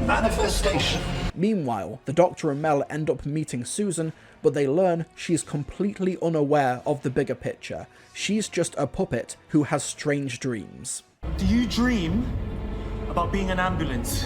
Manifestation. Meanwhile, the Doctor and Mel end up meeting Susan, but they learn she's completely unaware of the bigger picture. She's just a puppet who has strange dreams. Do you dream about being an ambulance?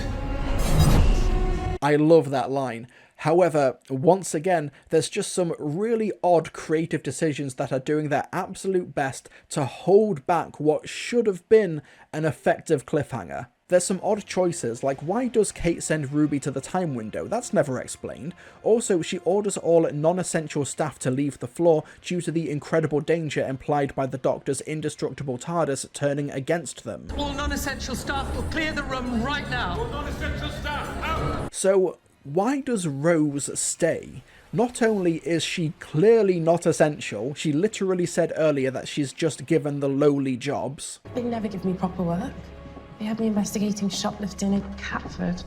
I love that line. However, once again, there's just some really odd creative decisions that are doing their absolute best to hold back what should have been an effective cliffhanger. There's some odd choices, like why does Kate send Ruby to the time window? That's never explained. Also, she orders all non-essential staff to leave the floor due to the incredible danger implied by the Doctor's indestructible TARDIS turning against them. All non-essential staff will clear the room right now. All non-essential staff, out! So, why does Rose stay? Not only is she clearly not essential, she literally said earlier that she's just given the lowly jobs. They never give me proper work. They had me investigating shoplifting in Catford.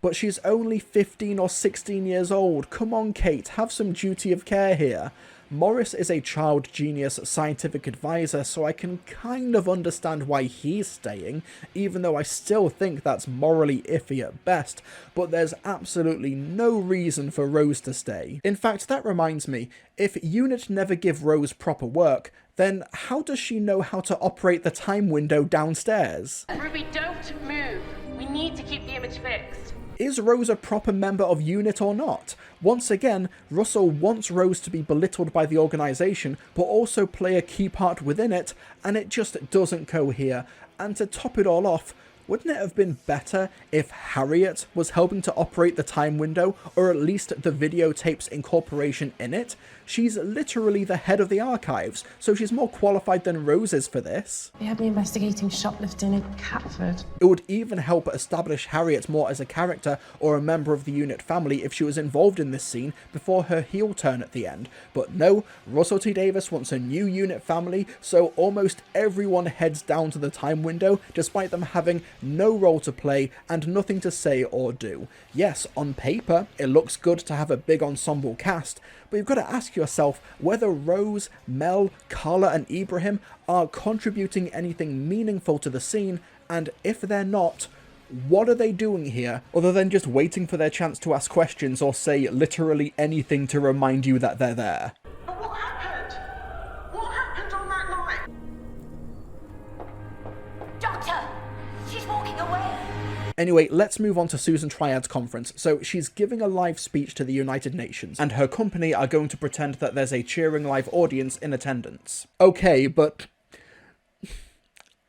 But she's only 15 or 16 years old. Come on, Kate, have some duty of care here. Morris is a child genius scientific advisor, so I can kind of understand why he's staying, even though I still think that's morally iffy at best, but there's absolutely no reason for Rose to stay. In fact, that reminds me, if UNIT never give Rose proper work, then how does she know how to operate the time window downstairs? Ruby, don't move. We need to keep the image fixed. Is Rose a proper member of UNIT or not? Once again, Russell wants Rose to be belittled by the organisation, but also play a key part within it, and it just doesn't cohere. And to top it all off, wouldn't it have been better if Harriet was helping to operate the time window, or at least the videotapes incorporation in it? She's literally the head of the archives, so she's more qualified than Rose is for this. They had me investigating shoplifting in Catford. It would even help establish Harriet more as a character or a member of the UNIT family if she was involved in this scene before her heel turn at the end. But no, Russell T Davies wants a new UNIT family, so almost everyone heads down to the time window, despite them having no role to play and nothing to say or do. Yes, on paper, it looks good to have a big ensemble cast, but you've got to ask yourself whether Rose, Mel, Carla and Ibrahim are contributing anything meaningful to the scene, and if they're not, what are they doing here other than just waiting for their chance to ask questions or say literally anything to remind you that they're there? What happened? What happened on that night? Doctor! She's walking away! Anyway, let's move on to Susan Triad's conference. So she's giving a live speech to the United Nations, and her company are going to pretend that there's a cheering live audience in attendance. Okay, but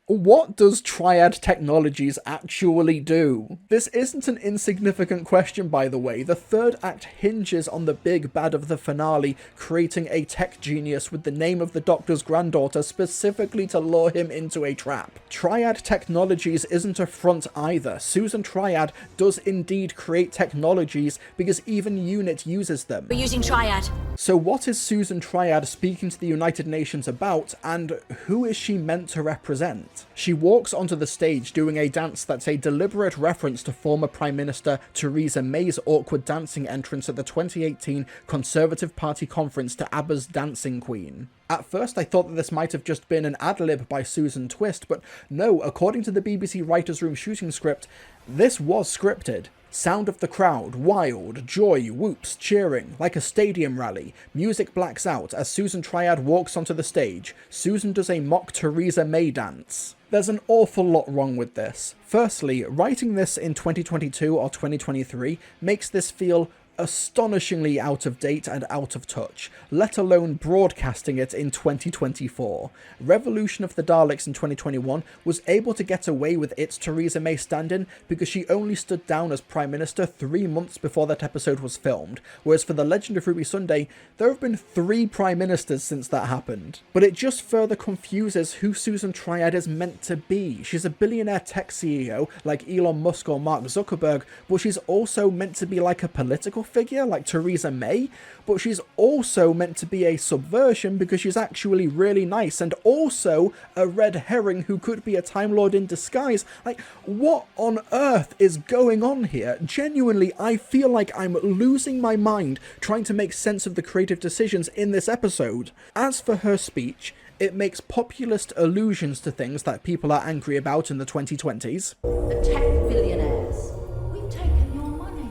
what does Triad Technologies actually do? This isn't an insignificant question, by the way. The third act hinges on the big bad of the finale creating a tech genius with the name of the Doctor's granddaughter specifically to lure him into a trap. Triad Technologies isn't a front either. Susan Triad does indeed create technologies because even UNIT uses them. We're using Triad. So what is Susan Triad speaking to the United Nations about, and who is she meant to represent? She walks onto the stage doing a dance that's a deliberate reference to former Prime Minister Theresa May's awkward dancing entrance at the 2018 Conservative Party conference to ABBA's Dancing Queen. At first I thought that this might have just been an ad-lib by Susan Twist, but no, according to the BBC Writers' Room shooting script, this was scripted. Sound of the crowd, wild, joy, whoops, cheering, like a stadium rally. Music blacks out as Susan Triad walks onto the stage. Susan does a mock Theresa May dance. There's an awful lot wrong with this. Firstly, writing this in 2022 or 2023 makes this feel astonishingly out of date and out of touch, let alone broadcasting it in 2024. Revolution of the Daleks in 2021 was able to get away with its Theresa May stand-in because she only stood down as Prime Minister 3 months before that episode was filmed, whereas for The Legend of Ruby Sunday, there have been 3 Prime Ministers since that happened. But it just further confuses who Susan Triad is meant to be. She's a billionaire tech CEO like Elon Musk or Mark Zuckerberg, but she's also meant to be like a political figure like Theresa May, but she's also meant to be a subversion because she's actually really nice and also a red herring who could be a Time Lord in disguise. Like, what on earth is going on here? Genuinely, I feel like I'm losing my mind trying to make sense of the creative decisions in this episode. As for her speech, it makes populist allusions to things that people are angry about in the 2020s. The tech billionaires, we've taken your money,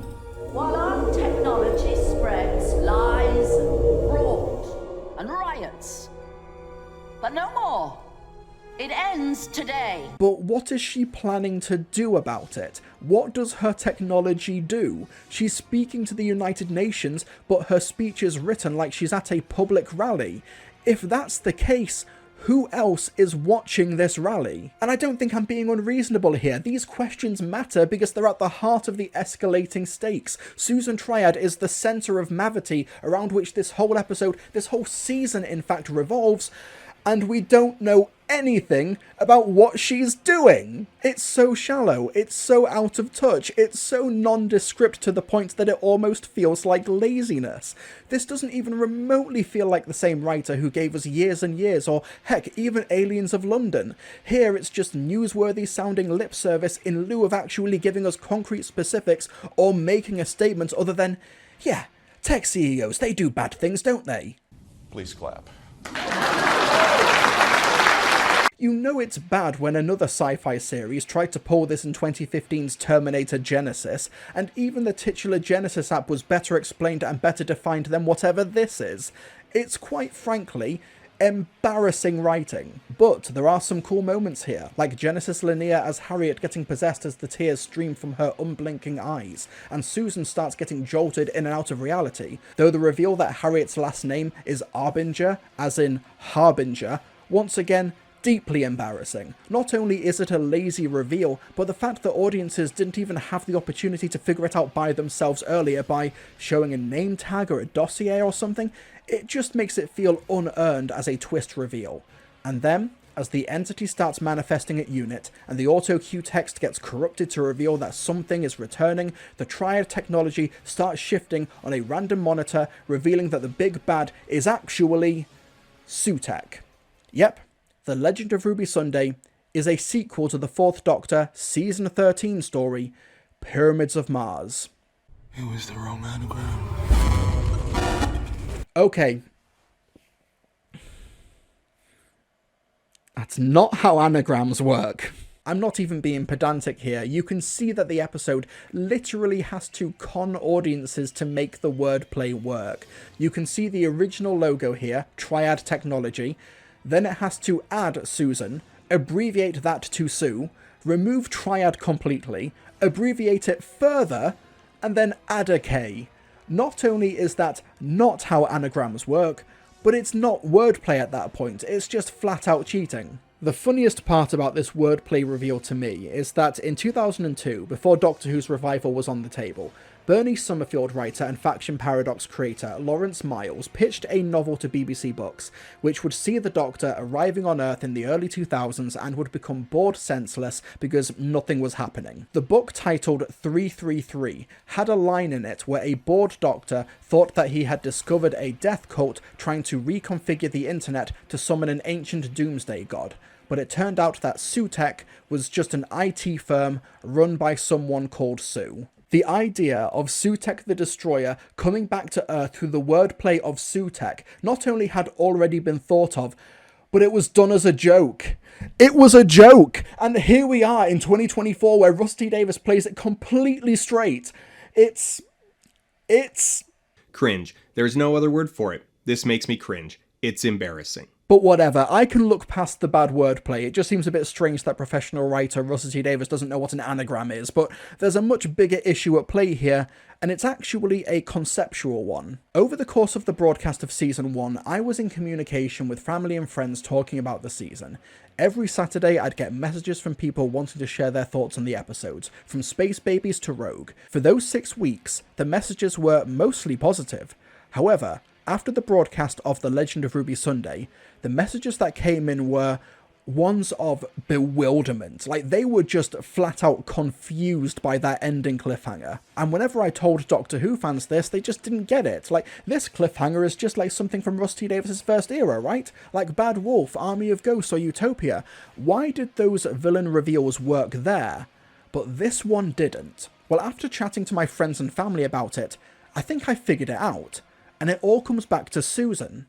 while our technology spreads lies and fraud and riots. But no more. It ends today. But what is she planning to do about it? What does her technology do? She's speaking to the United Nations, but her speech is written like she's at a public rally. If that's the case, who else is watching this rally? And I don't think I'm being unreasonable here. These questions matter because they're at the heart of the escalating stakes. Susan Triad is the centre of Mavity around which this whole episode, this whole season in fact, revolves, and we don't know anything about what she's doing. It's so shallow, it's so out of touch, it's so nondescript to the point that it almost feels like laziness. This doesn't even remotely feel like the same writer who gave us Years and Years, or heck, even Aliens of London. Here it's just newsworthy sounding lip service in lieu of actually giving us concrete specifics or making a statement other than, yeah, tech CEOs, they do bad things, don't they? Please clap. You know it's bad when another sci-fi series tried to pull this in 2015's Terminator Genesis, and even the titular Genesis app was better explained and better defined than whatever this is. It's quite frankly embarrassing writing. But there are some cool moments here, like Genesis Linear as Harriet getting possessed as the tears stream from her unblinking eyes, and Susan starts getting jolted in and out of reality, though the reveal that Harriet's last name is Arbinger, as in Harbinger, once again deeply embarrassing. Not only is it a lazy reveal, but the fact that audiences didn't even have the opportunity to figure it out by themselves earlier by showing a name tag or a dossier or something, it just makes it feel unearned as a twist reveal. And then, as the entity starts manifesting at Unit, and the auto-cue text gets corrupted to reveal that something is returning, the Triad technology starts shifting on a random monitor, revealing that the big bad is actually Sutekh. Yep. The Legend of Ruby Sunday is a sequel to the Fourth Doctor Season 13 story, Pyramids of Mars. It was the wrong anagram. Okay. That's not how anagrams work. I'm not even being pedantic here. You can see that the episode literally has to con audiences to make the wordplay work. You can see the original logo here, Triad Technology. Then it has to add Susan, abbreviate that to Sue, remove Triad completely, abbreviate it further, and then add a K. Not only is that not how anagrams work, but it's not wordplay at that point, it's just flat out cheating. The funniest part about this wordplay reveal to me is that in 2002, before Doctor Who's revival was on the table, Bernie Summerfield writer and Faction Paradox creator Lawrence Miles pitched a novel to BBC Books, which would see the Doctor arriving on Earth in the early 2000s and would become bored senseless because nothing was happening. The book, titled 333, had a line in it where a bored Doctor thought that he had discovered a death cult trying to reconfigure the internet to summon an ancient doomsday god, but it turned out that Sutekh was just an IT firm run by someone called Sue. The idea of Sutekh the Destroyer coming back to Earth through the wordplay of Sutekh not only had already been thought of, but it was done as a joke. It was a joke! And here we are in 2024 where Rusty Davies plays it completely straight. It's... Cringe. There's no other word for it. This makes me cringe. It's embarrassing. But whatever, I can look past the bad wordplay. It just seems a bit strange that professional writer Russell T Davies doesn't know what an anagram is, but there's a much bigger issue at play here, and it's actually a conceptual one. Over the course of the broadcast of Season 1, I was in communication with family and friends talking about the season. Every Saturday, I'd get messages from people wanting to share their thoughts on the episodes, from Space Babies to Rogue. For those 6 weeks, the messages were mostly positive. However, after the broadcast of The Legend of Ruby Sunday, the messages that came in were ones of bewilderment. Like, they were just flat out confused by that ending cliffhanger. And whenever I told Doctor Who fans this, they just didn't get it. Like, this cliffhanger is just like something from Rusty Davies' first era, right? Like Bad Wolf, Army of Ghosts, or Utopia. Why did those villain reveals work there, but this one didn't? Well, after chatting to my friends and family about it, I think I figured it out. And it all comes back to Susan.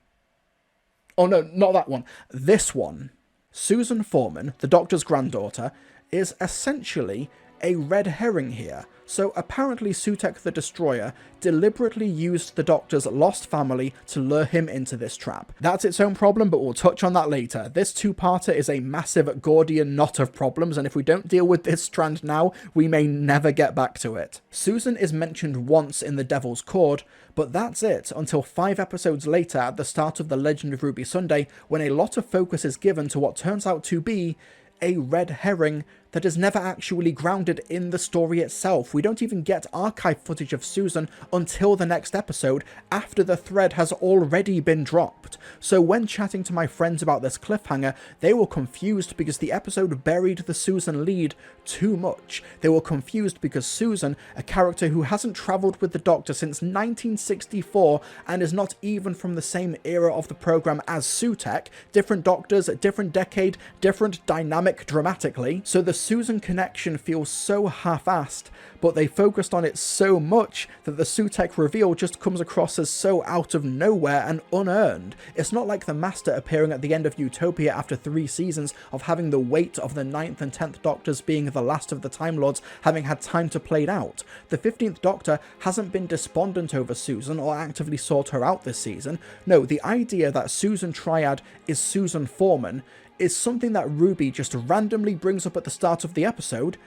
Oh no, not that one. This one. Susan Foreman, the Doctor's granddaughter, is essentially a red herring here. So apparently Sutekh the Destroyer deliberately used the Doctor's lost family to lure him into this trap. That's its own problem, but we'll touch on that later. This two-parter is a massive Gordian knot of problems, and if we don't deal with this strand now, we may never get back to it. Susan is mentioned once in the Devil's Cord, but that's it until 5 episodes later at the start of The Legend of Ruby Sunday, when a lot of focus is given to what turns out to be a red herring that is never actually grounded in the story itself. We don't even get archive footage of Susan until the next episode, after the thread has already been dropped. So when chatting to my friends about this cliffhanger, they were confused because the episode buried the Susan lead too much. They were confused because Susan, a character who hasn't travelled with the Doctor since 1964 and is not even from the same era of the programme as Sutekh, different Doctors, different decade, different dynamic dramatically, so the Susan connection feels so half-assed, but they focused on it so much that the Sutekh reveal just comes across as so out of nowhere and unearned. It's not like the Master appearing at the end of Utopia after 3 seasons of having the weight of the 9th and 10th Doctors being the last of the Time Lords having had time to play it out. The 15th Doctor hasn't been despondent over Susan or actively sought her out this season. No, the idea that Susan Triad is Susan Foreman is something that Ruby just randomly brings up at the start of the episode,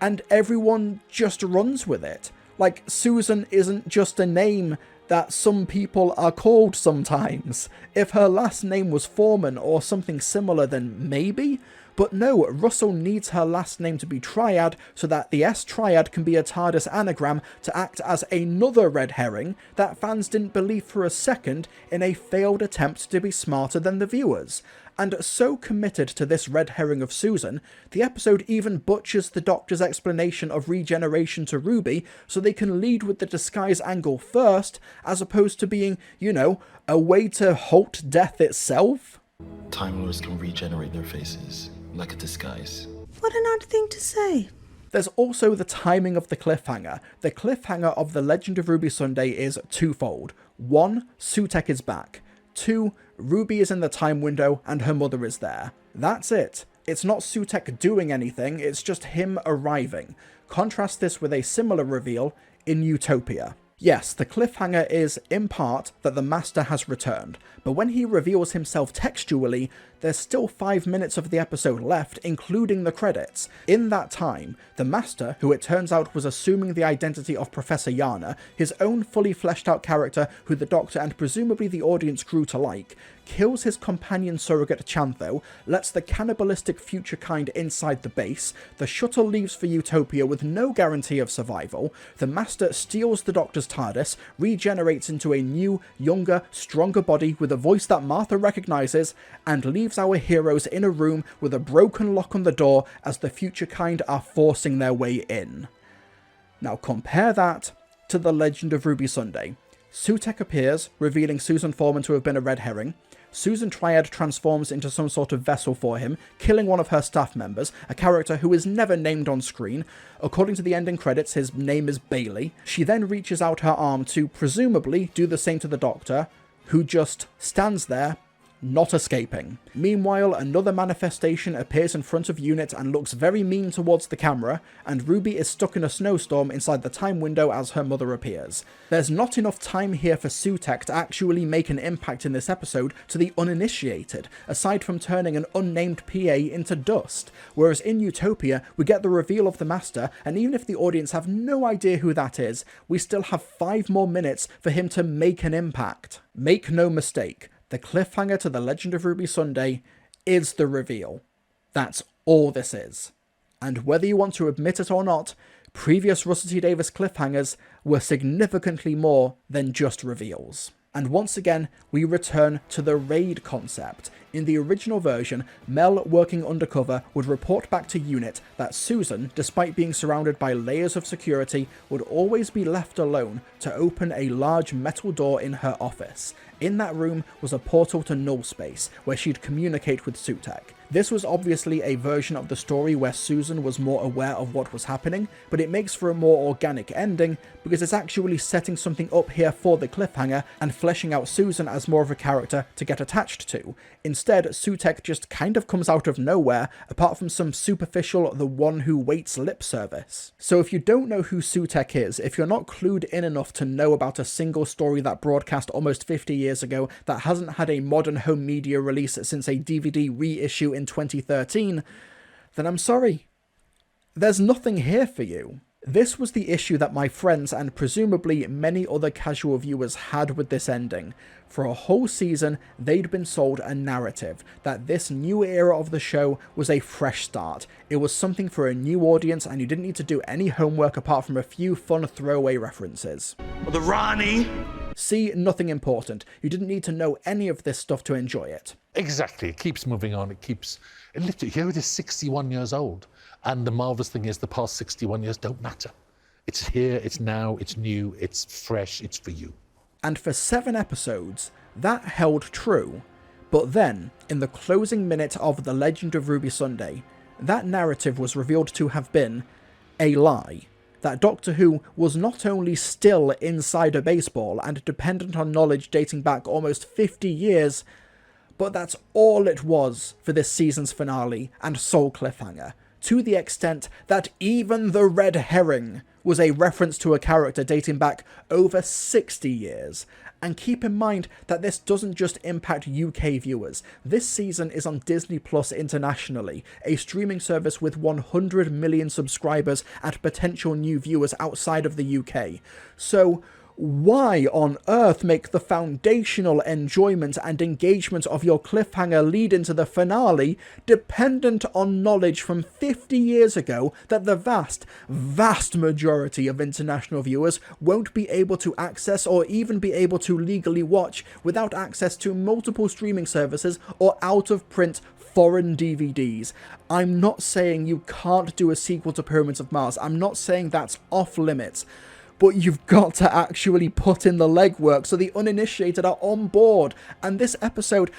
and everyone just runs with it. Like, Susan isn't just a name that some people are called sometimes. If her last name was Foreman or something similar, then maybe? But no, Russell needs her last name to be Triad so that the S-Triad can be a TARDIS anagram to act as another red herring that fans didn't believe for a second in a failed attempt to be smarter than the viewers. And so committed to this red herring of Susan, the episode even butchers the Doctor's explanation of regeneration to Ruby so they can lead with the disguise angle first, as opposed to being, you know, a way to halt death itself. Time Lords can regenerate their faces, like a disguise. What an odd thing to say. There's also the timing of the cliffhanger. The cliffhanger of The Legend of Ruby Sunday is twofold. 1, Sutekh is back. 2, Ruby is in the time window and her mother is there. That's it. It's not Sutekh doing anything, it's just him arriving. Contrast this with a similar reveal in Utopia. Yes, the cliffhanger is, in part, that the Master has returned, but when he reveals himself textually, there's still 5 minutes of the episode left, including the credits. In that time, the Master, who it turns out was assuming the identity of Professor Yana, his own fully fleshed out character who the Doctor and presumably the audience grew to like, kills his companion surrogate Chantho, lets the cannibalistic future kind inside the base, the shuttle leaves for Utopia with no guarantee of survival, the Master steals the Doctor's TARDIS, regenerates into a new, younger, stronger body with a voice that Martha recognises, and leaves our heroes in a room with a broken lock on the door as the future kind are forcing their way in. Now compare that to The Legend of Ruby Sunday. Sutekh appears, revealing Susan Foreman to have been a red herring. Susan Triad transforms into some sort of vessel for him, killing one of her staff members, a character who is never named on screen. According to the ending credits, his name is Bailey. She then reaches out her arm to presumably do the same to the Doctor, who just stands there, not escaping. Meanwhile, another manifestation appears in front of Unit and looks very mean towards the camera, and Ruby is stuck in a snowstorm inside the time window as her mother appears. There's not enough time here for Sutekh to actually make an impact in this episode to the uninitiated, aside from turning an unnamed PA into dust, whereas in Utopia we get the reveal of the Master, and even if the audience have no idea who that is, we still have 5 more minutes for him to make an impact. Make no mistake, the cliffhanger to The Legend of Ruby Sunday is the reveal. That's all this is. And whether you want to admit it or not, previous Russell T Davies cliffhangers were significantly more than just reveals. And once again, we return to the raid concept. In the original version, Mel, working undercover, would report back to Unit that Susan, despite being surrounded by layers of security, would always be left alone to open a large metal door in her office. In that room was a portal to null space, where she'd communicate with Sutekh. This was obviously a version of the story where Susan was more aware of what was happening, but it makes for a more organic ending because it's actually setting something up here for the cliffhanger and fleshing out Susan as more of a character to get attached to. Instead, Sutekh just kind of comes out of nowhere, apart from some superficial "the one who waits" lip service. So if you don't know who Sutekh is, if you're not clued in enough to know about a single story that broadcast almost 50 years ago that hasn't had a modern home media release since a DVD reissue in 2013, then I'm sorry. There's nothing here for you. This was the issue that my friends and presumably many other casual viewers had with this ending. For a whole season, they'd been sold a narrative that this new era of the show was a fresh start. It was something for a new audience and you didn't need to do any homework apart from a few fun throwaway references. The Rani! See, nothing important. You didn't need to know any of this stuff to enjoy it. Exactly. It keeps moving on. It literally, here it is 61 years old. And the marvellous thing is the past 61 years don't matter. It's here, it's now, it's new, it's fresh, it's for you. And for 7 episodes, that held true. But then, in the closing minute of The Legend of Ruby Sunday, that narrative was revealed to have been a lie. That Doctor Who was not only still insider baseball and dependent on knowledge dating back almost 50 years, but that's all it was for this season's finale and sole cliffhanger, to the extent that even the red herring was a reference to a character dating back over 60 years. And keep in mind that this doesn't just impact UK viewers. This season is on Disney Plus internationally, a streaming service with 100 million subscribers and potential new viewers outside of the UK. So why on earth make the foundational enjoyment and engagement of your cliffhanger lead into the finale dependent on knowledge from 50 years ago that the vast majority of international viewers won't be able to access or even be able to legally watch without access to multiple streaming services or out-of-print foreign DVDs? I'm not saying you can't do a sequel to Pyramids of Mars. I'm not saying that's off limits. But you've got to actually put in the legwork so the uninitiated are on board. And this episode,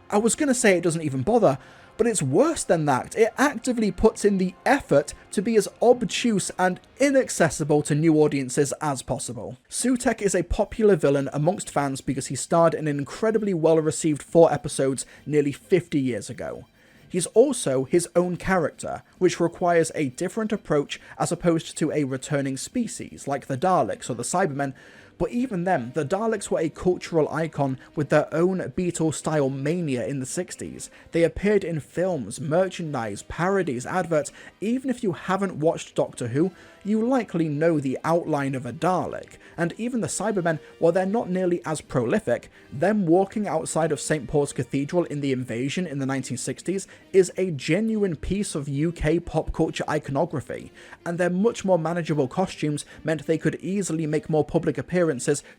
I was going to say it doesn't even bother, but it's worse than that. It actively puts in the effort to be as obtuse and inaccessible to new audiences as possible. Sutekh is a popular villain amongst fans because he starred in an incredibly well-received 4 episodes nearly 50 years ago. He's also his own character, which requires a different approach as opposed to a returning species, like the Daleks or the Cybermen, but even then, the Daleks were a cultural icon with their own Beatles-style mania in the 60s. They appeared in films, merchandise, parodies, adverts. Even if you haven't watched Doctor Who, you likely know the outline of a Dalek. And even the Cybermen, while they're not nearly as prolific, them walking outside of St. Paul's Cathedral in The Invasion in the 1960s is a genuine piece of UK pop culture iconography, and their much more manageable costumes meant they could easily make more public appearances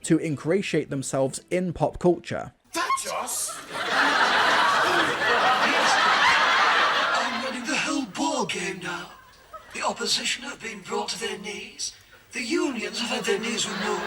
to ingratiate themselves in pop culture. That's us! I'm running the whole ball game now. The opposition have been brought to their knees. The unions have had their knees removed,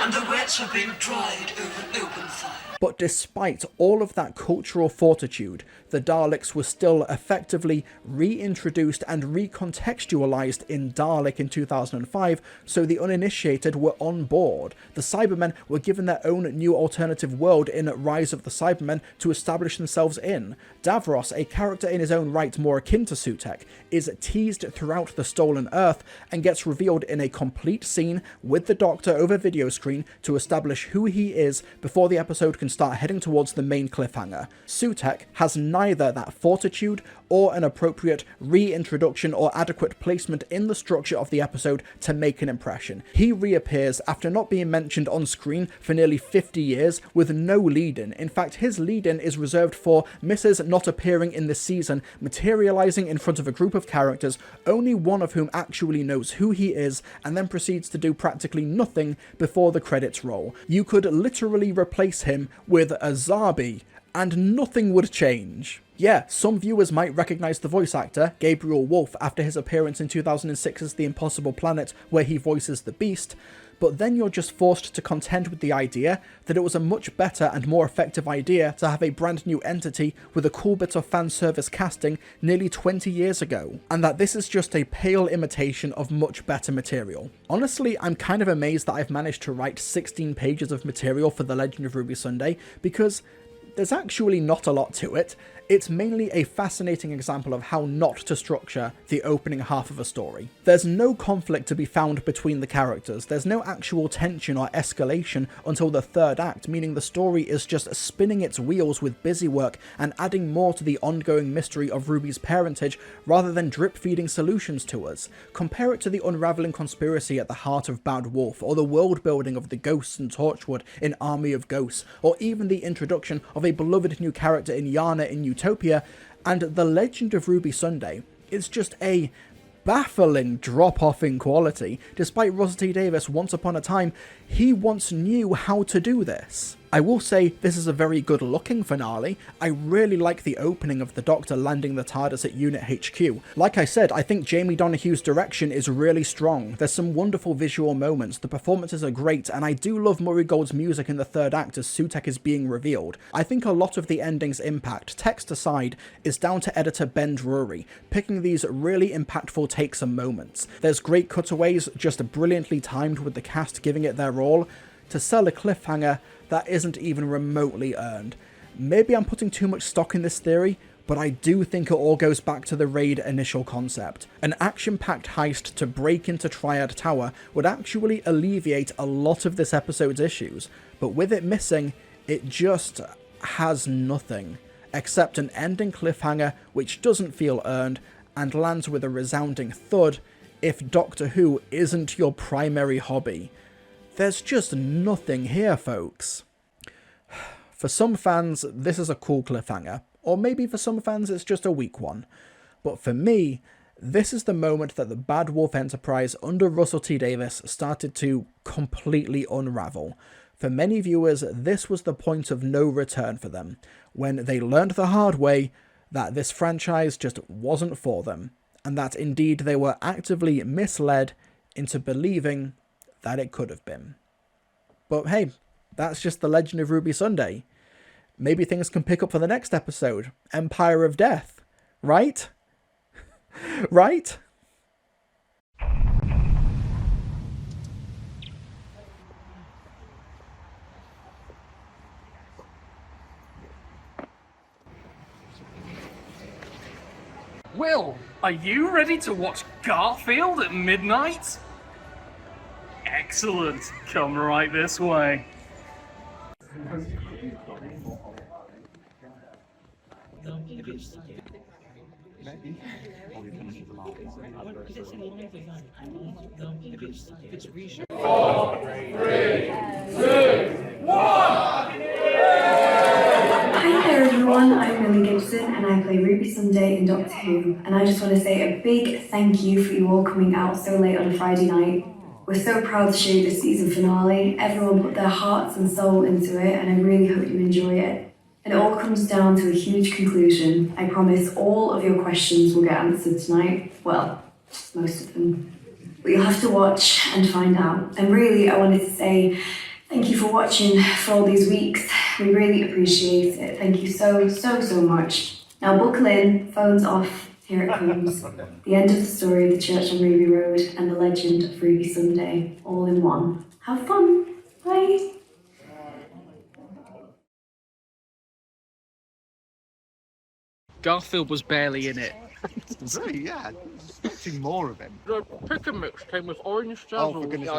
and the wets have been dried over an open fire. But despite all of that cultural fortitude, the Daleks were still effectively reintroduced and recontextualized in Dalek in 2005, so the uninitiated were on board. The Cybermen were given their own new alternative world in Rise of the Cybermen to establish themselves in. Davros, a character in his own right more akin to Sutekh, is teased throughout the Stolen Earth and gets revealed in a complete scene with the Doctor over video screen to establish who he is before the episode can start heading towards the main cliffhanger. Sutekh has neither that fortitude or an appropriate reintroduction or adequate placement in the structure of the episode to make an impression. He reappears after not being mentioned on screen for nearly 50 years with no lead-in. In fact, his lead-in is reserved for Mrs. not appearing in this season, materializing in front of a group of characters, only one of whom actually knows who he is, and then proceeds to do practically nothing before the credits roll. You could literally replace him with a Zarbi, and nothing would change. Yeah, some viewers might recognise the voice actor, Gabriel Wolfe, after his appearance in 2006's The Impossible Planet, where he voices the Beast, but then you're just forced to contend with the idea that it was a much better and more effective idea to have a brand new entity with a cool bit of fan service casting nearly 20 years ago, and that this is just a pale imitation of much better material. Honestly, I'm kind of amazed that I've managed to write 16 pages of material for The Legend of Ruby Sunday, because there's actually not a lot to it. It's mainly a fascinating example of how not to structure the opening half of a story. There's no conflict to be found between the characters, there's no actual tension or escalation until the third act, meaning the story is just spinning its wheels with busy work and adding more to the ongoing mystery of Ruby's parentage rather than drip-feeding solutions to us. Compare it to the unravelling conspiracy at the heart of Bad Wolf, or the world building of the ghosts and Torchwood in Army of Ghosts, or even the introduction of a beloved new character in Yana in Utopia, and The Legend of Ruby Sunday is just a baffling drop-off in quality. Despite Russell T Davies, once upon a time, he once knew how to do this. I will say this is a very good looking finale. I really like the opening of the Doctor landing the TARDIS at Unit HQ. Like I said, I think Jamie Donahue's direction is really strong. There's some wonderful visual moments, the performances are great, and I do love Murray Gold's music in the third act as Sutekh is being revealed. I think a lot of the ending's impact, text aside, is down to editor Ben Drury, picking these really impactful takes and moments. There's great cutaways, just brilliantly timed with the cast giving it their all, to sell a cliffhanger that isn't even remotely earned. Maybe I'm putting too much stock in this theory, but I do think it all goes back to the raid initial concept. An action-packed heist to break into Triad Tower would actually alleviate a lot of this episode's issues, but with it missing, it just has nothing, except an ending cliffhanger which doesn't feel earned and lands with a resounding thud if Doctor Who isn't your primary hobby. There's just nothing here, folks. For some fans, this is a cool cliffhanger, or maybe for some fans it's just a weak one. But for me, this is the moment that the Bad Wolf Enterprise under Russell T Davies started to completely unravel. For many viewers, this was the point of no return for them, when they learned the hard way that this franchise just wasn't for them, and that indeed they were actively misled into believing that it could have been. But hey, that's just The Legend of Ruby Sunday. Maybe things can pick up for the next episode, Empire of Death, right? Right? Will, are you ready to watch Garfield at midnight? Excellent. Come right this way. Four, three, two, one. Hi there everyone, I'm Millie Gibson and I play Ruby Sunday in Doctor Who, and I just want to say a big thank you for you all coming out so late on a Friday night. We're so proud to show you the season finale. Everyone put their hearts and soul into it, and I really hope you enjoy it. It all comes down to a huge conclusion. I promise all of your questions will get answered tonight. Well, most of them. But you'll have to watch and find out. And really, I wanted to say thank you for watching for all these weeks. We really appreciate it. Thank you so much. Now buckle in, phones off. Here it comes. The end of the story of the Church on Ruby Road and the Legend of Ruby Sunday, all in one. Have fun. Bye. Garfield was barely in it. Really? Yeah. Expecting more of him. The pick and mix came with orange jazzles. Oh, for goodness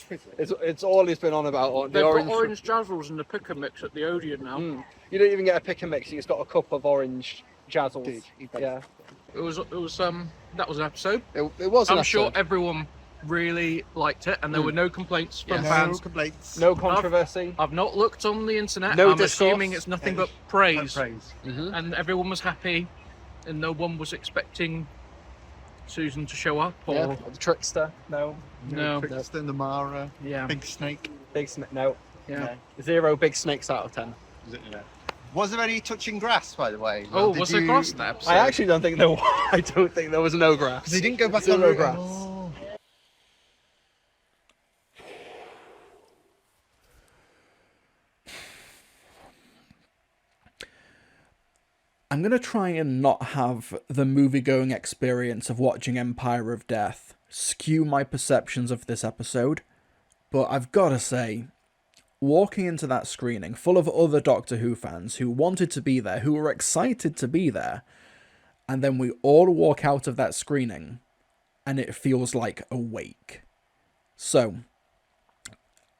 sake. It's all he's been on about. They've got orange jazzles in the pick and mix at the Odeon now. You don't even get a pick and mix. He's got a cup of orange jazzles. Yeah. It was that was an episode. It was. I'm sure everyone really liked it, and there were no complaints from fans. No complaints. No controversy. I've not looked on the internet. No I'm discourse. assuming it's nothing but praise. Mm-hmm. And everyone was happy, and no one was expecting Susan to show up or the trickster. No. Trickster, the Mara. Yeah. Big snake. Big snake. No. Yeah. 0 big snakes out of 10. Is it? Yeah. Was there any touching grass, by the way? Oh, was there grass in that episode? I actually don't think there was. I don't think there was no grass. They didn't go back Zero on grass. Oh. I'm going to try and not have the movie-going experience of watching Empire of Death skew my perceptions of this episode, but I've got to say, walking into that screening full of other Doctor Who fans who wanted to be there, who were excited to be there, and then we all walk out of that screening, and it feels like a wake. So,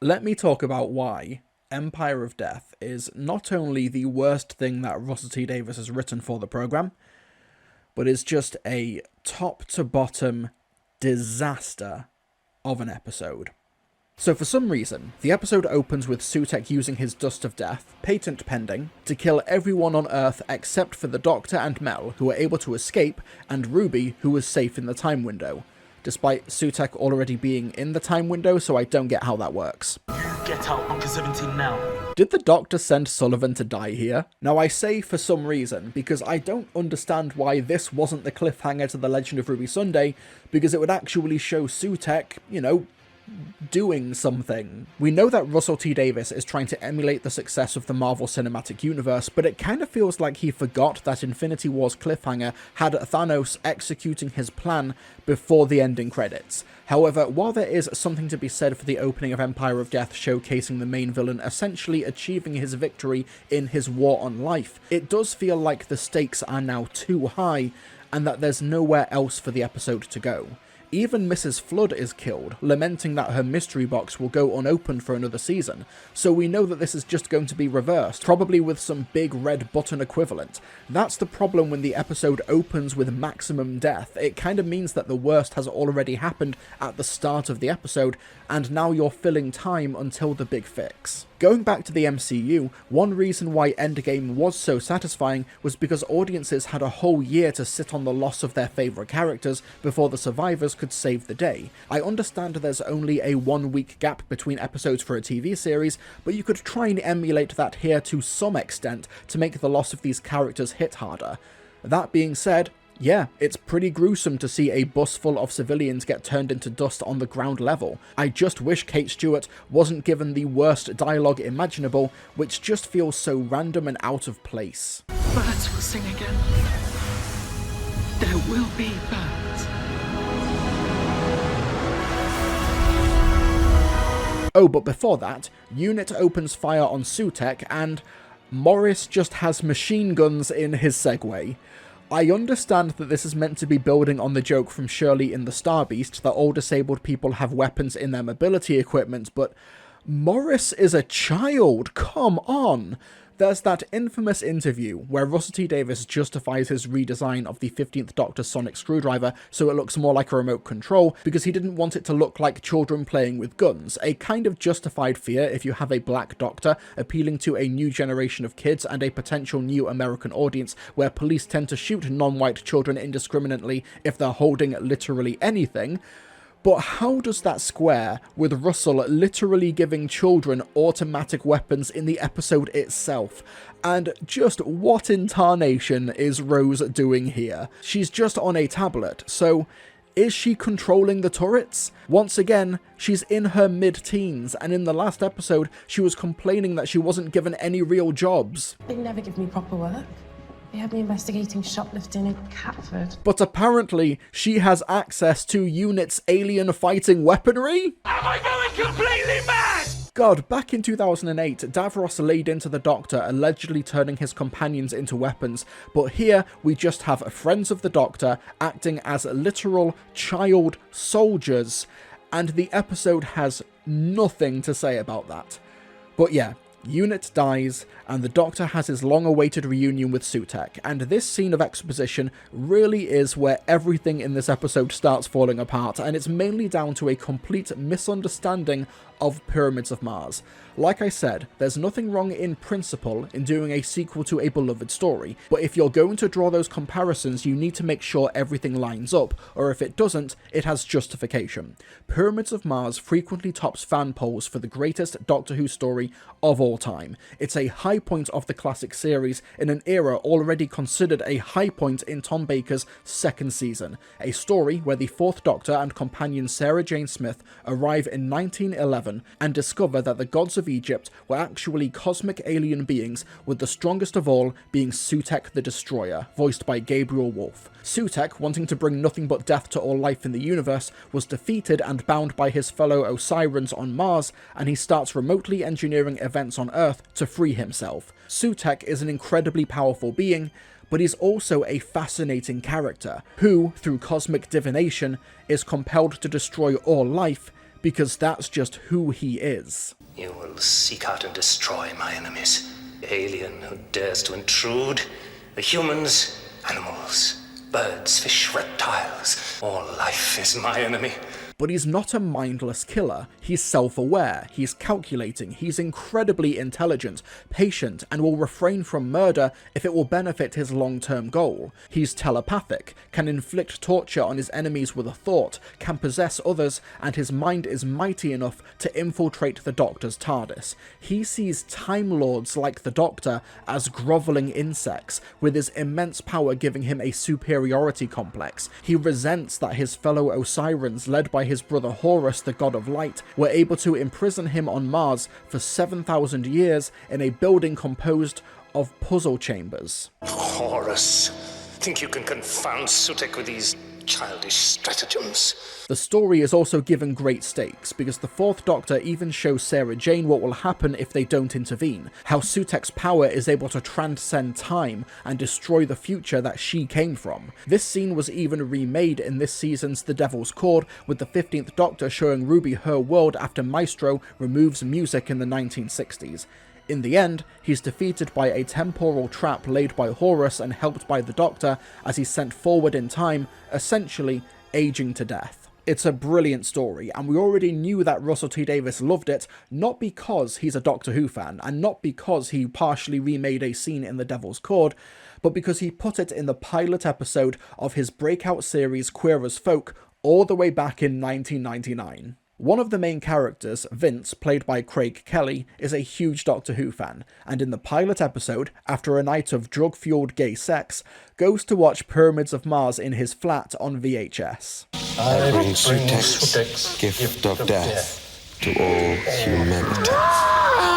let me talk about why Empire of Death is not only the worst thing that Russell T Davies has written for the programme, but is just a top-to-bottom disaster of an episode. So for some reason, the episode opens with Sutekh using his Dust of Death, patent pending, to kill everyone on Earth except for the Doctor and Mel, who were able to escape, and Ruby, who was safe in the time window, despite Sutekh already being in the time window, so I don't get how that works. Get out, Bunker 17 now. Did the Doctor send Sullivan to die here? Now I say for some reason, because I don't understand why this wasn't the cliffhanger to The Legend of Ruby Sunday, because it would actually show Sutekh, you know, doing something. We know that Russell T Davies is trying to emulate the success of the Marvel Cinematic Universe, but it kind of feels like he forgot that Infinity War's cliffhanger had Thanos executing his plan before the ending credits. However, while there is something to be said for the opening of Empire of Death showcasing the main villain essentially achieving his victory in his war on life, it does feel like the stakes are now too high and that there's nowhere else for the episode to go. Even Mrs. Flood is killed, lamenting that her mystery box will go unopened for another season, so we know that this is just going to be reversed, probably with some big red button equivalent. That's the problem when the episode opens with maximum death. It kind of means that the worst has already happened at the start of the episode, and now you're filling time until the big fix. Going back to the MCU, one reason why Endgame was so satisfying was because audiences had a whole year to sit on the loss of their favourite characters before the survivors could save the day. I understand there's only a 1 week gap between episodes for a TV series, but you could try and emulate that here to some extent to make the loss of these characters hit harder. That being said, yeah, it's pretty gruesome to see a bus full of civilians get turned into dust on the ground level. I just wish Kate Stewart wasn't given the worst dialogue imaginable, which just feels so random and out of place. Birds will sing again. There will be birds. Oh, but before that, Unit opens fire on Sutekh and Morris just has machine guns in his Segway. I understand that this is meant to be building on the joke from Shirley in the Star Beast that all disabled people have weapons in their mobility equipment, but Morris is a child, come on! There's that infamous interview where Russell T Davies justifies his redesign of the 15th Doctor's sonic screwdriver so it looks more like a remote control because he didn't want it to look like children playing with guns, a kind of justified fear if you have a black Doctor appealing to a new generation of kids and a potential new American audience where police tend to shoot non-white children indiscriminately if they're holding literally anything. But how does that square with Russell literally giving children automatic weapons in the episode itself? And just what in tarnation is Rose doing here? She's just on a tablet, so is she controlling the turrets? Once again, she's in her mid-teens, and in the last episode, she was complaining that she wasn't given any real jobs. They never give me proper work. They had me investigating shoplifting in Catford. But apparently, she has access to Unit's alien fighting weaponry? Am I going completely mad? God, back in 2008, Davros laid into the Doctor, allegedly turning his companions into weapons, but here we just have friends of the Doctor acting as literal child soldiers, and the episode has nothing to say about that. But yeah, Unit dies, and the Doctor has his long-awaited reunion with Sutekh, and this scene of exposition really is where everything in this episode starts falling apart, and it's mainly down to a complete misunderstanding of Pyramids of Mars. Like I said, there's nothing wrong in principle in doing a sequel to a beloved story, but if you're going to draw those comparisons, you need to make sure everything lines up, or if it doesn't, it has justification. Pyramids of Mars frequently tops fan polls for the greatest Doctor Who story of all time. It's a high point of the classic series in an era already considered a high point in Tom Baker's second season, a story where the Fourth Doctor and companion Sarah Jane Smith arrive in 1911 and discover that the gods of of Egypt were actually cosmic alien beings, with the strongest of all being Sutekh the Destroyer, voiced by Gabriel Wolf. Sutekh, wanting to bring nothing but death to all life in the universe, was defeated and bound by his fellow Osirans on Mars, and he starts remotely engineering events on Earth to free himself. Sutekh is an incredibly powerful being, but he's also a fascinating character, who, through cosmic divination, is compelled to destroy all life, because that's just who he is. You will seek out and destroy my enemies. The alien who dares to intrude, the humans, animals, birds, fish, reptiles. All life is my enemy. But he's not a mindless killer. He's self-aware, he's calculating, he's incredibly intelligent, patient, and will refrain from murder if it will benefit his long-term goal. He's telepathic, can inflict torture on his enemies with a thought, can possess others, and his mind is mighty enough to infiltrate the Doctor's TARDIS. He sees Time Lords like the Doctor as grovelling insects, with his immense power giving him a superiority complex. He resents that his fellow Osirans, led by his brother Horus, the god of light, were able to imprison him on Mars for 7,000 years in a building composed of puzzle chambers. Horus, think you can confound Sutekh with these childish stratagems? The story is also given great stakes, because the Fourth Doctor even shows Sarah Jane what will happen if they don't intervene, how Sutekh's power is able to transcend time and destroy the future that she came from. This scene was even remade in this season's The Devil's Chord, with the 15th Doctor showing Ruby her world after Maestro removes music in the 1960s. In the end, he's defeated by a temporal trap laid by Horus and helped by the Doctor as he's sent forward in time, essentially aging to death. It's a brilliant story, and we already knew that Russell T Davies loved it, not because he's a Doctor Who fan, and not because he partially remade a scene in The Devil's Chord, but because he put it in the pilot episode of his breakout series Queer as Folk all the way back in 1999. One of the main characters, Vince, played by Craig Kelly, is a huge Doctor Who fan, and in the pilot episode, after a night of drug-fueled gay sex, goes to watch Pyramids of Mars in his flat on VHS. I bring Sutekh's gift of death to all humanity.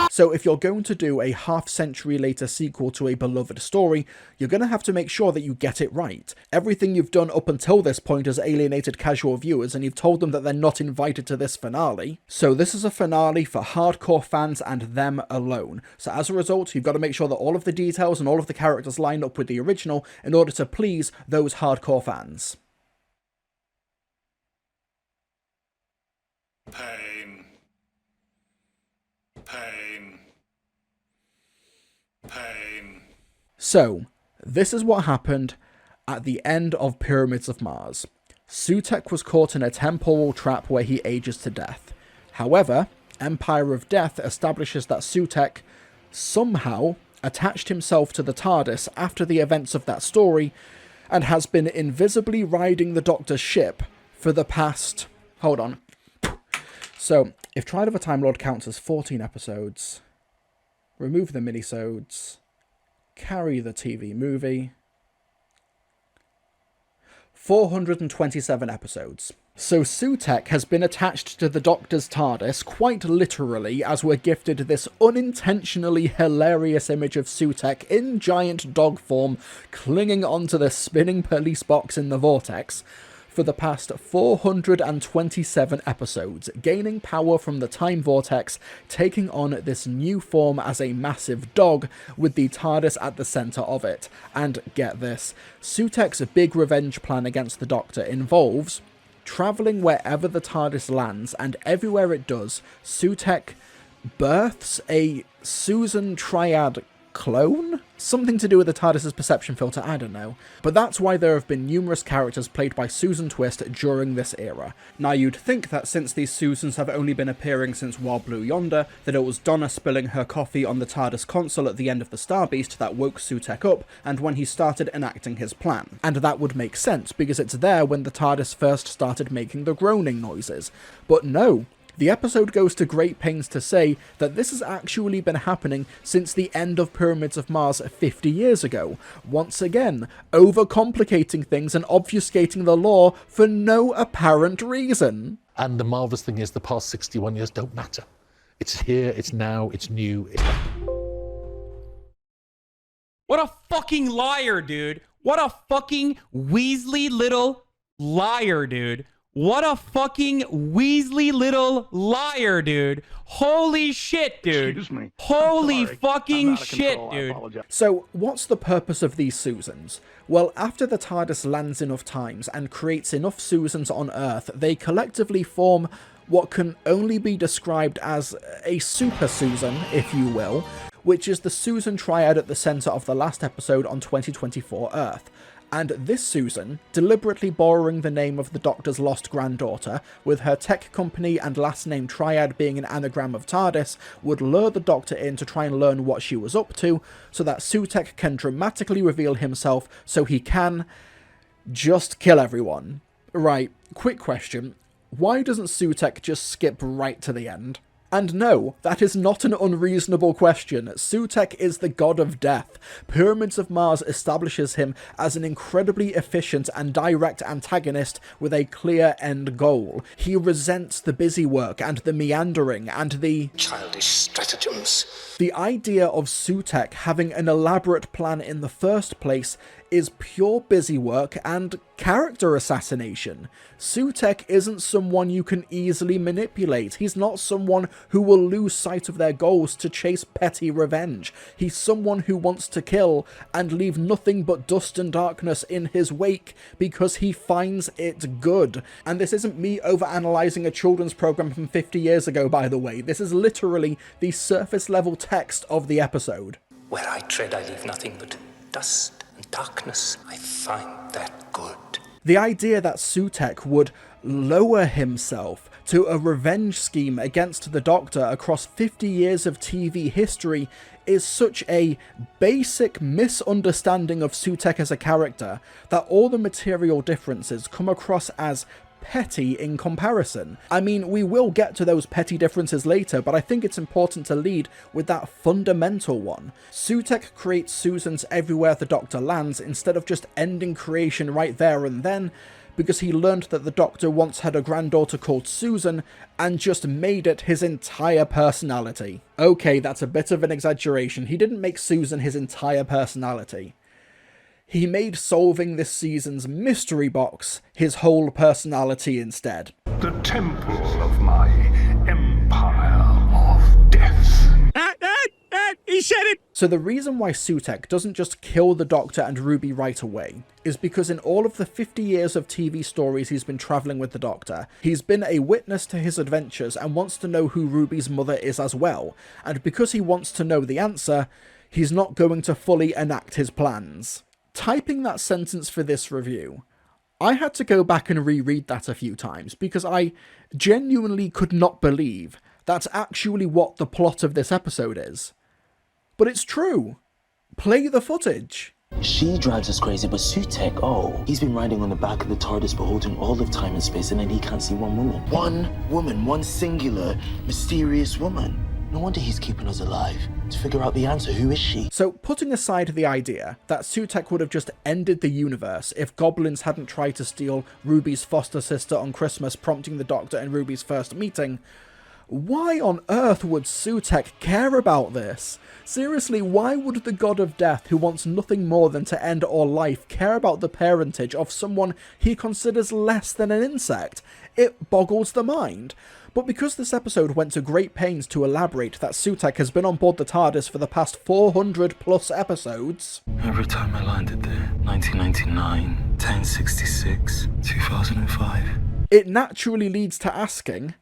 So if you're going to do a half-century later sequel to a beloved story, you're going to have to make sure that you get it right. Everything you've done up until this point has alienated casual viewers, and you've told them that they're not invited to this finale. So this is a finale for hardcore fans and them alone. So as a result, you've got to make sure that all of the details and all of the characters line up with the original in order to please those hardcore fans. Pain. Pain. Pain. So, this is what happened at the end of Pyramids of Mars. Sutekh was caught in a temporal trap where he ages to death. However, Empire of Death establishes that Sutekh somehow attached himself to the TARDIS after the events of that story, and has been invisibly riding the Doctor's ship for the past... Hold on. So, if Trial of a Time Lord counts as 14 episodes, remove the minisodes, carry the TV movie, 427 episodes. So Sutekh has been attached to the Doctor's TARDIS quite literally, as we're gifted this unintentionally hilarious image of Sutekh in giant dog form clinging onto the spinning police box in the vortex, for the past 427 episodes, gaining power from the time vortex, taking on this new form as a massive dog with the TARDIS at the centre of it. And get this, Sutekh's big revenge plan against the Doctor involves travelling wherever the TARDIS lands, and everywhere it does, Sutekh births a Susan Triad clone? Something to do with the TARDIS's perception filter, I don't know. But that's why there have been numerous characters played by Susan Twist during this era. Now you'd think that since these Susans have only been appearing since Wild Blue Yonder, that it was Donna spilling her coffee on the TARDIS console at the end of the Star Beast that woke Sutekh up, and when he started enacting his plan. And that would make sense, because it's there when the TARDIS first started making the groaning noises. But no. The episode goes to great pains to say that this has actually been happening since the end of Pyramids of Mars 50 years ago, once again, overcomplicating things and obfuscating the lore for no apparent reason. And the marvellous thing is the past 61 years don't matter. It's here, it's now, it's new. What a fucking liar, dude. What a fucking Weasley little liar, dude. What a fucking Weasley little liar, dude. Holy shit, dude. Excuse me. Holy Sorry. fucking I'm out of shit, control. I dude. apologize. So, what's the purpose of these Susans? Well, after the TARDIS lands enough times and creates enough Susans on Earth, they collectively form what can only be described as a Super Susan, if you will, which is the Susan Triad at the centre of the last episode on 2024 Earth. And this Susan, deliberately borrowing the name of the Doctor's lost granddaughter, with her tech company and last name Triad being an anagram of TARDIS, would lure the Doctor in to try and learn what she was up to, so that Sutekh can dramatically reveal himself so he can just kill everyone. Right, quick question. Why doesn't Sutekh just skip right to the end? And no, that is not an unreasonable question. Sutekh is the god of death. Pyramids of Mars establishes him as an incredibly efficient and direct antagonist with a clear end goal. He resents the busy work and the meandering and the childish stratagems. The idea of Sutekh having an elaborate plan in the first place is pure busy work and character assassination. Sutekh isn't someone you can easily manipulate. He's not someone who will lose sight of their goals to chase petty revenge. He's someone who wants to kill and leave nothing but dust and darkness in his wake because he finds it good. And this isn't me overanalyzing a children's program from 50 years ago, by the way. This is literally the surface level text of the episode. Where I tread, I leave nothing but dust and darkness. I find that good. The idea that Sutekh would lower himself to a revenge scheme against the Doctor across 50 years of TV history is such a basic misunderstanding of Sutekh as a character that all the material differences come across as petty in comparison. I mean, we will get to those petty differences later, but I think it's important to lead with that fundamental one. Sutekh creates Susans everywhere the Doctor lands instead of just ending creation right there and then, because he learned that the Doctor once had a granddaughter called Susan and just made it his entire personality. Okay, that's a bit of an exaggeration. He didn't make Susan his entire personality. He made solving this season's mystery box his whole personality instead. The temple of my empire of death. He said it! So the reason why Sutekh doesn't just kill the Doctor and Ruby right away is because in all of the 50 years of TV stories he's been travelling with the Doctor, he's been a witness to his adventures and wants to know who Ruby's mother is as well. And because he wants to know the answer, he's not going to fully enact his plans. Typing that sentence for this review, I had to go back and reread that a few times because I genuinely could not believe that's actually what the plot of this episode is. But it's true. Play the footage. She drives us crazy, but Sutekh, oh, he's been riding on the back of the TARDIS beholding all of time and space, and then he can't see one woman. One woman, one singular, mysterious woman. No wonder he's keeping us alive, to figure out the answer. Who is she? So, putting aside the idea that Sutekh would have just ended the universe if goblins hadn't tried to steal Ruby's foster sister on Christmas, prompting the Doctor and Ruby's first meeting, why on earth would Sutekh care about this? Seriously, why would the god of death, who wants nothing more than to end all life, care about the parentage of someone he considers less than an insect? It boggles the mind. But because this episode went to great pains to elaborate that Sutekh has been on board the TARDIS for the past 400 plus episodes... Every time I landed there, 1999, 1066, 2005. It naturally leads to asking,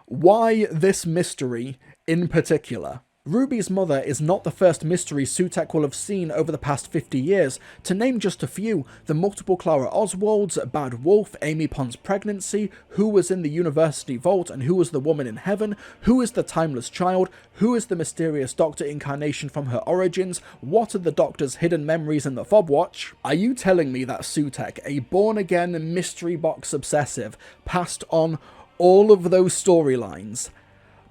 why this mystery in particular? Ruby's mother is not the first mystery Sutekh will have seen over the past 50 years. To name just a few, the multiple Clara Oswalds, Bad Wolf, Amy Pond's pregnancy, who was in the university vault and who was the woman in heaven, who is the timeless child, who is the mysterious Doctor incarnation from her origins, what are the Doctor's hidden memories in the fob watch? Are you telling me that Sutekh, a born-again mystery box obsessive, passed on all of those storylines,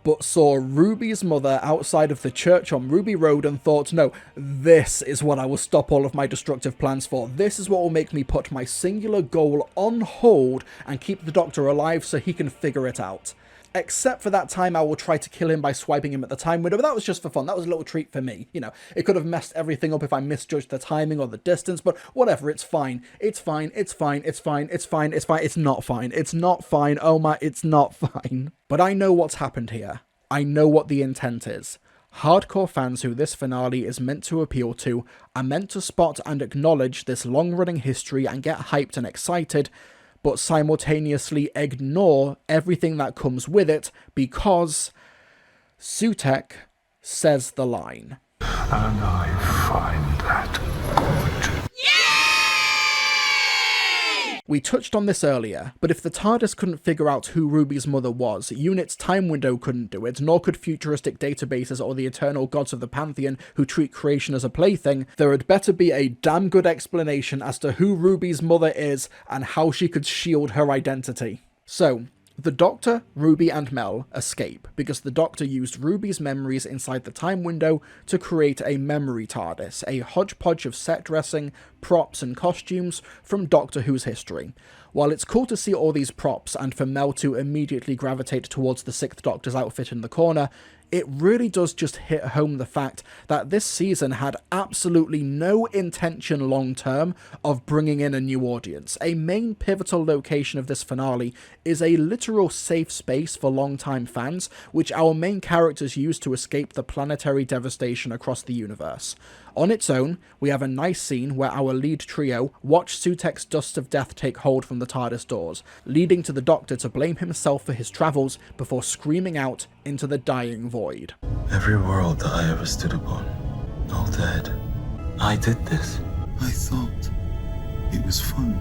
but saw Ruby's mother outside of the church on Ruby Road and thought, no, this is what I will stop all of my destructive plans for. This is what will make me put my singular goal on hold and keep the Doctor alive so he can figure it out. Except for that time I will try to kill him by swiping him at the time window, but that was just for fun. That was a little treat for me. You know, it could have messed everything up if I misjudged the timing or the distance, but whatever, it's fine. It's fine, it's fine, it's fine, it's fine, it's fine, it's not fine. It's not fine, oh my, it's not fine. But I know what's happened here. I know what the intent is. Hardcore fans who this finale is meant to appeal to are meant to spot and acknowledge this long-running history and get hyped and excited, but simultaneously ignore everything that comes with it because Sutekh says the line. And I find that good. We touched on this earlier, but if the TARDIS couldn't figure out who Ruby's mother was, UNIT's time window couldn't do it, nor could futuristic databases or the eternal gods of the Pantheon who treat creation as a plaything, there had better be a damn good explanation as to who Ruby's mother is and how she could shield her identity. So, the Doctor, Ruby and Mel escape because the Doctor used Ruby's memories inside the time window to create a memory TARDIS, a hodgepodge of set dressing, props and costumes from Doctor Who's history. While it's cool to see all these props and for Mel to immediately gravitate towards the 6th Doctor's outfit in the corner, it really does just hit home the fact that this season had absolutely no intention long-term of bringing in a new audience. A main pivotal location of this finale is a literal safe space for long-time fans, which our main characters use to escape the planetary devastation across the universe. On its own, we have a nice scene where our lead trio watch Sutekh's dust of death take hold from the TARDIS doors, leading to the Doctor to blame himself for his travels before screaming out into the dying void. Every world that I ever stood upon, all dead. I did this. I thought it was fun.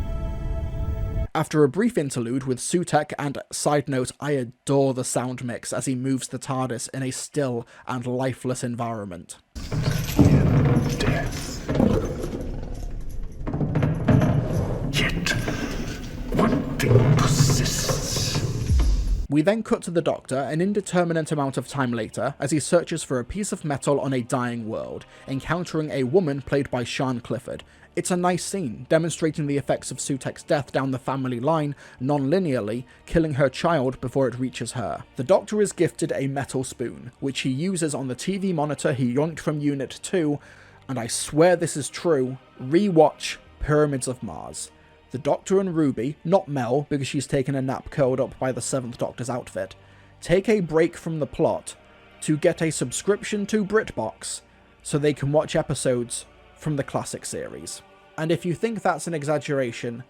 After a brief interlude with Sutekh, and side note, I adore the sound mix as he moves the TARDIS in a still and lifeless environment. Death. Yet, one thing persists. We then cut to the Doctor an indeterminate amount of time later as he searches for a piece of metal on a dying world, encountering a woman played by Sian Clifford. It's a nice scene, demonstrating the effects of Sutekh's death down the family line, non-linearly, killing her child before it reaches her. The Doctor is gifted a metal spoon, which he uses on the TV monitor he yoinked from Unit 2, and I swear this is true, rewatch Pyramids of Mars. The Doctor and Ruby, not Mel because she's taken a nap curled up by the 7th Doctor's outfit, take a break from the plot to get a subscription to BritBox so they can watch episodes from the classic series. And if you think that's an exaggeration,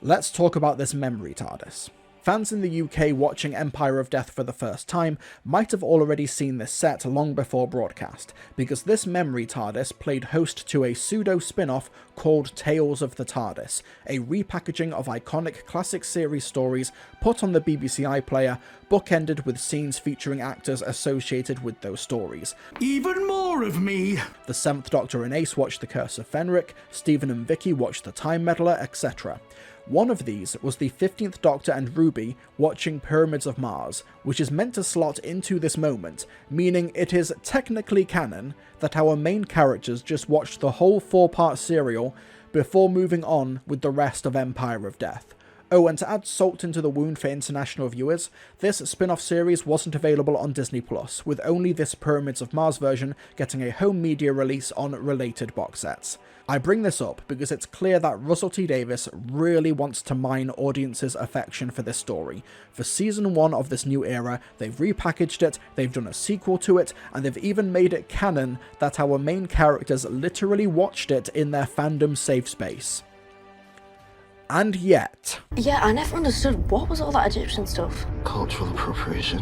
let's talk about this memory TARDIS. Fans in the UK watching Empire of Death for the first time might have already seen this set long before broadcast, because this memory TARDIS played host to a pseudo spin-off called Tales of the TARDIS, a repackaging of iconic classic series stories put on the BBC iPlayer, bookended with scenes featuring actors associated with those stories. Even more of me! The 7th Doctor and Ace watched The Curse of Fenric, Stephen and Vicky watched The Time Meddler, etc. One of these was the 15th Doctor and Ruby watching Pyramids of Mars, which is meant to slot into this moment, meaning it is technically canon that our main characters just watched the whole 4-part serial before moving on with the rest of Empire of Death. Oh, and to add salt into the wound for international viewers, this spin-off series wasn't available on Disney+, with only this Pyramids of Mars version getting a home media release on related box sets. I bring this up because it's clear that Russell T Davies really wants to mine audiences' affection for this story. For season 1 of this new era, they've repackaged it, they've done a sequel to it, and they've even made it canon that our main characters literally watched it in their fandom safe space. And yet... Yeah, I never understood, what was all that Egyptian stuff? Cultural appropriation.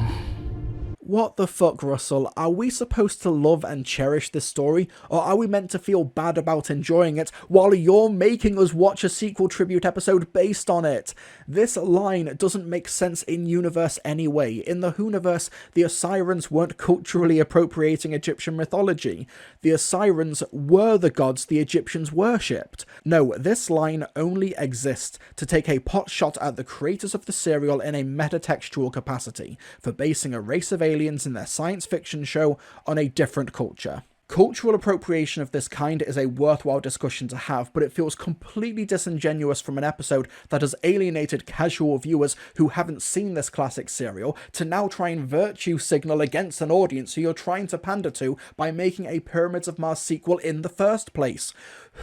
What the fuck, Russell? Are we supposed to love and cherish this story, or are we meant to feel bad about enjoying it while you're making us watch a sequel tribute episode based on it? This line doesn't make sense in universe anyway. In the Whoniverse, the Osirans weren't culturally appropriating Egyptian mythology. The Osirans were the gods the Egyptians worshipped. No, this line only exists to take a pot shot at the creators of the serial in a metatextual capacity, for basing a race of aliens in their science fiction show on a different culture. Cultural appropriation of this kind is a worthwhile discussion to have, but it feels completely disingenuous from an episode that has alienated casual viewers who haven't seen this classic serial to now try and virtue signal against an audience who you're trying to pander to by making a Pyramids of Mars sequel in the first place.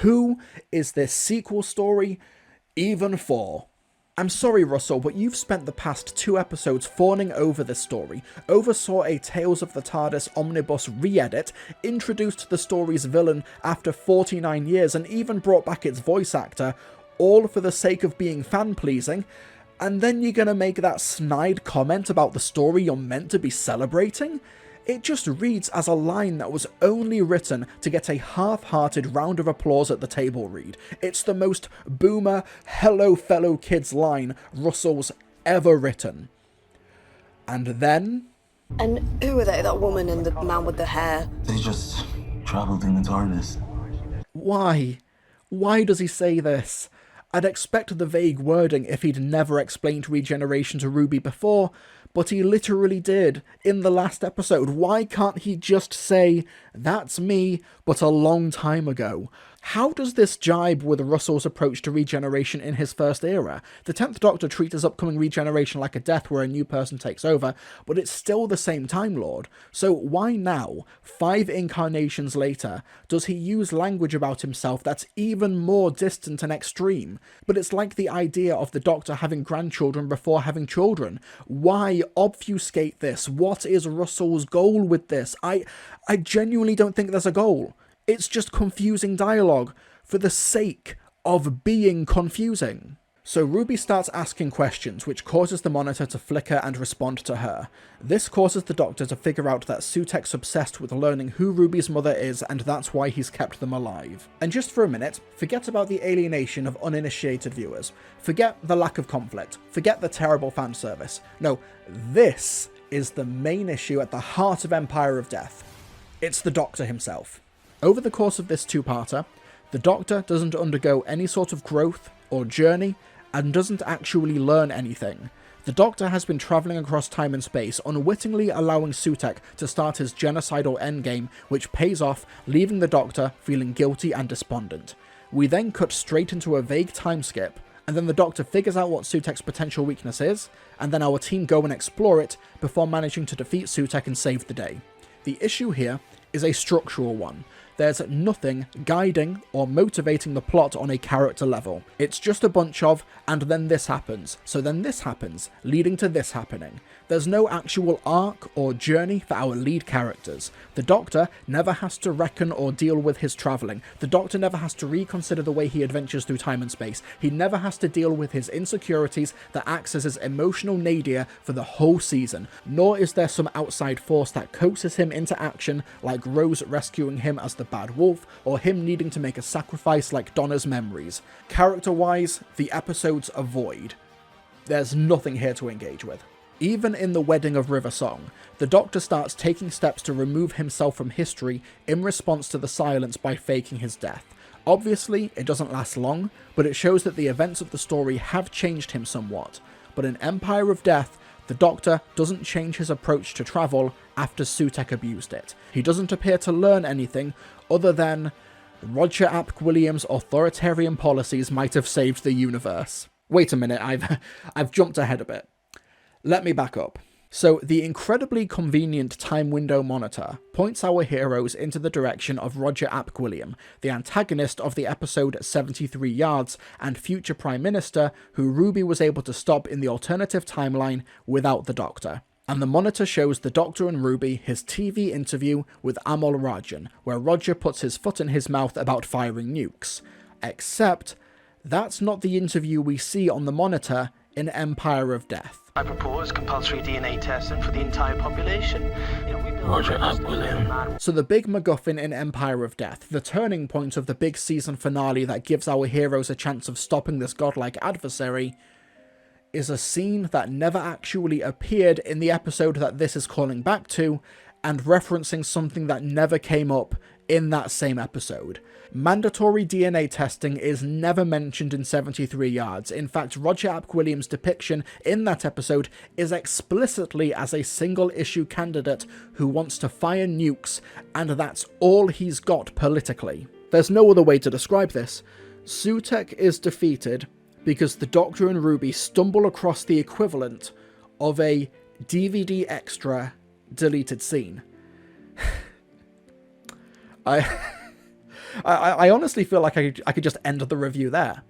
Who is this sequel story even for? I'm sorry, Russell, but you've spent the past 2 episodes fawning over this story, oversaw a Tales of the TARDIS omnibus re-edit, introduced the story's villain after 49 years, and even brought back its voice actor, all for the sake of being fan-pleasing, and then you're gonna make that snide comment about the story you're meant to be celebrating? It just reads as a line that was only written to get a half-hearted round of applause at the table read. It's the most boomer, hello fellow kids line Russell's ever written. And then... And who are they, that woman and the man with the hair? They just travelled in the TARDIS. Why? Why does he say this? I'd expect the vague wording if he'd never explained regeneration to Ruby before, but he literally did in the last episode. Why can't he just say, that's me, but a long time ago? How does this jibe with Russell's approach to regeneration in his first era? The 10th Doctor treats his upcoming regeneration like a death where a new person takes over, but it's still the same Time Lord. So why now, 5 incarnations later, does he use language about himself that's even more distant and extreme? But it's like the idea of the Doctor having grandchildren before having children. Why obfuscate this? What is Russell's goal with this? I genuinely don't think there's a goal. It's just confusing dialogue for the sake of being confusing. So Ruby starts asking questions, which causes the monitor to flicker and respond to her. This causes the Doctor to figure out that Sutek's obsessed with learning who Ruby's mother is, and that's why he's kept them alive. And just for a minute, forget about the alienation of uninitiated viewers. Forget the lack of conflict. Forget the terrible fan service. No, this is the main issue at the heart of Empire of Death. It's the Doctor himself. Over the course of this 2-parter, the Doctor doesn't undergo any sort of growth or journey and doesn't actually learn anything. The Doctor has been travelling across time and space, unwittingly allowing Sutek to start his genocidal endgame, which pays off, leaving the Doctor feeling guilty and despondent. We then cut straight into a vague time skip, and then the Doctor figures out what Sutek's potential weakness is, and then our team go and explore it before managing to defeat Sutek and save the day. The issue here is a structural one. There's nothing guiding or motivating the plot on a character level. It's just a bunch of, and then this happens, so then this happens, leading to this happening. There's no actual arc or journey for our lead characters. The Doctor never has to reckon or deal with his travelling. The Doctor never has to reconsider the way he adventures through time and space. He never has to deal with his insecurities that acts as his emotional nadir for the whole season. Nor is there some outside force that coaxes him into action, like Rose rescuing him as the bad wolf, or him needing to make a sacrifice like Donna's memories. Character-wise, the episodes are void. There's nothing here to engage with. Even in The Wedding of River Song, the Doctor starts taking steps to remove himself from history in response to the silence by faking his death. Obviously, it doesn't last long, but it shows that the events of the story have changed him somewhat. But in Empire of Death, the Doctor doesn't change his approach to travel after Sutek abused it. He doesn't appear to learn anything other than Roger Ap Williams' authoritarian policies might have saved the universe. Wait a minute, I've jumped ahead a bit. Let me back up. So, the incredibly convenient time window monitor points our heroes into the direction of Roger Ap William, the antagonist of the episode 73 Yards and future Prime Minister who Ruby was able to stop in the alternative timeline without the Doctor. And the monitor shows the Doctor and Ruby his TV interview with Amol Rajan, where Roger puts his foot in his mouth about firing nukes. Except, that's not the interview we see on the monitor in Empire of Death. I propose compulsory DNA testing for the entire population. Roger Ap William. So the big MacGuffin in Empire of Death, the turning point of the big season finale that gives our heroes a chance of stopping this godlike adversary, is a scene that never actually appeared in the episode that this is calling back to, and referencing something that never came up in that same episode. Mandatory DNA testing is never mentioned in 73 Yards. In fact, Roger Ap Williams' depiction in that episode is explicitly as a single-issue candidate who wants to fire nukes, and that's all he's got politically. There's no other way to describe this. Sutekh is defeated because the Doctor and Ruby stumble across the equivalent of a DVD extra deleted scene. I honestly feel like I could just end the review there.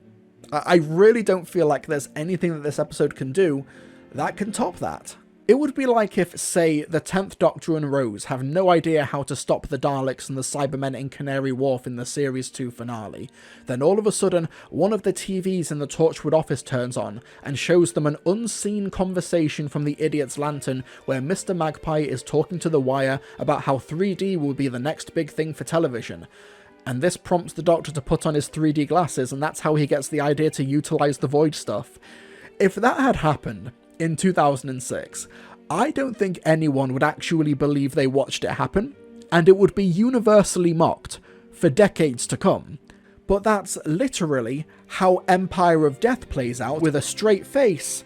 I really don't feel like there's anything that this episode can do that can top that. It would be like if, say, the 10th Doctor and Rose have no idea how to stop the Daleks and the Cybermen in Canary Wharf in the Series 2 finale. Then all of a sudden, one of the TVs in the Torchwood office turns on and shows them an unseen conversation from the Idiot's Lantern where Mr. Magpie is talking to the Wire about how 3D will be the next big thing for television. And this prompts the Doctor to put on his 3D glasses, and that's how he gets the idea to utilise the Void stuff. If that had happened in 2006, I don't think anyone would actually believe they watched it happen, and it would be universally mocked for decades to come. But that's literally how Empire of Death plays out, with a straight face,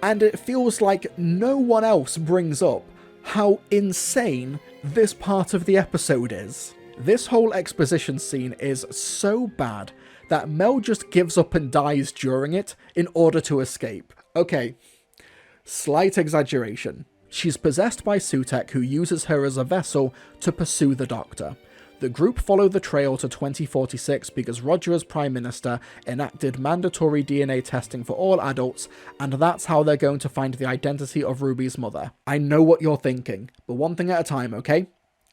and it feels like no one else brings up how insane this part of the episode is. This whole exposition scene is so bad that Mel just gives up and dies during it in order to escape. Okay, slight exaggeration. She's possessed by Sutekh, who uses her as a vessel to pursue the Doctor. The group follow the trail to 2046 because Roger, as Prime Minister, enacted mandatory DNA testing for all adults, and that's how they're going to find the identity of Ruby's mother. I know what you're thinking, but one thing at a time, okay?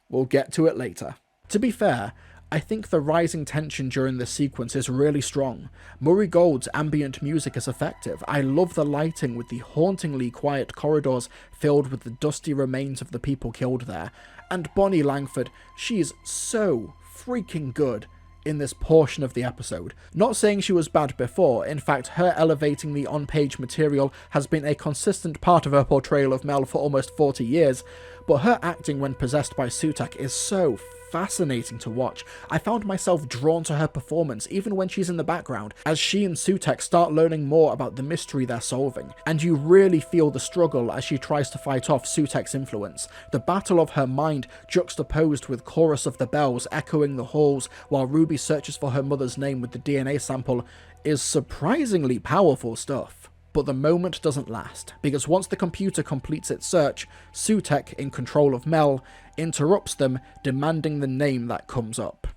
We'll get to it later. To be fair, I think the rising tension during this sequence is really strong. Murray Gold's ambient music is effective. I love the lighting with the hauntingly quiet corridors filled with the dusty remains of the people killed there. And Bonnie Langford, she's so freaking good in this portion of the episode. Not saying she was bad before, in fact her elevating the on-page material has been a consistent part of her portrayal of Mel for almost 40 years, but her acting when possessed by Sutekh is so fascinating to watch. I found myself drawn to her performance even when she's in the background, as she and Sutekh start learning more about the mystery they're solving, and you really feel the struggle as she tries to fight off Sutekh's influence. The battle of her mind juxtaposed with Chorus of the Bells echoing the halls while Ruby searches for her mother's name with the DNA sample is surprisingly powerful stuff. But the moment doesn't last, because once the computer completes its search, Sutekh, in control of Mel, interrupts them, demanding the name that comes up.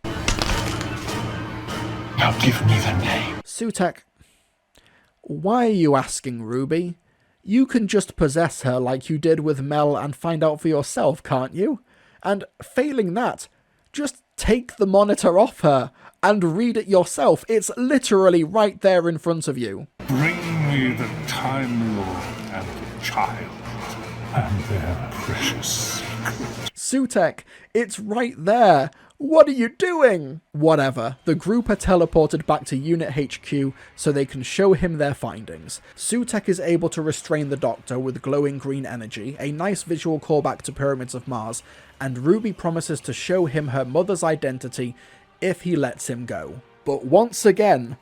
Now give me the name. Sutekh, why are you asking, Ruby? You can just possess her like you did with Mel and find out for yourself, can't you? And failing that, just take the monitor off her and read it yourself. It's literally right there in front of you. Bring me the Time Lord and the child and their precious secret. Sutekh, it's right there. What are you doing? Whatever. The group are teleported back to Unit HQ so they can show him their findings. Sutekh is able to restrain the Doctor with glowing green energy, a nice visual callback to Pyramids of Mars, and Ruby promises to show him her mother's identity if he lets him go. But once again,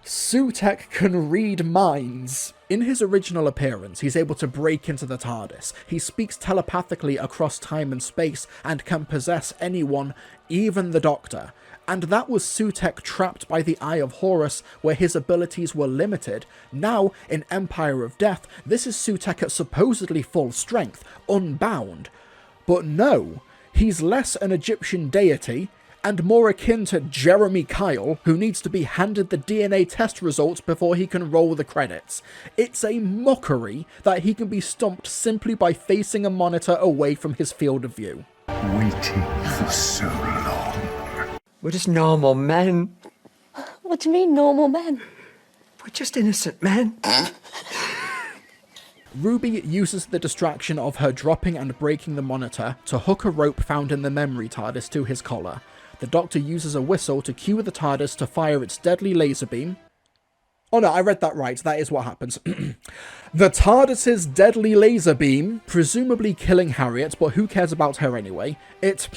Sutekh can read minds. In his original appearance, he's able to break into the TARDIS. He speaks telepathically across time and space and can possess anyone, even the Doctor. And that was Sutekh trapped by the Eye of Horus, where his abilities were limited. Now, in Empire of Death, this is Sutekh at supposedly full strength, unbound. But no, he's less an Egyptian deity and more akin to Jeremy Kyle, who needs to be handed the DNA test results before he can roll the credits. It's a mockery that he can be stomped simply by facing a monitor away from his field of view. Waiting for so long. We're just normal men. What do you mean, normal men? We're just innocent men. Ruby uses the distraction of her dropping and breaking the monitor to hook a rope found in the memory TARDIS to his collar. The Doctor uses a whistle to cue the TARDIS to fire its deadly laser beam. Oh no, I read that right, that is what happens. The TARDIS's deadly laser beam, presumably killing Harriet, but who cares about her anyway? It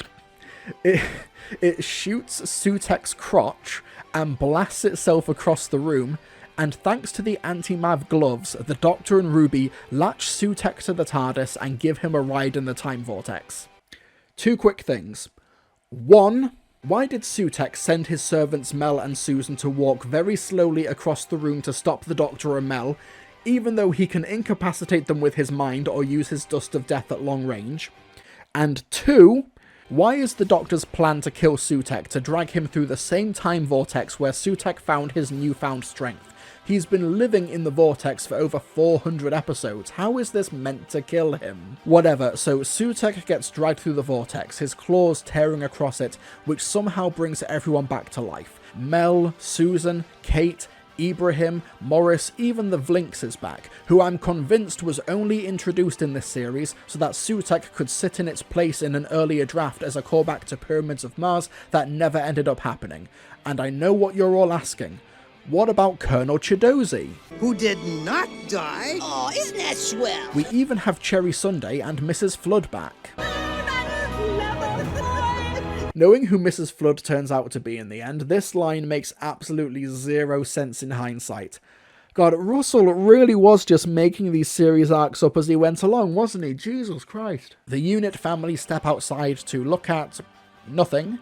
It shoots Sutek's crotch and blasts itself across the room, and thanks to the anti-mav gloves, the Doctor and Ruby latch Sutek to the TARDIS and give him a ride in the time vortex. Two quick things. One, why did Sutek send his servants Mel and Susan to walk very slowly across the room to stop the Doctor and Mel, even though he can incapacitate them with his mind or use his dust of death at long range? And two, why is the Doctor's plan to kill Sutek to drag him through the same time vortex where Sutek found his newfound strength? He's been living in the vortex for over 400 episodes. How is this meant to kill him? Whatever, so Sutek gets dragged through the vortex, his claws tearing across it, which somehow brings everyone back to life. Mel, Susan, Kate, Ibrahim, Morris, even the Vlinks is back, who I'm convinced was only introduced in this series so that Sutek could sit in its place in an earlier draft as a callback to Pyramids of Mars that never ended up happening. And I know what you're all asking. What about Colonel Chidozi? Who did not die? Oh, isn't that swell? We even have Cherry Sunday and Mrs. Flood back. Knowing who Mrs. Flood turns out to be in the end, this line makes absolutely zero sense in hindsight. God, Russell really was just making these series arcs up as he went along, wasn't he? Jesus Christ. The unit family step outside to look at nothing,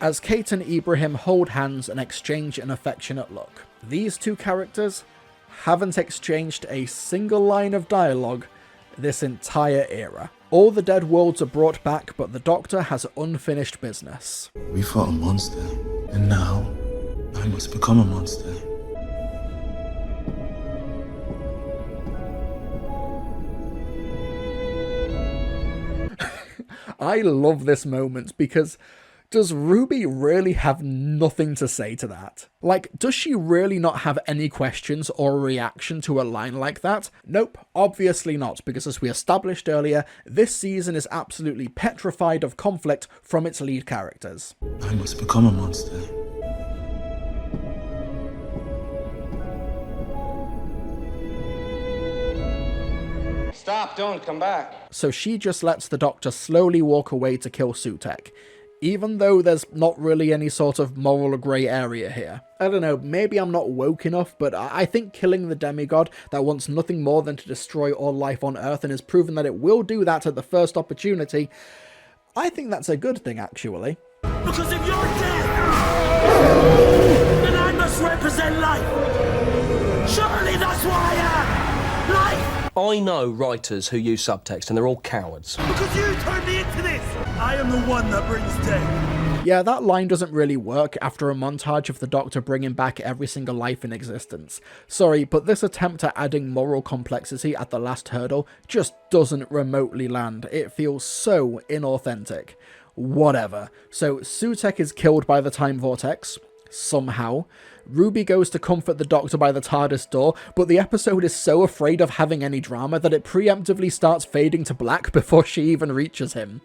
as Kate and Ibrahim hold hands and exchange an affectionate look. These two characters haven't exchanged a single line of dialogue this entire era. All the dead worlds are brought back, but the Doctor has unfinished business. We fought a monster, and now I must become a monster. I love this moment because does Ruby really have nothing to say to that? Like, does she really not have any questions or reaction to a line like that? Nope, obviously not, because as we established earlier, this season is absolutely petrified of conflict from its lead characters. I must become a monster. Stop, don't come back. So she just lets the Doctor slowly walk away to kill Sutek, even though there's not really any sort of moral grey area here. I don't know, maybe I'm not woke enough, but I think killing the demigod that wants nothing more than to destroy all life on Earth and has proven that it will do that at the first opportunity, I think that's a good thing, actually. Because if you're dead, then I must represent life. Surely that's what I am. Life. I know writers who use subtext and they're all cowards. Because you turned me into this. I am the one that brings death. Yeah, that line doesn't really work after a montage of the Doctor bringing back every single life in existence. Sorry, but this attempt at adding moral complexity at the last hurdle just doesn't remotely land. It feels so inauthentic. Whatever. So Sutek is killed by the time vortex, somehow. Ruby goes to comfort the Doctor by the TARDIS door, but the episode is so afraid of having any drama that it preemptively starts fading to black before she even reaches him.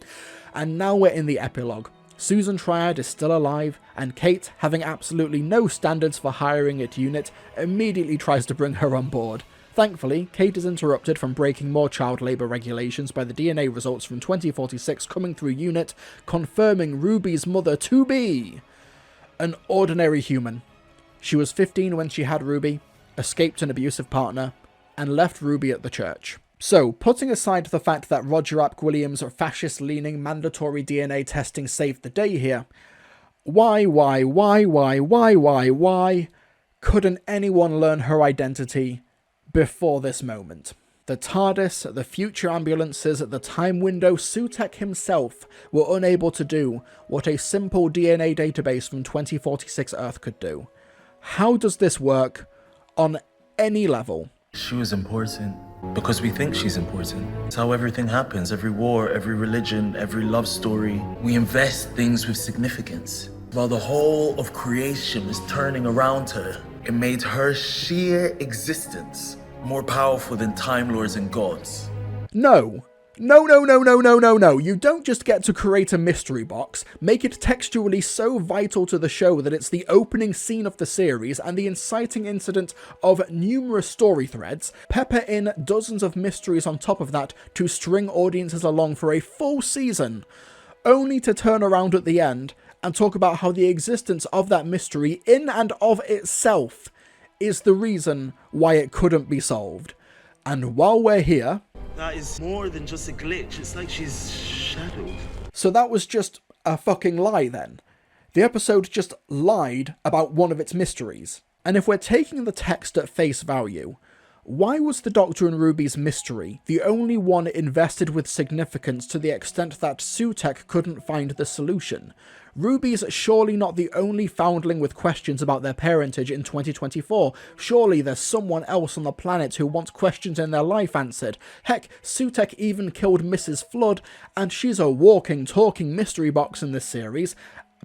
And now we're in the epilogue. Susan Triad is still alive, and Kate, having absolutely no standards for hiring at unit, immediately tries to bring her on board. Thankfully, Kate is interrupted from breaking more child labour regulations by the DNA results from 2046 coming through unit, confirming Ruby's mother to be an ordinary human. She was 15 when she had Ruby, escaped an abusive partner, and left Ruby at the church. So, putting aside the fact that Roger Ap Williams' fascist-leaning mandatory DNA testing saved the day here, why couldn't anyone learn her identity before this moment? The TARDIS, the future ambulances, the time window, Sutek himself were unable to do what a simple DNA database from 2046 Earth could do. How does this work on any level? She was important because we think she's important. It's how everything happens. Every war, every religion, every love story. We invest things with significance. While the whole of creation was turning around her, it made her sheer existence more powerful than Time Lords and gods. No. You don't just get to create a mystery box, make it textually so vital to the show that it's the opening scene of the series and the inciting incident of numerous story threads, pepper in dozens of mysteries on top of that to string audiences along for a full season, only to turn around at the end and talk about how the existence of that mystery in and of itself is the reason why it couldn't be solved. And while we're here... That is more than just a glitch. It's like she's shadowed. So that was just a fucking lie then. The episode just lied about one of its mysteries. And if we're taking the text at face value, why was the Doctor and Ruby's mystery the only one invested with significance to the extent that Sutekh couldn't find the solution? Ruby's surely not the only foundling with questions about their parentage in 2024. Surely there's someone else on the planet who wants questions in their life answered. Heck, Sutekh even killed Mrs. Flood, and she's a walking, talking mystery box in this series.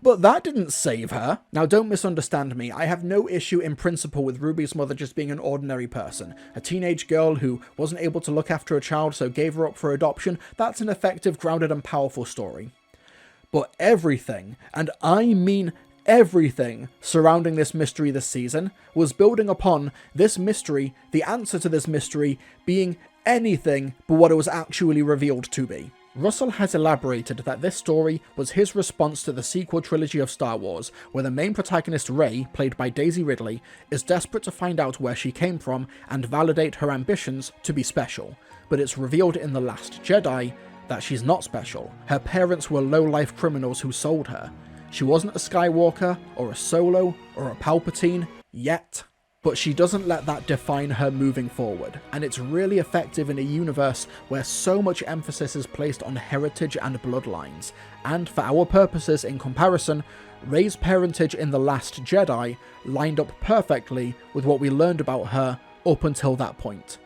But that didn't save her. Now don't misunderstand me, I have no issue in principle with Ruby's mother just being an ordinary person. A teenage girl who wasn't able to look after a child so gave her up for adoption. That's an effective, grounded and powerful story. But everything, and I mean everything, surrounding this mystery this season was building upon this mystery, the answer to this mystery, being anything but what it was actually revealed to be. Russell has elaborated that this story was his response to the sequel trilogy of Star Wars, where the main protagonist Rey, played by Daisy Ridley, is desperate to find out where she came from and validate her ambitions to be special. But it's revealed in The Last Jedi that she's not special. Her parents were low-life criminals who sold her. She wasn't a Skywalker, or a Solo, or a Palpatine, yet. But she doesn't let that define her moving forward, and it's really effective in a universe where so much emphasis is placed on heritage and bloodlines. And for our purposes in comparison, Rey's parentage in The Last Jedi lined up perfectly with what we learned about her up until that point.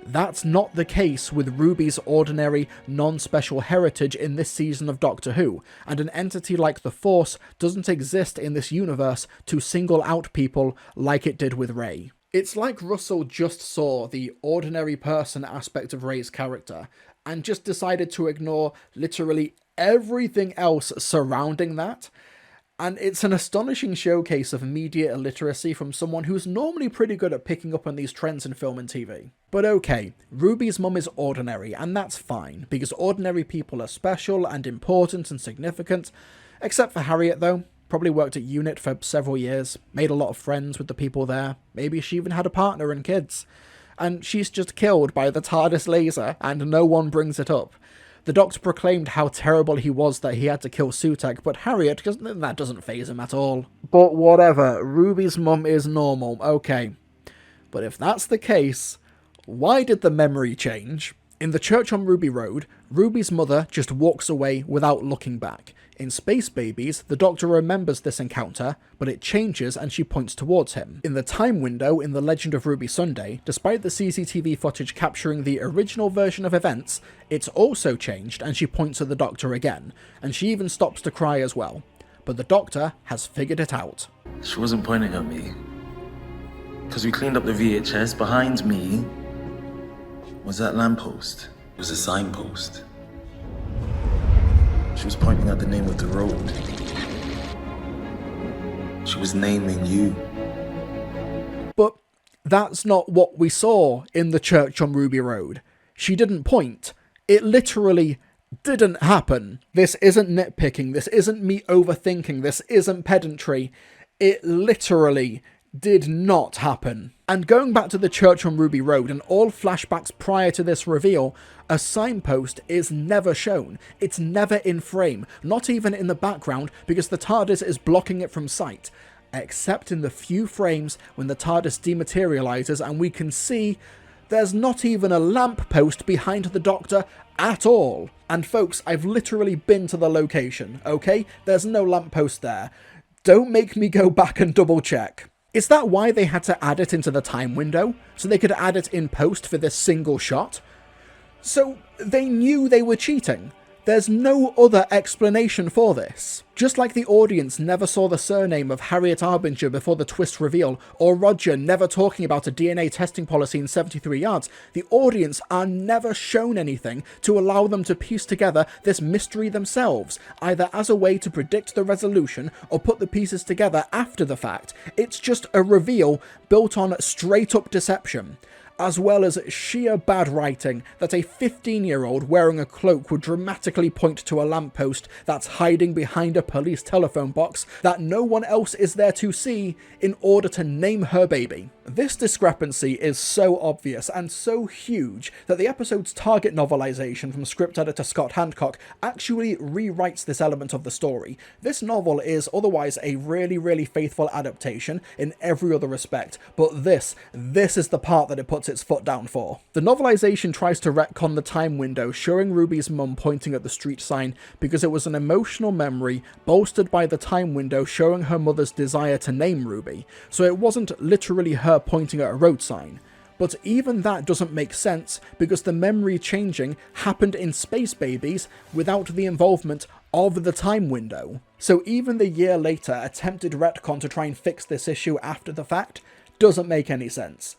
That's not the case with Ruby's ordinary, non-special heritage in this season of Doctor Who, and an entity like the Force doesn't exist in this universe to single out people like it did with Rey. It's like Russell just saw the ordinary person aspect of Rey's character, and just decided to ignore literally everything else surrounding that. And it's an astonishing showcase of media illiteracy from someone who's normally pretty good at picking up on these trends in film and TV. But okay, Ruby's mum is ordinary, and that's fine, because ordinary people are special and important and significant, except for Harriet though. Probably worked at UNIT for several years, made a lot of friends with the people there, maybe she even had a partner and kids. And she's just killed by the TARDIS laser, and no one brings it up. The Doctor proclaimed how terrible he was that he had to kill Sutekh, but Harriet, that doesn't faze him at all. But whatever, Ruby's mum is normal, okay. But if that's the case, why did the memory change? In The Church on Ruby Road, Ruby's mother just walks away without looking back. In Space Babies, the Doctor remembers this encounter, but it changes and she points towards him. In the time window in The Legend of Ruby Sunday, despite the CCTV footage capturing the original version of events, it's also changed and she points at the Doctor again, and she even stops to cry as well. But the Doctor has figured it out. She wasn't pointing at me. Because we cleaned up the VHS, behind me was that lamppost. It was a signpost. She was pointing at the name of the road. She was naming you. But that's not what we saw in The Church on Ruby Road. She didn't point. It literally didn't happen. This isn't nitpicking. This isn't me overthinking. This isn't pedantry. It literally did not happen. And going back to The Church on Ruby Road and all flashbacks prior to this reveal, a signpost is never shown. It's never in frame, not even in the background, because the TARDIS is blocking it from sight, except in the few frames when the TARDIS dematerializes and we can see there's not even a lamppost behind the Doctor at all. And folks, I've literally been to the location, okay? There's no lamppost there. Don't make me go back and double check. Is that why they had to add it into the time window? So they could add it in post for this single shot? So they knew they were cheating. There's no other explanation for this. Just like the audience never saw the surname of Harriet Arbinger before the twist reveal, or Roger never talking about a DNA testing policy in 73 Yards, the audience are never shown anything to allow them to piece together this mystery themselves, either as a way to predict the resolution or put the pieces together after the fact. It's just a reveal built on straight up deception. as well as sheer bad writing that a 15-year-old wearing a cloak would dramatically point to a lamppost that's hiding behind a police telephone box that no one else is there to see in order to name her baby. This discrepancy is so obvious and so huge that the episode's target novelization from script editor Scott Hancock actually rewrites this element of the story. This novel is otherwise a really faithful adaptation in every other respect, but this is the part that it puts its foot down for. The novelization tries to retcon the time window showing Ruby's mum pointing at the street sign because it was an emotional memory bolstered by the time window showing her mother's desire to name Ruby, so it wasn't literally her pointing at a road sign. But even that doesn't make sense because the memory changing happened in Space Babies without the involvement of the time window. So even the year later attempted retcon to try and fix this issue after the fact doesn't make any sense.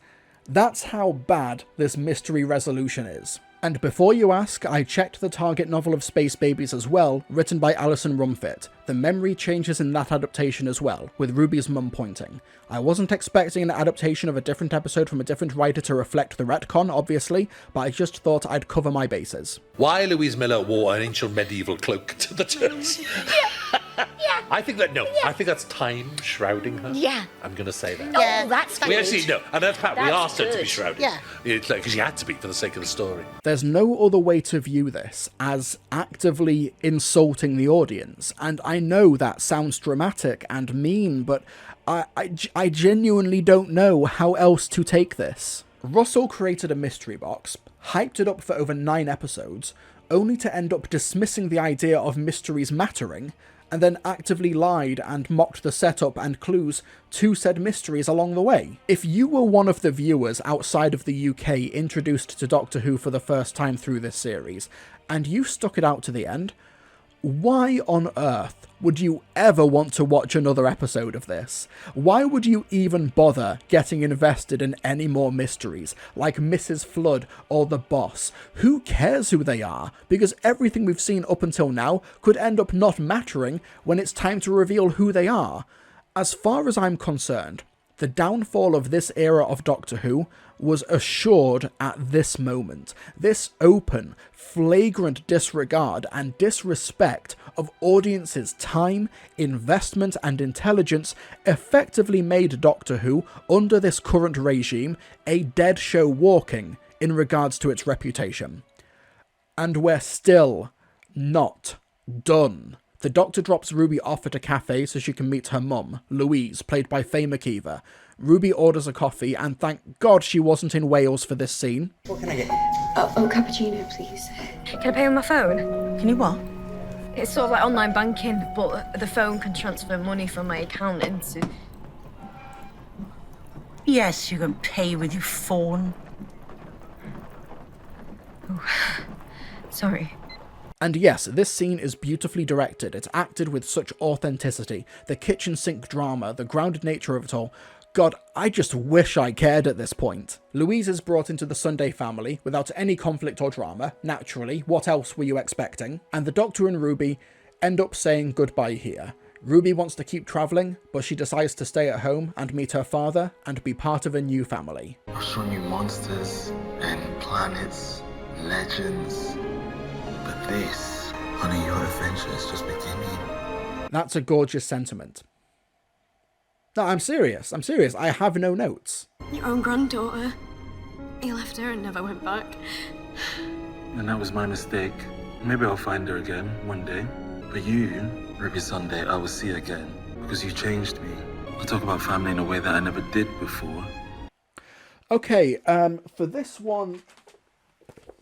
That's how bad this mystery resolution is. And before you ask, I checked the target novel of Space Babies as well, written by Alison Rumfitt. The memory changes in that adaptation as well, with Ruby's mum pointing. I wasn't expecting an adaptation of a different episode from a different writer to reflect the retcon, obviously, but I just thought I'd cover my bases. Why Louise Miller wore an ancient medieval cloak to the church? I think that's time shrouding her. Yeah. I'm going to say that. Oh, that's fine. We actually, no, and in fact, we That's asked her to be good. shrouded. Yeah. Because she had to be for the sake of the story. There's no other way to view this as actively insulting the audience, and I know that sounds dramatic and mean, but I genuinely don't know how else to take this. Russell created a mystery box, hyped it up for over 9 episodes, only to end up dismissing the idea of mysteries mattering, and then actively lied and mocked the setup and clues to said mysteries along the way. If you were one of the viewers outside of the UK introduced to Doctor Who for the first time through this series, and you stuck it out to the end, why on earth would you ever want to watch another episode of this? Why would you even bother getting invested in any more mysteries, like Mrs. Flood or The Boss? Who cares who they are? Because everything we've seen up until now could end up not mattering when it's time to reveal who they are. As far as I'm concerned, the downfall of this era of Doctor Who was assured at this moment. This open, flagrant disregard and disrespect of audiences' time, investment and intelligence effectively made Doctor Who, under this current regime, a dead show walking in regards to its reputation. And we're still not done. The Doctor drops Ruby off at a cafe so she can meet her mum, Louise, played by Faye McKeever. Ruby orders a coffee, and thank God she wasn't in Wales for this scene. What can I get? Oh, cappuccino, please. Can I pay on my phone? Can you what? It's sort of like online banking, but the phone can transfer money from my account into... Yes, you can pay with your phone. Oh, sorry. And yes, this scene is beautifully directed. It's acted with such authenticity. The kitchen sink drama, the grounded nature of it all. God, I just wish I cared at this point. Louise is brought into the Sunday family without any conflict or drama, naturally. What else were you expecting? And the Doctor and Ruby end up saying goodbye here. Ruby wants to keep travelling, but she decides to stay at home and meet her father and be part of a new family. I've shown you monsters and planets, legends. But this, honey, your adventure is just beginning. That's a gorgeous sentiment. No, I'm serious. I have no notes. Your own granddaughter. You left her and never went back. And that was my mistake. Maybe I'll find her again one day. But you, Ruby Sunday, I will see again. Because you changed me. I talk about family in a way that I never did before. Okay, for this one,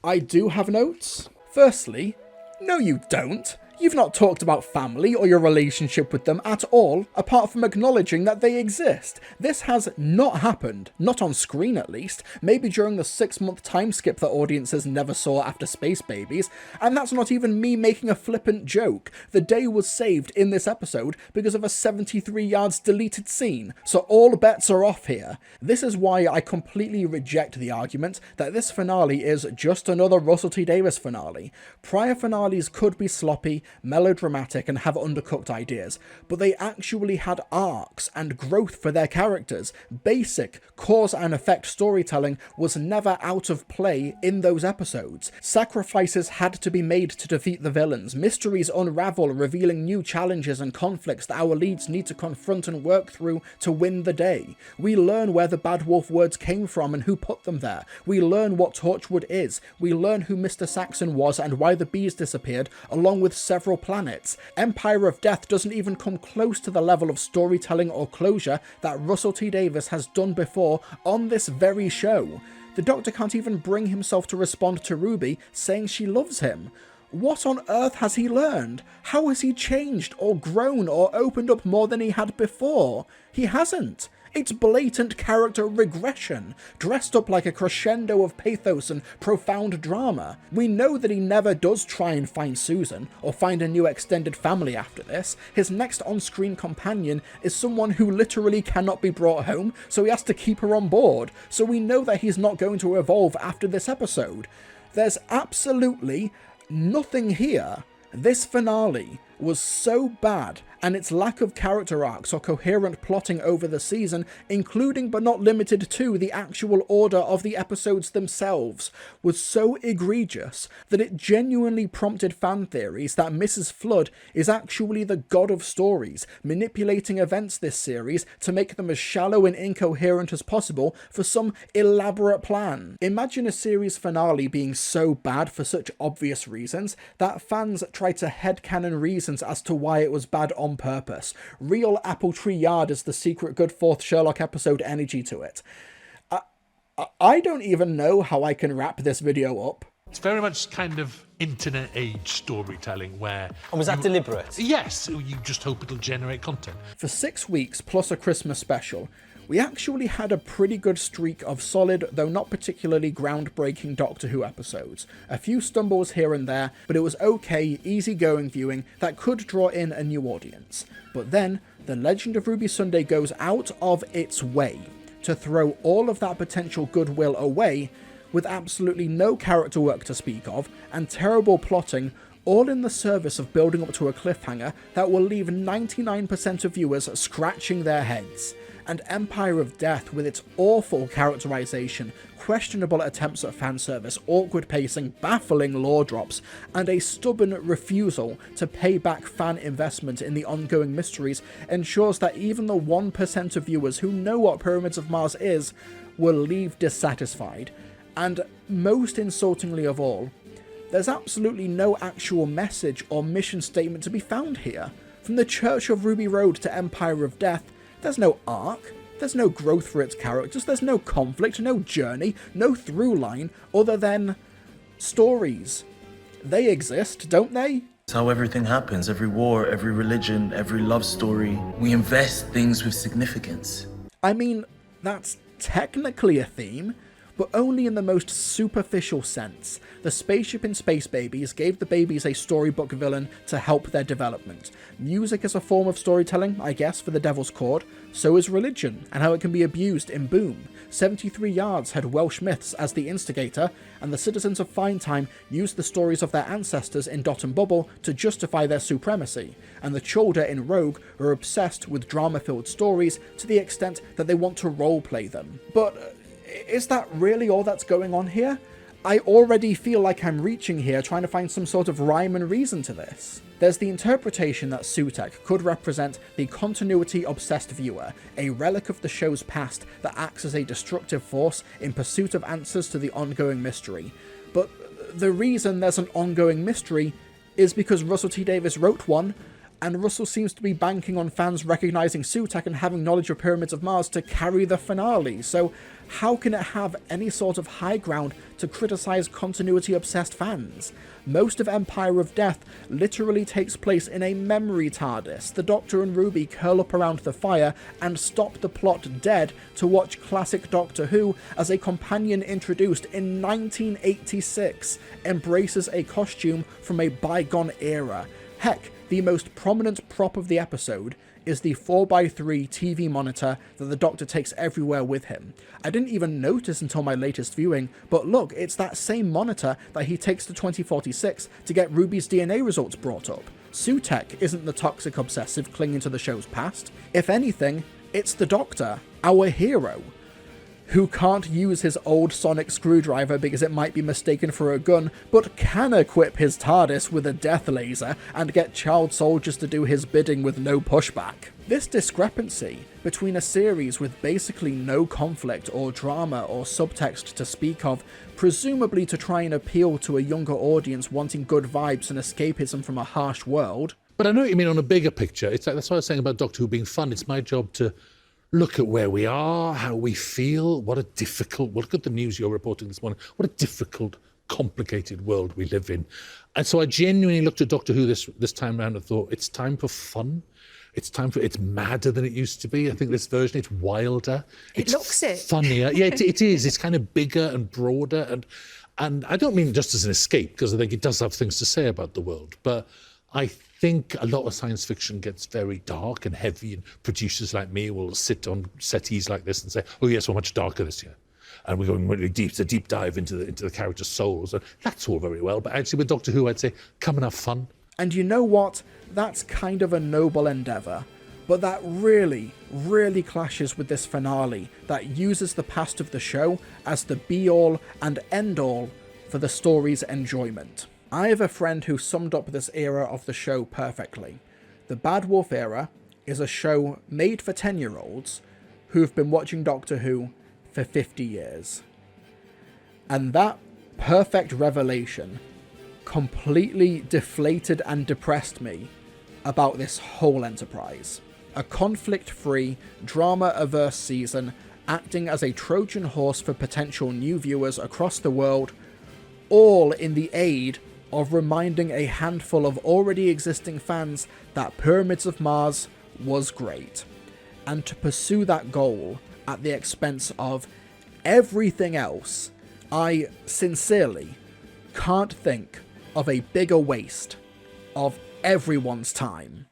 I do have notes. Firstly, no you don't. You've not talked about family or your relationship with them at all, apart from acknowledging that they exist. This has not happened, not on screen at least, maybe during the 6-month time skip that audiences never saw after Space Babies, and that's not even me making a flippant joke. The day was saved in this episode because of a 73 yards deleted scene, so all bets are off here. This is why I completely reject the argument that this finale is just another Russell T Davies finale. Prior finales could be sloppy, melodramatic and have undercooked ideas, but they actually had arcs and growth for their characters. Basic cause and effect storytelling was never out of play in those episodes. Sacrifices had to be made to defeat the villains. Mysteries unravel, revealing new challenges and conflicts that our leads need to confront and work through to win the day. We learn where the Bad Wolf words came from and who put them there. We learn what Torchwood is. We learn who Mr. Saxon was and why the bees disappeared, along with several planets. Empire of Death doesn't even come close to the level of storytelling or closure that Russell T Davies has done before on this very show. The Doctor can't even bring himself to respond to Ruby saying she loves him. What on earth has he learned? How has he changed or grown or opened up more than he had before? He hasn't. It's blatant character regression, dressed up like a crescendo of pathos and profound drama. We know that he never does try and find Susan, or find a new extended family after this. His next on-screen companion is someone who literally cannot be brought home, so he has to keep her on board, so we know that he's not going to evolve after this episode. There's absolutely nothing here. This finale was so bad, and its lack of character arcs or coherent plotting over the season, including but not limited to the actual order of the episodes themselves, was so egregious that it genuinely prompted fan theories that Mrs. Flood is actually the god of stories, manipulating events this series to make them as shallow and incoherent as possible for some elaborate plan. Imagine a series finale being so bad for such obvious reasons that fans try to headcanon reasons as to why it was bad on purpose. Real Apple Tree Yard is the secret good fourth Sherlock episode energy to it. I don't even know how I can wrap this video up. It's very much kind of internet age storytelling where... And was that deliberate? Yes, you just hope it'll generate content. For 6 weeks plus a Christmas special, we actually had a pretty good streak of solid, though not particularly groundbreaking Doctor Who episodes. A few stumbles here and there, but it was okay, easygoing viewing that could draw in a new audience. But then, The Legend of Ruby Sunday goes out of its way to throw all of that potential goodwill away with absolutely no character work to speak of and terrible plotting, all in the service of building up to a cliffhanger that will leave 99% of viewers scratching their heads. And Empire of Death, with its awful characterization, questionable attempts at fan service, awkward pacing, baffling lore drops, and a stubborn refusal to pay back fan investment in the ongoing mysteries, ensures that even the 1% of viewers who know what Pyramids of Mars is will leave dissatisfied. And most insultingly of all, there's absolutely no actual message or mission statement to be found here. From the Church of Ruby Road to Empire of Death, there's no arc, there's no growth for its characters, there's no conflict, no journey, no through line, other than stories. They exist, don't they? It's how everything happens. Every war, every religion, every love story. We invest things with significance. I mean, that's technically a theme, but only in the most superficial sense. The spaceship in Space Babies gave the babies a storybook villain to help their development. Music is a form of storytelling, I guess, for the Devil's Chord. So is religion, and how it can be abused in Boom. 73 Yards had Welsh myths as the instigator, and the citizens of Finetime used the stories of their ancestors in Dot and Bubble to justify their supremacy, and the Cholder in Rogue are obsessed with drama-filled stories to the extent that they want to roleplay them. But is that really all that's going on here? I already feel like I'm reaching here trying to find some sort of rhyme and reason to this. There's the interpretation that Sutekh could represent the continuity-obsessed viewer, a relic of the show's past that acts as a destructive force in pursuit of answers to the ongoing mystery. But the reason there's an ongoing mystery is because Russell T Davies wrote one, and Russell seems to be banking on fans recognising Sutekh and having knowledge of Pyramids of Mars to carry the finale, so how can it have any sort of high ground to criticise continuity-obsessed fans? Most of Empire of Death literally takes place in a memory TARDIS. The Doctor and Ruby curl up around the fire and stop the plot dead to watch classic Doctor Who as a companion introduced in 1986 embraces a costume from a bygone era. Heck, the most prominent prop of the episode is the 4x3 TV monitor that the Doctor takes everywhere with him. I didn't even notice until my latest viewing, but look, it's that same monitor that he takes to 2046 to get Ruby's DNA results brought up. Sutekh isn't the toxic obsessive clinging to the show's past. If anything, it's the Doctor, our hero, who can't use his old sonic screwdriver because it might be mistaken for a gun, but can equip his TARDIS with a death laser and get child soldiers to do his bidding with no pushback. This discrepancy between a series with basically no conflict or drama or subtext to speak of, presumably to try and appeal to a younger audience wanting good vibes and escapism from a harsh world. But I know what you mean on a bigger picture. It's like, that's what I was saying about Doctor Who being fun. It's my job to look at where we are, how we feel, what a difficult, look at the news you're reporting this morning, what a difficult, complicated world we live in. And so I genuinely looked at Doctor Who this time around and thought, it's time for fun. It's madder than it used to be. I think this version, it's wilder. It looks it. Funnier. Yeah, it is. It's kind of bigger and broader. And I don't mean just as an escape, because I think it does have things to say about the world. But I think a lot of science fiction gets very dark and heavy, and producers like me will sit on settees like this and say, oh yes, we're much darker this year. And we're going really deep, it's a deep dive into the characters' souls. And that's all very well. But actually with Doctor Who, I'd say, come and have fun. And you know what? That's kind of a noble endeavour. But that really, really clashes with this finale that uses the past of the show as the be-all and end-all for the story's enjoyment. I have a friend who summed up this era of the show perfectly. The Bad Wolf era is a show made for 10-year-olds who've been watching Doctor Who for 50 years. And that perfect revelation completely deflated and depressed me about this whole enterprise. A conflict-free, drama-averse season acting as a Trojan horse for potential new viewers across the world, all in the aid of reminding a handful of already existing fans that Pyramids of Mars was great, and to pursue that goal at the expense of everything else. I sincerely can't think of a bigger waste of everyone's time.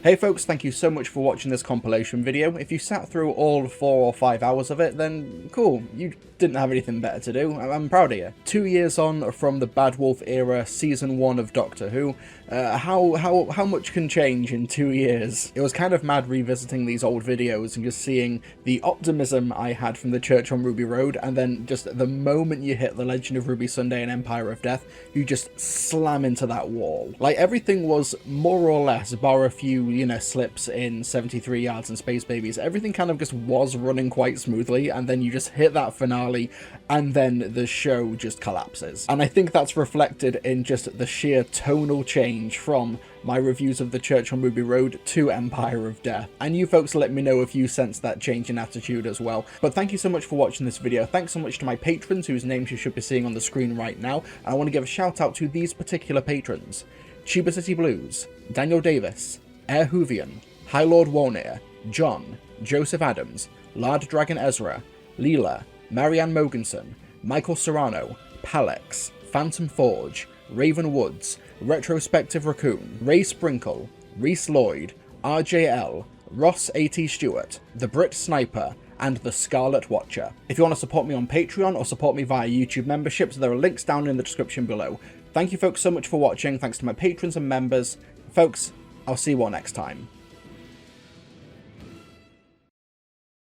Hey folks, thank you so much for watching this compilation video. If you sat through all 4 or 5 hours of it, then cool, you didn't have anything better to do. I'm proud of you. 2 years on from the Bad Wolf era, season 1 of Doctor Who. How much can change in 2 years? It was kind of mad revisiting these old videos and just seeing the optimism I had from the Church on Ruby Road, and then just the moment you hit The Legend of Ruby Sunday and Empire of Death, you just slam into that wall. Like, everything was more or less, bar a few, slips in 73 Yards and Space Babies, everything kind of just was running quite smoothly, and then you just hit that finale, and then the show just collapses. And I think that's reflected in just the sheer tonal change from my reviews of the Church on Ruby Road to Empire of Death. And you folks let me know if you sense that change in attitude as well. But thank you so much for watching this video. Thanks so much to my patrons, whose names you should be seeing on the screen right now. And I want to give a shout out to these particular patrons: Chiba City Blues, Daniel Davis, Air Hoovian, High Lord Warnir, John, Joseph Adams, Lard Dragon Ezra, Leela, Marianne Mogensen, Michael Serrano, Palex, Phantom Forge, Raven Woods, Retrospective Raccoon, Ray Sprinkle, Reese Lloyd, RJL, Ross A.T. Stewart, The Brit Sniper, and The Scarlet Watcher. If you want to support me on Patreon or support me via YouTube memberships, there are links down in the description below. Thank you folks so much for watching. Thanks to my patrons and members. Folks, I'll see you all next time.